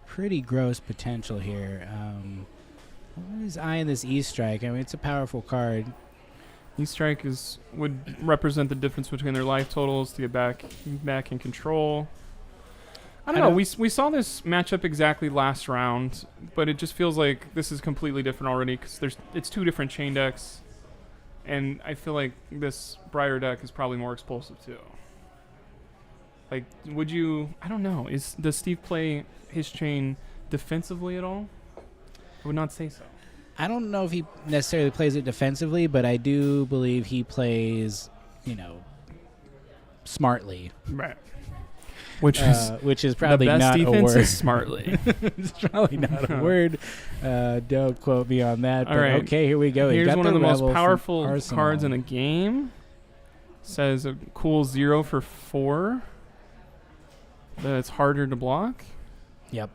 pretty gross potential here. He's eyeing this E-Strike. I mean, it's a powerful card. E-Strike would represent the difference between their life totals to get back in control. I don't know. We saw this matchup exactly last round, but it just feels like this is completely different already because it's 2 different chain decks, and I feel like this Briar deck is probably more explosive too. Like, I don't know. Does Steve play his chain defensively at all? I would not say so. I don't know if he necessarily plays it defensively, but I do believe he plays, smartly. Right. Which is probably the best not a defense word. is smartly. It's probably not a word. Don't quote me on that. All But right. okay, here we go. He Here's got one of the most Rebel from powerful Arsenal. cards in the game. Says a cool 0 for 4. That it's harder to block. Yep.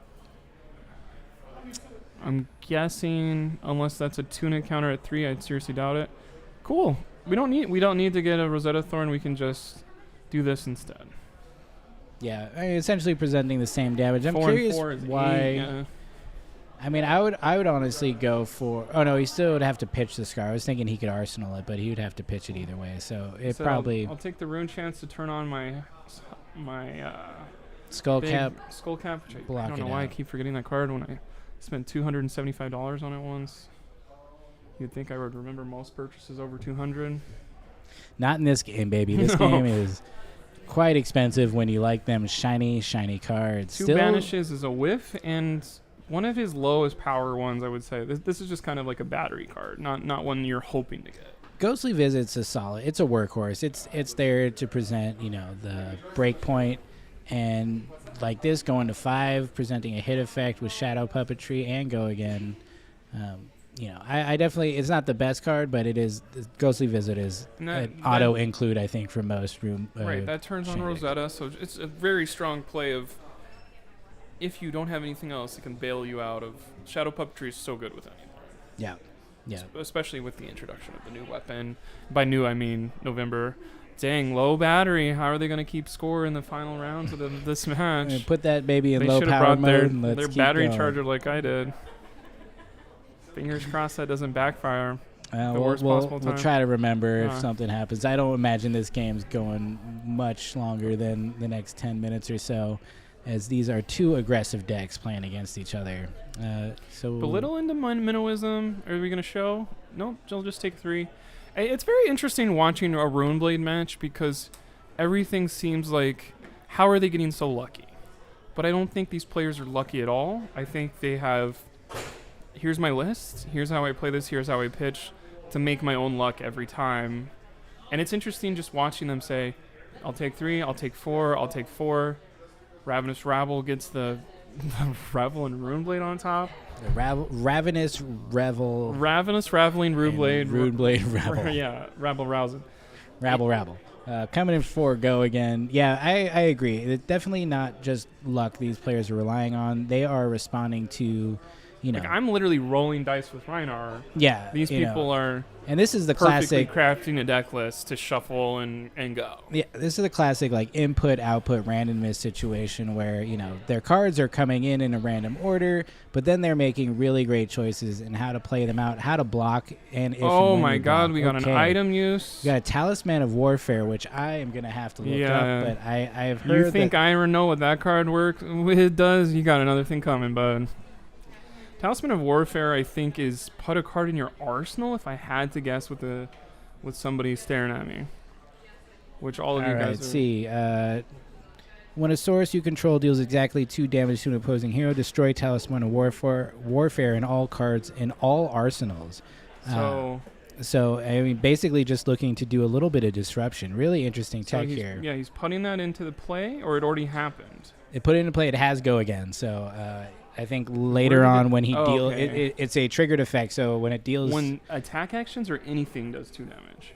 I'm guessing, unless that's a tunic counter at 3, I'd seriously doubt it. Cool. We don't need to get a Rosetta Thorn. We can just do this instead. Yeah, essentially presenting the same damage. I'm 4 and curious 4 is why. 8, yeah. I mean, I would honestly go for. Oh no, he still would have to pitch the Scar. I was thinking he could arsenal it, but he would have to pitch it either way. So it So probably I'll take the rune chance to turn on my skull big cap. skull cap. Which I block don't it know why I out. keep forgetting that card when I spent $275 on it once. You'd think I would remember most purchases over 200. Not in this game, baby. This No. game is quite expensive when you like them shiny cards. 2 Still, banishes is a whiff, and one of his lowest power ones, I would say. This is just kind of like a battery card, not one you're hoping to get. Ghostly Visit's a solid. It's a workhorse. It's there to present, the breakpoint And like this, going to 5, presenting a hit effect with Shadow Puppetry and Go Again. I definitely, it's not the best card, but it is. Ghostly Visit is an auto include, I think, for most room. Right, that turns on Rosetta, so it's a very strong play of if you don't have anything else, it can bail you out of. Shadow Puppetry is so good with anything. Yeah. Especially with the introduction of the new weapon. By new, I mean November. Dang, low battery. How are they going to keep score in the final rounds of this match? Put that baby in they low power mode and let's their keep battery going. charger like I did. Fingers crossed that doesn't backfire. We'll try to remember if something happens. I don't imagine this game's going much longer than the next 10 minutes or so, as these are two aggressive decks playing against each other. Belittle into Minnowism. Are we going to show? Nope, they'll just take 3. It's very interesting watching a Runeblade match because everything seems like, how are they getting so lucky? But I don't think these players are lucky at all. I think they have, here's my list, here's how I play this, here's how I pitch, to make my own luck every time. And it's interesting just watching them say, I'll take 3, I'll take 4, I'll take 4. Ravenous Rabble gets the Revel and Runeblade on top. Ravenous Revel. Ravenous Raveling Runeblade. Runeblade Rabble. Yeah, Rabble Rousing. Rabble. Coming in for Go Again. Yeah, I agree. It's definitely not just luck these players are relying on. They are responding to, Like, I'm literally rolling dice with Rhinar. Yeah. These people are. And this is the perfectly classic crafting a deck list to shuffle and go. Yeah, this is the classic like input output randomness situation where their cards are coming in a random order, but then they're making really great choices in how to play them out, how to block, and if oh and when my you god, block. we got an item use. We got a Talisman of Warfare, which I am gonna have to look up, but I have heard. You think I know what that card works? It does. You got another thing coming, bud. Talisman of Warfare, I think, is put a card in your arsenal. If I had to guess, with somebody staring at me, which all of you guys. Let's see. When a source you control deals exactly 2 damage to an opposing hero, destroy Talisman of Warfare in all cards in all arsenals. So I mean, basically just looking to do a little bit of disruption. Really interesting tech here. Yeah, he's putting that into the play, or it already happened. It put it into play. It has Go Again. So. I think later on when he deals, it's a triggered effect. So when it deals, when attack actions or anything does 2 damage.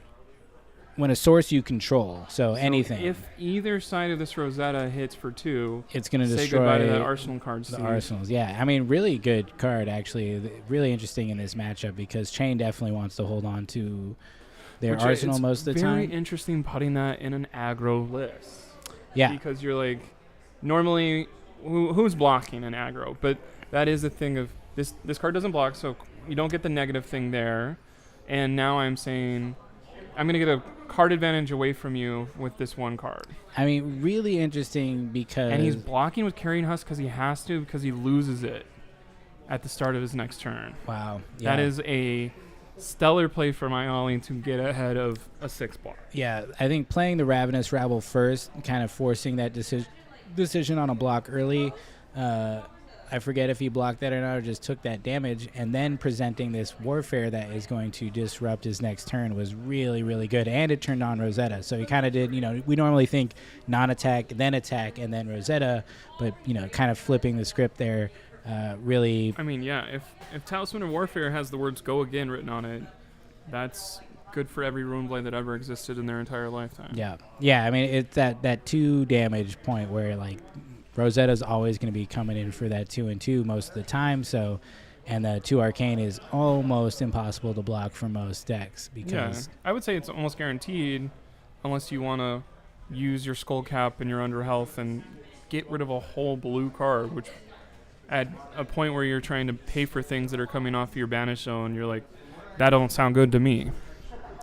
When a source you control, so anything. If either side of this Rosetta hits for 2, it's going to destroy. Say goodbye to the Arsenal cards. The Arsenals, yeah. I mean, really good card actually. Really interesting in this matchup because Chain definitely wants to hold on to their Arsenal most of the time. Very interesting putting that in an aggro list. Yeah, because you're like, normally. Who's blocking an aggro? But that is the thing of this card doesn't block, so you don't get the negative thing there. And now I'm saying I'm going to get a card advantage away from you with this one card. I mean, really interesting because... And he's blocking with Carrion Husk because he has to, because he loses it at the start of his next turn. Wow. Yeah. That is a stellar play for my Ollie to get ahead of a 6 block. Yeah, I think playing the Ravenous Rabble first, kind of forcing that decision on a block early. I forget if he blocked that or not, or just took that damage, and then presenting this Warfare that is going to disrupt his next turn was really, really good. And it turned on Rosetta. So he kind of did, we normally think non-attack, then attack, and then Rosetta, but, kind of flipping the script there really... I mean, yeah, if Talisman of Warfare has the words Go Again written on it, that's good for every Runeblade that ever existed in their entire lifetime. Yeah. I mean, it's that 2 damage point where like Rosetta's always going to be coming in for that 2 and 2 most of the time. So, and the 2 Arcane is almost impossible to block for most decks because I would say it's almost guaranteed, unless you want to use your Skull Cap and your under health and get rid of a whole blue card, which at a point where you're trying to pay for things that are coming off your banish zone, you're like, that don't sound good to me.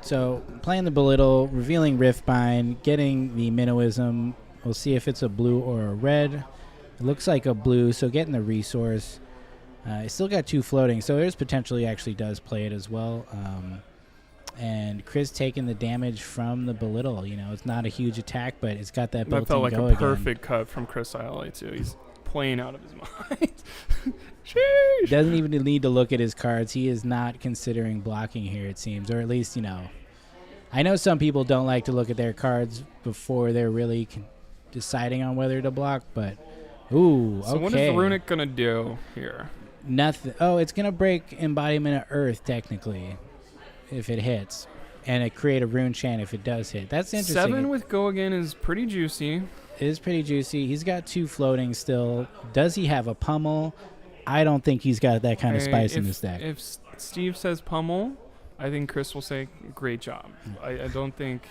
So playing the Belittle, revealing Riftbind, getting the Minnowism. We'll see if it's a blue or a red. It looks like a blue, so getting the resource. It still got 2 floating, so there's potentially actually does play it as well. And Chris taking the damage from the Belittle. It's not a huge attack, but it's got that built-in That felt like Go a Again. Perfect cut from Chris ILA, too. He's playing out of his mind. Sheesh. Doesn't even need to look at his cards. He is not considering blocking here, it seems, or at least, I know some people don't like to look at their cards before they're really deciding on whether to block, but ooh, So okay. what is the runic gonna do here? Nothing. Oh, it's gonna break embodiment of Earth technically, if it hits, and it create a rune chant if it does hit. That's interesting. 7 with go again is pretty juicy. It is pretty juicy. He's got 2 floating still. Does he have a pummel? I don't think he's got that kind of spice in this deck. If Steve says pummel, I think Chris will say great job. I don't think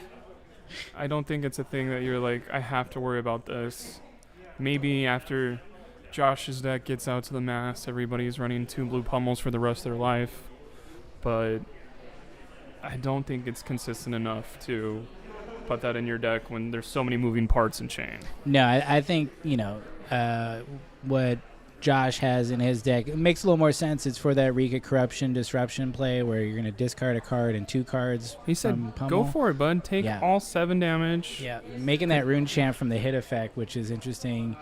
it's a thing that you're like, I have to worry about this. Maybe after Josh's deck gets out to the mass, everybody's running 2 blue pummels for the rest of their life. But I don't think it's consistent enough to put that in your deck when there's so many moving parts in chain. No, I think, what Josh has in his deck, it makes a little more sense. It's for that Rika Corruption Disruption play where you're going to discard a card and 2 cards. He said, from pummel. go for it, bud. Take all 7 damage. Yeah, making that rune chant from the hit effect, which is interesting.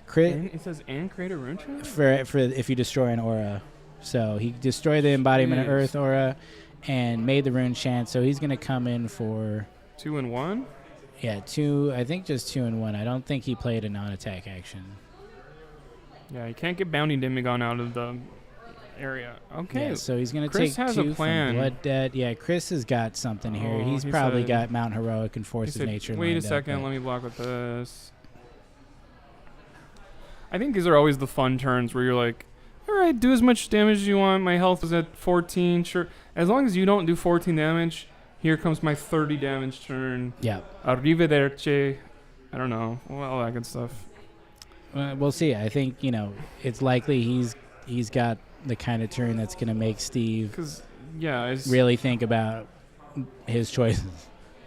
Crit. It says, and create a rune chant? For if you destroy an aura. So he destroyed the embodiment of Earth aura and made the rune chant. So he's going to come in for 2 and 1? Yeah, 2. I think just 2 and 1. I don't think he played a non-attack action. Yeah, you can't get Bounty Demigon out of the area. Okay. Yeah, so he's going to Chris take has 2 a plan. from Blood Debt. Yeah, Chris has got something here. Oh, He's he probably said- got Mount Heroic and Force He of said, Nature. wait a lined up, second, but- let me block with this. I think these are always the fun turns where you're like, all right, do as much damage as you want. My health is at 14. Sure. As long as you don't do 14 damage, here comes my 30 damage turn. Yeah. Arrivederci. I don't know. Well, all that good stuff. We'll see. I think, it's likely he's got the kind of turn that's going to make Steve Because, yeah, it's really think about his choices.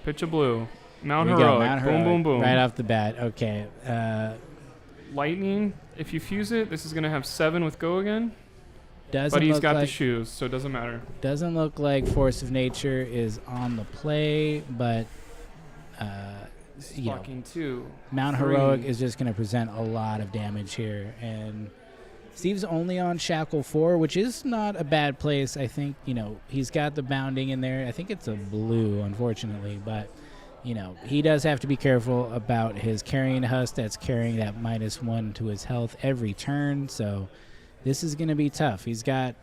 pitch a blue. Mount We got Heroic. Mount Boom, Heroic boom, boom. right off the bat. Okay. Lightning. If you fuse it, this is going to have 7 with go again. Doesn't But he's look got the like, shoes, so it doesn't matter. Doesn't look like Force of Nature is on the play, but Fucking 2. Mount 3. Heroic is just going to present a lot of damage here. And Steve's only on Shackle 4, which is not a bad place. I think, he's got the bounding in there. I think it's a blue, unfortunately. But, he does have to be careful about his carrying husk that's carrying that -1 to his health every turn. So this is going to be tough. He's got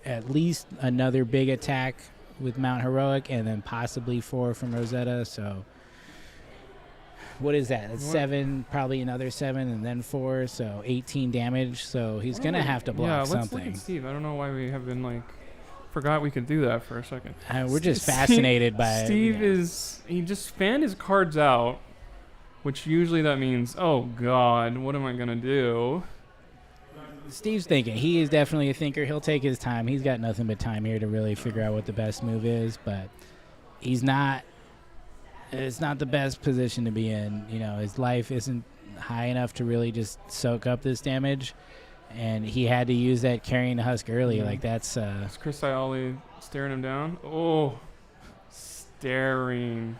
at least another big attack with Mount Heroic and then possibly 4 from Rosetta. So what is that? That's 7, probably another 7, and then 4, so 18 damage. So he's going to have to block Let's look something. at Steve. I don't know why we have been forgot we could do that for a second. We're just fascinated by it. Steve he just fanned his cards out, which usually that means, oh God, what am I gonna do? Steve's thinking. He is definitely a thinker. He'll take his time. He's got nothing but time here to really figure out what the best move is, but he's not. It's not the best position to be in. His life isn't high enough to really just soak up this damage, and he had to use that carrying the husk early. Yeah. Like that's. Is Chris Ioli staring him down? Oh, staring.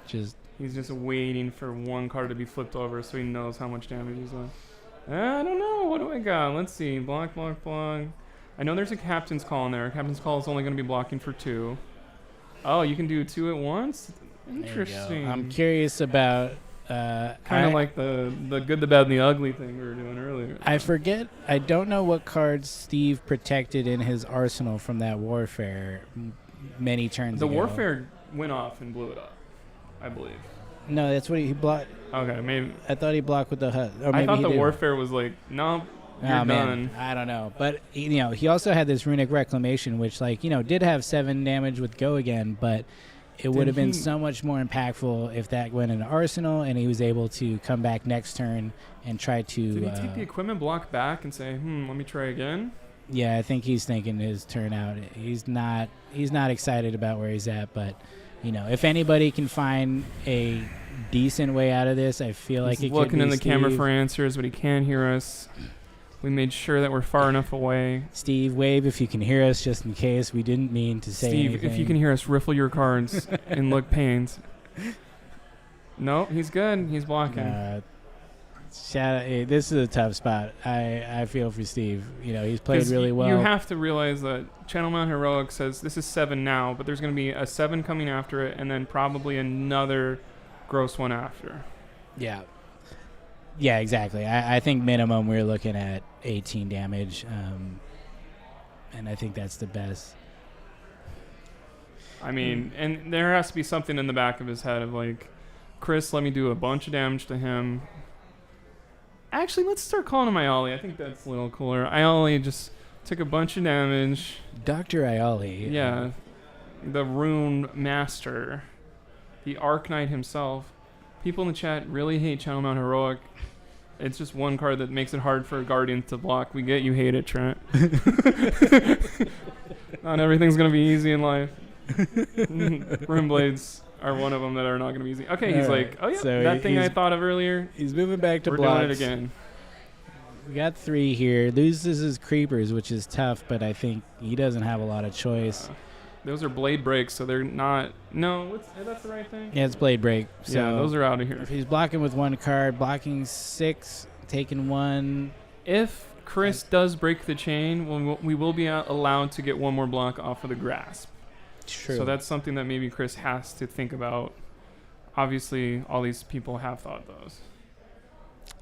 He's just waiting for one card to be flipped over so he knows how much damage he's on. I don't know. What do I got? Let's see. Block, block, block. I know there's a Captain's Call in there. Captain's Call is only going to be blocking for 2. Oh, you can do 2 at once? Interesting. I'm curious about. Kind of like the good, the bad, and the ugly thing we were doing earlier. I forget. I don't know what cards Steve protected in his arsenal from that warfare many turns The ago. warfare went off and blew it up, I believe. No, that's what he blocked. Okay, maybe. I thought he blocked with the hut. Or I maybe thought he the did. warfare was like, nope, you're Oh, done. man, I don't know. But, he also had this Runic Reclamation, which, did have 7 damage with Go Again, but it would have been so much more impactful if that went into Arsenal and he was able to come back next turn and try to... Did he take the equipment block back and say, let me try again? Yeah, I think he's thinking his turn out. He's not excited about where he's at, but, if anybody can find a decent way out of this, I feel like He's it could looking be in the camera Steve. for answers, but he can't hear us. We made sure that we're far enough away. Steve, wave if you can hear us, just in case. We didn't mean to say Steve, anything. if you can hear us, riffle your cards and look pains. No, he's good. He's blocking. This is a tough spot. I feel for Steve. He's played 'Cause really well. You have to realize that Channel Mount Heroic says this is 7 now, but there's going to be a 7 coming after it, and then probably another gross one after. Yeah. Yeah, exactly. I think minimum we're looking at 18 damage, and I think that's the best. I mean, and there has to be something in the back of his head of like, Chris, let me do a bunch of damage to him. Actually, let's start calling him Ioli. I think that's a little cooler. Ioli just took a bunch of damage. Dr. Ioli. Yeah. The Rune Master. The Arc Knight himself. People in the chat really hate Channel Mount Heroic. It's just one card that makes it hard for Guardians to block. We get you hate it, Trent. Not everything's going to be easy in life. Rune Blades are one of them that are not going to be easy. Okay, he's like, oh yeah, so that thing I thought of earlier. He's moving back to We're blocks. doing it again. We got 3 here. Loses his creepers, which is tough, but I think he doesn't have a lot of choice. Those are blade breaks, so they're not. No, that's the right thing. Yeah, it's blade break. So yeah, those are out of here. if he's blocking with 1 card, blocking 6, taking 1. If Chris does break the chain, we will be allowed to get 1 more block off of the grasp. True. So that's something that maybe Chris has to think about. Obviously, all these people have thought those.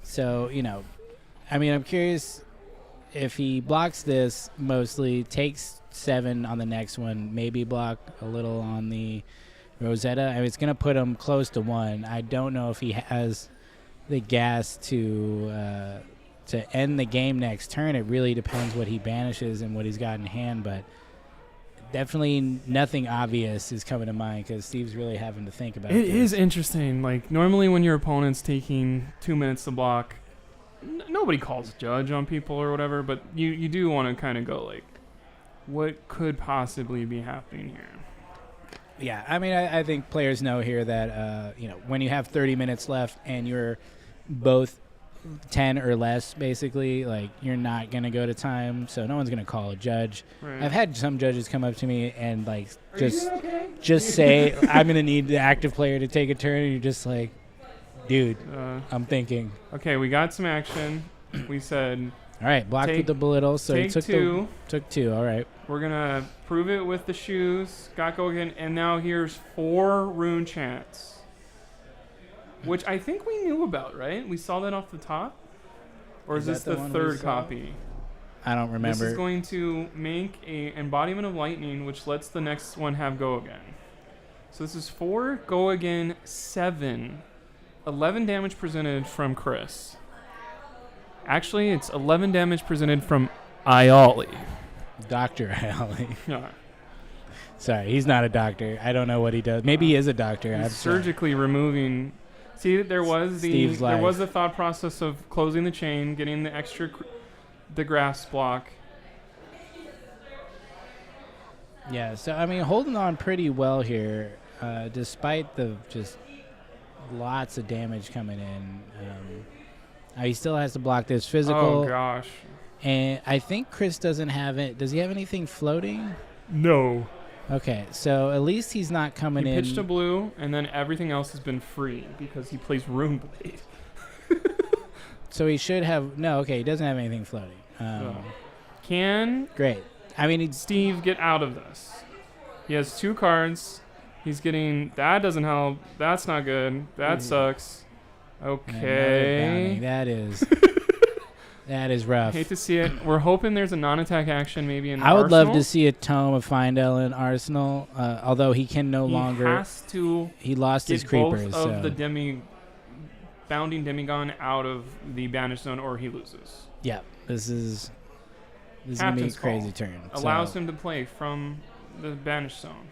So, I mean, I'm curious if he blocks this mostly, takes 7 on the next one, maybe block a little on the Rosetta. I mean, it's going to put him close to 1. I don't know if he has the gas to end the game next turn. It really depends what he banishes and what he's got in hand, but definitely nothing obvious is coming to mind because Steve's really having to think about it. It is interesting. Like, normally when your opponent's taking 2 minutes to block, nobody calls judge on people or whatever, but you do want to kind of go like, what could possibly be happening here? Yeah, I mean, I think players know here that, when you have 30 minutes left and you're both 10 or less, basically, like, you're not going to go to time, so no one's going to call a judge. Right. I've had some judges come up to me and, like, just say, I'm going to need the active player to take a turn, and you're just like, dude, I'm thinking. Okay, we got some action. We said, all right, blocked with the belittle, so he took 2. Took 2, all right. We're going to prove it with the shoes. Got go again, and now here's 4 rune chants. Which I think we knew about, right? We saw that off the top? Or is this the third copy? I don't remember. This is going to make a embodiment of lightning, which lets the next one have go again. So this is 4, go again, 7. 11 damage presented from Chris. Actually, it's 11 damage presented from Ioli. Dr. Ioli. Yeah. Sorry, he's not a doctor. I don't know what he does. Maybe he is a doctor. He's surgically removing. See, there was the thought process of closing the chain, getting the extra the grasp block. Yeah, so I mean, holding on pretty well here, despite the just lots of damage coming in. He still has to block this physical. Oh gosh. And I think Chris doesn't have it. Does he have anything floating? No. Okay, so at least he's not coming in. He pitched a blue, and then everything else has been free because he plays Rune Blade. So he should have he doesn't have anything floating. Can great. I mean, Steve get out of this? He has 2 cards. He's getting that doesn't help. That's not good. That sucks. Okay. That is that is rough. Hate to see it. We're hoping there's a non-attack action maybe in I would Arsenal. love to see a Tome of Findel in Arsenal, although he can no longer. He has to. He lost get his creepers. both of the bounding Demigon out of the banish zone, or he loses. Yeah, this is gonna be a crazy turn. Allows him to play from the banish zone.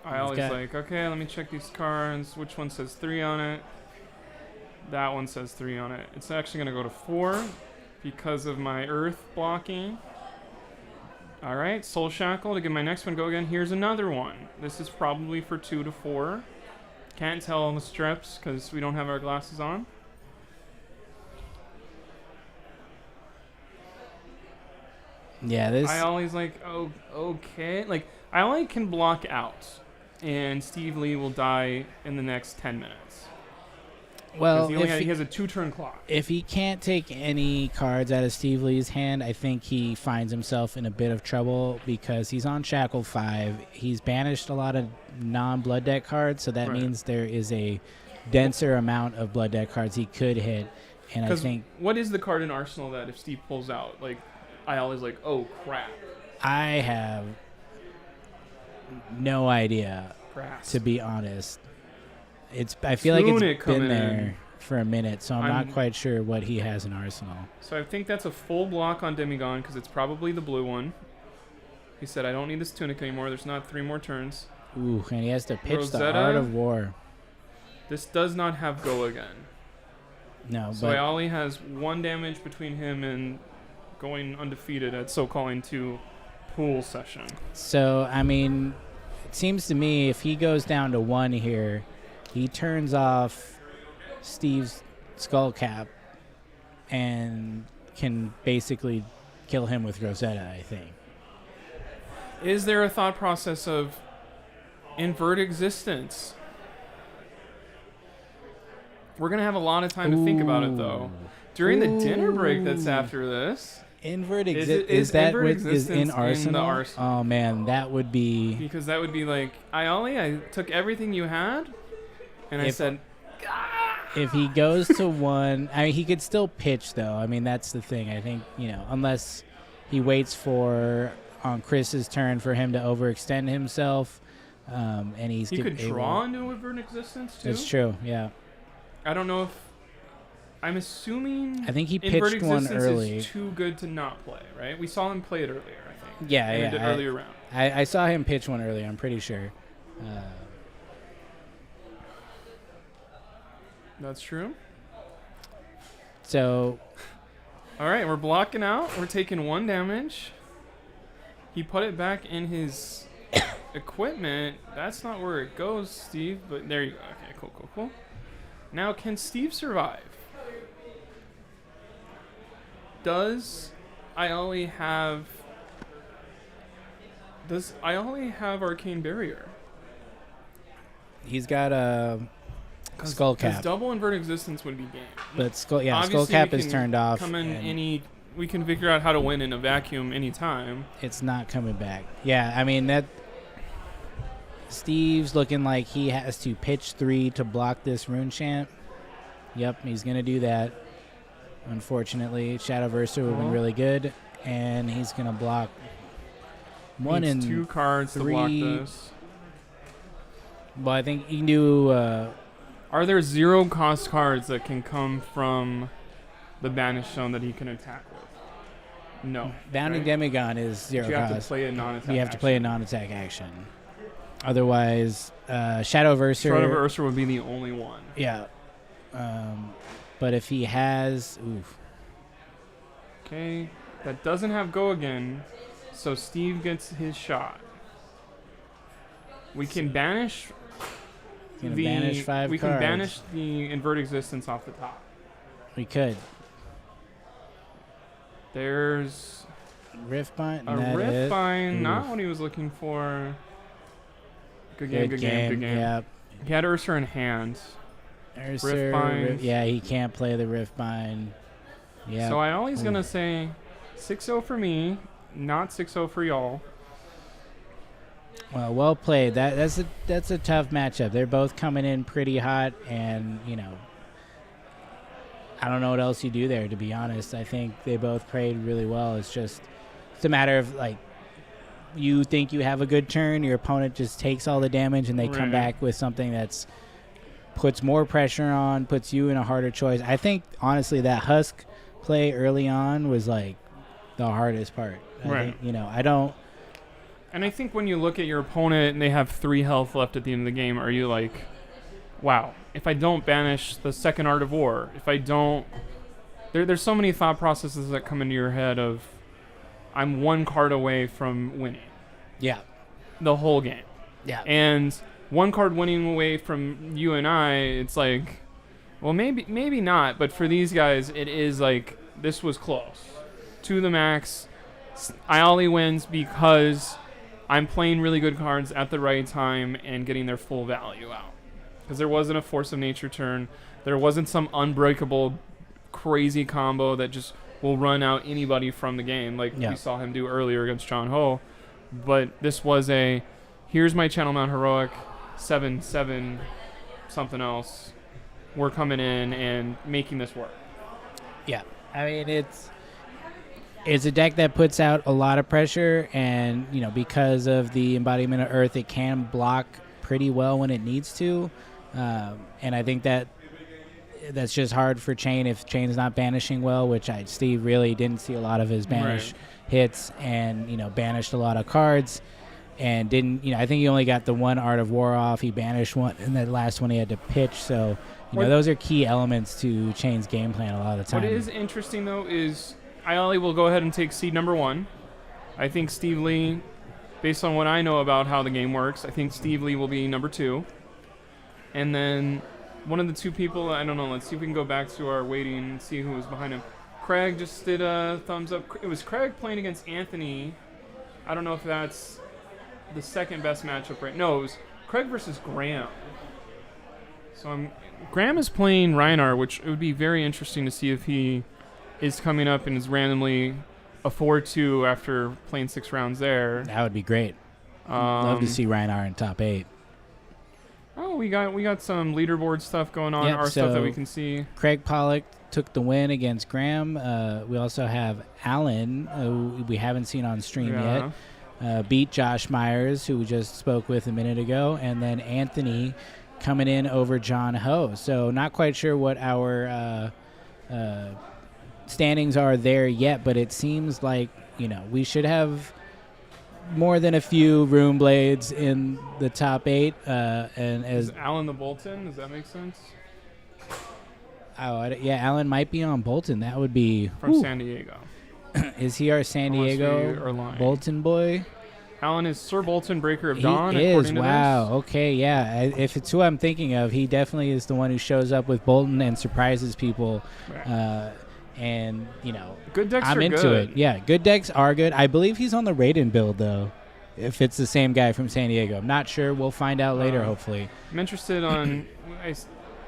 I always like, okay, let me check these cards. Which one says 3 on it? That one says 3 on it. It's actually going to go to 4 because of my earth blocking. All right, Soul Shackle to get my next one go again. Here's another one. This is probably for 2 to 4. Can't tell on the strips because we don't have our glasses on. Yeah, this. I always like, oh, okay. Like, I only can block out, and Steve Lee will die in the next 10 minutes. Well, he has a 2-turn clock. If he can't take any cards out of Steve Lee's hand, I think he finds himself in a bit of trouble because he's on Shackle 5. He's banished a lot of non-blood deck cards, so that means there is a denser amount of blood deck cards he could hit. And I think what is the card in Arsenal that if Steve pulls out, like, I always like, oh crap. I have no idea, Perhaps. to be honest. I feel like Tunic it's been coming there in. for a minute, so I'm not quite sure what he has in Arsenal. So I think that's a full block on Demigon because it's probably the blue one. He said, I don't need this Tunic anymore. There's not 3 more turns. Ooh, and he has to pitch the Rosetta? Art of War. This does not have go again. No, So but Ayali has 1 damage between him and going undefeated at SoCalling 2 pool session. so I mean, it seems to me if he goes down to 1 here, he turns off Steve's skull cap and can basically kill him with Rosetta, I think. Is there a thought process of invert existence? We're going to have a lot of time to think about it, though. During the dinner break that's after this. Invert Is in invert existence in the Arsenal? Arsenal? Oh man, that would be. Because that would be like, Ayali, I took everything you had, and I said, If he goes to 1, I mean, he could still pitch though. I mean, that's the thing. I think unless he waits for on Chris's turn for him to overextend himself, and he could draw into invert existence too. That's true. Yeah. I don't know if. I'm assuming. I think he invert pitched 1 existence early. is too good to not play, right? We saw him play it earlier, I think. Yeah, in yeah. the earlier round. I saw him pitch 1 earlier. I'm pretty sure. That's true. So. All right, we're blocking out. We're taking 1 damage. He put it back in his equipment. That's not where it goes, Steve. But there you go. Okay, cool. Now, can Steve survive? Does Ayali have Arcane Barrier? He's got a skull Because cap, double invert existence would be game. but skull Obviously, cap we is can turned off. Come in and we can figure out how to win in a vacuum anytime. it's not coming back. Yeah, I mean that. Steve's looking like he has to pitch 3 to block this rune chant. Yep, he's gonna do that. Unfortunately, Shadow Versa would have been really good, and he's gonna block 1 Needs and 2 cards 3. to block this. But I think you can do. Are there 0 cost cards that can come from the Banished Zone that he can attack with? No. Bounding right? Demigon is 0 You have to cost. play a non-attack. You have to play a non-attack action. Otherwise, Shadow Versa. Shadow Versa would be the only one. Yeah. But if he has, Okay, that doesn't have go again, so Steve gets his shot. We can banish gonna banish 5 we cards. can banish the invert existence off the top. We could. There's Riftbind. a Riftbind, not what he was looking for. Good game. Yep. He had Ursa in hand. Riftbind. Yeah, he can't play the Riftbind. Yeah. So I always gonna say 6-0 for me, not 6-0 for y'all. Well played. That's a tough matchup. They're both coming in pretty hot, and I don't know what else you do there. To be honest, I think they both played really well. It's a matter of like you think you have a good turn, your opponent just takes all the damage, and they come back with something that's puts more pressure on, puts you in a harder choice. I think honestly that Husk play early on was like the hardest part. I think, I don't. And I think when you look at your opponent and they have 3 health left at the end of the game, are you like, wow, if I don't banish the second Art of War, if I don't... There's so many thought processes that come into your head of, I'm 1 card away from winning. Yeah. The whole game. Yeah. And 1 card winning away from you and I, it's like, well, maybe not, but for these guys, it is like, this was close. To the max, Ayali wins because I'm playing really good cards at the right time and getting their full value out. Because there wasn't a Force of Nature turn. There wasn't some unbreakable, crazy combo that just will run out anybody from the game like we saw him do earlier against John Ho. But this was here's my Channel Mount Heroic, 7/7 something else. we're coming in and making this work. Yeah, I mean it's a deck that puts out a lot of pressure, and because of the embodiment of Earth, it can block pretty well when it needs to, and I think that's just hard for Chain if Chain's not banishing well, which Steve really didn't see a lot of his banish hits, and banished a lot of cards. And didn't I think he only got the one Art of War off. He banished one, and that last one he had to pitch. So those are key elements to Chain's game plan a lot of the time. What is interesting though is Iali will go ahead and take seed number 1. I think Steve Lee, based on what I know about how the game works, I think Steve Lee will be number 2. And then one of the 2 people, I don't know. Let's see if we can go back to our waiting and see who was behind him. Craig just did a thumbs up. It was Craig playing against Anthony. I don't know if that's the second best matchup right. No, it was Craig versus Graham. So Graham is playing Reinar, which it would be very interesting to see if he is coming up and is randomly a 4-2 after playing 6 rounds there. That would be great. Love to see Reinar in top 8. Oh, we got some leaderboard stuff going on. Yep, Stuff that we can see. Craig Pollock took the win against Graham. We also have Alan, who we haven't seen on stream yet. Beat Josh Myers, who we just spoke with a minute ago, and then Anthony coming in over John Ho. So not quite sure what our standings are there yet, but it seems like we should have more than a few Room Blades in the top 8. And as is Alan the Bolton, does that make sense? Alan might be on Bolton. That would be from San Diego. Is he our San Diego Bolton boy? Alan is Sir Bolton, Breaker of Dawn. He is. Wow. Okay. Yeah. If it's who I'm thinking of, he definitely is the one who shows up with Bolton and surprises people. Right. And good decks I'm are into good. it. Yeah, good decks are good. I believe he's on the Raiden build though. If it's the same guy from San Diego, I'm not sure. We'll find out later. Hopefully. I'm interested on.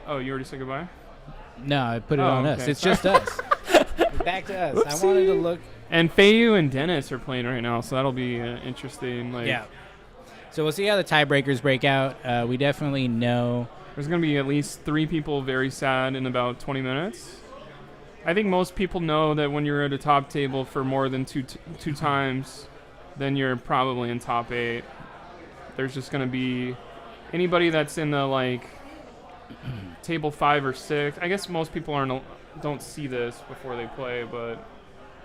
Oh, you already said goodbye? No, I put it on us. It's just us. Back to us. Whoopsie. I wanted to look. And Feiyu and Dennis are playing right now, so that'll be interesting. Yeah. So we'll see how the tiebreakers break out. We definitely know there's going to be at least 3 people very sad in about 20 minutes. I think most people know that when you're at a top table for more than two times, then you're probably in top 8. There's just going to be anybody that's in the table 5 or 6. I guess most people don't see this before they play, but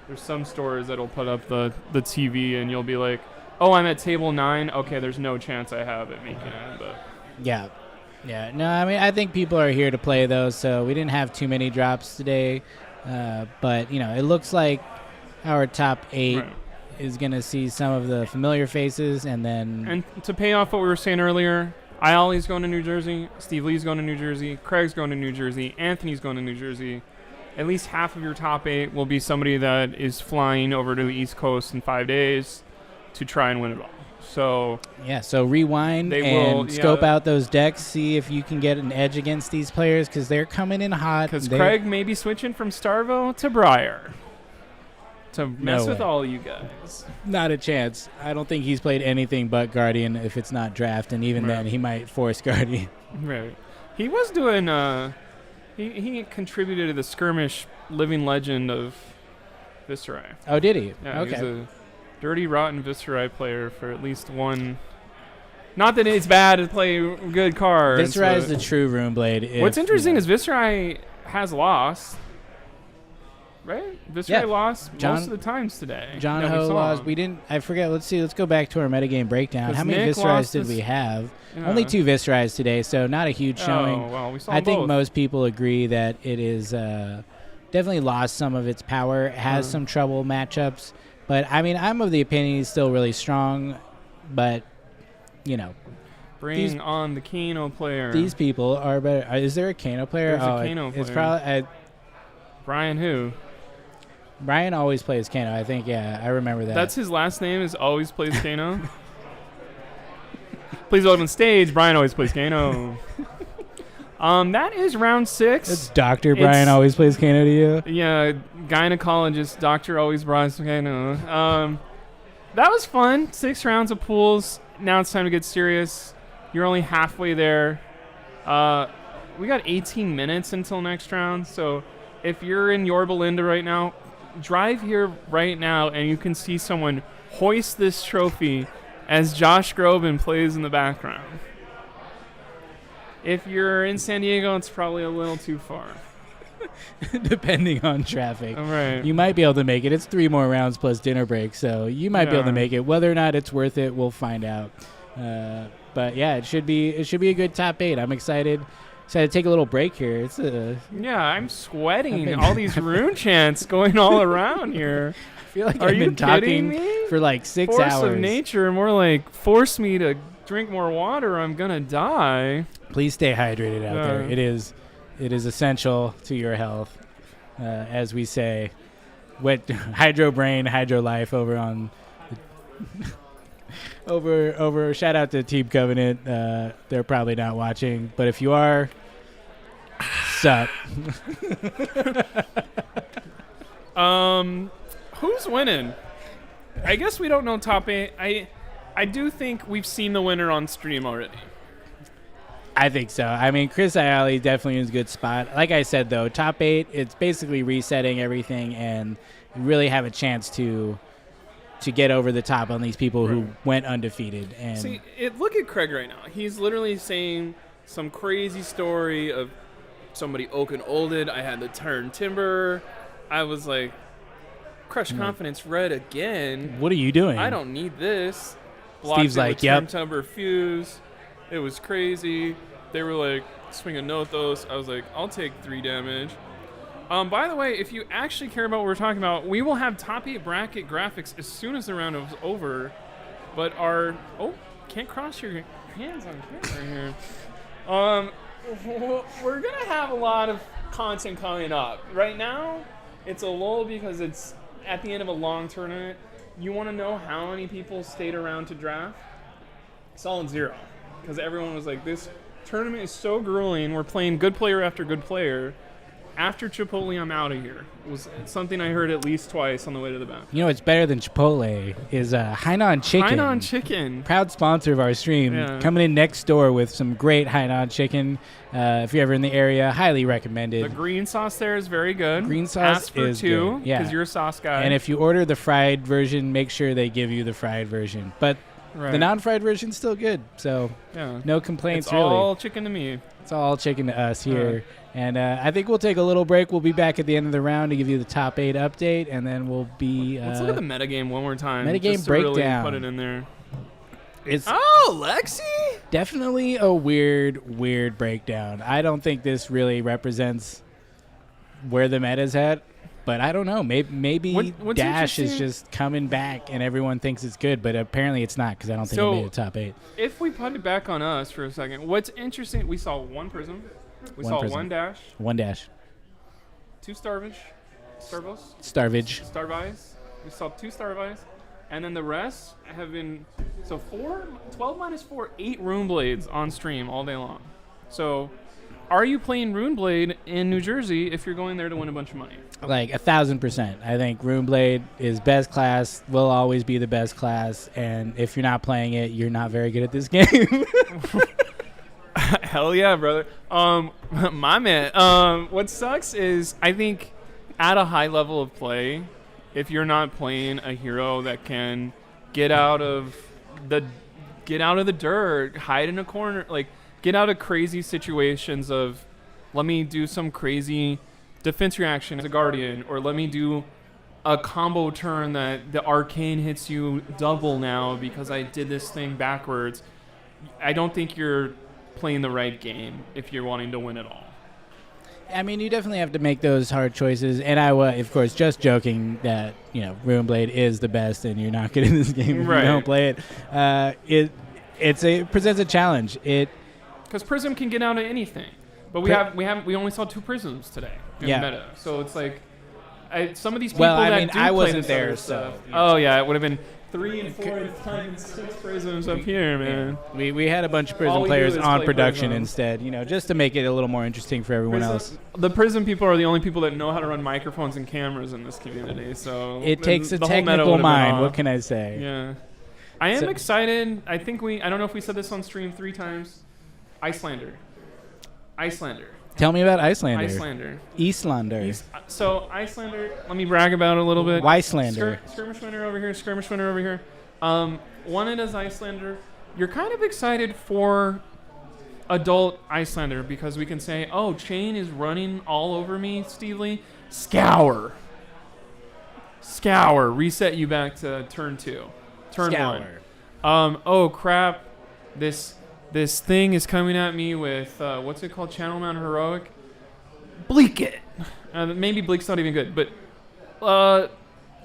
there's some stores that'll put up the TV and you'll be like, oh, I'm at table 9. Okay, there's no chance I have it making it. But yeah. No, I mean, I think people are here to play those, so we didn't have too many drops today. But, it looks like our top 8 is going to see some of the familiar faces, and then... And to pay off what we were saying earlier, Iali's going to New Jersey, Steve Lee's going to New Jersey, Craig's going to New Jersey, Anthony's going to New Jersey. At least half of your top 8 will be somebody that is flying over to the East Coast in 5 days to try and win it all. So rewind and scope out those decks, see if you can get an edge against these players, because they're coming in hot. Because Craig may be switching from Starvo to Briar to mess with all you guys. Not a chance. I don't think he's played anything but Guardian if it's not draft, and even then he might force Guardian. Right. He was doing... He contributed to the skirmish Living Legend of Viscerai. Oh, did he? Yeah, okay. He's a dirty, rotten Viscerai player for at least one. Not that it's bad to play good cards. Viscerai is the true Rune Blade. What's interesting is Viscerai has lost. Right? Viscerai lost most of the times today. John Ho lost. We didn't. I forget. Let's see. Let's go back to our metagame breakdown. How many Viscerais did we have? Yeah. Only 2 Viscerais today, so not a huge showing. Oh, well, we saw I think both. most people agree that it is definitely lost some of its power. It has some trouble matchups. But, I mean, I'm of the opinion he's still really strong. But, Bring on the Kano player. These people are better. Is there a Kano player? There's a Kano player. It's probably... Brian who? Brian always plays Kano, I think. Yeah, I remember that. That's his last name, is always plays Kano. Please welcome on stage. Brian always plays Kano. That is round 6. It's Dr. Brian always plays Kano to you? Yeah, gynecologist, doctor always plays Kano. That was fun. 6 rounds of pools. Now it's time to get serious. You're only halfway there. we got 18 minutes until next round. So if you're in Yorba Linda right now, drive here right now, and you can see someone hoist this trophy as Josh Groban plays in the background. If you're in San Diego, it's probably a little too far. Depending on traffic. All right. You might be able to make it. It's 3 more rounds plus dinner break, so you might be able to make it. Whether or not it's worth it, we'll find out. But yeah, it should be a good top 8. I'm excited. Excited to take a little break here. I'm sweating. All these rune chants going all around here. I feel like Are I've you been talking me? for like 6 Force hours. of nature, more like force me to drink more water. I'm gonna die. Please stay hydrated out there. It is essential to your health, as we say. Hydro brain, hydro life over on. over. Shout out to Team Covenant. They're probably not watching, but if you are, sup. Who's winning? I guess we don't know top 8. I do think we've seen the winner on stream already. I think so. I mean, Chris Ayali definitely is a good spot. Like I said, though, top 8, it's basically resetting everything and really have a chance to get over the top on these people who went undefeated. And see, look at Craig right now. He's literally saying some crazy story of somebody oak and olded. I had to turn timber. I was like, crush confidence red again. What are you doing? I don't need this. Blocked Steve's it like, with yep. turn timber fuse. It was crazy. They were like, swing a Nothos. I was like, I'll take 3 damage. By the way, if you actually care about what we're talking about, we will have top 8 bracket graphics as soon as the round is over. But can't cross your hands on camera here. We're gonna have a lot of content coming up. Right now, it's a lull because it's at the end of a long tournament. You want to know how many people stayed around to draft? Solid 0. Because everyone was like, this tournament is so grueling. We're playing good player after good player. After Chipotle, I'm out of here. It was something I heard at least twice on the way to the back. You know what's better than Chipotle is Hainan Chicken. Hainan Chicken. Proud sponsor of our stream. Yeah. Coming in next door with some great Hainan Chicken. If you're ever in the area, highly recommended. The green sauce there is very good. Green sauce Ask for is 2, good. Yeah. because you're a sauce guy. And if you order the fried version, make sure they give you the fried version. But the non-fried version's still good, so no complaints. It's really. all chicken to me. It's all chicken to us here. And I think we'll take a little break. We'll be back at the end of the round to give you the top 8 update, and then we'll be... Let's look at the metagame one more time. Metagame just to really breakdown. put it in there. It's Lexi? definitely a weird breakdown. I don't think this really represents where the meta's at, but I don't know. Maybe What's Dash is interesting- just coming back and everyone thinks it's good, but apparently it's not because I don't think it made the top 8. If we put it back on us for a second, what's interesting, we saw 1 Prism. We One saw Prism. 1 Dash. 1 Dash. 2 Starvage. Starvos. Starvage. Starvise. We saw 2 Starvise. And then the rest have been... So 12 minus 4, 8 Rune Blades on stream all day long. So are you playing Rune Blade in New Jersey if you're going there to win a bunch of money? Like 1,000%. I think Runeblade is best class, will always be the best class, and if you're not playing it, you're not very good at this game. Hell yeah, brother. My man. What sucks is I think at a high level of play, if you're not playing a hero that can get out of the dirt, hide in a corner, like get out of crazy situations of let me do some crazy defense reaction as a guardian, or let me do a combo turn that the arcane hits you double now because I did this thing backwards. I don't think you're playing the right game if you're wanting to win it all. I mean, you definitely have to make those hard choices, and I was, of course, just joking that, Runeblade is the best and you're not good in this game if you don't play it. It presents a challenge. Because Prism can get out of anything. But we only saw 2 Prisms today in the meta. So it's like some of these people I wasn't this there, other so stuff. Oh yeah, it would have been 3 and 4 and 5 and 6 Prisms up here, man. We had a bunch of Prism All we players do is on play production Prisms. instead, just to make it a little more interesting for everyone else. The Prism people are the only people that know how to run microphones and cameras in this community. So It takes a the whole meta technical would have been mind. off. What can I say? Yeah. I am excited. I don't know if we said this on stream 3 times. Icelander. Icelander. Tell me about Icelander. Icelander. Eastlander. So Icelander, let me brag about it a little bit. Weislander. Skirmish winner over here, skirmish winner over here. Wanted as Icelander. You're kind of excited for adult Icelander because we can say, oh, Chain is running all over me, Steve Lee. Scour. Reset you back to turn 2. Turn Scour. 1. Oh, crap. This thing is coming at me with, what's it called? Channel Mount Heroic? Bleak it. Maybe Bleak's not even good, but,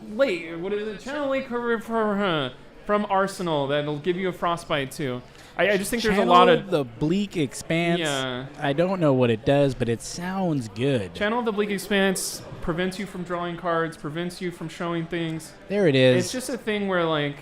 Lake, what is it? Channel Lake from Arsenal that'll give you a frostbite too. I just think there's a lot of... the Bleak Expanse. Yeah. I don't know what it does, but it sounds good. Channel of the Bleak Expanse prevents you from drawing cards, prevents you from showing things. There it is. It's just a thing where, like,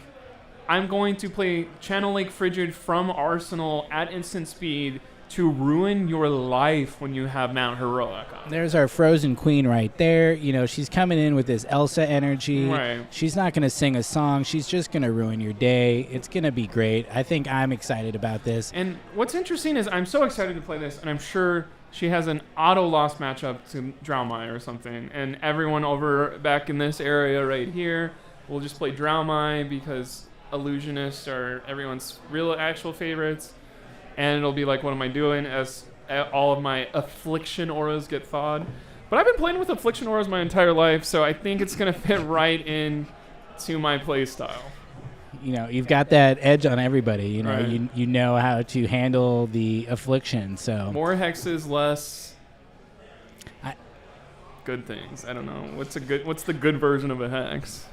I'm going to play Channel Lake Frigid from Arsenal at instant speed to ruin your life when you have Mount Heroic on. There's our Frozen Queen right there. You know, she's coming in with this Elsa energy. Right. She's not going to sing a song. She's just going to ruin your day. It's going to be great. I think I'm excited about this. And what's interesting is I'm so excited to play this, and I'm sure she has an auto-loss matchup to Draumai or something. And everyone over back in this area right here will just play Draumai because Illusionists are everyone's real actual favorites. And it'll be like, what am I doing as all of my Affliction auras get thawed? But I've been playing with Affliction auras my entire life, so I think it's going to fit right in to my play style. You know, you've got that edge on everybody. You know, Right. you know how to handle the Affliction. So More hexes, less I- good things. I don't know. What's the good version of a hex?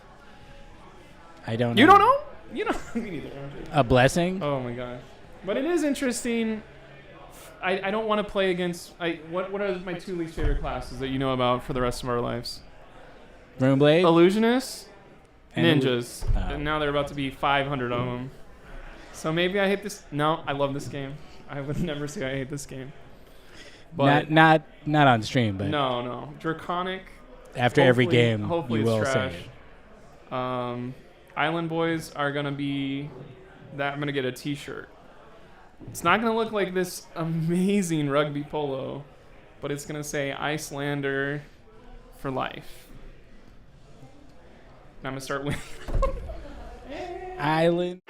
I don't know. You don't know? You don't. Me neither. A blessing? Oh my gosh. But it is interesting. I don't want to play against... What are my 2 least favorite classes that you know about for the rest of our lives? Runeblade? Illusionists, And- ninjas. Oh. And now there are about to be 500 of them. So maybe I hate this... No, I love this game. I would never say I hate this game. But Not on stream, but no. Draconic. after every hopefully- game, hopefully you it's will trash. say it. Island Boys are going to be... that I'm going to get a t-shirt. It's not going to look like this amazing rugby polo, but it's going to say Icelander for life. And I'm going to start winning. Island.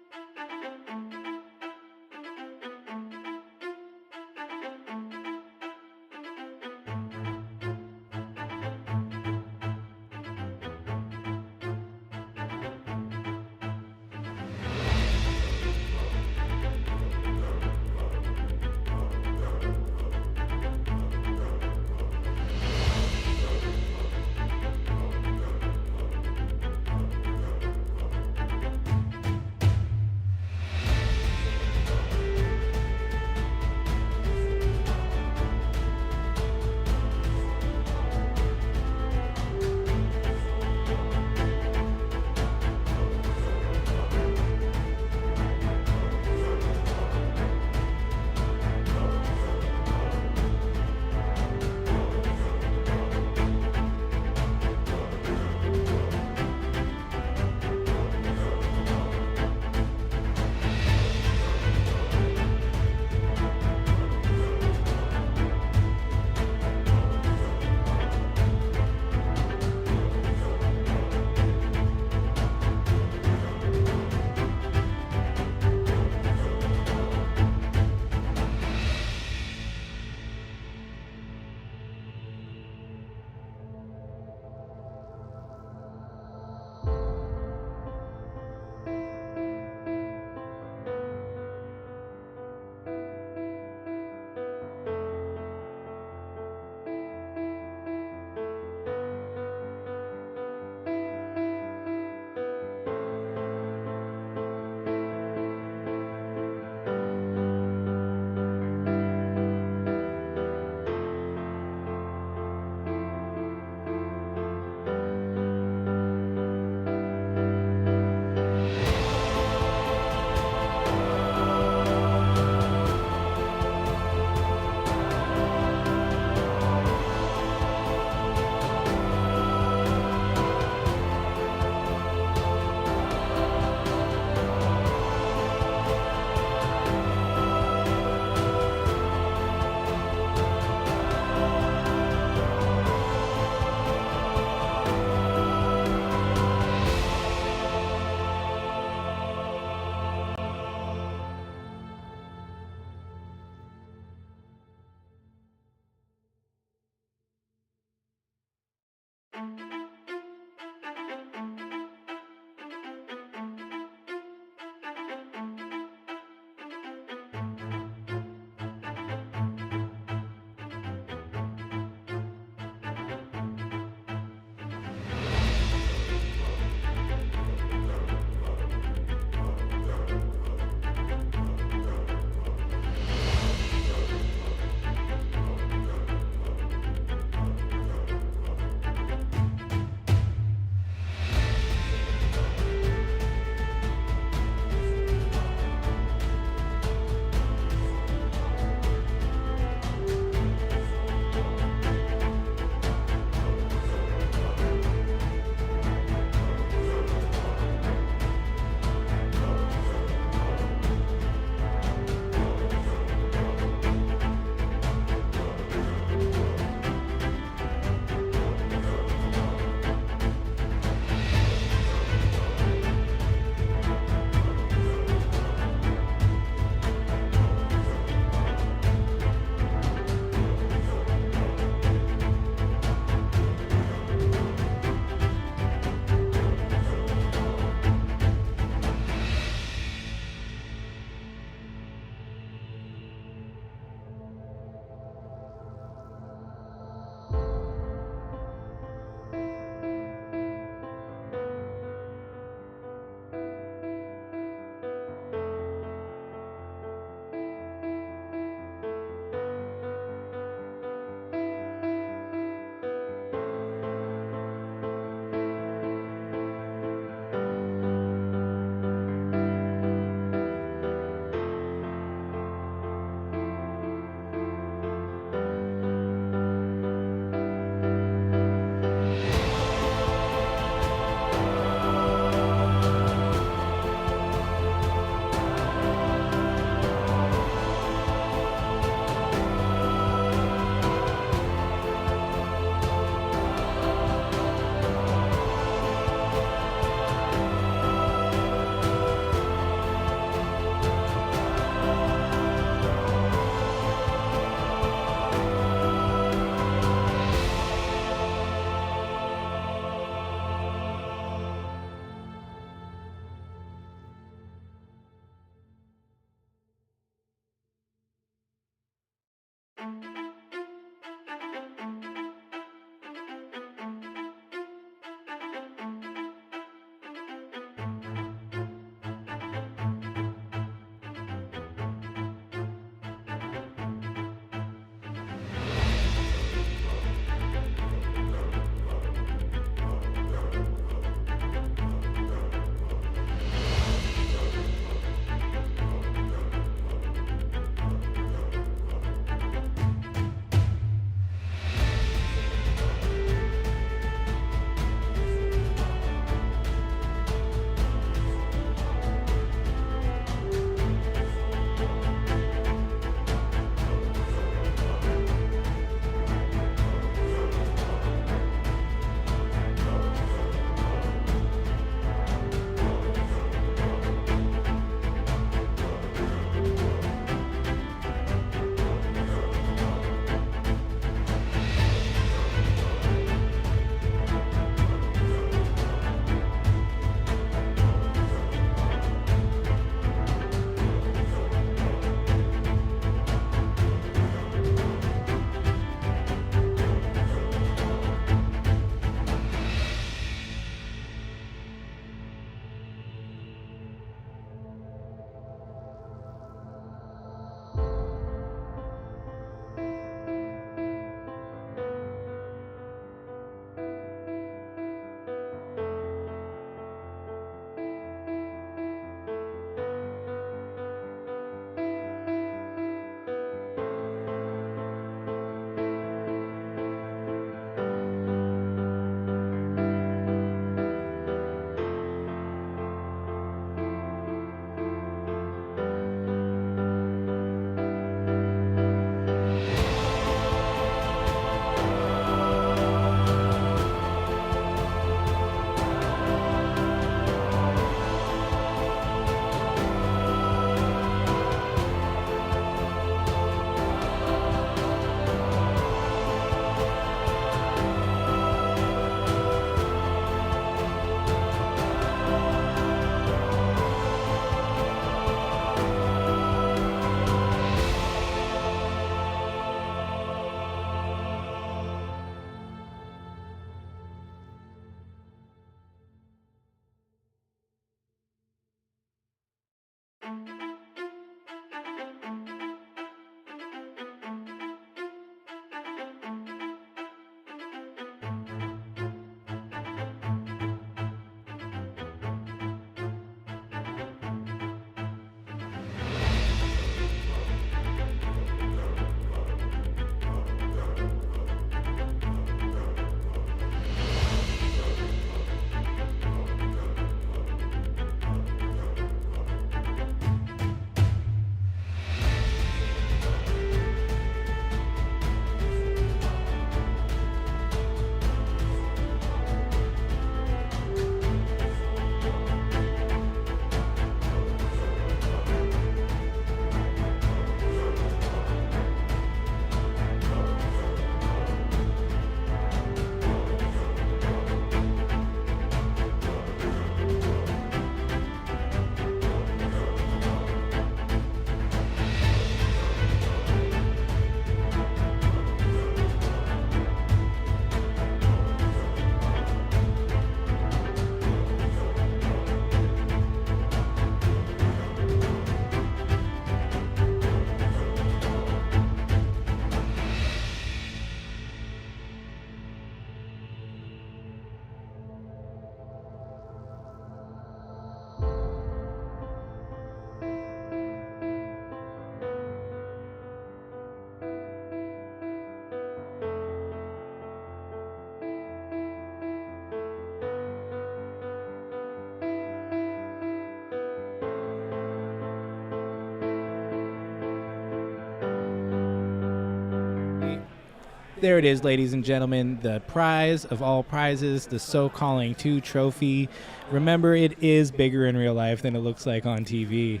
there it is, ladies and gentlemen, the prize of all prizes, the SoCalling 2 trophy. Remember, it is bigger in real life than it looks like on TV.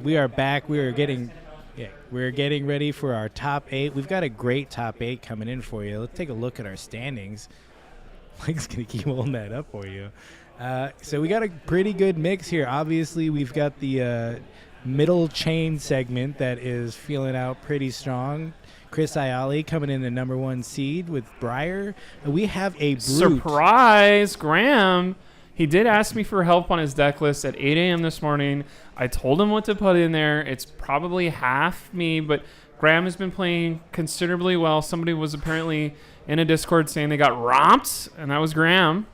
We are back. We're getting ready for our top 8. We've got a great top 8 coming in for you. Let's take a look at our standings. Mike's going to keep holding that up for you. So we got a pretty good mix here. Obviously, we've got the middle chain segment that is feeling out pretty strong. Chris Ayali coming in the number 1 seed with Breyer. We have a brute. Surprise, Graham. He did ask me for help on his deck list at 8 a.m. this morning. I told him what to put in there. It's probably half me, but Graham has been playing considerably well. Somebody was apparently in a Discord saying they got romped, and that was Graham.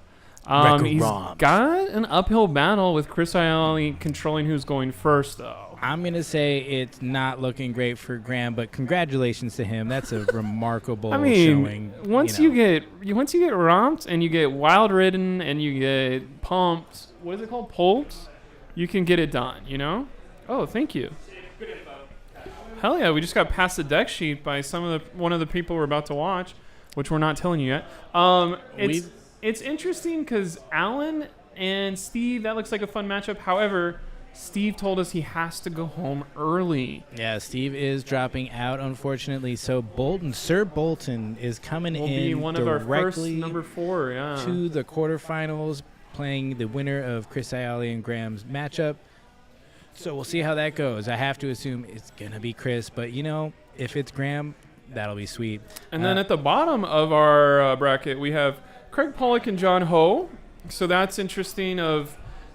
He's got an uphill battle with Chris Ayali controlling who's going first, though. I'm going to say it's not looking great for Graham, but congratulations to him. That's a remarkable showing. Once you get romped and you get wild ridden and you get pumped, what is it called? Pulped? You can get it done, you know? Oh, thank you. Hell yeah, we just got passed the deck sheet by one of the people we're about to watch, which we're not telling you yet. It's interesting because Alan and Steve, that looks like a fun matchup. However, Steve told us he has to go home early. Yeah, Steve is dropping out, unfortunately. So Sir Bolton is coming in be one of our first number 4, to the quarterfinals, playing the winner of Chris Ayali and Graham's matchup. So we'll see how that goes. I have to assume it's going to be Chris, but, if it's Graham, that'll be sweet. And then at the bottom of our bracket, we have Craig Pollock and John Ho. So that's interesting.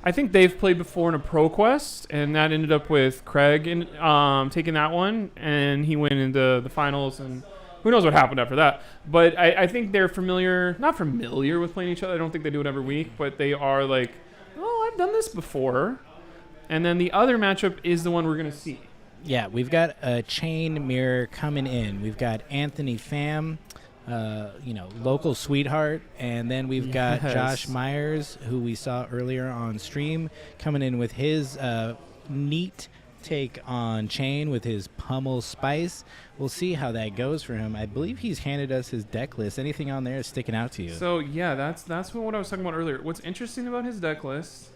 I think they've played before in a ProQuest, and that ended up with Craig taking that one, and he went into the finals, and who knows what happened after that. But I think they're not familiar with playing each other. I don't think they do it every week, but they are like, oh, I've done this before. And then the other matchup is the one we're going to see. Yeah, we've got a chain mirror coming in. We've got Anthony Pham, local sweetheart, and then we've got Josh Myers, who we saw earlier on stream, coming in with his neat take on chain with his Pummel Spice. We'll see how that goes for him. I believe he's handed us his deck list. Anything on there sticking out to you? So yeah, that's what I was talking about earlier. What's interesting about his deck list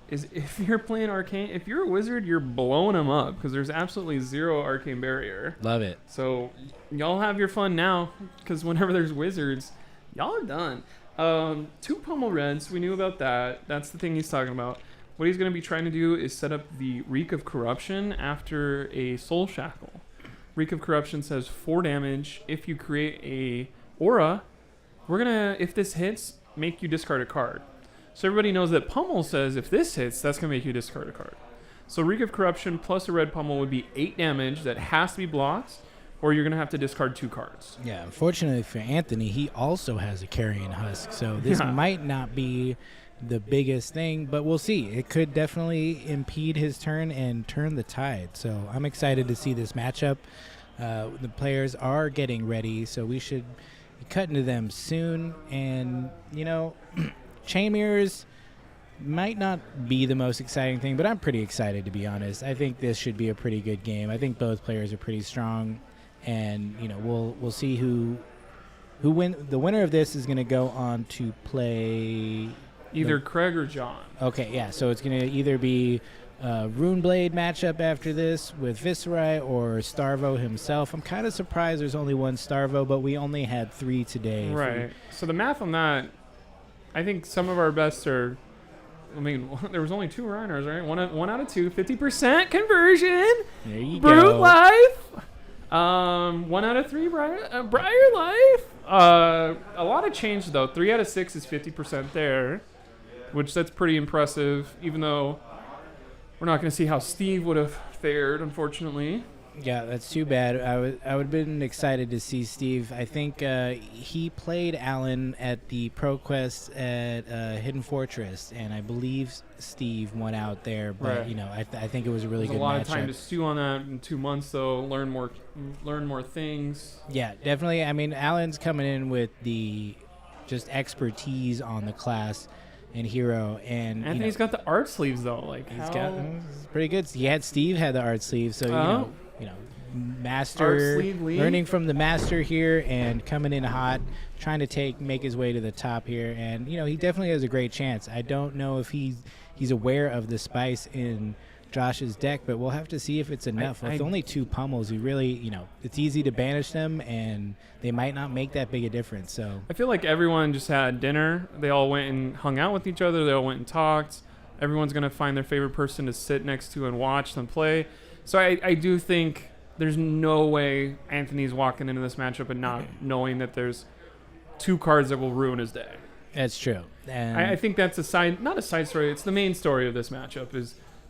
is if you're playing Arcane, if you're a wizard, you're blowing them up because there's absolutely 0 Arcane barrier. Love it. So y'all have your fun now because whenever there's wizards, y'all are done. 2 Pummel Reds, we knew about that. That's the thing he's talking about. What he's going to be trying to do is set up the Reek of Corruption after a Soul Shackle. Reek of Corruption says 4 damage. If you create a aura, we're going to, if this hits, make you discard a card. So everybody knows that Pummel says if this hits, that's going to make you discard a card. So Reek of Corruption plus a red Pummel would be 8 damage that has to be blocked, or you're going to have to discard 2 cards. Yeah, unfortunately for Anthony, he also has a Carrion Husk, so this might not be the biggest thing, but we'll see. It could definitely impede his turn and turn the tide. So I'm excited to see this matchup. The players are getting ready, so we should cut into them soon. And, chain mirrors might not be the most exciting thing, but I'm pretty excited, to be honest. I think this should be a pretty good game. I think both players are pretty strong, and we'll see who win. The winner of this is going to go on to play either Craig or John. Okay, yeah. So it's going to either be Runeblade matchup after this with Viserai or Starvo himself. I'm kind of surprised there's only one Starvo, but we only had 3 today. Right. So the math on that, I think some of our best are, there was only 2 Reiners, right? One out of 2, 50% conversion. There you Brute go. Life. 1 out of 3 Briar Life. A lot of change though. 3 out of 6 is 50% there, which that's pretty impressive. Even though we're not going to see how Steve would have fared, unfortunately. Yeah, that's too bad. I would have been excited to see Steve. I think he played Alan at the ProQuest at Hidden Fortress, and I believe Steve went out there. But right. I think it was a really good matchup. A lot of time to stew on that in 2 months, though. Learn more things. Yeah, definitely. I mean, Alan's coming in with the just expertise on the class and hero, and Anthony's got the art sleeves though. He's got pretty good. He had Steve had the art sleeve, so master, Sleeve lead. learning from the master here and coming in hot, trying to make his way to the top here. And, he definitely has a great chance. I don't know if he's aware of the spice in Josh's deck, but we'll have to see if it's enough. With only 2 pummels, you really, it's easy to banish them, and they might not make that big a difference. So I feel like everyone just had dinner. They all went and hung out with each other. They all went and talked. Everyone's going to find their favorite person to sit next to and watch them play. So I do think there's no way Anthony's walking into this matchup and not knowing that there's 2 cards that will ruin his day. that's true. And I think that's not a side story. It's the main story of this matchup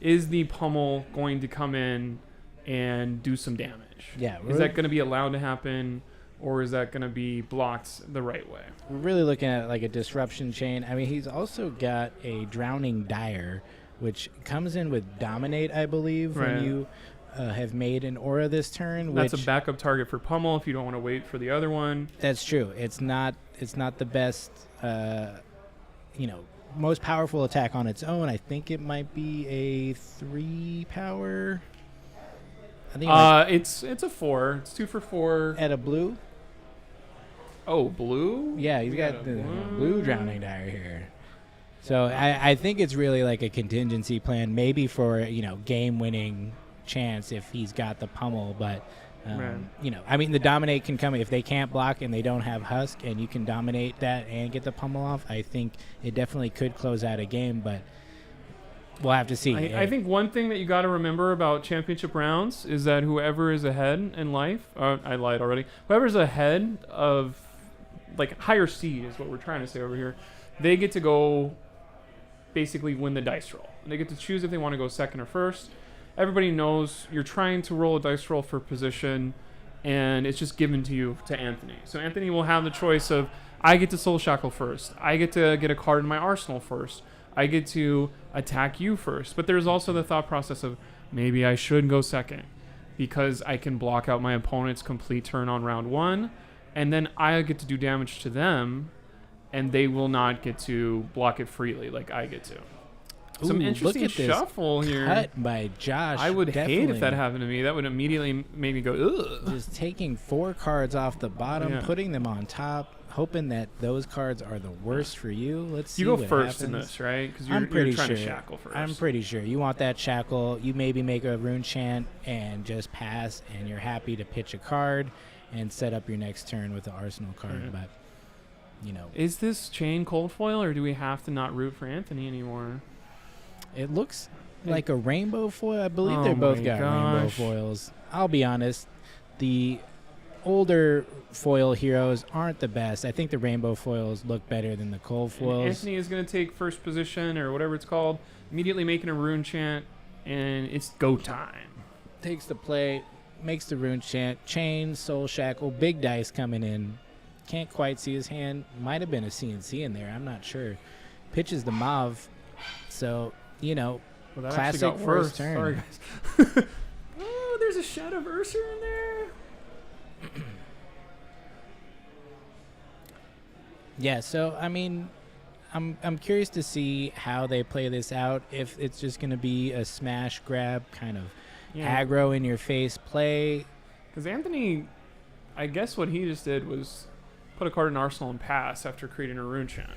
is the pummel going to come in and do some damage? Yeah. Is that going to be allowed to happen, or is that going to be blocked the right way? We're really looking at like a disruption chain. I mean, he's also got a drowning dire, which comes in with dominate, I believe, Right. when you have made an aura this turn. That's which, a backup target for pummel if you don't want to wait for the other one. That's true. It's not the best, most powerful attack on its own. I think it might be a 3 power. I think It's a 4. It's 2 for 4. at a blue. Oh, blue? Yeah, he's got the blue drowning dire here. So I think it's really like a contingency plan, maybe for game-winning chance if he's got the pummel. But the dominate can come if they can't block and they don't have husk, and you can dominate that and get the pummel off. I think it definitely could close out a game, but we'll have to see. I think one thing that you got to remember about championship rounds is that whoever is ahead in life, I lied already. Whoever's ahead of like higher seed is what we're trying to say over here. They get to go basically win the dice roll. And they get to choose if they want to go second or first. Everybody knows you're trying to roll a dice roll for position, and it's just given to you to Anthony. So Anthony will have the choice of, I get to Soul Shackle first. I get to get a card in my arsenal first. I get to attack you first. But there's also the thought process of, maybe I should go second because I can block out my opponent's complete turn on round 1, and then I get to do damage to them, and they will not get to block it freely like I get to. Some interesting shuffle here. Cut by Josh. I would hate if that definitely. happened to me. That would immediately make me go, ugh. Just taking 4 cards off the bottom, Yeah. putting them on top, hoping that those cards are the worst for you. Let's see. You go what first in happens. this, right? Because I'm pretty you're trying sure. to shackle first. I'm pretty sure you want that shackle. You maybe make a rune chant and just pass, and you're happy to pitch a card and set up your next turn with the arsenal card. Mhm. But Is this chain cold foil, or do we have to not root for Anthony anymore? it looks like a rainbow foil. I believe Oh they both my got rainbow gosh. foils. I'll be honest, the older foil heroes aren't the best. I think the rainbow foils look better than the cold And foils. Anthony is going to take first position, or whatever it's called, immediately making a rune chant, and it's go time. Takes the play, makes the rune chant, chain, soul shackle, big dice coming in. Can't quite see his hand. Might have been a CNC in there. I'm not sure. Pitches the mauve. So, Well, that actually classic got worse. first turn. Sorry, guys. Oh, there's a Shadow of Ursa in there. Yeah, so I mean, I'm curious to see how they play this out. If it's just going to be a smash grab kind of aggro in your face play. Because Anthony, I guess what he just did was put a card in Arsenal and pass after creating a rune chant.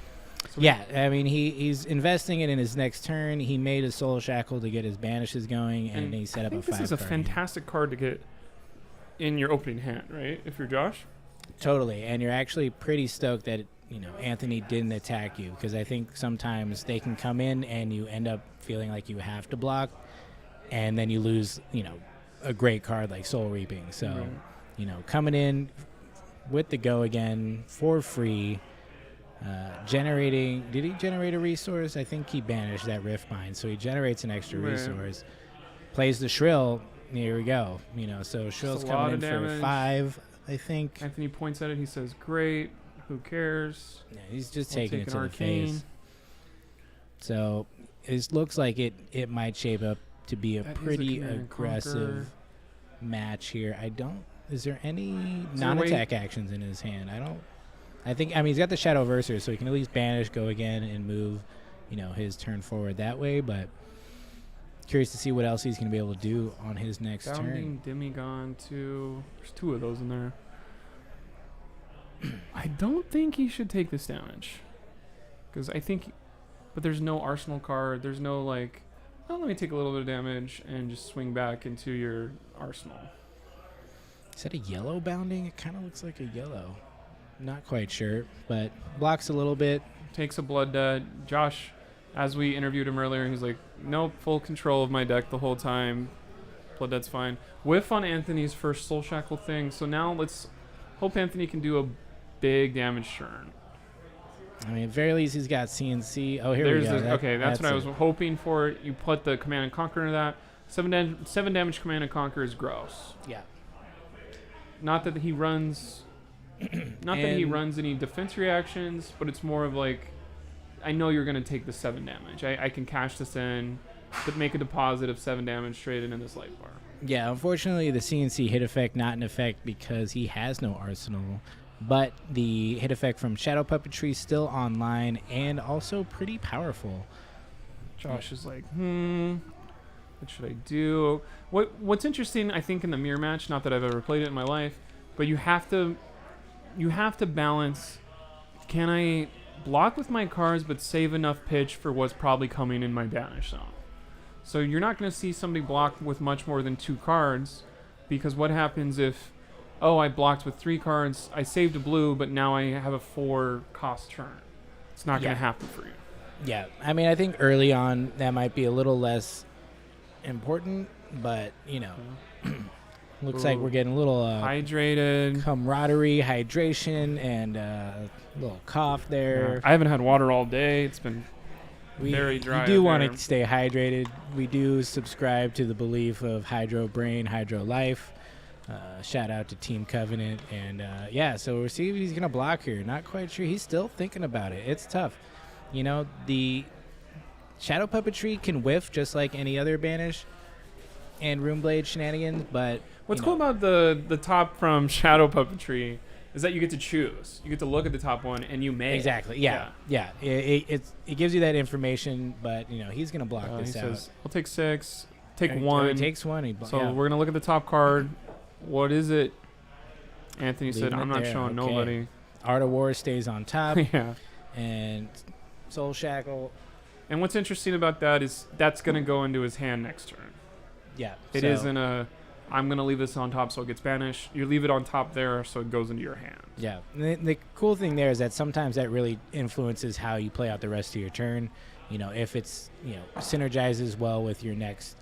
So Yeah, I mean he's investing it in his next turn. He made a soul shackle to get his banishes going, and he set I up think a 5 this is a card. fantastic card to get in your opening hand, right? If you're Josh. Totally, and you're actually pretty stoked that Anthony didn't attack you, because I think sometimes they can come in and you end up feeling like you have to block, and then you lose a great card like Soul Reaping. So coming in with the go again for free, generating. Did he generate a resource? I think he banished that Riftbind, so he generates an extra Right. resource. Plays the Shrill. Here we go. So Shrill's a lot coming in of for damage. 5, I think. Anthony points at it. He says, "Great. Who cares?" Yeah, he's just We'll taking take it an to the face. arcane. So it looks like it might shape up to be a That is a pretty Command and aggressive Conquer. match here. Is there any Is there a way- non-attack actions in his hand? I think he's got the Shadow of Ursa, so he can at least banish, go again, and move his turn forward that way. But curious to see what else he's going to be able to do on his next turn. Bounding Demigod too. There's 2 of those in there. I don't think he should take this damage. Because I think... But there's no Arsenal card. There's no like... Oh, let me take a little bit of damage and just swing back into your Arsenal. Is that a yellow bounding? It kind of looks like a yellow. Not quite sure, but blocks a little bit. Takes a blood debt. Josh, as we interviewed him earlier, he's like, nope, full control of my deck the whole time. Blood dead's fine. Whiff on Anthony's first Soul Shackle thing. So now let's hope Anthony can do a big damage turn. I mean, at very least, he's got CNC. Oh, here There's we go. Okay, that's what I was hoping for. You put the Command and Conquer into that. 7 damage Command and Conquer is gross. Yeah. Not that he runs... Not that he runs any defense reactions, but it's more of like, I know you're going to take the 7 damage. I can cash this in, but make a deposit of 7 damage straight into this life bar. Yeah, unfortunately, the CNC hit effect not in effect because he has no arsenal, but the hit effect from Shadow Puppetry still online and also pretty powerful. Josh is like, what should I do? What's interesting, I think, in the mirror match, not that I've ever played it in my life, but you have to balance, can I block with my cards but save enough pitch for what's probably coming in my banish zone? So you're not going to see somebody block with much more than 2 cards, because what happens if, I blocked with 3 cards, I saved a blue, but now I have a 4 cost turn. It's not going to happen for you. Yeah, I mean, I think early on that might be a little less important, but, looks like we're getting a little hydrated camaraderie, hydration, and a little cough there. Yeah. I haven't had water all day. It's been very dry. You do want to stay hydrated. We do subscribe to the belief of Hydro Brain, Hydro Life. Shout out to Team Covenant. And so we'll see if he's going to block here. Not quite sure. He's still thinking about it. It's tough. The Shadow Puppetry can whiff just like any other banish and Runeblade shenanigans, but... What's cool about the top from Shadow Puppetry is that you get to choose. You get to look at the top one, and you may. Exactly. Yeah. It gives you that information, but he's gonna block this he out. Says, "I'll take 6, take and 1." He takes 1. So we're gonna look at the top card. What is it? Anthony said, "I'm not showing nobody." Art of War stays on top. Yeah. And Soul Shackle. And what's interesting about that is that's gonna go into his hand next turn. Yeah. It isn't a. I'm going to leave this on top so it gets banished. You leave it on top there so it goes into your hand. Yeah. The cool thing there is that sometimes that really influences how you play out the rest of your turn. If it's, synergizes well with your next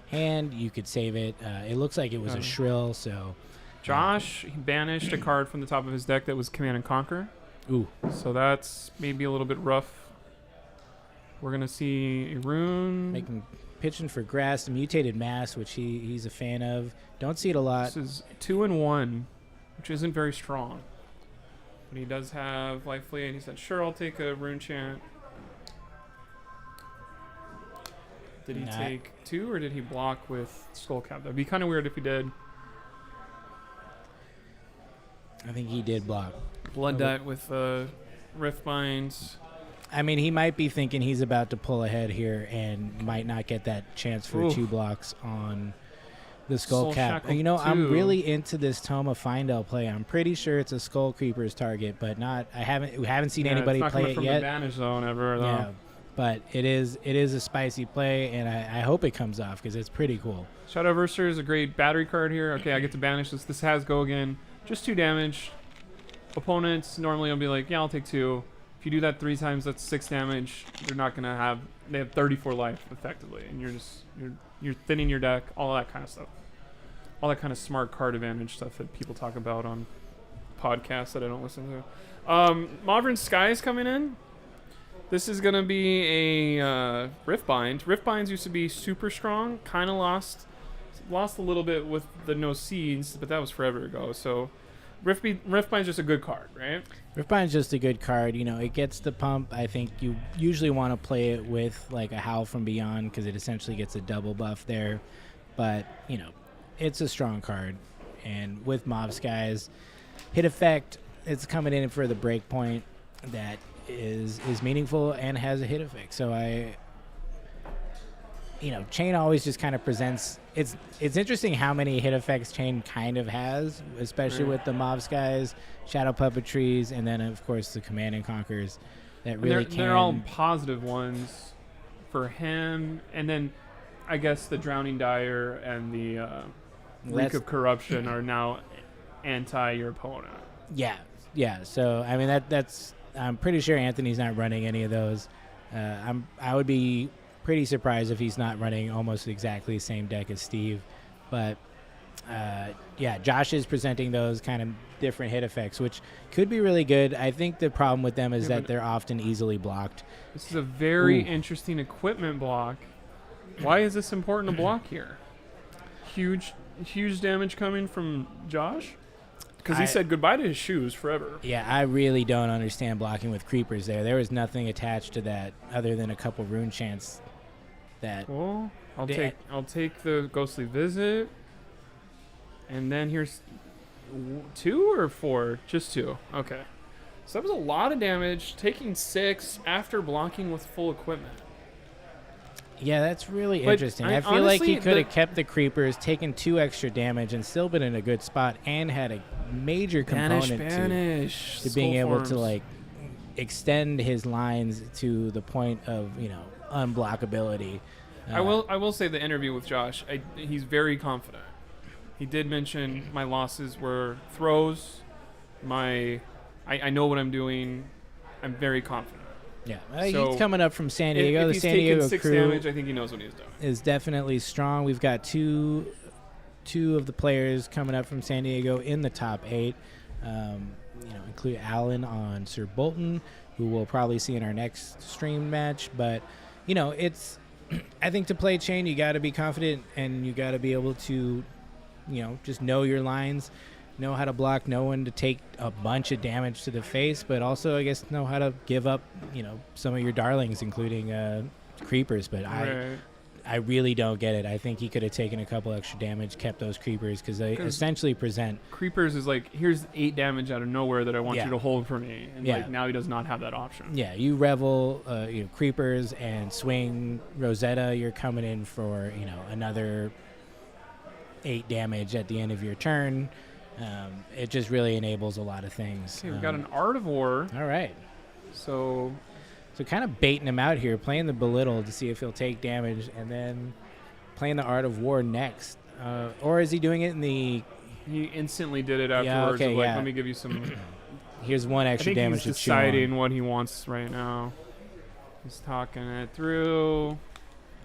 hand, you could save it. It looks like it was a Shrill, so... Josh he banished a card from the top of his deck that was Command and Conquer. Ooh. So that's maybe a little bit rough. We're going to see a rune... Pitching for Grass, the Mutated Mass, which he's a fan of. Don't see it a lot. This is 2 and 1, which isn't very strong. But he does have Life Fleet, and he said, sure, I'll take a Rune Chant. Did he take 2, or did he block with Skullcap? That'd be kind of weird if he did. I think he did block. Blood Debt with Rift Binds. I mean, he might be thinking he's about to pull ahead here and might not get that chance for 2 blocks on the Skull Cap. I'm really into this Tome of Findel play. I'm pretty sure it's a Skull Creeper's target, but we haven't seen anybody play it from yet. The Vanish Zone ever, though. Yeah, but it is a spicy play, and I hope it comes off because it's pretty cool. Shadowverser is a great battery card here. Okay, I get to banish this. This has go again. Just 2 damage. Opponents normally will be like, yeah, I'll take 2. If you do that 3 times, that's 6 damage. They're not gonna have. They have 34 life effectively, and you're thinning your deck. All that kind of stuff. All that kind of smart card advantage stuff that people talk about on podcasts that I don't listen to. Modern Sky is coming in. This is gonna be a Riftbind. Riftbinds used to be super strong. Kind of lost a little bit with the no seeds, but that was forever ago. So. Riftbind's just a good card, right? Riftbind's just a good card. It gets the pump. I think you usually want to play it with like a Howl from Beyond because it essentially gets a double buff there. But, it's a strong card. And with Mob Skies, hit effect, it's coming in for the breakpoint that is meaningful and has a hit effect. So Chain always just kind of presents. It's interesting how many hit effects Chain kind of has, especially with the Mob Skies, Shadow Puppetries, and then of course the Command and Conquers. That really they're all positive ones for him, and then I guess the Drowning Dire and the Reek of Corruption are now anti your opponent. Yeah. So I mean that's I'm pretty sure Anthony's not running any of those. I would be pretty surprised if he's not running almost exactly the same deck as Steve, but Josh is presenting those kind of different hit effects, which could be really good. I think the problem with them is that they're often easily blocked. This is a very interesting equipment block. Why is this important to block here? Huge damage coming from Josh? Because he said goodbye to his shoes forever. Yeah, I really don't understand blocking with creepers there. There was nothing attached to that other than a couple rune chants. Well, I'll take the Ghostly Visit, and then here's 2 or 4, just 2. Okay, so that was a lot of damage. Taking 6 after blocking with full equipment. Yeah, that's really interesting. I feel like he could have kept the creepers, taken 2 extra damage, and still been in a good spot, and had a major component to being able to extend his lines to the point of unblockability. I will say the interview with Josh, he's very confident. He did mention my losses were throws. I know what I'm doing. I'm very confident. Yeah, he's coming up from San Diego. If the San Diego 6 crew damage, I think he knows what he's doing. Is definitely strong. We've got two of the players coming up from San Diego in the top 8. Include Alan on Sir Bolton, who we'll probably see in our next stream match. But it's I think to play Chain, you got to be confident and you got to be able to just know your lines. Know how to block, know when to take a bunch of damage to the face, but also I guess know how to give up, some of your darlings, including creepers. But I really don't get it. I think he could have taken a couple extra damage, kept those creepers, because they essentially present. Creepers is here's 8 damage out of nowhere that I want you to hold for me, and now he does not have that option. Yeah, you revel, creepers and swing Rosetta. You're coming in for another 8 damage at the end of your turn. It just really enables a lot of things. Okay, we've got an Art of War. All right. So kind of baiting him out here, playing the Belittle to see if he'll take damage, and then playing the Art of War next. Or is he doing it in the... He instantly did it afterwards. Yeah, okay, let me give you some... Here's 1 extra damage. I think he's deciding what he wants right now. He's talking it through.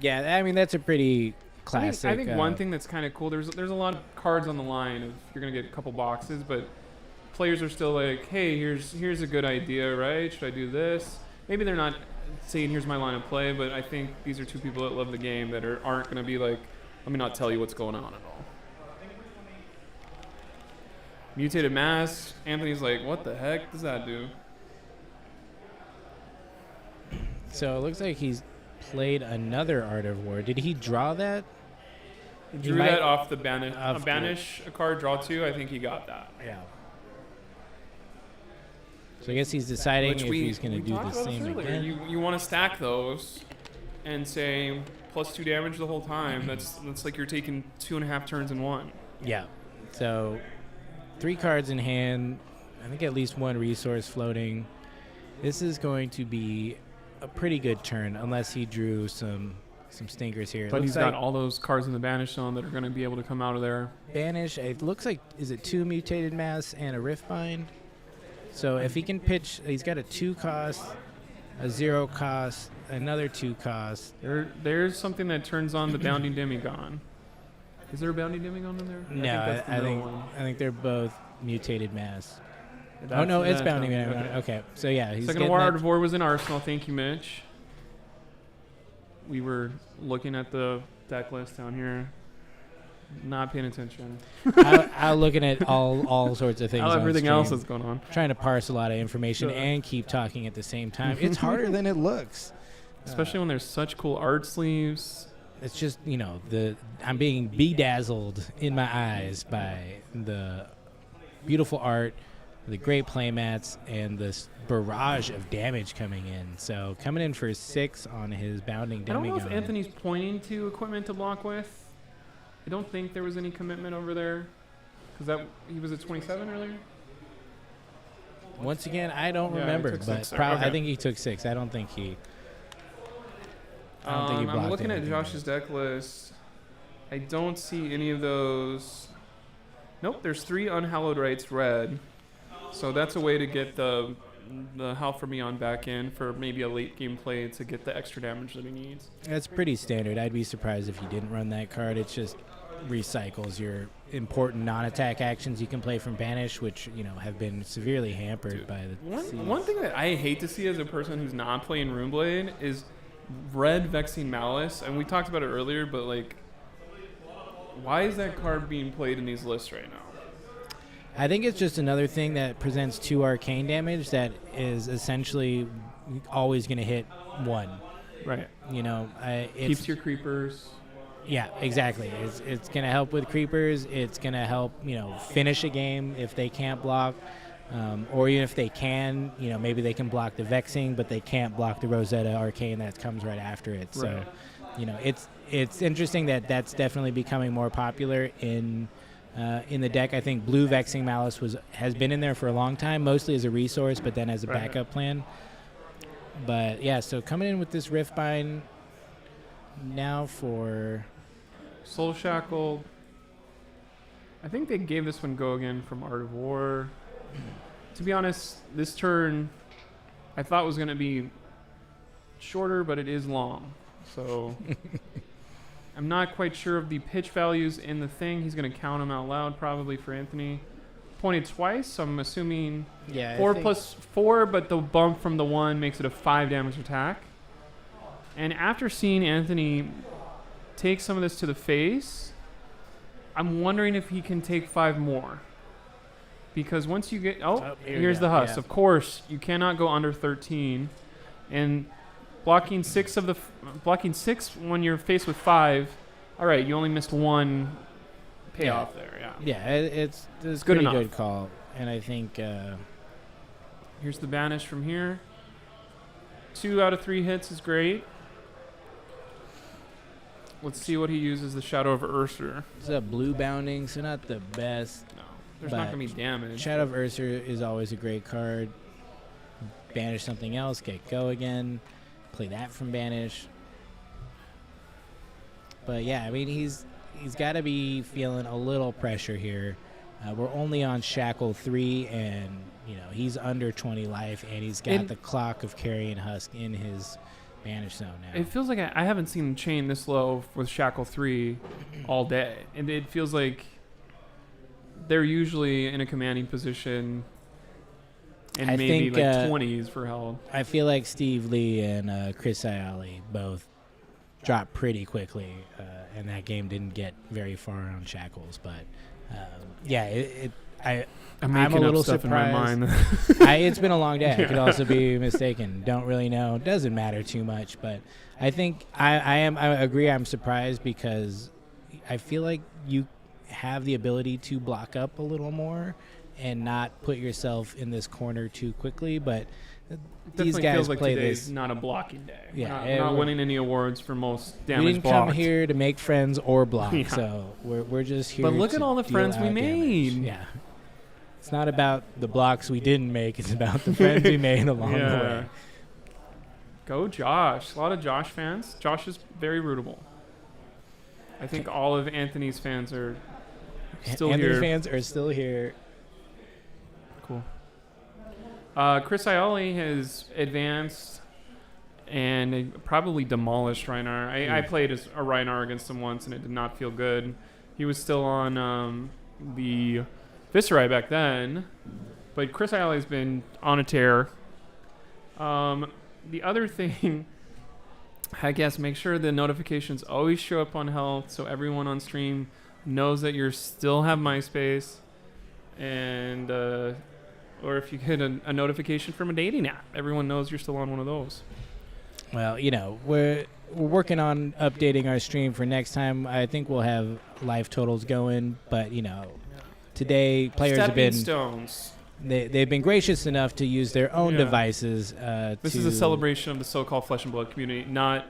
Yeah, I mean, that's a pretty... classic. I think one thing that's kind of cool, there's a lot of cards on the line of you're going to get a couple boxes, but players are still like, hey, here's a good idea, right? Should I do this? Maybe they're not saying here's my line of play, but I think these are 2 people that love the game that aren't going to be like, let me not tell you what's going on at all. Mutated Mass, Anthony's like, what the heck does that do? So it looks like he's played another Art of War. Did he draw that? He drew that off the banish a card, draw 2. I think he got that. Yeah. So I guess he's deciding if he's going to do the same again. You want to stack those and say +2 damage the whole time. That's like you're taking 2.5 turns in 1. Yeah. So 3 cards in hand. I think at least 1 resource floating. This is going to be a pretty good turn unless he drew some stinkers here. But he's got all those cards in the Banish zone that are going to be able to come out of there. Banish, it looks like, is it 2 Mutated Mass and a Riftbind? So if he can pitch, he's got a 2 cost, a 0 cost, another 2 cost. There's something that turns on the Bounding Demigon. Is there a Bounding Demigon in there? No, I think they're both Mutated Mass. No, it's Bounding Demigon. Okay, so yeah, he's Second Art of War was in Arsenal. Thank you, Mitch. We were looking at the deck list down here. Not paying attention. I'm looking at all sorts of things. Everything else that's going on. Trying to parse a lot of information and keep talking at the same time. It's harder than it looks. Especially when there's such cool art sleeves. It's just, I'm being bedazzled in my eyes by the beautiful art, the great playmats, and this barrage of damage coming in. So coming in for 6 on his bounding I don't demigod. know if Anthony's pointing to equipment to block with. I don't think there was any commitment over there. Because he was at 27 earlier? Once again, I don't Yeah, he remember, took but 6 there. Okay. I think he took 6. I don't think he blocked I'm looking at anything Josh's deck list. I don't see any of those. Nope, there's 3 Unhallowed Rites red. So that's a way to get the health from Eon back in for maybe a late game play to get the extra damage that he needs. That's pretty standard. I'd be surprised if you didn't run that card. It just recycles your important non-attack actions you can play from Banish, which have been severely hampered by the One thing that I hate to see as a person who's not playing Runeblade is red Vexing Malice. And we talked about it earlier, but why is that card being played in these lists right now? I think it's just another thing that presents 2 arcane damage that is essentially always going to hit 1. Right. Keeps your creepers. Yeah, exactly. It's going to help with creepers. It's going to help, finish a game if they can't block. Or even if they can, maybe they can block the Vexing, but they can't block the Rosetta Arcane that comes right after it. Right. So, it's interesting that that's definitely becoming more popular in the deck. I think blue Vexing Malice has been in there for a long time, mostly as a resource, but then as a backup plan. But, yeah, so coming in with this Riftbind now for Soul Shackle. I think they gave this one go again from Art of War. To be honest, this turn I thought was going to be shorter, but it is long. So I'm not quite sure of the pitch values in the thing. He's going to count them out loud probably for Anthony. Pointed twice, so I'm assuming 4 plus 4, but the bump from the 1 makes it a 5 damage attack. And after seeing Anthony take some of this to the face, I'm wondering if he can take 5 more. Because once you get... here's the Husk. Yeah. Of course, you cannot go under 13. And blocking 6 when you're faced with 5, all right, you only missed 1 payoff there. Yeah, it's good enough. Enough. Good call. And I think... here's the Banish from here. 2 out of 3 hits is great. Let's see what he uses, the Shadow of Ursur. It's a blue bounding, so not the best. No, there's not going to be damage. Shadow of Ursur is always a great card. Banish something else, get go again. Play that from Banish. But yeah, I mean, he's got to be feeling a little pressure here. We're only on Shackle 3, and he's under 20 life, and he's got the clock of Carrion Husk in his Banish zone now. It feels like I haven't seen chain this low with Shackle 3 all day. And it feels like they're usually in a commanding position and maybe 20s for held. I feel like Steve Lee and Chris Ayali both dropped pretty quickly, and that game didn't get very far on Shackles. But, I'm a little surprised. In my mind. It's been a long day. I could also be mistaken. Don't really know. Doesn't matter too much. But I think I agree. I'm surprised because I feel like you have the ability to block up a little more and not put yourself in this corner too quickly. But these guys feels like play today's this. Not a blocking day. Yeah, we're not winning any awards for most damage we didn't blocked. come here to make friends or block. Yeah. So we're just here. But look to at all the deal friends we out made. damage. Yeah. It's not about the blocks we didn't make. It's about the friends we made along the way. Go Josh. A lot of Josh fans. Josh is very rootable. I think all of Anthony's fans are still here. Anthony's fans are still here. Cool. Chris Ayali has advanced and probably demolished Rhinar. I played as a Rhinar against him once, and it did not feel good. He was still on the Viserai back then, but Chris Ayali's been on a tear. The other thing, I guess, make sure the notifications always show up on health so everyone on stream knows that you still have MySpace, and or if you get a notification from a dating app, everyone knows you're still on one of those. Well, we're working on updating our stream for next time. I think we'll have life totals going, but today players have been stones. they've been gracious enough to use their own devices. This is a celebration of the so-called Flesh and Blood community, not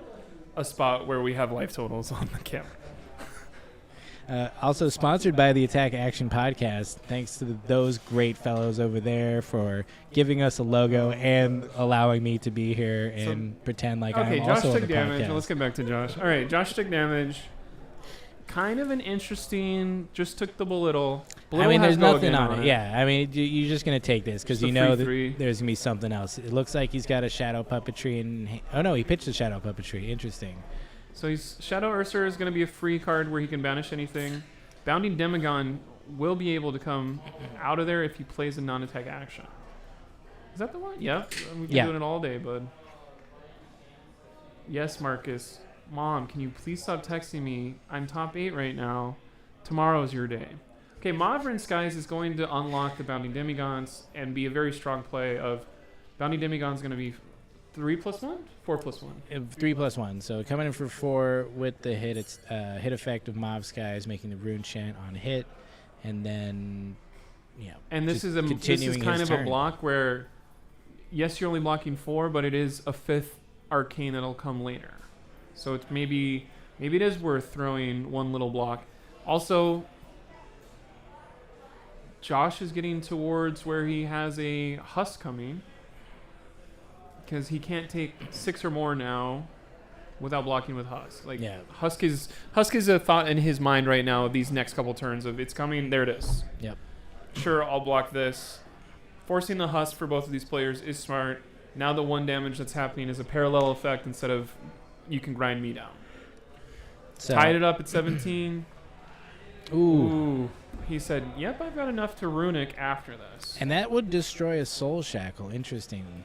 a spot where we have life totals on the camera. Also sponsored by the Attack Action Podcast. Thanks to those great fellows over there for giving us a logo and allowing me to be here and pretend like I'm Josh also on took the damage. podcast. Let's get back to Josh. All right, Josh took damage. Kind of an interesting. Just took the belittle. I mean, has there's go nothing again on it. Yeah, I mean, you're just gonna take this because Just a you know free three. that there's gonna be something else. It looks like he's got a shadow puppetry and oh no, he pitched the shadow puppetry. Interesting. So he's Shadow Ursa is going to be a free card where he can banish anything. Bounding Demagon will be able to come out of there if he plays a non-attack action. Is that the one? Yep. We've been doing it all day, bud. Yes, Marcus. Mom, can you please stop texting me? I'm top 8 right now. Tomorrow's your day. Okay, Mavrin Skies is going to unlock the Bounding Demigons and be a very strong play of Bounding Demigon's going to be 3+1? 4+1? 3+1. So coming in for 4 with the hit. It's hit effect of Mav Skies, making the rune chant on hit, and then And this is kind of a block where, yes, you're only blocking 4, but it is a 5th arcane that'll come later. So it's maybe it is worth throwing one little block. Also, Josh is getting towards where he has a Husk coming, because he can't take 6 or more now without blocking with Husk. Husk is a thought in his mind right now of these next couple turns of it's coming, there it is. Yep. Sure, I'll block this. Forcing the Husk for both of these players is smart. Now the 1 damage that's happening is a parallel effect instead of you can grind me down. So, Tied it up at 17. Ooh. He said, yep, I've got enough to runic after this. And that would destroy a soul shackle. Interesting.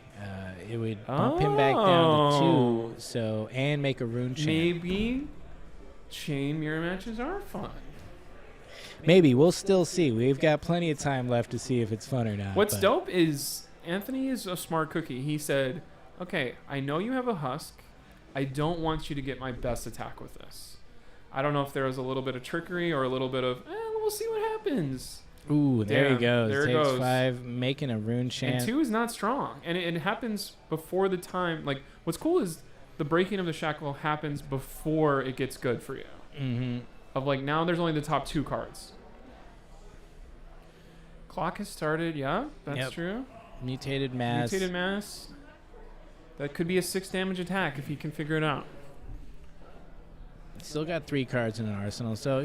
It would bump him back down to 2. So and make a rune chant. Maybe chain mirror matches are fun. Maybe we'll still see. We've got plenty of time left to see if it's fun or not. What's dope is Anthony is a smart cookie. He said, okay, I know you have a Husk. I don't want you to get my best attack with this. I don't know if there was a little bit of trickery or a little bit of, we'll see what happens. Ooh, there he goes. There it Takes goes. 5, making a rune chant. And 2 is not strong. And it happens before the time. Like, what's cool is the breaking of the shackle happens before it gets good for you. Mm-hmm. Of like, now there's only the top 2 cards. Clock has started, yeah, that's true. Mutated Mass. Mutated Mass. That could be a 6 damage attack if he can figure it out. Still got 3 cards in an arsenal, so,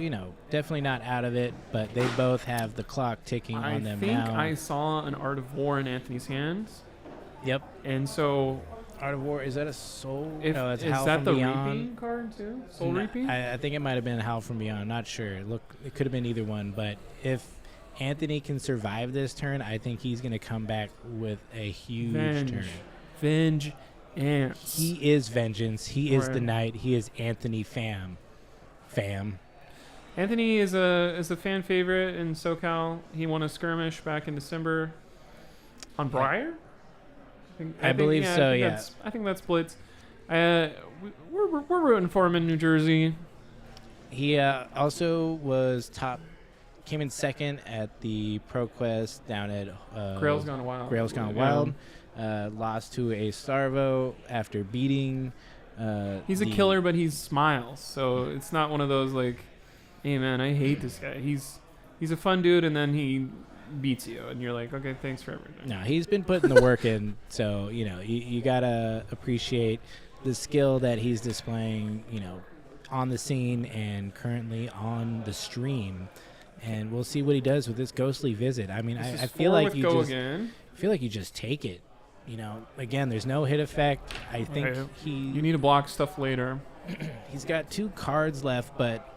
definitely not out of it, but they both have the clock ticking on them now. I think I saw an Art of War in Anthony's hands. Yep. And so... Art of War, is that a soul? No, that's is Howl that from the Beyond. Reaping card too? Soul No, Reaping? I think it might have been Howl from Beyond. Not sure. Look, it could have been either one, but if Anthony can survive this turn, I think he's going to come back with a huge turn. Venge. He is vengeance. He is the knight. He is Anthony Fam. Anthony is a fan favorite in SoCal. He won a skirmish back in December on Briar. I believe so. Yeah. I think that's Blitz. We're rooting for him in New Jersey. He also came in second at the ProQuest down at Grail's Gone Wild. Grail's Gone Wild. Lost to a Starvo after beating. He's a killer, but he smiles, so it's not one of those like, hey man, I hate this guy. He's a fun dude, and then he beats you, and you're like, okay, thanks for everything. No, he's been putting the work in, so you gotta appreciate the skill that he's displaying, on the scene and currently on the stream. And we'll see what he does with this ghostly visit. I mean, I feel like you just take it. Again, there's no hit effect. I think you need to block stuff later. He's got 2 cards left, but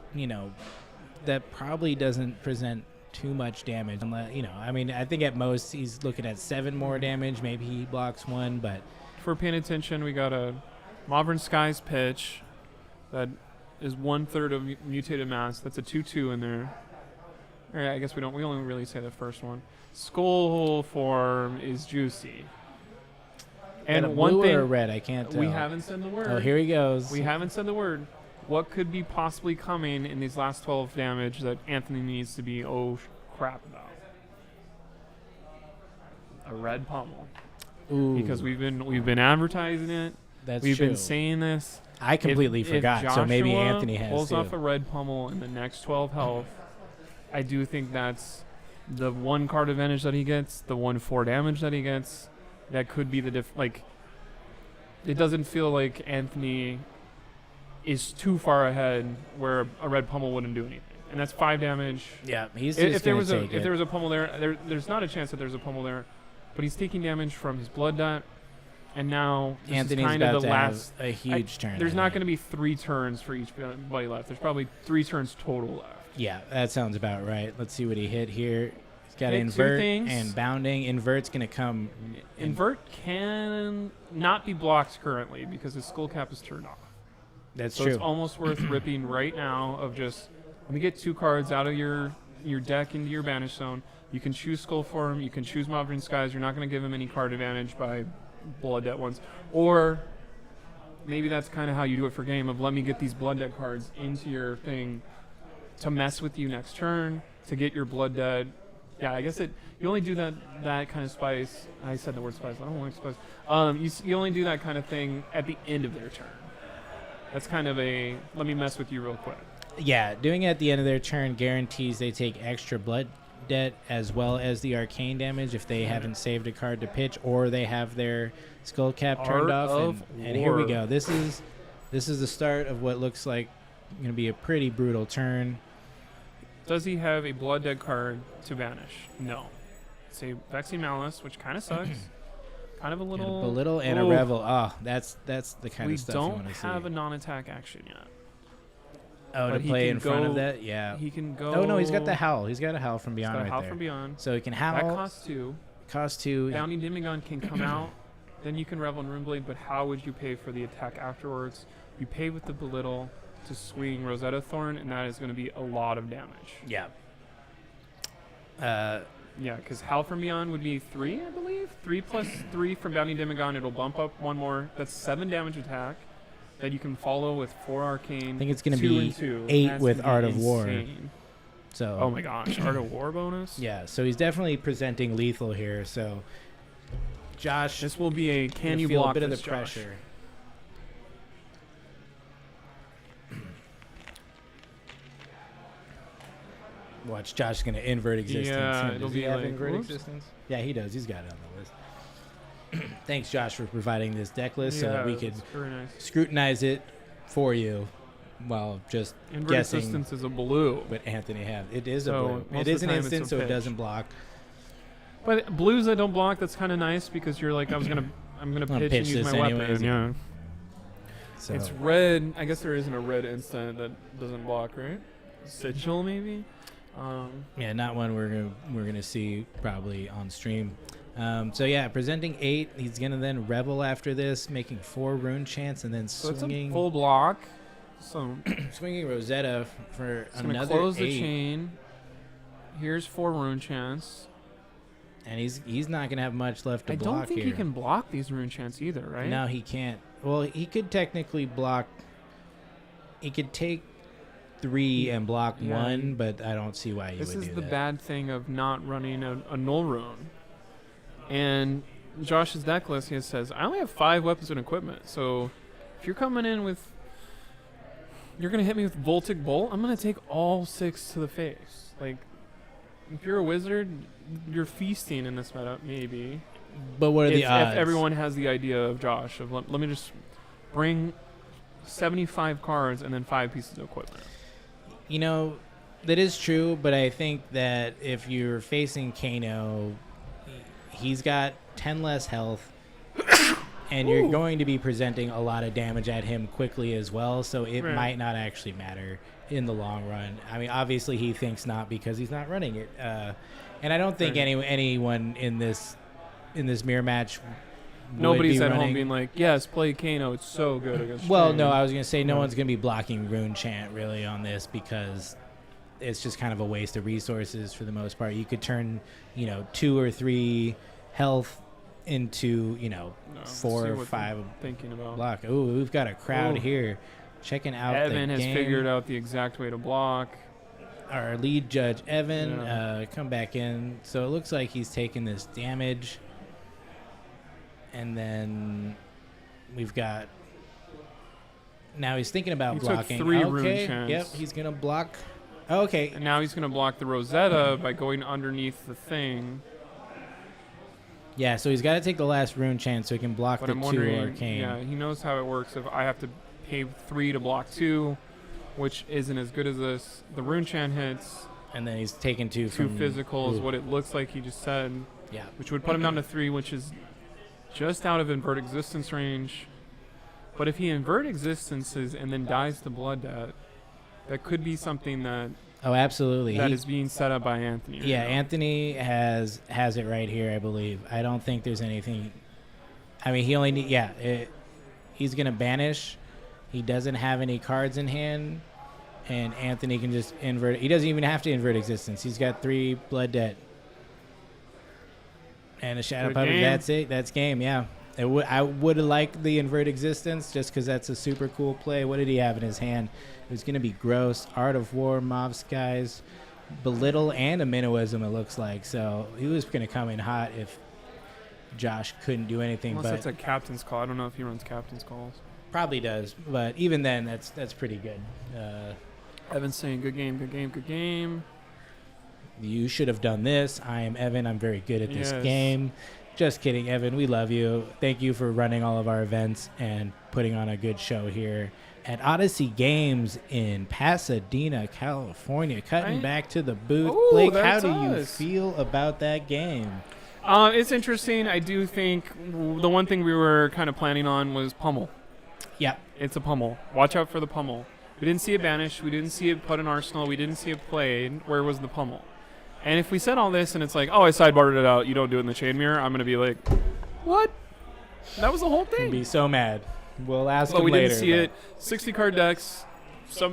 that probably doesn't present too much damage. I mean, I think at most he's looking at 7 more damage. Maybe he blocks 1, but if we're paying attention, we got a Mavrin Skies pitch that is 1/3 of Mutated Mass. That's a 2/2 in there. All right, I guess we only really say the first one. Skull form is juicy. And one thing, or red, I can't tell. We haven't said the word. Oh, here he goes. We haven't said the word. What could be possibly coming in these last 12 damage that Anthony needs to be crap about? a red pummel. Ooh, Because we've been advertising it. that's We've true. been saying this. I completely forgot, if so maybe Joshua Anthony has pulls too. off a red pummel in the next 12 health, I do think that's the 1 card advantage that he gets, the 1/4 damage that he gets. That could be the like. It doesn't feel like Anthony is too far ahead where a red pummel wouldn't do anything, and that's 5 damage. Yeah, he's If just there gonna was a take if it. there was a pummel there's not a chance that there's a pummel there, but he's taking damage from his blood dot, and now this Anthony's is kind about of the to last. have a huge turn. There's I not think. going to be 3 turns for each buddy left. There's probably 3 turns total left. Yeah, that sounds about right. Let's see what he hit here. He's got Hit 2 invert things. and bounding. Invert's gonna come. Invert can not be blocked currently because his skull cap is turned off. That's So true. it's almost worth ripping right now of just let me get 2 cards out of your deck into your banish zone. You can choose Skull Form, you can choose Mothering Skies. You're not going to give him any card advantage by Blood Debt ones. Or maybe that's kind of how you do it for game of let me get these Blood Debt cards into your thing to mess with you next turn to get your Blood Debt. Yeah, I guess you only do that kind of spice. I said the word spice. I don't like spice. You only do that kind of thing at the end of their turn. That's kind of a let me mess with you real quick. Yeah, doing it at the end of their turn guarantees they take extra blood debt as well as the arcane damage if they haven't saved a card to pitch or they have their skull cap turned Art off. of And here we War. go. This is the start of what looks like going to be a pretty brutal turn. Does he have a Blood Dead card to banish? No. It's a Vexing Malice, which kind of sucks. Kind of a And little. a belittle and a Ooh. revel. Oh, that's the kind We of stuff you don't want to see. have a non-attack action yet. Oh, to but he play can in front of go- that? Yeah. He can go. Oh, no, he's got the howl. He's got a howl from He's beyond got a right Howl there. from Beyond. So he can That howl. costs 2. Cost 2. Bounty Demigod can come out. Then you can Revel in Runeblade, but how would you pay for the attack afterwards? You pay with the Belittle to swing Rosetta Thorn, and that is going to be a lot of damage. Yeah. Yeah, because Howl from Beyond would be 3, I believe. 3 plus 3 from Bounty Demigod. It'll bump up 1 more. That's 7 damage attack that you can follow with 4 Arcane. I think it's going to 2 be and 2. 8 That's with gonna be Art of War. insane. So. Oh my gosh, Art of War bonus? Yeah, so he's definitely presenting lethal here. So, Josh, This will be a can gonna you feel block a bit of this, the Josh? pressure. Watch, Josh is gonna invert existence. Yeah, Does it'll he be have like, invert whoops. existence? Yeah, he does. He's got it on the list. Thanks, Josh, for providing this deck list so that we could that's very nice. scrutinize it for you while just Invert guessing Existence is a blue. what Anthony has. It is So, a blue. most It of is the an time it's a instant, so it pitch. doesn't block. But blues that don't block, that's kind of nice because you're like, I'm gonna Gonna pitch pitch and use this my anyways, weapon. yeah. Yeah. So It's red. I guess there isn't a red instant that doesn't block, right? Sigil maybe. yeah, not one we're gonna see probably on stream. So yeah, presenting 8. He's gonna then revel after this, making 4 rune chants, and then So it's a swinging full block. So swinging Rosetta for it's gonna another close 8. the chain. Here's 4 rune chants. And he's not gonna have much left to I block don't think here. he can block these rune chants either, right? No, he can't. Well, he could technically block. He could take 3 and block Yeah. 1, but I don't see why he This would is do the that. bad thing of not running a null rune. And Josh's deck list, he says, I only have 5 weapons and equipment. So if you're coming in with, you're going to hit me with Voltic Bolt, I'm going to take all 6 to the face. Like, if you're a wizard, you're feasting in this meta, maybe. But what are the If odds? everyone has the idea of Josh, of let me just bring 75 cards and then 5 pieces of equipment. You know, that is true, but I think that if you're facing Kano, he's got 10 less health, and you're going to be presenting a lot of damage at him quickly as well, so it Right. might not actually matter in the long run. I mean, obviously he thinks not because he's not running it. And I don't think Right. anyone in this mirror match would Nobody's be at home running. being like, yes, play Kano. It's so good against Well, Train." no, I was going to say no Yeah. one's going to be blocking Rune Chant really on this because it's just kind of a waste of resources for the most part. You could turn, 2 or 3 health into, No, let's 4 see or what 5 they're thinking about. block. Ooh, we've got a crowd Ooh. here checking out Evan the has game. figured out the exact way to block. Our lead judge, Evan, Yeah. come back in. So it looks like he's taking this damage. And then we've got. Now he's thinking about He took blocking. 3 rune okay. chants. Yep. He's gonna block. Okay. And now he's going to block the Rosetta by going underneath the thing. Yeah. So he's got to take the last rune chance so he can block But the I'm 2 wondering, arcane. yeah, he knows how it works. If I have to pay 3 to block 2, which isn't as good as this, the rune chant hits. And then he's taking 2 2 from physical is ooh. what it looks like he just said, Yeah. which would put him down to 3, which is just out of invert existence range. But if he invert existences and then dies to blood debt, that could be something that Oh, absolutely. that is being set up by Anthony. right Yeah, now. Anthony has it right here, I believe. I don't think there's anything. I mean, he only need. Yeah, he's gonna banish. He doesn't have any cards in hand, and Anthony can just invert. He doesn't even have to invert existence. He's got 3 blood debt and a shadow Good puppet. game. That's it. That's game. Yeah. I would have liked the invert existence just because that's a super cool play. What did he have in his hand? It was going to be gross. Art of War, Mob Skies, Belittle, and a Minnowism, it looks like. So he was going to come in hot if Josh couldn't do anything. Unless but it's a captain's call. I don't know if he runs captain's calls. probably does. But even then, that's pretty good. Evan's saying, good game, good game, good game. You should have done this. I am Evan. I'm very good at this Yes. game. Just kidding, Evan. We love you. Thank you for running all of our events and putting on a good show here at Odyssey Games in Pasadena, California. Cutting back to the booth. Ooh, Blake, how that's do you us. feel about that game? It's interesting. I do think the one thing we were kind of planning on was pummel. Yeah. It's a pummel. Watch out for the pummel. We didn't see it banished. We didn't see it put in Arsenal. We didn't see it played. Where was the pummel? And if we said all this and it's like, oh, I sidebarred it out, you don't do it in the chain mirror, I'm going to be like, what? That was the whole I'd thing. be so mad. We'll ask But him we later. didn't see but- it. 60 card decks.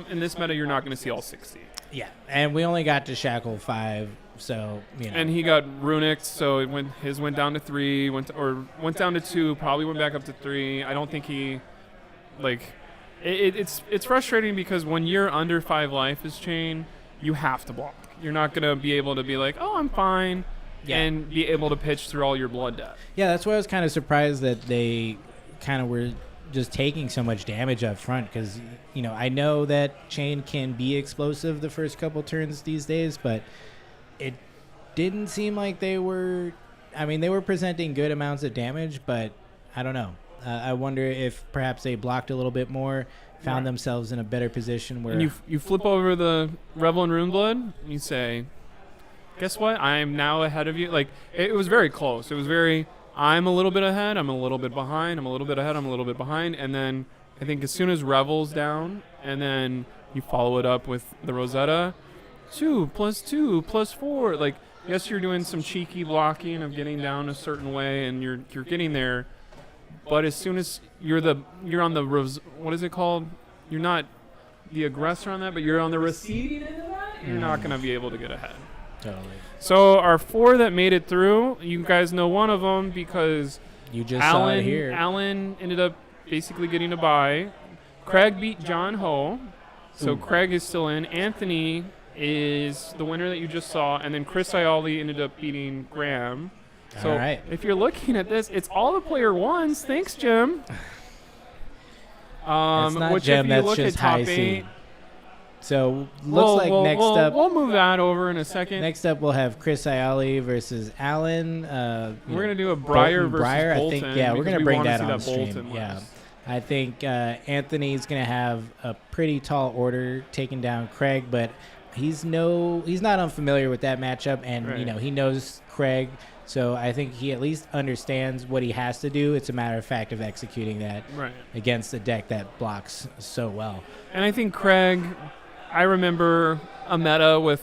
In this meta, you're not going to see all 60. Yeah. And we only got to Shackle 5, so, you know. And he got runicked, so his went down to 3, went down to 2, probably went back up to 3. I don't think he, it's frustrating because when you're under 5 life as chain, you have to block. You're not going to be able to be like, oh, I'm fine, and be able to pitch through all your blood debt. Yeah, that's why I was kind of surprised that they kind of were just taking so much damage up front because, you know, I know that chain can be explosive the first couple turns these days, but it didn't seem like they were – I mean, they were presenting good amounts of damage, but I don't know. I wonder if perhaps they blocked a little bit more, found themselves in a better position where – And you flip over the Revel and Runeblood, and you say, guess what? I'm now ahead of you. Like, it was very close. It was very – I'm a little bit ahead, I'm a little bit behind, I'm a little bit ahead, I'm a little bit behind. And then I think as soon as Revel's down and then you follow it up with the Rosetta, 2 + 2 + 4. Like, yes, you're doing some cheeky blocking of getting down a certain way and you're getting there. But as soon as you're on the what is it called? You're not the aggressor on that, but you're on the receiving end of that. You're not going to be able to get ahead. Totally. So our 4 that made it through, you guys know one of them because You just saw it here. Alan ended up basically getting a bye. Craig beat John Ho, so Craig is still in. Anthony is the winner that you just saw, and then Chris Ioli ended up beating Graham. So All right. if you're looking at this, it's all the player ones. Thanks, Jim. It's not which Gem, if you that's look just at top high 8, seed. So looks like next up. We'll move that over in a second. Next up, we'll have Chris Ioli versus Alan. We're gonna do a Briar Bolton versus Briar. Bolton. I think, yeah, we're because gonna we bring wanna that see on stream. Bolton Yeah, list. I think Anthony's gonna have a pretty tall order taking down Craig, but he's not unfamiliar with that matchup, and Right. you know he knows Craig, so I think he at least understands what he has to do. It's a matter of fact of executing that Right. against a deck that blocks so well. And I think Craig, I remember a meta with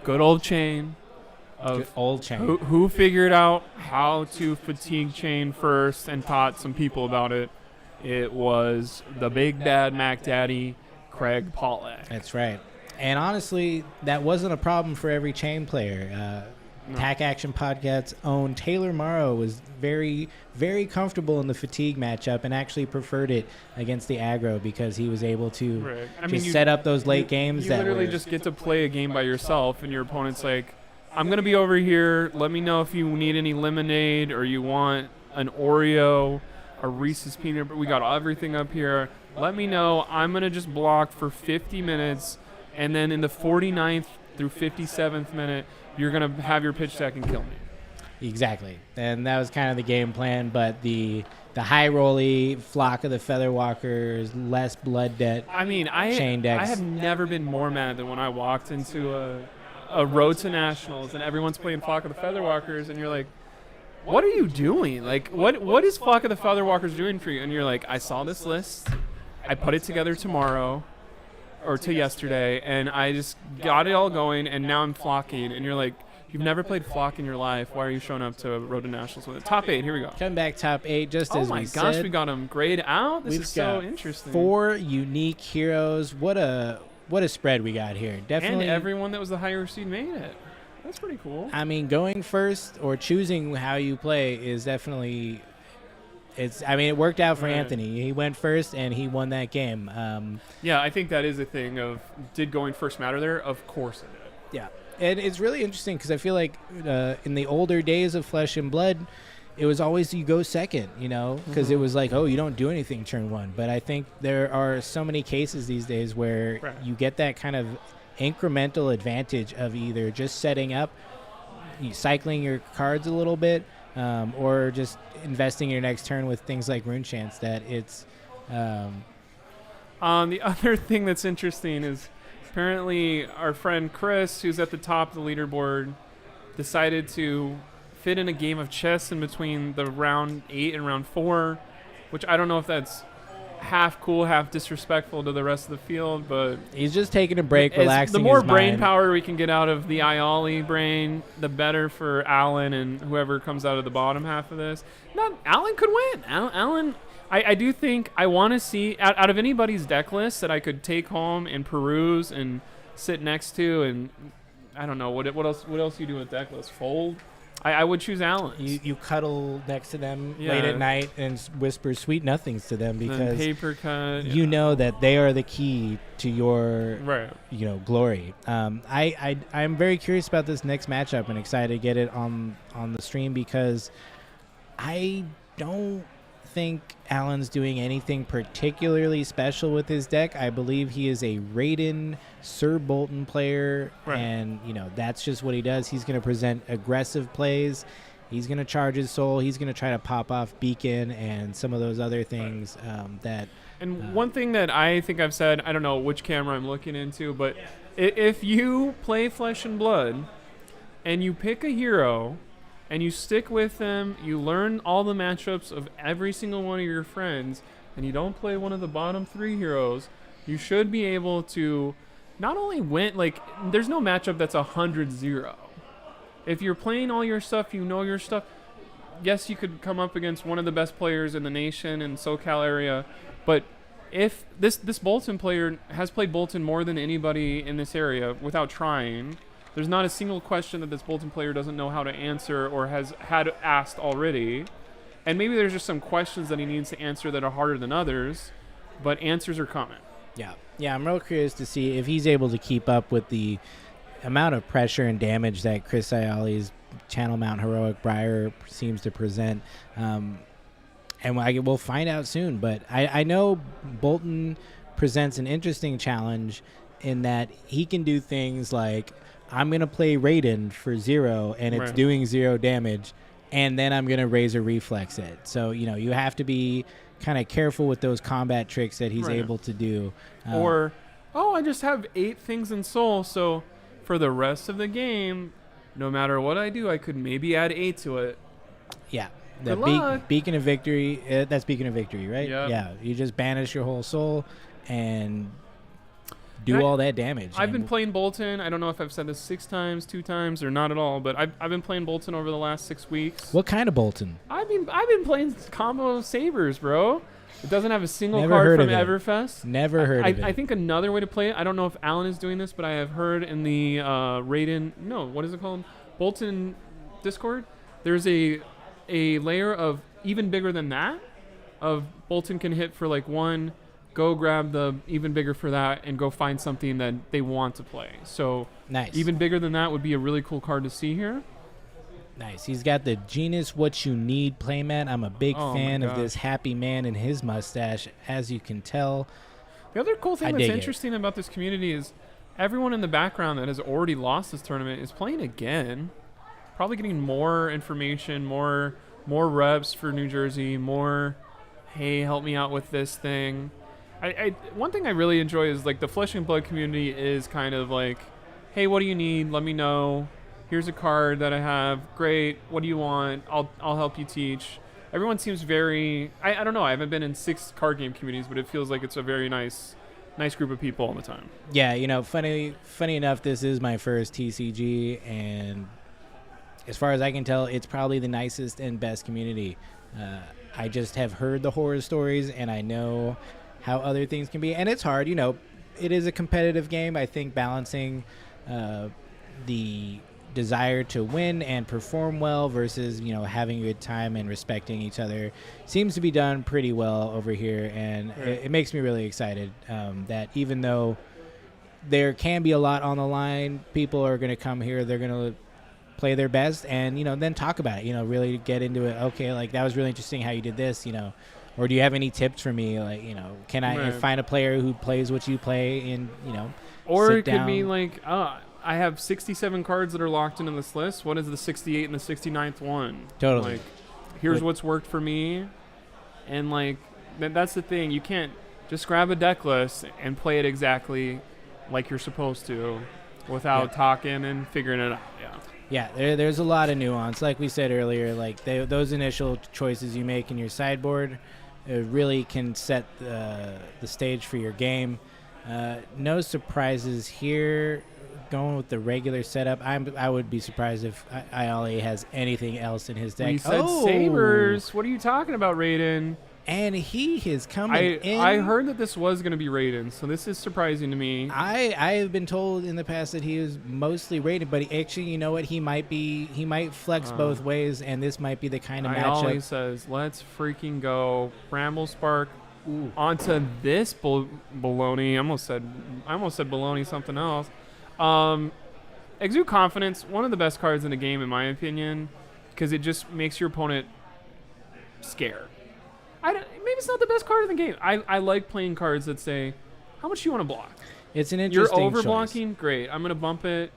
good old Chain Good of old chain. who figured out how to fatigue Chain first and taught some people about it. It was the big bad Mac Daddy, Craig Pollack. That's right. And honestly, that wasn't a problem for every chain player. No. Tack Action Podcast's own Taylor Morrow was very, very comfortable in the fatigue matchup and actually preferred it against the aggro because he was able to Right. I just mean, you set up those late games You that literally were, just get to play a game by yourself, and your opponent's like, I'm going to be over here. Let me know if you need any lemonade or you want an Oreo, a Reese's peanut butter. We got everything up here. Let me know. I'm going to just block for 50 minutes, and then in the 49th through 57th minute, you're going to have your pitch deck and kill me. Exactly. And that was kind of the game plan, but the high rolly flock of the Featherwalkers, less blood debt. I mean, chain decks. I have never been more mad than when I walked into a road to nationals and everyone's playing Flock of the Featherwalkers, and you're like, what are you doing? Like, what is Flock of the Featherwalkers doing for you? And you're like, I saw this list. I put it together tomorrow or to yesterday, and I just got it all going, and now I'm flocking. And you're like, you've never played Flock in your life. Why are you showing up to Road to Nationals with it? Top 8, here we go. Come back top 8, just as we said. Oh my gosh, we got them grayed out. This We've is so got interesting. 4 unique heroes. What a spread we got here. Definitely. And everyone that was the higher seed made it. That's pretty cool. I mean, going first or choosing how you play is definitely. It worked out for Anthony. He went first and he won that game. Yeah, I think that is a thing of, did going first matter there? Of course it did. Yeah. And it's really interesting because I feel like in the older days of Flesh and Blood, it was always you go second, because it was like, oh, you don't do anything turn 1. But I think there are so many cases these days where you get that kind of incremental advantage of either just setting up, cycling your cards a little bit, or just investing your next turn with things like Rune Chance. That it's. The other thing that's interesting is apparently our friend Chris, who's at the top of the leaderboard, decided to fit in a game of chess in between the round 8 and round 4, which I don't know if that's half cool, half disrespectful to the rest of the field, but he's just taking a break, relaxing. The more his brain mind. power we can get out of the Iali brain, the better for Alan and whoever comes out of the bottom half of this. Alan could win. Alan, I do think I want to see out of anybody's deck list that I could take home and peruse and sit next to, and I don't know what else you do with deck list. Fold. I would choose Alan. You cuddle next to them late at night and whisper sweet nothings to them because paper cut, you know that they are the key to your glory. I'm very curious about this next matchup and excited to get it on the stream because I don't think Alan's doing anything particularly special with his deck. I believe he is a Raiden Sir Bolton player, and that's just what he does. He's going to present aggressive plays. He's going to charge his soul. He's going to try to pop off Beacon and some of those other things one thing that I think I've said, I don't know which camera I'm looking into, but if you play Flesh and Blood and you pick a hero and you stick with them, you learn all the matchups of every single one of your friends, and you don't play one of the bottom 3 heroes, you should be able to not only win, there's no matchup that's 100-0. If you're playing all your stuff, your stuff, yes, you could come up against one of the best players in the nation and SoCal area, but if this Bolton player has played Bolton more than anybody in this area without trying, there's not a single question that this Bolton player doesn't know how to answer or has had asked already. And maybe there's just some questions that he needs to answer that are harder than others, but answers are coming. Yeah, I'm real curious to see if he's able to keep up with the amount of pressure and damage that Chris Iali's Channel Mount Heroic Briar seems to present. And we'll find out soon. But I know Bolton presents an interesting challenge in that he can do things like, I'm going to play Raiden for 0, and it's doing 0 damage, and then I'm going to Razor Reflex it. So, you have to be kind of careful with those combat tricks that he's able to do. I just have 8 things in Soul, so for the rest of the game, no matter what I do, I could maybe add 8 to it. Yeah. Good luck. Beacon of Victory, that's Beacon of Victory, right? Yep. Yeah. You just banish your whole soul and do all that damage. I've been playing Bolton. I don't know if I've said this 6 times, 2 times, or not at all, but I've been playing Bolton over the last 6 weeks. What kind of Bolton? I've been playing combo sabers, bro. It doesn't have a single Never card heard from of it. Everfest. Never heard of it. I think another way to play it, I don't know if Alan is doing this, but I have heard in the Raiden, what is it called? Bolton Discord, there's a layer of even bigger than that, of Bolton can hit for 1, go grab the even bigger for that, and go find something that they want to play. So nice. Even bigger than that would be a really cool card to see here. Nice. He's got the Genus What You Need playmat. I'm a big fan of this happy man and his mustache, as you can tell. The other cool thing I that's dig it. interesting about this community is everyone in the background that has already lost this tournament is playing again. Probably getting more information, more reps for New Jersey, more, hey, help me out with this thing. One thing I really enjoy is like the Flesh and Blood community is kind of like, hey, what do you need? Let me know. Here's a card that I have. Great. What do you want? I'll help you teach. Everyone seems very, I don't know. I haven't been in 6 card game communities, but it feels like it's a very nice group of people all the time. Yeah, funny enough, this is my first TCG, and as far as I can tell, it's probably the nicest and best community. I just have heard the horror stories, and I know how other things can be, and it's hard. It is a competitive game. I think balancing the desire to win and perform well versus having a good time and respecting each other seems to be done pretty well over here, and it makes me really excited that even though there can be a lot on the line, people are going to come here, they're going to play their best and then talk about it, really get into it. Okay, like that was really interesting how you did this, or do you have any tips for me, like can I find a player who plays what you play, and or it down. could be like, I have 67 cards that are locked into this list. What is the 68 and the 69th one? Totally. Like, here's what's worked for me. And, like, that's the thing. You can't just grab a deck list and play it exactly like you're supposed to without talking and figuring it out. Yeah, there's a lot of nuance. Like we said earlier, like those initial choices you make in your sideboard really can set the stage for your game. No surprises here. Going with the regular setup, I would be surprised if Ayali has anything else in his deck. We said Sabers. What are you talking about, Raiden? And he is coming in. I heard that this was going to be Raiden, so this is surprising to me. I have been told in the past that he is mostly Raiden, but actually, you know what? He might flex both ways, and this might be the kind of matchup. Ayali says, let's freaking go. Bramble Spark onto this baloney. I almost said baloney something else. Exude Confidence, one of the best cards in the game, in my opinion, because it just makes your opponent scared. Maybe it's not the best card in the game. I like playing cards that say, how much do you want to block? It's an interesting You're over blocking? choice. Great. I'm going to bump it,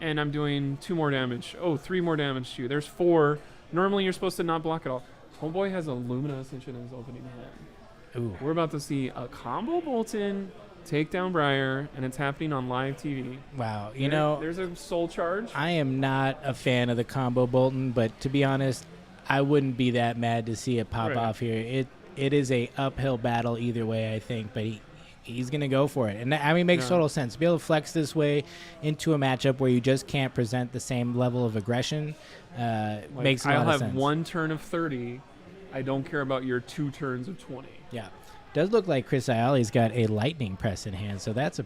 and I'm doing 2 more damage. Oh, 3 more damage to you. There's 4. Normally, you're supposed to not block at all. Homeboy has a Lumina Ascension in his opening hand. Ooh. We're about to see a combo Bolton take down Briar, and it's happening on live TV. Wow. There's a soul charge. I am not a fan of the combo Bolton, but to be honest, I wouldn't be that mad to see it pop off here. It is a uphill battle either way, I think, but he's going to go for it. And I mean, it makes total sense. To be able to flex this way into a matchup where you just can't present the same level of aggression makes a lot of sense. I'll have 1 turn of 30. I don't care about your 2 turns of 20. Yeah. Does look like Chris Ayali's got a lightning press in hand, so that's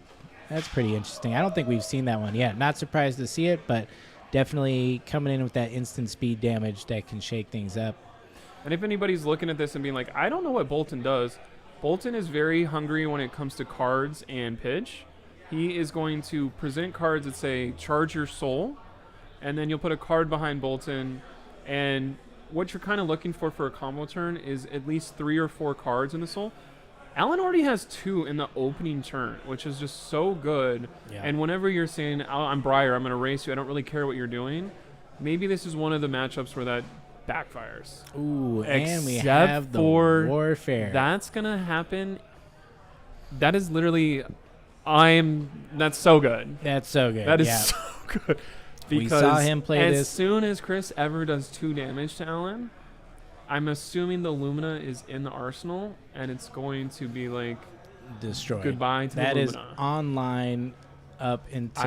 pretty interesting. I don't think we've seen that one yet. Not surprised to see it, but definitely coming in with that instant speed damage that can shake things up. And if anybody's looking at this and being like, I don't know what Bolton does, Bolton is very hungry when it comes to cards and pitch. He is going to present cards that say, charge your soul, and then you'll put a card behind Bolton, and what you're kind of looking for a combo turn is at least 3 or 4 cards in the soul. Alan already has 2 in the opening turn, which is just so good. Yeah. And whenever you're saying, I'm Briar, I'm going to race you, I don't really care what you're doing, maybe this is one of the matchups where that backfires. Ooh, and we have the Warfare. That's going to happen. That is literally, that's so good. That's so good. That is so good. Because we saw him play this. As soon as Chris ever does 2 damage to Alan, I'm assuming the Lumina is in the arsenal, and it's going to be like destroyed. Goodbye to the Lumina. That is online up until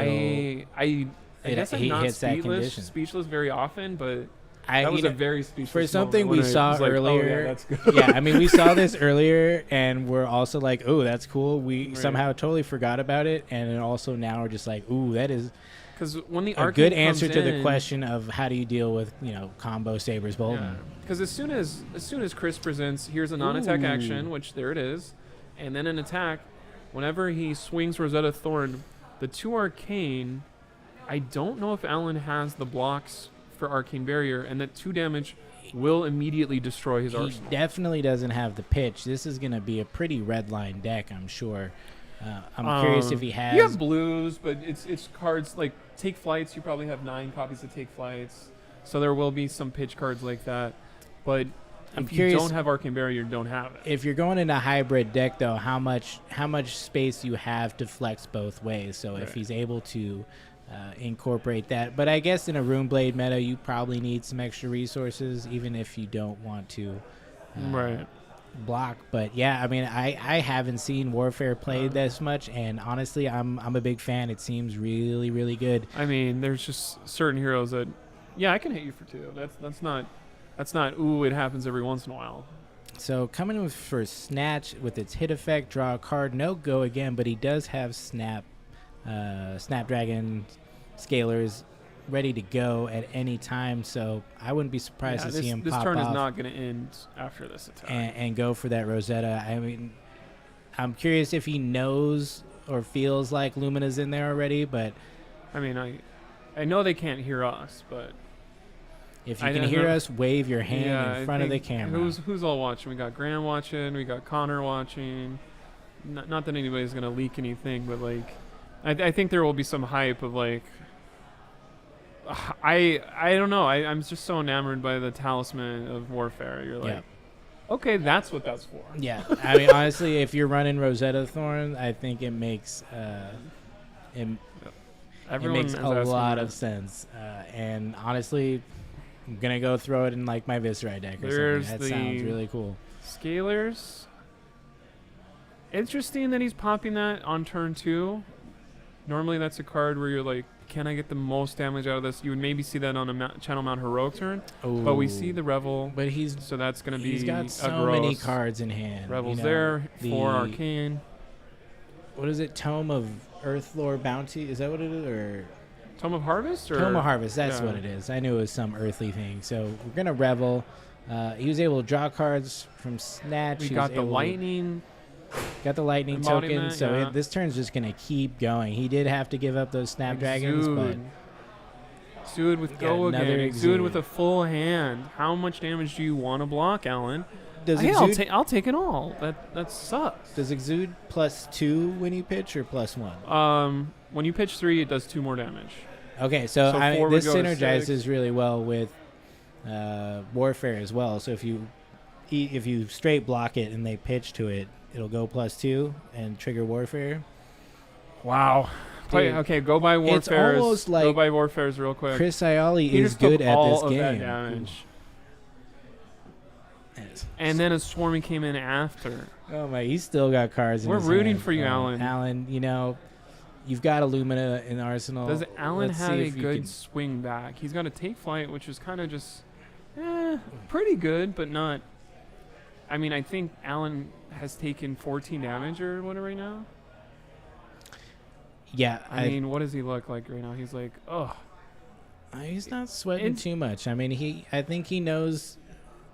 I guess I'm not speechless very often, but that was a very speechless for something we saw earlier. Oh, yeah, that's good. Yeah, I mean, we saw this earlier, and we're also like, oh, that's cool. We somehow totally forgot about it, and then also now we're just like, ooh, that is. Because when the a good answer to the question of how do you deal with combo Sabers Bolton. Because as soon as Chris presents, here's a non-attack action, which there it is, and then an attack. Whenever he swings Rosetta Thorn, the 2 arcane. I don't know if Alan has the blocks for Arcane Barrier, and that 2 damage will immediately destroy his He arsenal. definitely doesn't have the pitch. This is going to be a pretty red line deck, I'm sure. I'm curious if he has. You have blues, but it's cards like Take Flights. You probably have 9 copies of Take Flights, so there will be some pitch cards like that. But I'm if curious, you don't have Arcane Barrier, you don't have it. if you're going into a hybrid deck, though, how much space you have to flex both ways. So if Right. he's able to incorporate that, but I guess in a Runeblade meta, you probably need some extra resources, even if you don't want to Right. block. But yeah, I mean, I haven't seen Warfare played this much, and honestly, I'm a big fan. It seems really, really good. I mean, there's just certain heroes that, yeah, I can hit you for 2. That's not. Ooh, it happens every once in a while. So coming with for Snatch with its hit effect, draw a card, no go again, but he does have Snapdragon Scalers ready to go at any time, so I wouldn't be surprised to see him this pop turn off is not going to end after this attack. and go for that Rosetta. I mean, I'm curious if he knows or feels like Lumina's in there already, but I mean, I know they can't hear us, but if you I can don't hear know. us, wave your hand yeah, in I front of the think- camera. Who's all watching? We got Graham watching. We got Connor watching. Not that anybody's going to leak anything, but like, I think there will be some hype of like. I don't know. I'm just so enamored by the talisman of Warfare. You're like, okay, that's what that's for. Yeah, I mean, honestly, if you're running Rosetta Thorn, I think it makes Everyone it makes is a asking lot that. of sense. And honestly, I'm gonna go throw it in like my Viscerai deck or There's something. That sounds the- really cool. Scalers. Interesting that he's popping that on turn 2. Normally that's a card where you're like, can I get the most damage out of this? You would maybe see that on a Channel Mount Heroic turn, but we see the Revel, But he's so that's going to be he's got a so many gross. cards in hand. Revel's you know, there, 4 the- Arcane. What is it? Tome of Earthlore Bounty? Is that what it is? Or Tome of Harvest? Or? Tome of Harvest? That's yeah. what it is. I knew it was some earthly thing. So we're gonna Revel. He was able to draw cards from Snatch. We He got was the able to- Lightning. Got the lightning token, Embodiment, so yeah. this turn's just gonna keep going. He did have to give up those snapdragons, but Exude with Got go again. another Exude with Exude. a full hand. How much damage do you want to block, Alan? does Hey, Exude, I'll take it all. That sucks. does Exude +2 when you pitch or +1? When you pitch 3, it does 2 more damage. Okay, so so I 4 mean, would this go to synergizes 6. really well with Warfare as well. So if you straight block it and they pitch to it, it'll go +2 and trigger Warfare. Wow. Dude, Okay, go by Warfares. almost like go by Warfares real quick. Chris Iali he is just took good at all this of game. that damage. Yes. And then a swarming came in after. Oh my, he's still got cards. We're in his rooting hand. for you, Alan. Alan, you know, you've got Illumina in Arsenal. Does Alan Let's have see a if you good can- swing back? He's got a take flight, which is kind of just pretty good, but not. I mean, I think Alan has taken 14 damage or whatever right now. Yeah, I mean, what does he look like right now? He's like, oh, he's not sweating It's- too much. I mean, I think he knows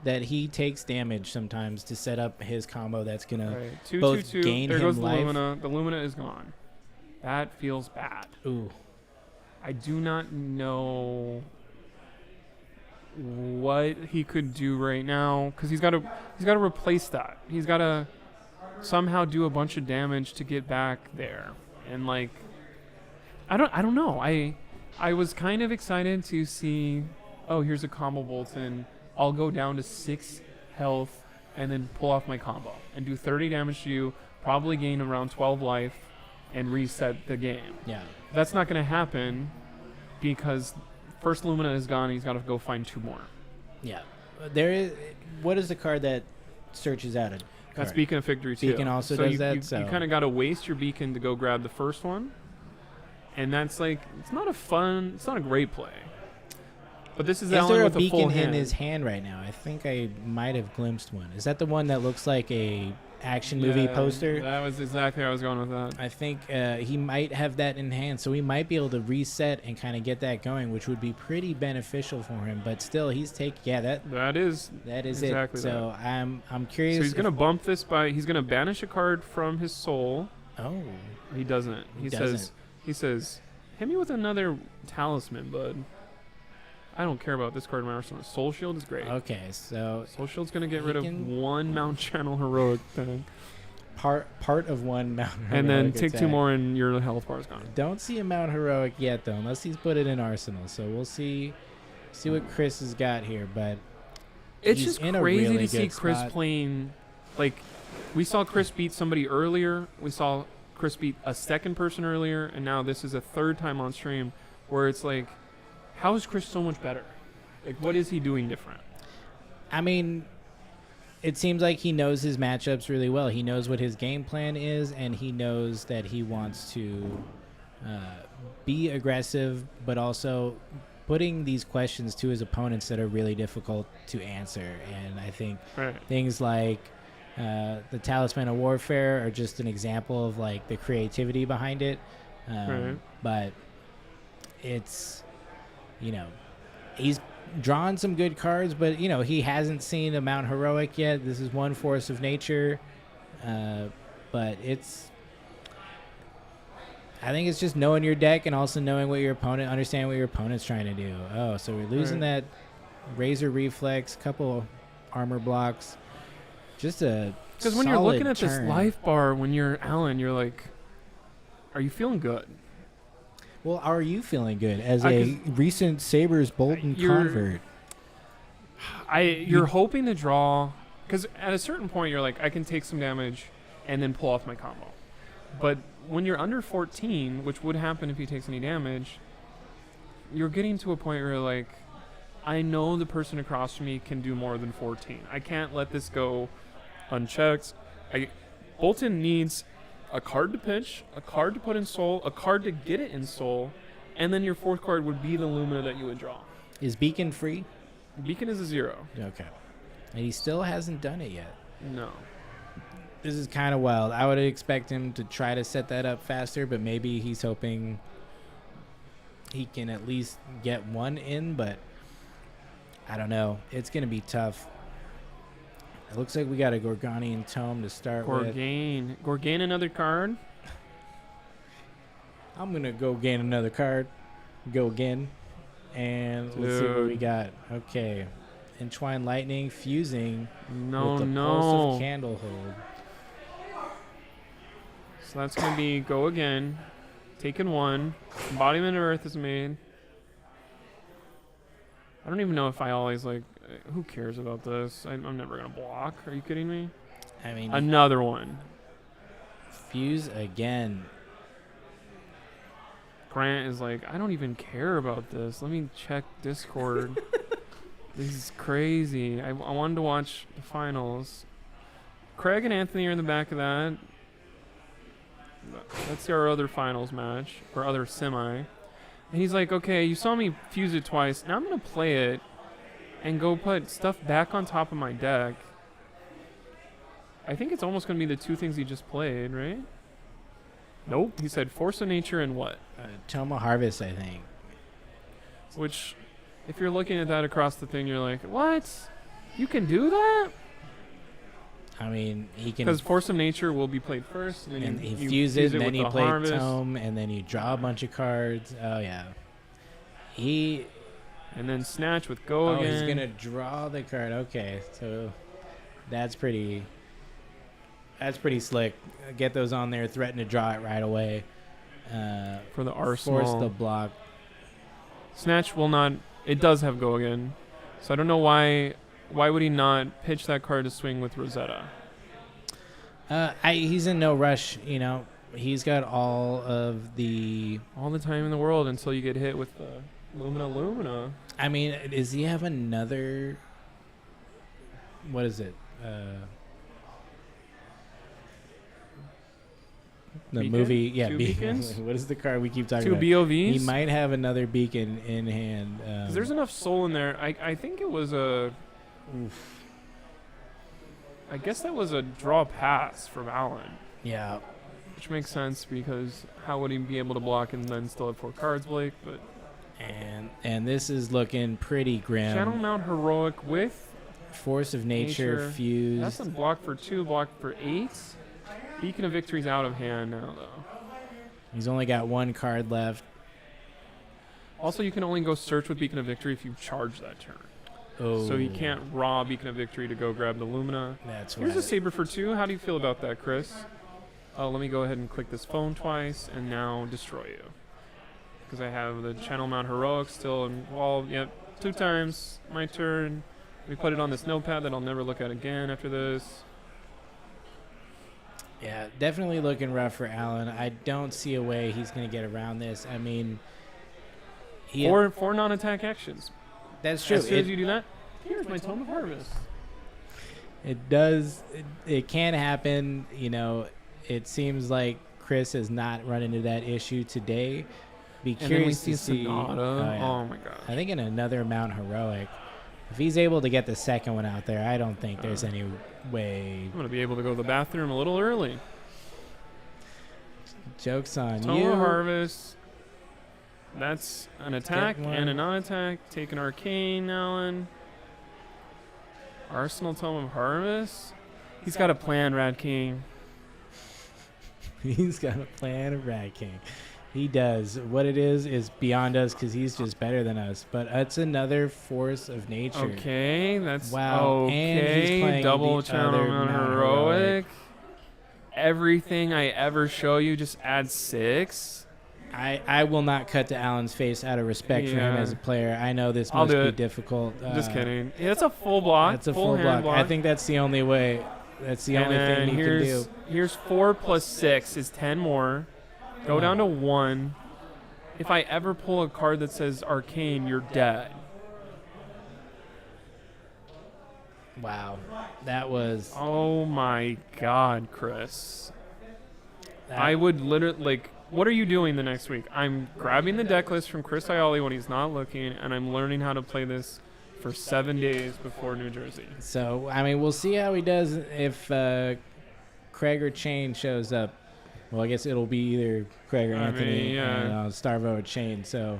that he takes damage sometimes to set up his combo. That's gonna. right. 2, both 2, 2. gain There him goes the life. Lumina. The Lumina is gone. That feels bad. Ooh, I do not know what he could do right now because he's got to replace that. He's got to somehow do a bunch of damage to get back there. And like, I don't know. I was kind of excited to see. Oh, here's a combo Bolton. I'll go down to 6 health and then pull off my combo and do 30 damage to you. Probably gain around 12 life and reset the game. yeah. That's not going to happen because first Lumina is gone. He's got to go find 2 more. Yeah, there is. What is the card that searches out a That's card? Beacon of Victory too. Beacon also so does you, that, You, so- kind of got to waste your beacon to go grab the first one, and that's like it's not a great play. But this is Is Alan there a with a full beacon in hand. his hand right now? I think I might have glimpsed one. Is that the one that looks like a action movie Yeah, poster? That was exactly where I was going with that. I think he might have that in hand, so he might be able to reset and kind of get that going, which would be pretty beneficial for him. But still, he's taking That is. that is Exactly it. So I'm curious. So he's if- gonna bump this by. He's gonna banish a card from his soul. Oh, He doesn't. He doesn't. says. Hit me with another talisman, bud. I don't care about this card in my arsenal. Soul Shield is great. Okay, so Soul Shield's going to get rid of can- one Mount Channel Heroic thing. part of one Mount Heroic And then take attack. 2 more and your health bar is gone. Don't see a Mount Heroic yet, though, unless he's put it in Arsenal. So we'll see what Chris has got here. But It's he's just in a crazy really to see good Chris spot. playing. Like, we saw Chris beat somebody earlier. We saw Chris beat a second person earlier. And now this is a third time on stream where it's like, how is Chris so much better? Like, what is he doing different? I mean, it seems like he knows his matchups really well. He knows what his game plan is, and he knows that he wants to be aggressive, but also putting these questions to his opponents that are really difficult to answer. And I think things like the Talisman of Warfare are just an example of like the creativity behind it. But it's, he's drawn some good cards, but he hasn't seen a Mount Heroic yet. This is one Force of Nature, but I think it's just knowing your deck and also knowing understanding what your opponent's trying to do. Oh, so we're losing that Razor Reflex, couple armor blocks, just a because when you're looking at solid this turn. life bar, when you're Alan, you're like, are you feeling good? Well, are you feeling good as a recent Sabres Bolton convert? You're hoping to draw, because at a certain point you're like, I can take some damage and then pull off my combo. But when you're under 14, which would happen if he takes any damage, you're getting to a point where you're like, I know the person across from me can do more than 14. I can't let this go unchecked. Bolton needs a card to pitch, a card to put in soul, a card to get it in soul, and then your fourth card would be the Lumina that you would draw. Is Beacon free? Beacon is a 0. Okay. And he still hasn't done it yet. No. This is kind of wild. I would expect him to try to set that up faster, but maybe he's hoping he can at least get one in, but I don't know. It's going to be tough. It looks like we got a Gorganian Tome to start with. Gorgain another card. I'm going to go gain another card. Go again. And let's see what we got. Okay. Entwined Lightning fusing with the Pulse of Candlehold. So that's going to be go again. Taken 1. Embodiment of Earth is made. I don't even know if I always who cares about this? I'm never going to block. Are you kidding me? I mean, another one. Fuse again. Grant is like, I don't even care about this. Let me check Discord. This is crazy. I wanted to watch the finals. Craig and Anthony are in the back of that. Let's see our other finals match, or other semi. And he's like, okay, you saw me fuse it twice. Now I'm going to play it and go put stuff back on top of my deck. I think it's almost going to be the 2 things he just played, right? Nope. He said Force of Nature and what? Tome of Harvest, I think. Which, if you're looking at that across the thing, you're like, what? You can do that? I mean, he can. Because Force of Nature will be played first, and then And you he fuses, and with then he the plays Harvest. Tome, and then you draw a bunch of cards. Oh, yeah. And then Snatch with Go again. He's going to draw the card. Okay, so that's pretty slick. Get those on there, threaten to draw it right away. For the Arsenal. Force the block. Snatch will not. It does have Go again. So I don't know why. Why would he not pitch that card to swing with Rosetta? He's in no rush, He's got all the time in the world until you get hit with the Lumina. I mean, does he have another? What is it? The Beacon? movie, yeah. 2 beacons? What is the card we keep talking 2 about? BOVs? He might have another beacon in hand. 'Cause there's enough soul in there. I think it was a. Oof. I guess that was a draw pass from Allen. Yeah. Which makes sense because how would he be able to block and then still have 4 cards, Blake? But And this is looking pretty grim. Channel Mount Heroic with Force of Nature fused. That's a block for 2, block for 8. Beacon of Victory's out of hand now, though. He's only got 1 card left. Also, you can only go search with Beacon of Victory if you charge that turn. Oh, So you can't raw Beacon of Victory to go grab the Lumina. That's Here's a right. Saber for 2. How do you feel about that, Chris? Let me go ahead and click this phone twice and now destroy you. Because I have the Channel Mount Heroic still involved. Yep, 2 times. My turn. We put it on this notepad that I'll never look at again after this. Yeah, definitely looking rough for Allen. I don't see a way he's going to get around this. I mean, Four non-attack actions. that's true. As soon as you do that, here's my Tome of Harvest. It does. It can happen. You know, it seems like Chris has not run into that issue today. Be And then we curious see to see. Sonata. Yeah. Oh my god. I think in another Mount Heroic, if he's able to get the second one out there, I don't think there's any way. I'm gonna be able to go to the bathroom a little early. Joke's on Tome you. of Harvest. That's an attack one. and a non-attack. Take an Arcane, Alan. Arsenal Tome of Harvest. He's got a plan, Rad King. He's got a plan of Rat King. He does. What it is beyond us because he's just better than us. But it's another force of nature. Okay, that's Wow, and he's okay. playing Double the Channel other Mount Mount Heroic. Heroic. Everything I ever show you just add 6. I will not cut to Allen's face out of respect for him Yeah. as a player. I know this I'll must do be it. difficult. Just kidding. Yeah, it's a full block. That's a full full hand block. I think that's the only way. That's the only then thing you can do. Here's 4 plus 6 is 10 more. Go down to 1. If I ever pull a card that says Arcane, you're dead. Wow. That was. Oh my god, Chris. That, I would literally, like, what are you doing the next week? I'm grabbing the deck list from Chris Ioli when he's not looking, and I'm learning how to play this for 7 days before New Jersey. So, I mean, we'll see how he does if Craig or Chain shows up. Well, I guess it'll be either Craig or Anthony and Starvo or Chain. So,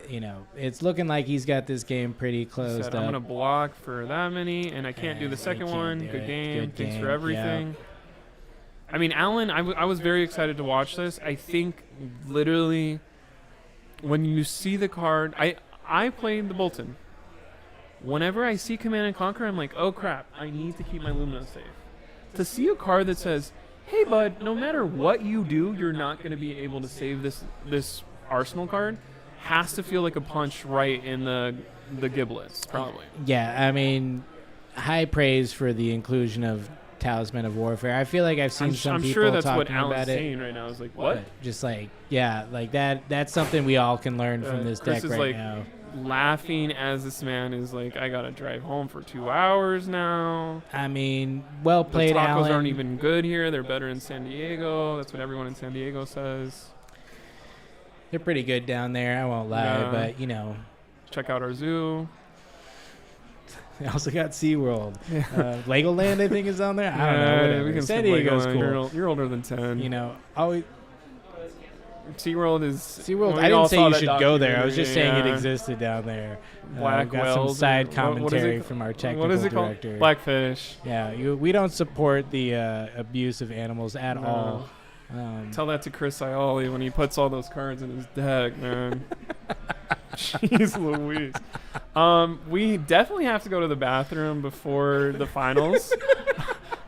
you know, it's looking like he's got this game pretty closed I'm up. going to block for that many, and I can't do the second one. Good game. Thanks for everything. Yeah. I mean, Alan, I was very excited to watch this. I think literally when you see the card, I played the Bolton. Whenever I see Command and Conquer, I'm like, oh crap, I need to keep my Lumina safe. To see a card that says, hey bud, no matter what you do, you're not going to be able to save this Arsenal card, has to feel like a punch right in the giblets, probably. Yeah, I mean, high praise for the inclusion of Talisman of Warfare. I feel like I've seen some I'm people sure that's talking what Alan's about it. saying right now. Is like, what? But just like, yeah, like that's something we all can learn from this Chris deck is right like now. laughing as this man is like, I gotta drive home for 2 hours now. I mean, well The played, tacos Alan. aren't even good here. They're better in San Diego. That's what everyone in San Diego says. They're pretty good down there. I won't lie, Yeah. but you know, Check out our zoo. they also got SeaWorld. Legoland, I think, is on there. I don't know. Whatever. We can San skip Diego's Legoland. cool. You're older than 10. You know, always SeaWorld is... SeaWorld. we I all didn't say saw you that should go there. I was documentary, just saying it yeah. existed down there. Black got some whales. side What is it commentary ca- from our technical What is it director. called? Blackfish. Yeah, we don't support the abuse of animals at No. all. Tell that to Chris Ioli when he puts all those cards in his deck, man. Jeez Louise. We definitely have to go to the bathroom before the finals.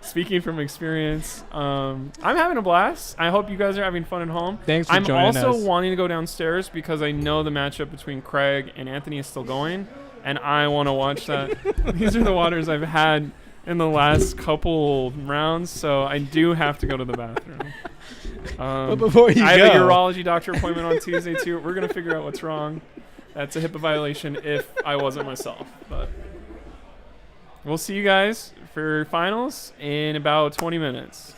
Speaking from experience, I'm having a blast. I hope you guys are having fun at home. Thanks for I'm joining also us. wanting to go downstairs because I know the matchup between Craig and Anthony is still going, and I want to watch that. These are the waters I've had in the last couple rounds, so I do have to go to the bathroom. But before you I go, have a urology doctor appointment on Tuesday too. We're gonna figure out what's wrong. That's a HIPAA violation if I wasn't myself. But we'll see you guys for finals in about 20 minutes.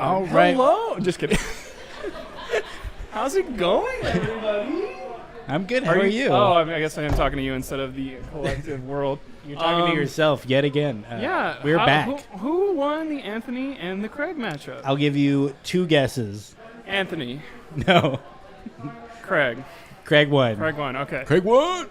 All right. Hello. Just kidding. How's it going, everybody? I'm good. How are you? Oh, I guess I am talking to you instead of the collective world. You're talking to yourself yet again. Yeah. We're back. Who won the Anthony and the Craig matchup? I'll give you two guesses. Anthony. No. Craig. Craig won. Craig won. Okay. Craig won.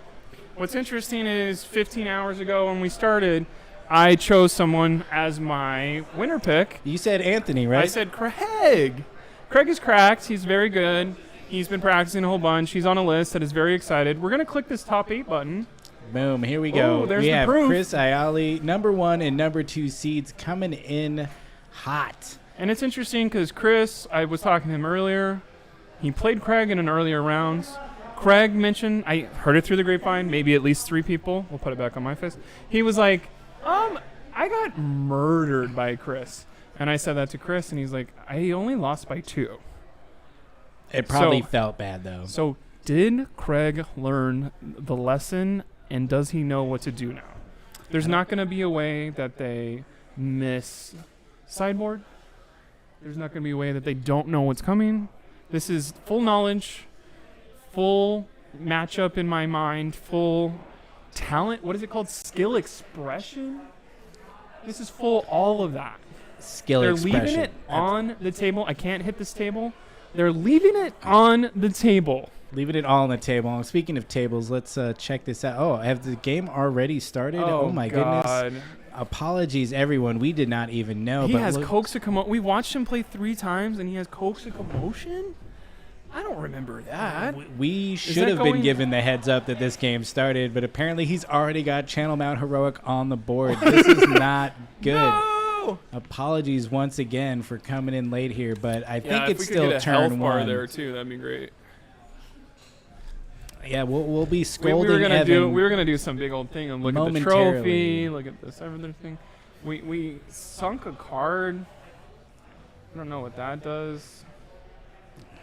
What's interesting is 15 hours ago when we started, I chose someone as my winner pick. You said Anthony, right? I said Craig. Craig is cracked. He's very good. He's been practicing a whole bunch. He's on a list that is very excited. We're going to click this top 8 button. Boom. Here we go. Oh, there's we the have proof. Chris Ayali, number 1 and number 2 seeds coming in hot. And it's interesting because Chris, I was talking to him earlier. He played Craig in an earlier rounds. Craig mentioned, I heard it through the grapevine, maybe at least 3 people. We'll put it back on my face. He was like, I got murdered by Chris. And I said that to Chris, and he's like, I only lost by 2. It probably felt bad, though. So did Craig learn the lesson, and does he know what to do now? There's not going to be a way that they miss sideboard. There's not going to be a way that they don't know what's coming. This is full knowledge, full matchup in my mind, full talent. What is it called? Skill expression? This is full all of that. Skill They're expression. leaving it on the table. I can't hit this table. They're leaving it on the table. Leaving it all on the table. Speaking of tables, let's check this out. Oh, have the game already started? Oh my goodness. Apologies, everyone. We did not even know. He but has coxa-commotion. We watched him play 3 times, and he has coxa-commotion? I don't remember that. We should have been given the heads up that this game started, but apparently he's already got Channel Mount Heroic on the board. This is not good. No! Apologies once again for coming in late here, but I think if it's we still could get a turn health bar 1. there too, that'd be great. Yeah, we'll be We scolding were gonna Evan. do some big old thing and look at the momentarily. trophy, look at this other thing. We sunk a card. I don't know what that does.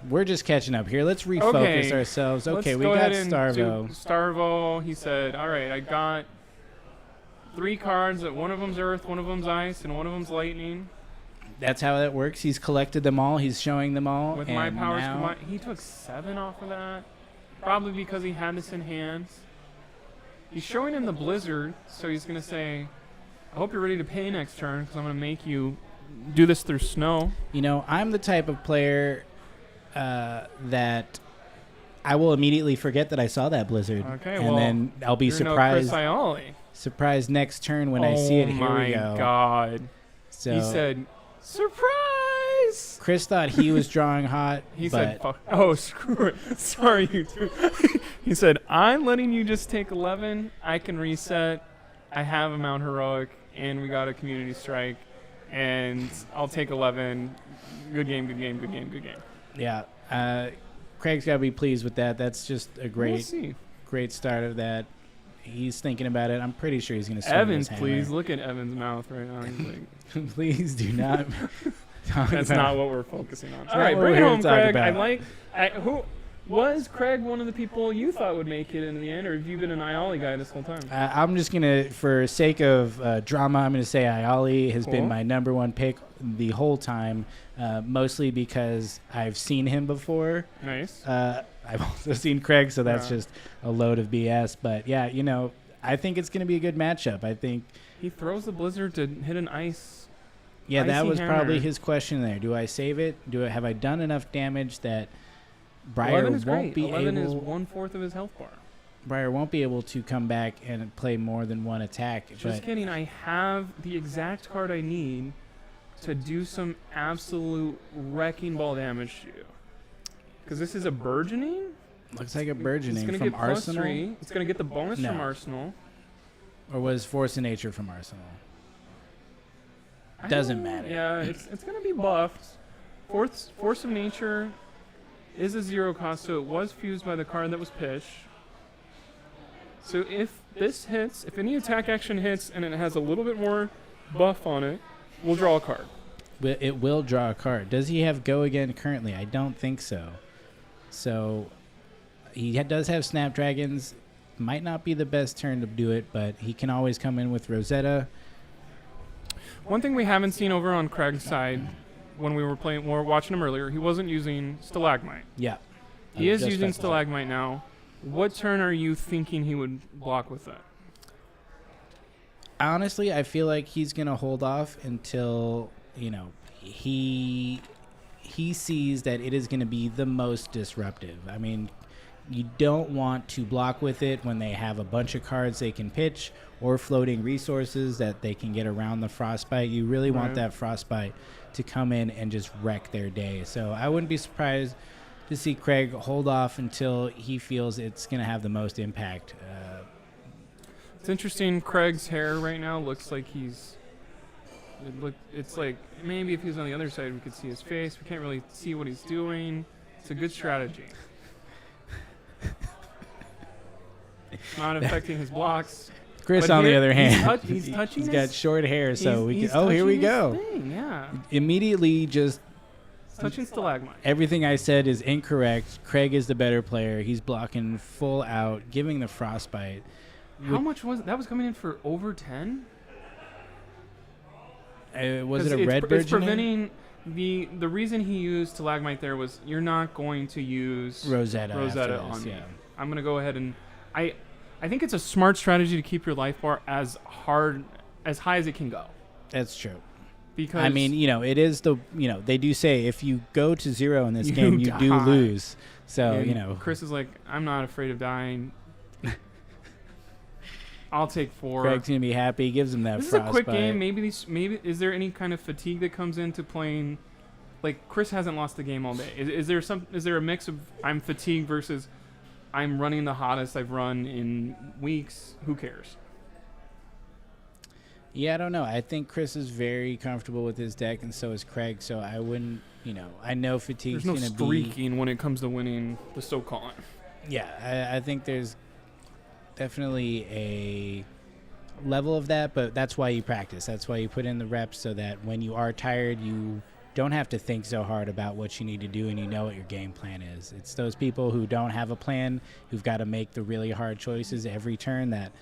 We're just catching up here. Let's refocus ourselves. Okay, Let's we go got ahead and Starvo. do Starvo, he said, all right, I got 3 cards. That one of them's Earth, one of them's Ice, and one of them's Lightning. That's how that works. He's collected them all. He's showing them all. With and my powers now, combined, he took 7 off of that. Probably because he had this in hand. He's showing him the Blizzard, so he's going to say, I hope you're ready to pay next turn, because I'm going to make you do this through snow. You know, I'm the type of player that I will immediately forget that I saw that Blizzard. Okay, and well, then I'll be you're surprised. No Chris Aioli. Surprised next turn when I see it. Here we go. Oh my God. So He said, surprise! Chris thought he was drawing hot. He but said, fuck. Oh, screw it. Sorry, you two. He said, I'm letting you just take 11. I can reset. I have a Mount Heroic, and we got a Community Strike, and I'll take 11. Good game, good game, good game, good game. yeah, Craig's got to be pleased with that. That's just a We'll see. great start of that. He's thinking about it. I'm pretty sure he's going to swing Evans, his please. hammer. Look at Evans' mouth right now. He's like, Please do not. talk that's about- not what we're focusing on. All not right, what bring we're it here to home, talk Craig. about. Who was Craig one of the people you thought would make it in the end, or have you been an Aioli guy this whole time? I'm just going to, for sake of drama, I'm going to say Ayali has been Cool. my number 1 pick the whole time, mostly because I've seen him before. Nice. I've also seen Craig, so that's Yeah. just a load of BS. But, yeah, you know, I think it's going to be a good matchup. I think, He throws the Blizzard to hit an ice. yeah, that Icy was probably hammer. his question there. Do I save it? Have I done enough damage that 11 is Briar won't great. be 11 is able 1/4 of his health bar. Briar won't be able to come back and play more than one attack? Just But kidding. I have the exact card I need to do some absolute wrecking ball damage to you. Because this is a burgeoning. looks like a It's burgeoning going to from get Arsenal, +3. It's going to get the bonus No. from Arsenal. or was Force of Nature from Arsenal? I Doesn't don't- matter. Yeah, it's going to be buffed. Force of Nature is a 0 cost, so it was fused by the card that was pitched. So if this hits, if any attack action hits and it has a little bit more buff on it, we'll draw a card. It will draw a card. Does he have Go Again currently? I don't think so. So he does have Snapdragons. Might not be the best turn to do it, but he can always come in with Rosetta. One thing we haven't seen over on Craig's side when we were watching him earlier, he wasn't using Stalagmite. Yeah. He is Just using that's- Stalagmite now. What turn are you thinking he would block with that? Honestly, I feel like he's going to hold off until, you know, he sees that it is going to be the most disruptive. I mean, You don't want to block with it when they have a bunch of cards they can pitch or floating resources that they can get around the Frostbite. You really want that Frostbite to come in and just wreck their day. So I wouldn't be surprised to see Craig hold off until he feels it's going to have the most impact. It's interesting. Craig's hair right now looks like it's like maybe if he was on the other side we could see his face. We can't really see what he's doing. It's a good strategy. Not affecting his blocks. Chris, But on the here, other hand, he's touching he's his- got short hair, so we can. he's Oh, here we touching go. his thing, yeah. Immediately, just He's touching stalagmite. everything I said is incorrect. Craig is the better player. He's blocking full out, giving the Frostbite. How much was that? Was coming in for over 10? Was it a red It's burgeoning? preventing the reason he used stalagmite there was you're not going to use Rosetta after this, on me. yeah. I'm gonna go ahead and I think it's a smart strategy to keep your life bar as high as it can go. That's true. Because I mean, it is they do say if you go to 0 in this game, you do die. lose. So, and Chris is like, I'm not afraid of dying. I'll take 4. Craig's going to be happy. He gives him that This is a quick Frostbite. game. Maybe is there any kind of fatigue that comes into playing? Like Chris hasn't lost the game all day. Is there a mix of I'm fatigued versus I'm running the hottest I've run in weeks? Who cares? Yeah, I don't know. I think Chris is very comfortable with his deck, and so is Craig. So I wouldn't, I know fatigue's There's no going to be. streaking when it comes to winning the SoCalling. Yeah, I think there's definitely a level of that, but that's why you practice. That's why you put in the reps so that when you are tired, you don't have to think so hard about what you need to do and you know what your game plan is. It's those people who don't have a plan, who've got to make the really hard choices every turn that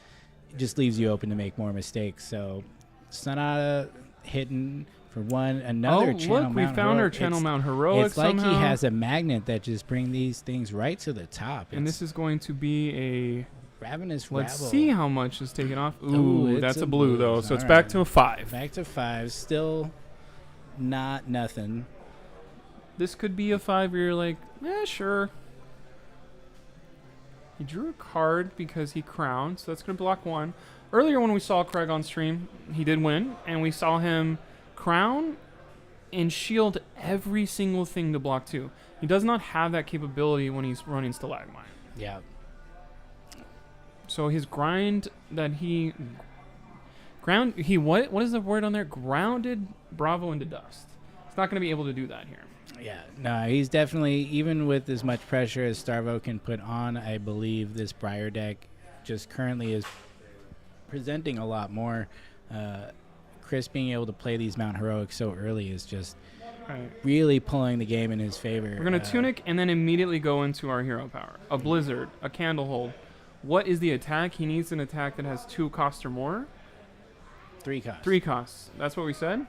just leaves you open to make more mistakes. So Sonata hitting for one, another Channel look, we Mount found Heroic. our Channel Mount Heroic It's like somehow. he has a magnet that just brings these things right to the top. And this is going to be a... Ravenous Let's Rabble. see how much is taken off. Ooh, Ooh, it's that's a a blue, though. blues. So it's All back right. to a 5. Back to 5. Still not nothing. This could be a 5 where you're like, sure. He drew a card because he crowned, so that's going to block 1. Earlier when we saw Craig on stream, he did win, and we saw him crown and shield every single thing to block 2. He does not have that capability when he's running Stalagmite. Yeah. So his grind that what is the word on there? Grounded Bravo into dust. He's not going to be able to do that here. Yeah. No, he's definitely, even with as much pressure as Starvo can put on, I believe this Briar deck just currently is presenting a lot more. Chris being able to play these Mount Heroics so early is just really pulling the game in his favor. We're going to Tunic and then immediately go into our hero power. A Blizzard, a Candlehold. What is the attack? He needs an attack that has 2 costs or more. 3 costs. 3 costs. That's what we said?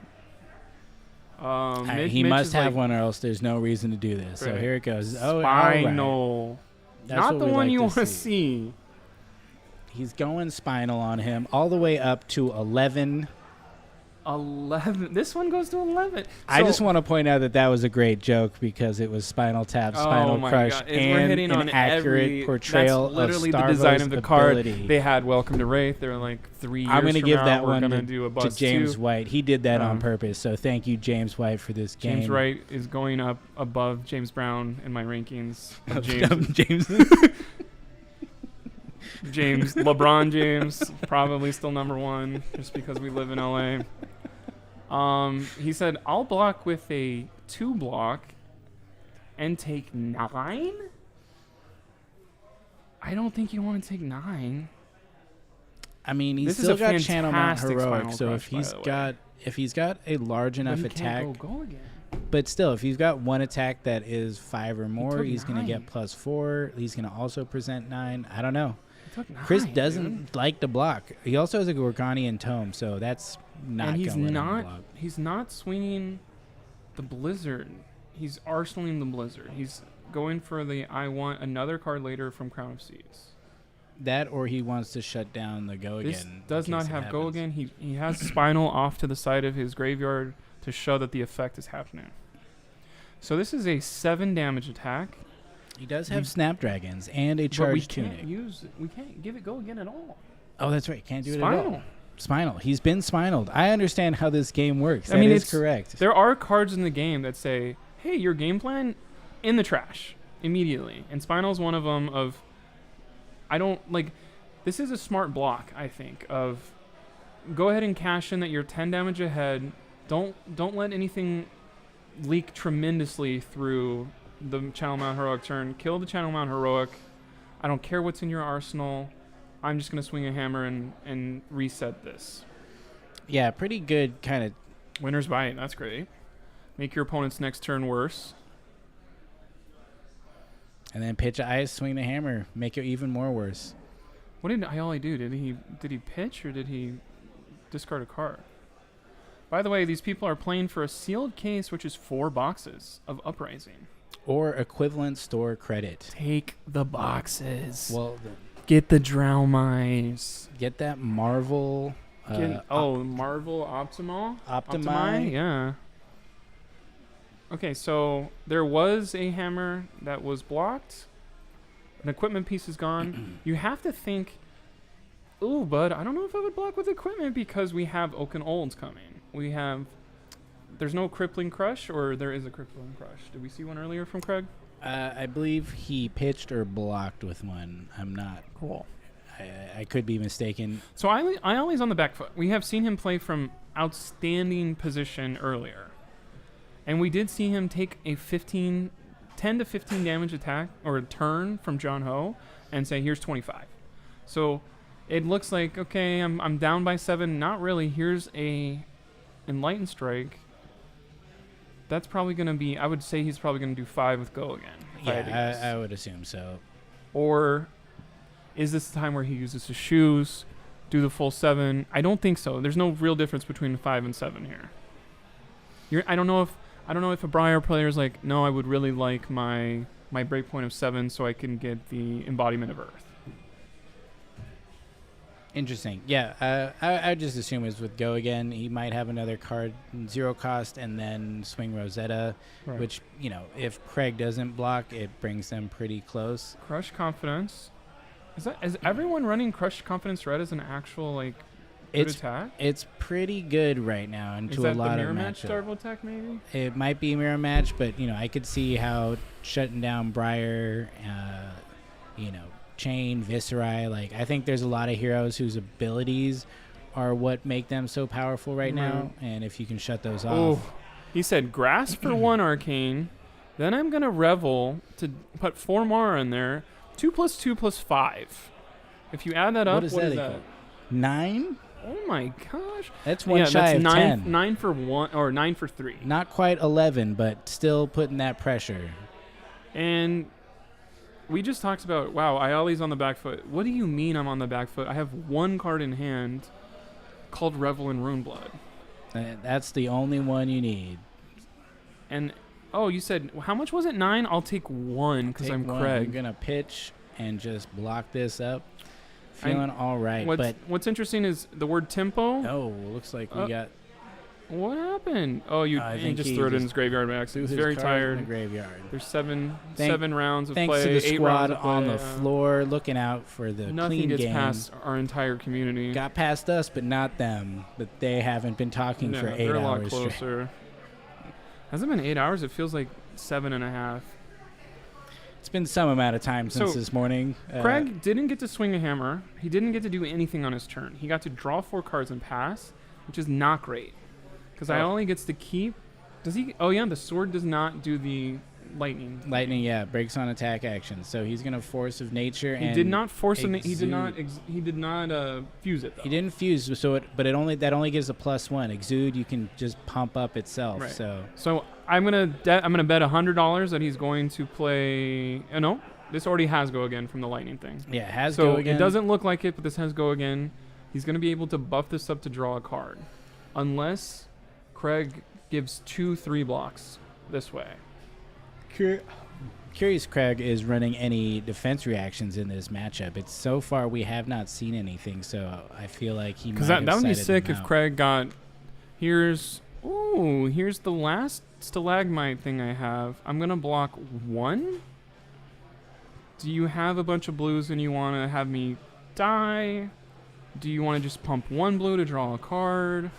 He Mitch must is have like, one or else there's no reason to do this. So Right. here it goes. Oh, all right. Spinal. That's Not what the we one like you to want to see. see. He's going Spinal on him all the way up to 11. 11. This one goes to 11. I So- just want to point out that was a great joke because it was Spinal Tap, Spinal oh my Crush, God. We're and hitting an on accurate every, portrayal that's literally of the Starvo's design of the card. ability. They had Welcome to Wraith. They're like 3 years I'm going to from give now, that we're one gonna to, do a to bust James 2. White. He did that on Um, purpose, so thank you, James White, for this game. James Wright is going up above James Brown in my rankings. James. James LeBron James probably still number 1 just because we live in LA. He said I'll block with a 2 block and take 9. I don't think you want to take 9. I mean, he's This is still a got Channel Mount fantastic Heroic, Spinal so Crush, if he's got a large enough But he attack, can't go again. but still, if he's got one attack that is 5 or more, took he's going to 9. get +4. He's going to also present 9. I don't know. He took 9, Chris doesn't dude. like to block. He also has a Gorganian Tome, so that's not And going he's to let him not block. he's not swinging the Blizzard. He's arsenaling the Blizzard. He's going for the I want another card later from Crown of Seas. That, or he wants to shut down the Go This Again. does in not case it have Go happens. Again. He has Spinal off to the side of his graveyard to show that the effect is happening. So this is a 7 damage attack. He does have Snapdragons and a charged tunic. We can't give it go again at all. Oh, that's right. Can't do it at Spinal. all. Spinal. He's been spinaled. I understand how this game works. I mean, that is it's correct. There are cards in the game that say, hey, your game plan in the trash immediately. And Spinal's one of them of, I don't, like, this is a smart block, I think, of go ahead and cash in that you're 10 damage ahead. Don't let anything leak tremendously through the Channel Mount Heroic turn. Kill the Channel Mount Heroic. I don't care what's in your arsenal. I'm just going to swing a hammer and reset this. Yeah, pretty good kind of. Winner's Bite. That's great. Make your opponent's next turn worse. And then pitch ice, swing the hammer, make it even more worse. What did Ayali do? Did he pitch or did he discard a card? By the way, these people are playing for a sealed case, which is 4 boxes of Uprising. Or equivalent store credit. Take the boxes. Well, get the Drowmice. Get that Marvel. Marvel Optimal? Optimi? Yeah. Okay, so there was a hammer that was blocked. An equipment piece is gone. You have to think, ooh, bud, I don't know if I would block with equipment because we have Oaken Olds coming. There's no Crippling Crush, or there is a Crippling Crush. Did we see one earlier from Craig? I believe he pitched or blocked with one. I'm not. Cool. I could be mistaken. So Ayali's on the back foot. We have seen him play from outstanding position earlier. And we did see him take a 10 to 15 damage attack or a turn from John Ho and say, here's 25. So it looks like, okay, I'm down by 7. Not really. Here's a Enlightened Strike. That's probably going to be, I would say he's probably going to do 5 with Go again. Yeah, I would assume so. Or is this the time where he uses his shoes, do the full 7? I don't think so. There's no real difference between 5 and 7 here. I don't know if a Briar player is like, no, I would really like my breakpoint of 7 so I can get the Embodiment of Earth. Interesting. Yeah, I just assume it's with Go again. He might have another card, 0 cost, and then swing Rosetta, Right. which, if Craig doesn't block, it brings them pretty close. Crush Confidence. Is everyone running Crush Confidence Red as an actual, like, good attack? It's pretty good right now into Is that a lot the mirror of match matchup. Starvo attack, maybe? It might be mirror match, but I could see how shutting down Briar, Chain, Viscerai. Like, I think there's a lot of heroes whose abilities are what make them so powerful right now, and if you can shut those off. He said Grasp for 1 Arcane, then I'm gonna Revel to put 4 more in there. 2 + 2 + 5. If you add that up, what is that? 9? Oh my gosh. That's one shy of 10. 9 for 1 or 9 for 3. Not quite 11, but still putting that pressure. And we just talked about, wow, Ayali's on the back foot. What do you mean I'm on the back foot? I have 1 card in hand called Revel in Runeblood. That's the only one you need. And, you said, how much was it? 9? I'll take 1 because I'm Craig. I'm going to pitch and just block this up. Feeling all right. What's interesting is the word tempo. Oh, looks like we got... What happened? Oh, he just threw it in his graveyard by accident. He's very tired. In the graveyard. There's 7 rounds of thanks play. Thanks to the 8 squad rounds of play, on the floor looking out for the Nothing clean gets game. past our entire community. Got past us, but not them. But they haven't been talking for 8 they're hours. a lot closer. Hasn't been 8 hours. It feels like 7.5. It's been some amount of time since this morning. Craig didn't get to swing a hammer. He didn't get to do anything on his turn. He got to draw 4 cards and pass, which is not great. Because I only gets to keep. Does he? Oh yeah, the sword does not do the lightning. Lightning, yeah, breaks on attack action. So he's gonna Force of Nature. He did not force. He did not. He did not fuse it. Though. He didn't fuse. But it only gives a +1. Exude, you can just pump up itself. Right. So I'm gonna bet $100 that he's going to play. No, this already has Go Again from the lightning thing. Yeah, it has Go Go Again. It doesn't look like it, but this has Go Again. He's gonna be able to buff this up to draw a card, unless Craig gives 2-3 blocks this way. Curious Craig is running any defense reactions in this matchup. It's so far we have not seen anything, so I feel like he might have that would be cited sick them if out. Craig got. Here's the last stalagmite thing I have. I'm gonna block 1. Do you have a bunch of blues and you want to have me die? Do you want to just pump one blue to draw a card?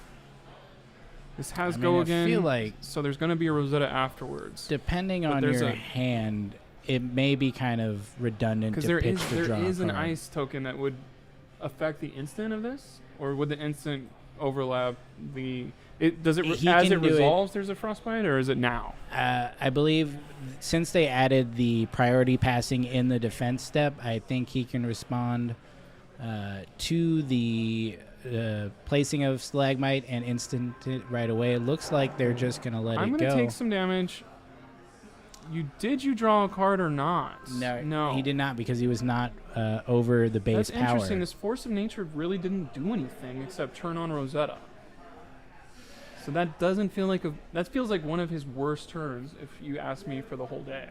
This has go again. I feel like so there's going to be a Rosetta afterwards. Depending on your hand, it may be kind of redundant to pitch to draw. There is an ice token that would affect the instant of this, or would the instant overlap the? Does it as it resolves? There's a frostbite, or is it now? I believe since they added the priority passing in the defense step, I think he can respond to the placing of stalagmite and instant it right away. It looks like they're just gonna let it go. I'm gonna take some damage. Did you draw a card or not? No, he did not, because he was not over the base power. That's interesting. This Force of Nature really didn't do anything except turn on Rosetta. So that doesn't feel like that feels like one of his worst turns, if you ask me, for the whole day.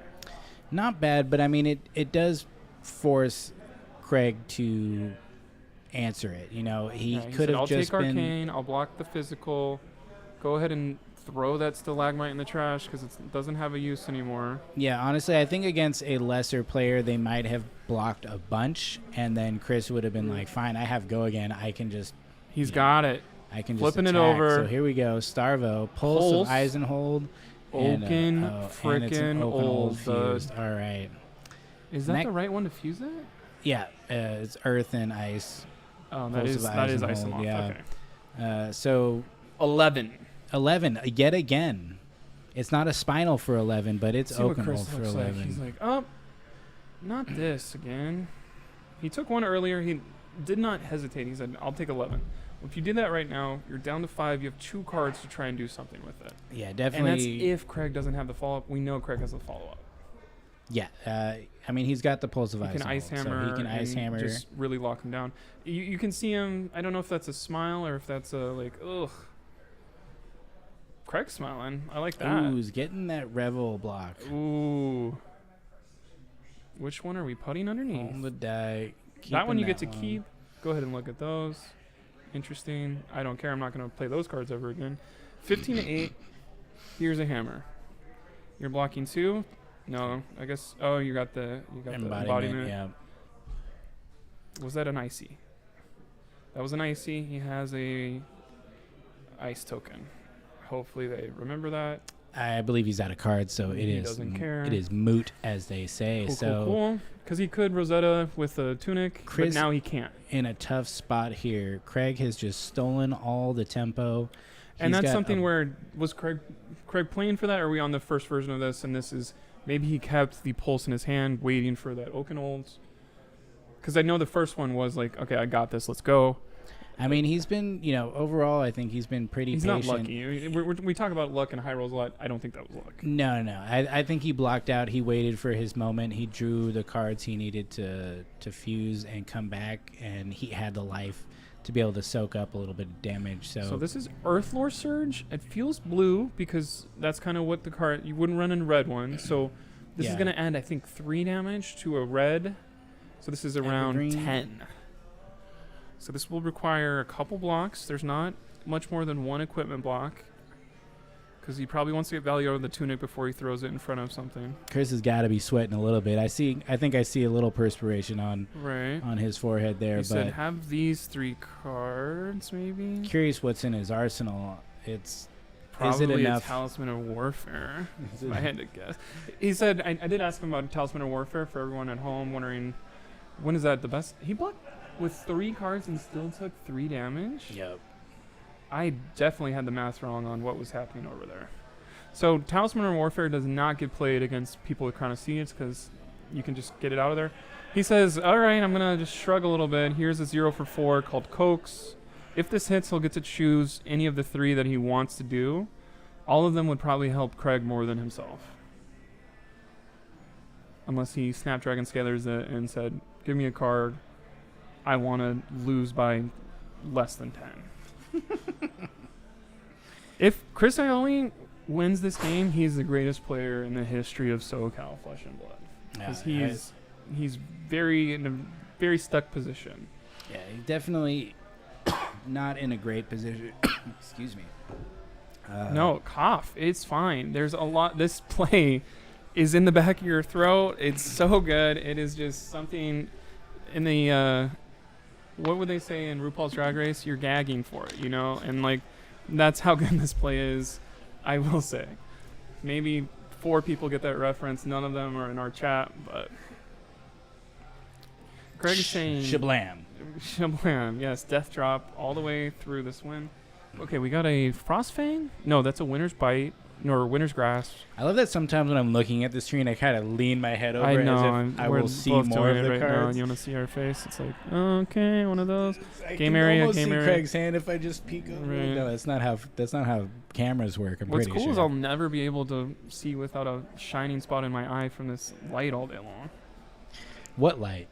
Not bad, but I mean it does force Craig to answer it. You know, he could have just been. I'll take Arcane. I'll block the physical. Go ahead and throw that stalagmite in the trash because it doesn't have a use anymore. Yeah, honestly, I think against a lesser player, they might have blocked a bunch, and then Chris would have been like, "Fine, I have go again. I can just." He's got it. I can flipping just it over. So here we go. Starvo, Pulse of Eisenhold, Oaken, frickin' old fused. All right. Is that the right one to fuse that? Yeah, it's Earth and Ice. Oh, that is Eisenhold. Yeah. Okay. So 11 yet again. It's not a spinal for 11, but it's Oakenhold for 11. Like. He's like, oh, not this again. He took one earlier. He did not hesitate. He said, I'll take 11. If you did that right now, you're down to 5. You have 2 cards to try and do something with it. Yeah, definitely. And that's if Craig doesn't have the follow-up. We know Craig has the follow-up. Yeah. I mean, he's got the Pulse of Ice. He can Ice Hammer. So he can Ice Hammer. Just really lock him down. You can see him. I don't know if that's a smile or if that's a, like, ugh. Craig's smiling. I like that. Ooh, he's getting that Revel block. Ooh. Which one are we putting underneath? On the die. That one you get to keep. Go ahead and look at those. Interesting. I don't care. I'm not going to play those cards ever again. 15 to 8. Here's a hammer. You're blocking 2. No, I guess. Oh, you got the embodiment. Yeah. Was that an icy? That was an icy. He has a ice token. Hopefully they remember that. I believe he's out of cards, so he doesn't care. It is moot, as they say. Cool. Because he could Rosetta with a tunic, but now he can't. In a tough spot here. Craig has just stolen all the tempo. And that's something where was Craig playing for that? Or are we on the first version of this? And this is maybe he kept the pulse in his hand, waiting for that Oakenholds. Because I know the first one was like, okay, I got this. Let's go. I mean, he's been, overall, I think he's been pretty patient. He's not lucky. We talk about luck and high rolls a lot. I don't think that was luck. No. I think he blocked out. He waited for his moment. He drew the cards he needed to fuse and come back, and he had the life to be able to soak up a little bit of damage. So this is Earthlore Surge. It feels blue because that's kind of what the card... You wouldn't run in red one. So this is going to add, I think, 3 damage to a red. So this is around 10. So this will require a couple blocks. There's not much more than 1 equipment block because he probably wants to get value out of the tunic before he throws it in front of something. Chris has got to be sweating a little bit. I think I see a little perspiration on his forehead there. He said, have these 3 cards, maybe? Curious what's in his arsenal. It's probably is it enough? A Talisman of Warfare, if I had to guess. He said, I did ask him about Talisman of Warfare for everyone at home, wondering, when is that the best? He blocked with 3 cards and still took 3 damage? Yep. I definitely had the math wrong on what was happening over there. So Talisman of Warfare does not get played against people with Chronoseeds because you can just get it out of there. He says, all right, I'm going to just shrug a little bit. Here's a 0 for 4 called Coax. If this hits, he'll get to choose any of the 3 that he wants to do. All of them would probably help Craig more than himself. Unless he Snapdragon Scalers it and said, give me a card. I want to lose by less than 10. If Chris Ioli wins this game, he's the greatest player in the history of SoCal Flesh and Blood. Because he's in a very stuck position. Yeah, he's definitely not in a great position. Excuse me. No, cough. It's fine. There's a lot. This play is in the back of your throat. It's so good. It is just something in the what would they say in RuPaul's Drag Race? You're gagging for it, you know? And like that's how good this play is, I will say. Maybe 4 people get that reference. None of them are in our chat, but Craig is saying Shablam. Shablam, yes, death drop all the way through this win. Okay, we got a Frost Fang? No, that's a Winter's Bite. Or Winter's Grasp. I love that sometimes when I'm looking at the screen, I kind of lean my head over I know, as if I will see more of the right now, and cards. you want to see our face? It's like, okay, one of those. I Game can area, almost game see area. Craig's hand if I just peek over. Right. No, that's not how cameras work. I'm What's pretty cool is sure. I'll never be able to see without a shining spot in my eye from this light all day long. What light?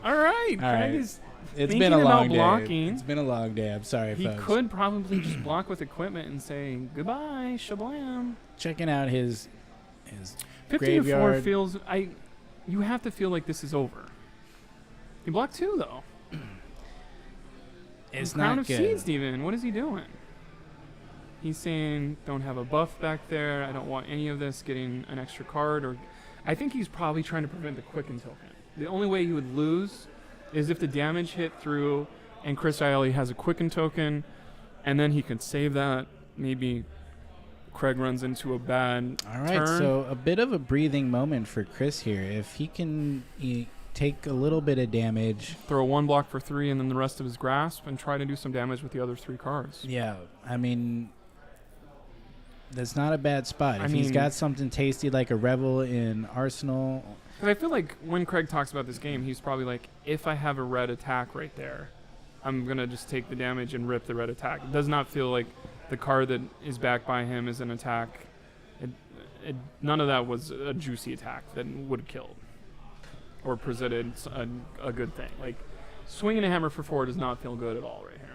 All right, All Craig right. is It's thinking been a long about day. blocking. It's been a long day. I'm sorry, He folks. could probably just block with equipment and say goodbye, shablam. Checking out his 50 to 4 graveyard. feels. You have to feel like this is over. He blocked 2 though. It's Crown not of good. Seeds, even. What is he doing? He's saying, don't have a buff back there. I don't want any of this getting an extra card. Or, I think he's probably trying to prevent the Quicken token. The only way he would lose is if the damage hit through and Chris Iali has a Quicken token, and then he could save that. Maybe Craig runs into a bad All right, turn. so a bit of a breathing moment for Chris here. If he can take a little bit of damage. Throw 1 block for 3 and then the rest of his grasp and try to do some damage with the other 3 cards. Yeah, I mean, that's not a bad spot. I If he's mean- got something tasty like a Revel in Arsenal. 'Cause I feel like when Craig talks about this game, he's probably like, if I have a red attack right there, I'm going to just take the damage and rip the red attack. It does not feel like the card that is backed by him is an attack. None of that was a juicy attack that would have killed or presented a good thing. Like, swinging a hammer for 4 does not feel good at all right here.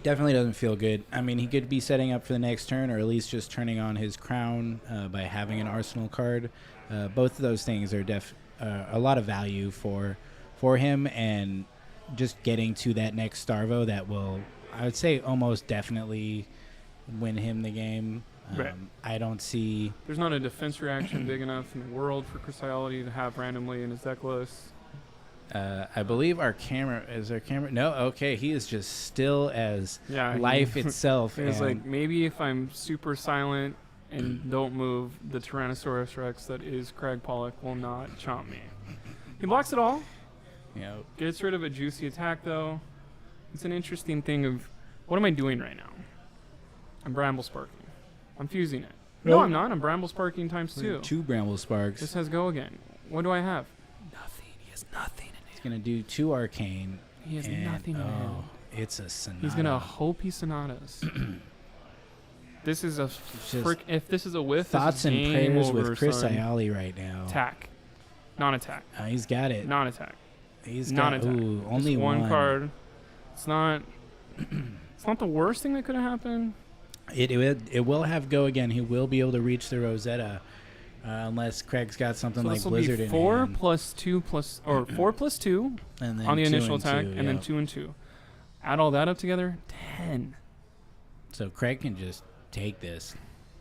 Definitely doesn't feel good. I mean, he could be setting up for the next turn or at least just turning on his crown by having an Arsenal card. Both of those things are a lot of value for him, and just getting to that next Starvo that will, I would say, almost definitely win him the game. Right. I don't see... There's not a defense reaction big enough in the world for Crystiality to have randomly in his deck list. I believe our camera... Is our camera... No? Okay, he is just still as Yeah, life itself. It's and like, maybe if I'm super silent and don't move, the Tyrannosaurus Rex that is Craig Pollock will not chomp me. He blocks it all. you know, Gets rid of a juicy attack, though. It's an interesting thing of, what am I doing right now? I'm Bramble Sparking. I'm fusing it. No, I'm not. I'm Bramble Sparking times 2. 2 Bramble Sparks. This has go again. What do I have? Nothing. He has nothing in He's going to do 2 Arcane. it. He has and, nothing in it. It's a Sonata. He's gonna hope he sonatas. This is a if this is a whiff. Thoughts this is and game prayers over, with Chris son. Ayali right now. Attack, non-attack, He's got it. non-attack, He's non-attack. got ooh, only Just one card. It's not. It's not the worst thing that could have happened. It will have go again. He will be able to reach the Rosetta, unless Craig's got something So like this will Blizzard be in 4 hand. plus 2 plus or 4 plus 2 And then on the 2 initial and attack, 2, and then yeah. 2 and 2. Add all that up together, 10. So Craig can just take this.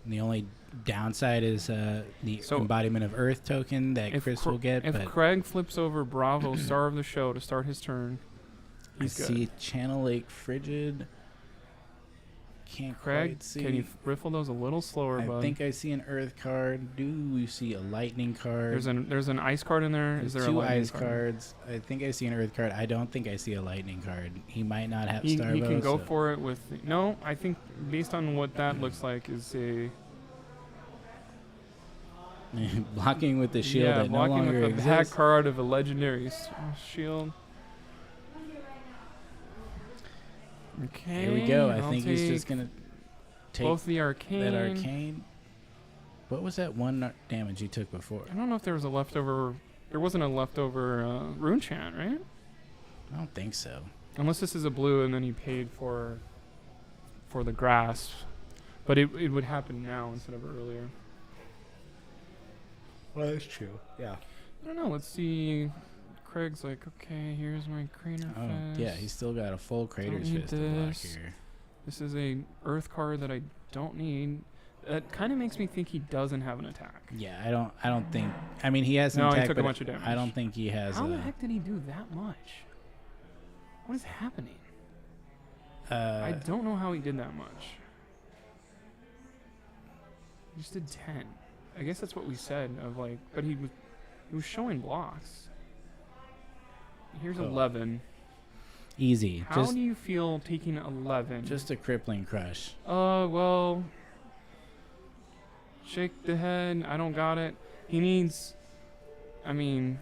And the only downside is the embodiment of Earth token that Chris will get. If but Craig flips over Bravo, star of the show, to start his turn, I he's good. see Channel Lake Frigid. Can't Craig, quite see. can you riffle those a little slower, I bud? think I see an Earth card. Do you see a Lightning card? There's an ice card in there. There's Is there a 2 lightning ice card? cards. I think I see an Earth card. I don't think I see a Lightning card. He might not have He Starvo. can go so- for it with no. I think based on what that looks like is a blocking with the shield yeah, that no blocking longer with the back exists. card of a legendary shield. Okay, Here we go. I I'll think he's just take gonna take both the arcane. that arcane. What was that one damage he took before? I don't know if there was a leftover. There wasn't a leftover rune chant, right? I don't think so. Unless this is a blue and then he paid for the grasp. But it would happen now instead of earlier. Well, that's true. Yeah. I don't know. Let's see. Craig's like, okay, here's my Crater Oh, Fist. yeah. He's still got a full Crater's need Fist to block this. here. This is a Earth card that I don't need. That kind of makes me think he doesn't have an attack. Yeah, I don't think. I mean, he has an No, attack, he took a but bunch of damage. I don't think he has. How the heck did he do that much? What is happening? I don't know how he did that much. He just did 10. I guess that's what we said of like, but he was showing blocks. Here's 11. Easy. How do you feel taking 11? Just a crippling crush. Well, shake the head. I don't got it. He needs. I mean,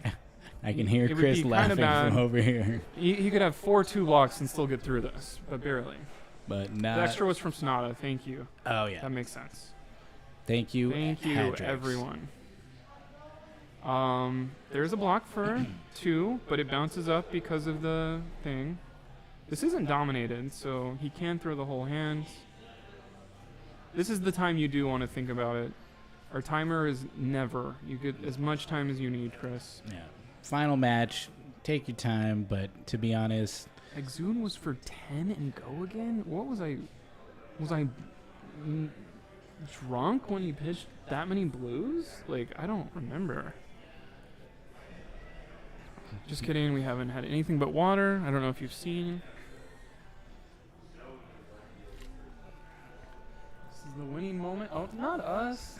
I can hear it would Chris be kinda laughing bad. from over here. he could have 4 2-blocks and still get through this, but barely. But not. The extra was from Sonata. Thank you. Oh yeah. That makes sense. Thank you. Thank you, Hadrix. everyone. There's a block for 2, but it bounces up because of the thing. This isn't dominated, so he can throw the whole hand. This is the time you do want to think about it. Our timer is never. You get as much time as you need, Chris. Yeah. Final match. Take your time, but to be honest, Exune was for 10 and go again? What was I? Was I drunk when he pitched that many blues? Like, I don't remember. Just kidding, we haven't had anything but water. I don't know if you've seen. This is the winning moment. Oh, not us.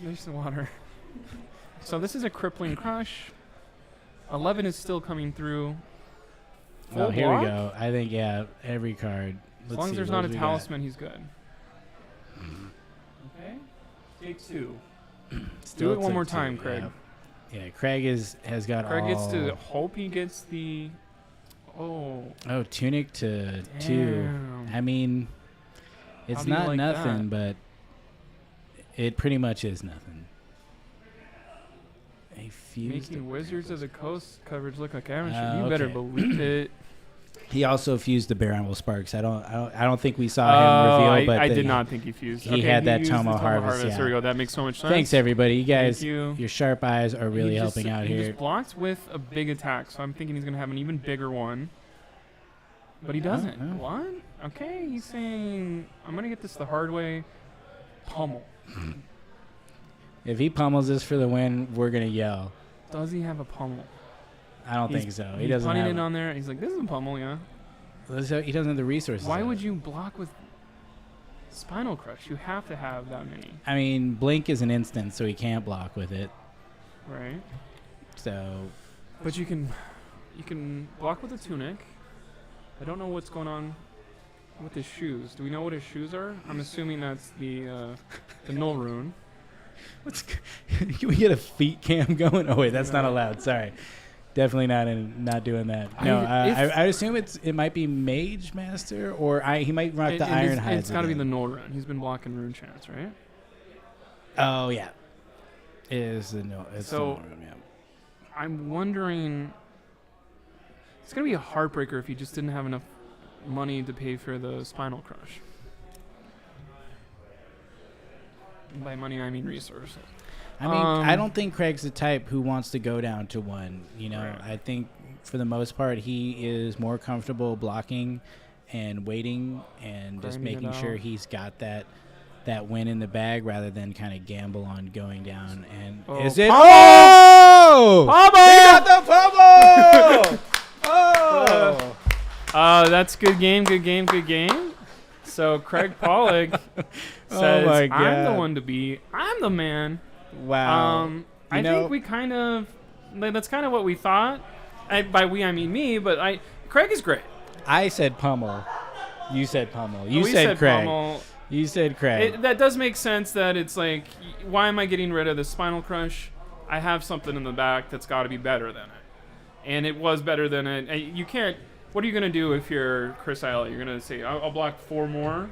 There's the water. So this is a crippling crush. 11 is still coming through. oh, Full here block? we go. I think every card. As long as there's not a talisman, he's good. Okay. Take 2. Do it one more time, Craig. Yeah, Craig has got Craig all. gets to hope he gets the. Oh. Oh, tunic to 2. Damn. I mean, it's How do you not like nothing, but it pretty much is nothing. A fused. Making Wizards of the Coast coverage look like amateur. Oh, You better okay. believe it. He also fused the Baronville Sparks. I don't think we saw him reveal, but I did not think he fused. he had that used Tomo the Harvest, yeah. There we go. That makes so much sense. Thanks everybody. You guys, Thank you. your sharp eyes are really He just- helping out he here. just blocked with a big attack, so I'm thinking he's gonna have an even bigger one. But he doesn't. oh. What? Okay, he's saying I'm gonna get this the hard way. Pummel. If he pummels this for the win, we're gonna yell. Does he have a pummel? I don't He's- think so. He He's doesn't punting have. it on there. He's like, this is a pummel, yeah. He doesn't have the resources. Why of would it. you block with Spinal Crush? You have to have that many, I mean, Blink is an instant, so he can't block with it. right? So But you can block with a tunic. I don't know what's going on with his shoes. Do we know what his shoes are? I'm assuming that's the null rune. can we get a feet cam going? Oh wait, that's not allowed. Sorry, definitely not doing that. No, I assume it might be Mage Master, or he might rock the Iron Hides. It's got to be again. the null rune. He's been blocking rune chants, right? Oh yeah, it is the no. It's So- the no room, yeah. I'm wondering. It's gonna be a heartbreaker if he just didn't have enough money to pay for the Spinal Crush. And by money, I mean resources. I mean, I don't think Craig's the type who wants to go down to 1. You know, Right. I think for the most part he is more comfortable blocking and waiting and just Grinding it making sure out. he's got that win in the bag rather than kind of gamble on going down. And Oh. is it? Pummel! Oh! Pummel! He got the pummel! Oh! That's good game. So Craig Pollock says, my "I'm the God. one to beat. I'm the man." Wow. I think we kind of that's kind of what we thought. By we, I mean me. But Craig is great. I said pummel. You said pummel. You We said Craig. Pummel. You said Craig. That does make sense. That it's like, why am I getting rid of the Spinal Crush? I have something in the back that's got to be better than it, and it was better than it. And you can't. What are you gonna do if you're Chris Isle? You're gonna say, I'll block 4 more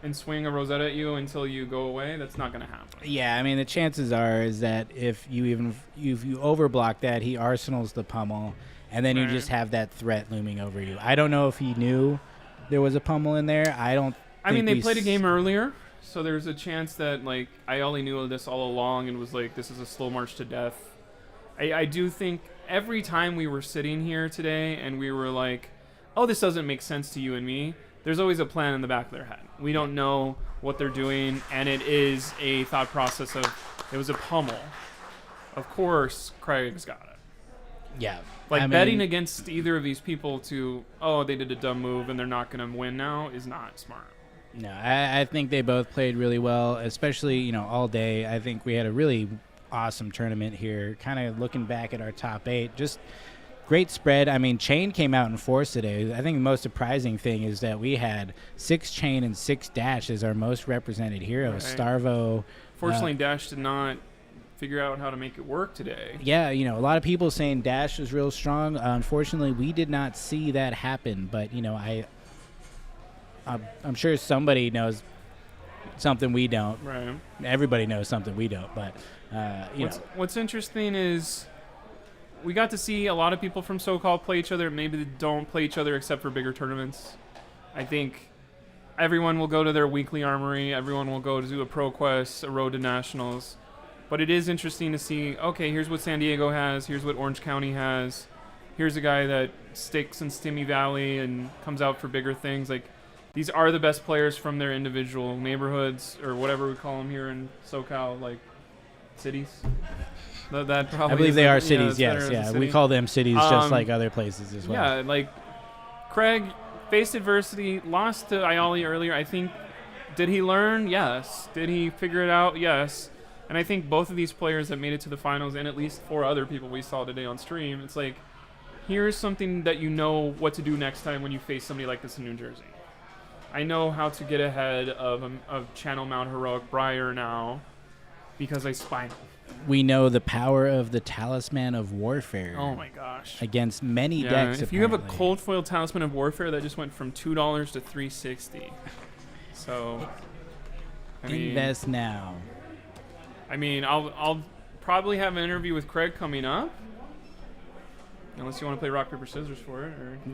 and swing a Rosetta at you until you go away? That's not gonna happen. Yeah, I mean the chances are is that if you overblock that, he arsenals the pummel, and then you Right. just have that threat looming over you. I don't know if he knew there was a pummel in there. I don't. I mean, think they played a game earlier, so there's a chance that like I only knew this all along and was like, this is a slow march to death. I do think every time we were sitting here today and we were like, oh, this doesn't make sense to you and me, there's always a plan in the back of their head. We don't know what they're doing, and it is a thought process of it was a pummel. Of course, Craig's got it. Yeah. Like, betting against either of these people they did a dumb move and they're not going to win now is not smart. No, I think they both played really well, especially, all day. I think we had a really awesome tournament here. Kind of looking back at our top 8, just great spread. I mean, Chain came out in force today. I think the most surprising thing is that we had 6 Chain and 6 Dash as our most represented heroes. Right. Starvo. Fortunately, Dash did not figure out how to make it work today. Yeah, a lot of people saying Dash was real strong. Unfortunately, we did not see that happen. But, I'm sure somebody knows something we don't. Right. Everybody knows something we don't. But, What's interesting is we got to see a lot of people from SoCal play each other. Maybe they don't play each other except for bigger tournaments. I think everyone will go to their weekly armory. Everyone will go to do a Pro Quest, a Road to Nationals. But it is interesting to see, okay, here's what San Diego has. Here's what Orange County has. Here's a guy that sticks in Stimmy Valley and comes out for bigger things. Like, these are the best players from their individual neighborhoods, or whatever we call them here in SoCal, like cities. That probably I believe they are it's cities, better yes. as a Yeah, city. we call them cities just like other places as well. Yeah, like Craig faced adversity, lost to Ayali earlier. I think, did he learn? Yes. Did he figure it out? Yes. And I think both of these players that made it to the finals, and at least 4 other people we saw today on stream, it's like, here's something that you know what to do next time when you face somebody like this in New Jersey. I know how to get ahead of Channel Mount Heroic Briar now because I spy him. We know the power of the Talisman of Warfare. Oh my gosh. Against many decks, if you have a apparently. cold foil Talisman of Warfare, that just went from $2 to $3.60. So, invest now. I mean, I'll probably have an interview with Craig coming up. Unless you want to play rock, paper, scissors for it.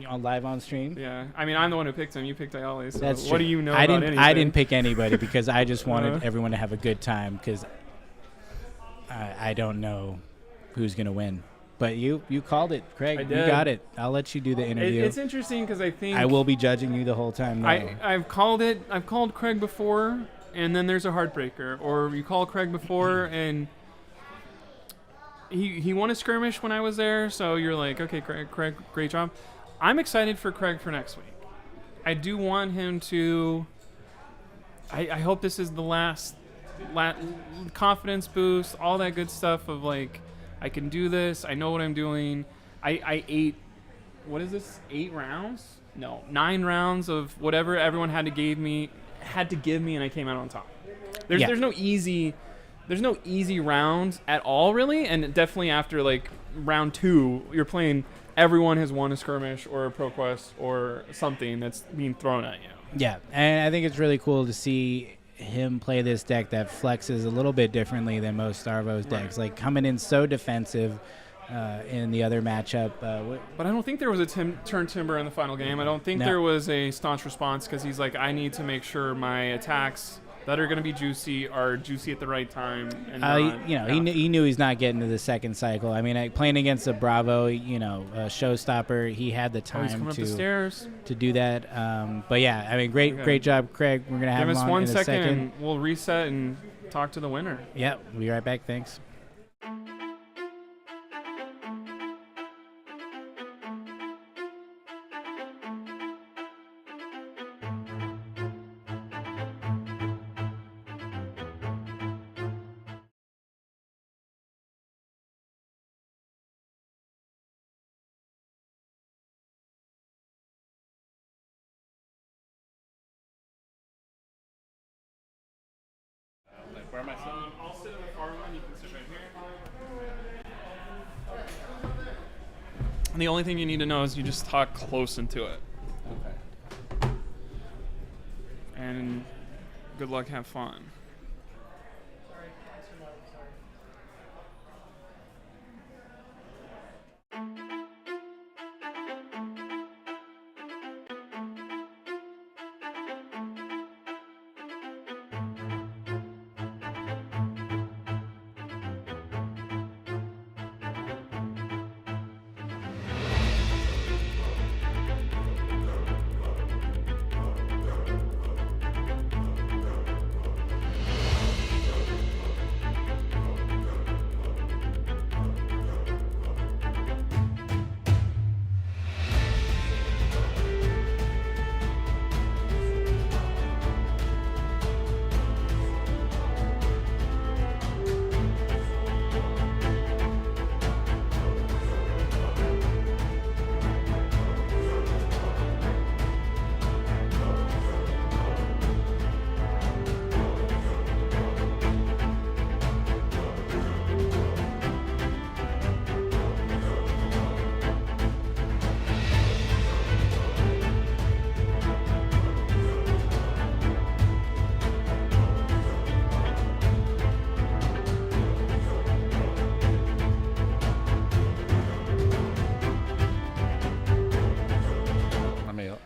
Or Live on stream? Yeah. I mean, I'm the one who picked him. You picked Ayali. So That's true. what do you know I about didn't, anything? I didn't pick anybody because I just wanted everyone to have a good time because I don't know who's going to win. But you called it, Craig. I did. You got it. I'll let you do the interview. It's interesting because I think... I will be judging you the whole time, though. I've called it. I've called Craig before, and then there's a heartbreaker. Or you call Craig before, and... He won a skirmish when I was there, so you're like, okay, Craig, great job. I'm excited for Craig for next week. I do want him to... I hope this is the last confidence boost, all that good stuff of like, I can do this, I know what I'm doing. I ate, what is this, 8 rounds? No, 9 rounds of whatever everyone had to give me, and I came out on top. There's no easy rounds at all, really, and definitely after like round 2, you're playing. Everyone has won a skirmish or a pro quest or something that's being thrown at you. Yeah, and I think it's really cool to see him play this deck that flexes a little bit differently than most Starvo's decks. Like coming in so defensive in the other matchup. But I don't think there was a turn timber in the final game. I don't think there was a staunch response because he's like, I need to make sure my attacks that are going to be juicy are juicy at the right time. And he knew he's not getting to the second cycle. I mean, playing against a Bravo, a showstopper, he had the time to do that. But yeah, I mean, great job, Craig. We're gonna have him us on 1 in a second, second. and we'll reset and talk to the winner. Yeah, we'll be right back. Thanks. Where am I sitting? I'll sit in the far one. You can sit right here. And the only thing you need to know is you just talk close into it. Okay. And good luck. Have fun.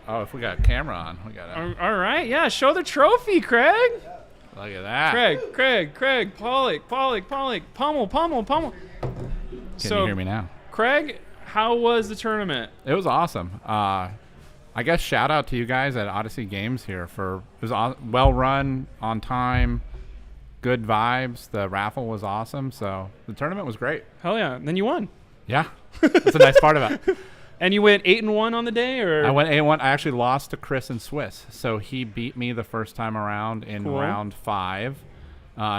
Oh, if we got a camera on, we got to. All right, yeah. Show the trophy, Craig. Look at that. Craig, Pollock, pummel. Can you hear me now? Craig, how was the tournament? It was awesome. I guess shout out to you guys at Odyssey Games here for it was well run, on time, good vibes. The raffle was awesome, so the tournament was great. Hell yeah! And then you won. Yeah, that's a nice part of it. And you went 8-1 on the day, or I went 8-1. I actually lost to Chris in Swiss, so he beat me the first time around in round 5.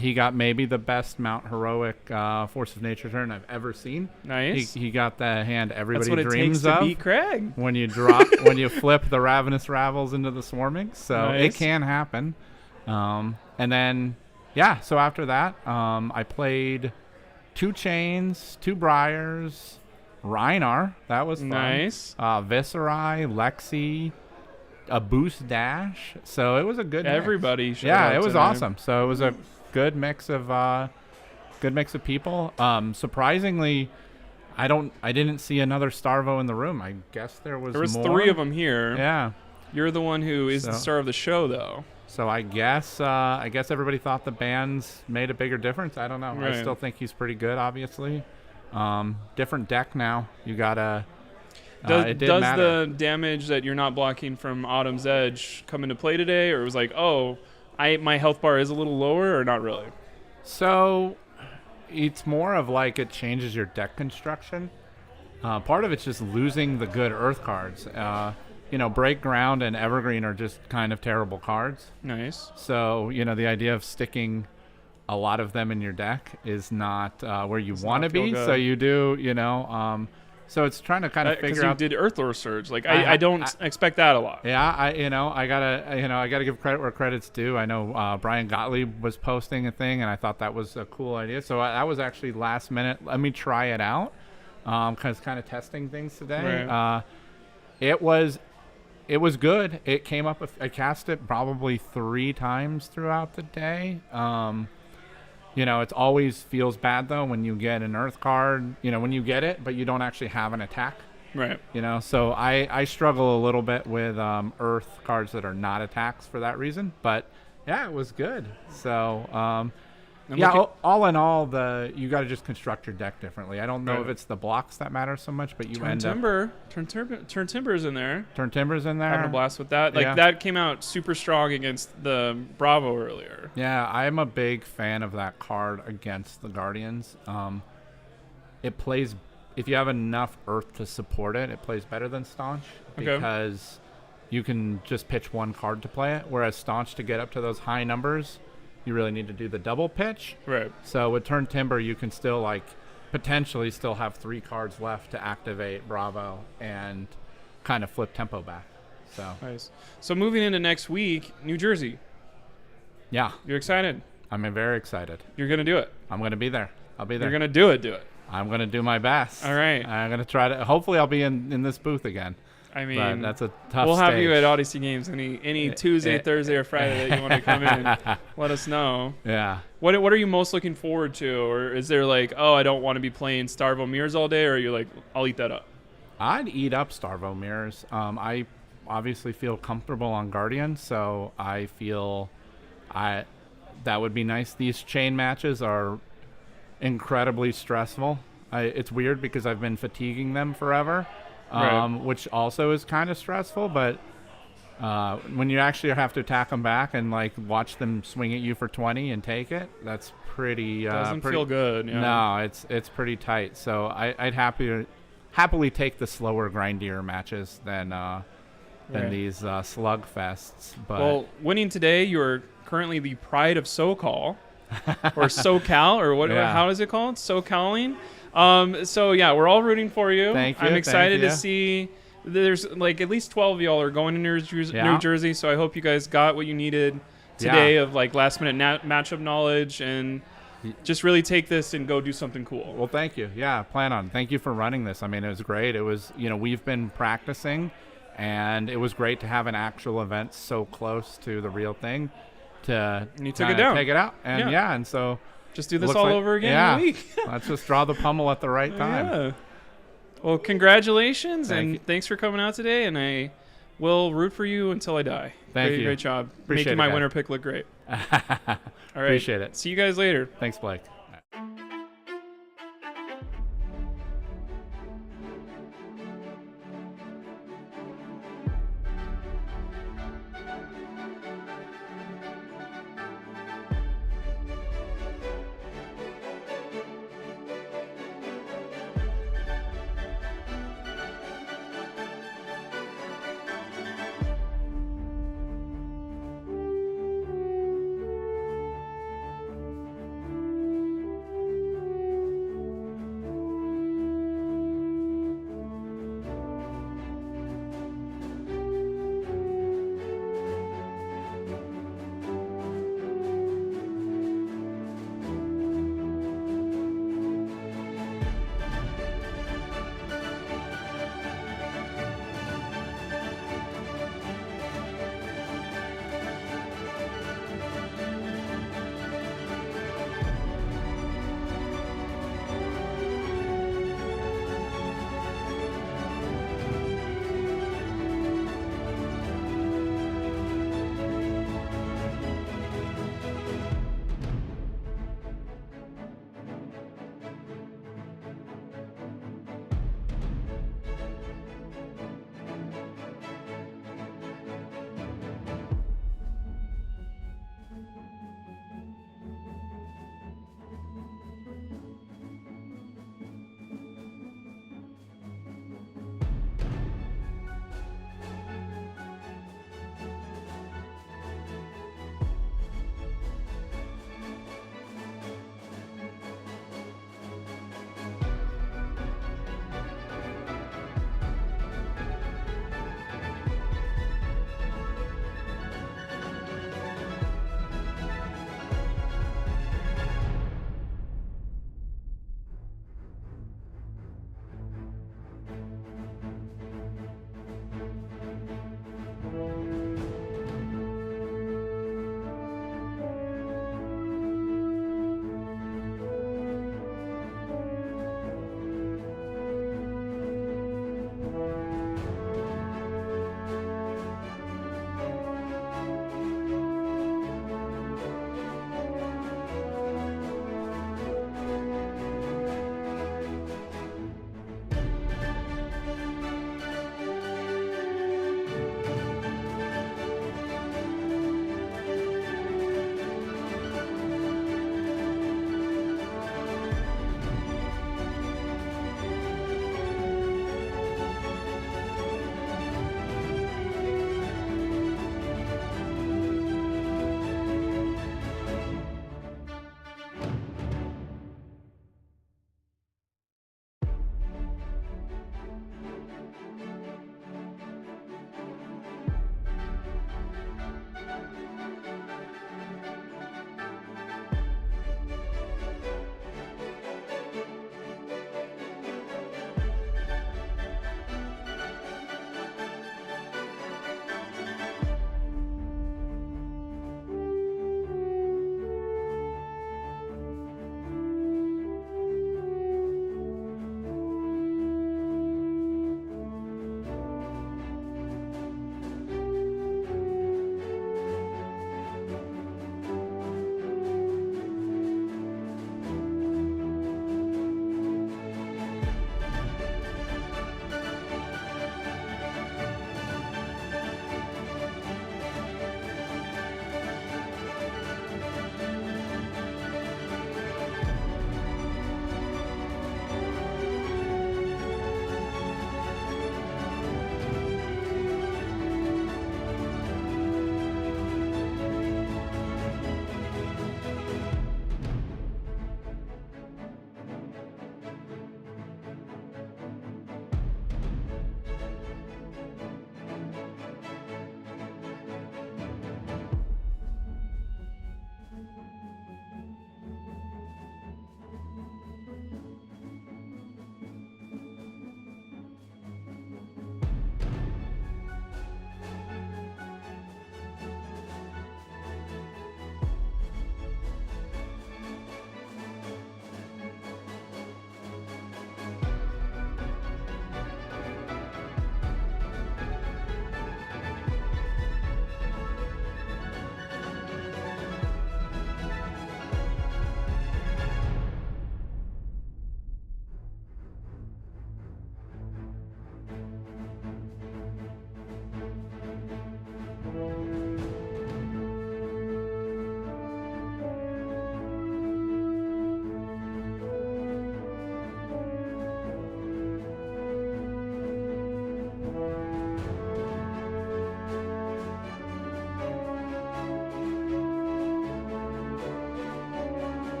He got maybe the best Mount Heroic Force of Nature turn I've ever seen. Nice. He got the hand everybody That's what dreams it takes of. to beat Craig. When you flip the Ravenous Ravels into the Swarming. So Nice. it can happen. And then, yeah, so after that, I played 2 Chains, 2 Briars, Rhinar. That was fun. Nice. Viserai, Lexi, a Boost Dash. So it was a good mix. Everybody showed Yeah, up it was today. awesome. So it was a good mix of people. Surprisingly, I didn't see another Starvo in the room. I guess there was more. 3 of them here. Yeah. You're the one who is the So- star of the show, though. So I guess everybody thought the bands made a bigger difference. I don't know. Right. I still think he's pretty good, obviously. Different deck now. You gotta. It didn't Does matter. the damage that you're not blocking from Autumn's Edge come into play today, or it was like, oh, my health bar is a little lower, or not really? So it's more of like it changes your deck construction. Part of it's just losing the good Earth cards. Break Ground and Evergreen are just kind of terrible cards. Nice. So, the idea of sticking a lot of them in your deck is not where you want to be. good. So you do, so it's trying to kind of Because figure you out. did Earthlore Surge. Like, I don't expect that a lot. Yeah, I gotta give credit where credit's due. I know Brian Gottlieb was posting a thing, and I thought that was a cool idea. So that was actually last minute. Let me try it out, because kind of testing things today. Right. It was good. It came up. I cast it probably 3 times throughout the day. It always feels bad though when you get an Earth card. When you get it, but you don't actually have an attack. Right. So I struggle a little bit with Earth cards that are not attacks for that reason. But yeah, it was good. So all in all, you got to just construct your deck differently. I don't know if it's the blocks that matter so much, but you Turn end up Timber's in there. Turn Timber's in there. Having a blast with that. Yeah. That came out super strong against the Bravo earlier. Yeah, I'm a big fan of that card against the Guardians. It plays, if you have enough Earth to support it, it plays better than Staunch because you can just pitch 1 card to play it, whereas Staunch, to get up to those high numbers, you really need to do the double pitch. Right. So with Turn Timber, you can still potentially still have 3 cards left to activate Bravo and kind of flip tempo back. So Nice. So moving into next week, New Jersey. yeah, You're excited? I'm very excited. You're going to do it. I'm going to be there. I'll be there. You're going to do it. I'm going to do my best. All right. I'm going to try to. Hopefully, I'll be in this booth again. I mean, But that's a tough we'll have you stage. at Odyssey Games any Tuesday, Thursday, or Friday that you want to come in. Let us know. Yeah. What are you most looking forward to? Or is there like, oh, I don't want to be playing Starvo Mirrors all day? Or are you like, I'll eat that up? I'd eat up Starvo Mirrors. I obviously feel comfortable on Guardian, so I feel that would be nice. These chain matches are incredibly stressful. It's weird because I've been fatiguing them forever. Right. Which also is kind of stressful, but when you actually have to attack them back and watch them swing at you for 20 and take it, that's pretty. Doesn't feel good. Yeah. No, it's pretty tight. So I'd happily take the slower, grindier matches than these slugfests. But Well, winning today, you're currently the pride of SoCal, or SoCal, or what? Yeah. How is it called? SoCalling. So yeah, we're all rooting for you. Thank you, I'm excited thank to you. see. There's at least 12 of y'all are going to New Jersey, so I hope you guys got what you needed today of last minute matchup knowledge, and just really take this and go do something cool. Well, thank you. Yeah, plan on. Thank you for running this. I mean, it was great. It was, we've been practicing, and it was great to have an actual event so close to the real thing to And you took it down. take it out. And and so Just do this looks all like- over again yeah. in a week. Let's just draw the pummel at the right time. Yeah. Well, congratulations, Thank and you. thanks for coming out today. And I will root for you until I die. Thank you. Great job. Appreciate Making it, my guys. winner pick look great. All right. Appreciate it. See you guys later. Thanks, Blake.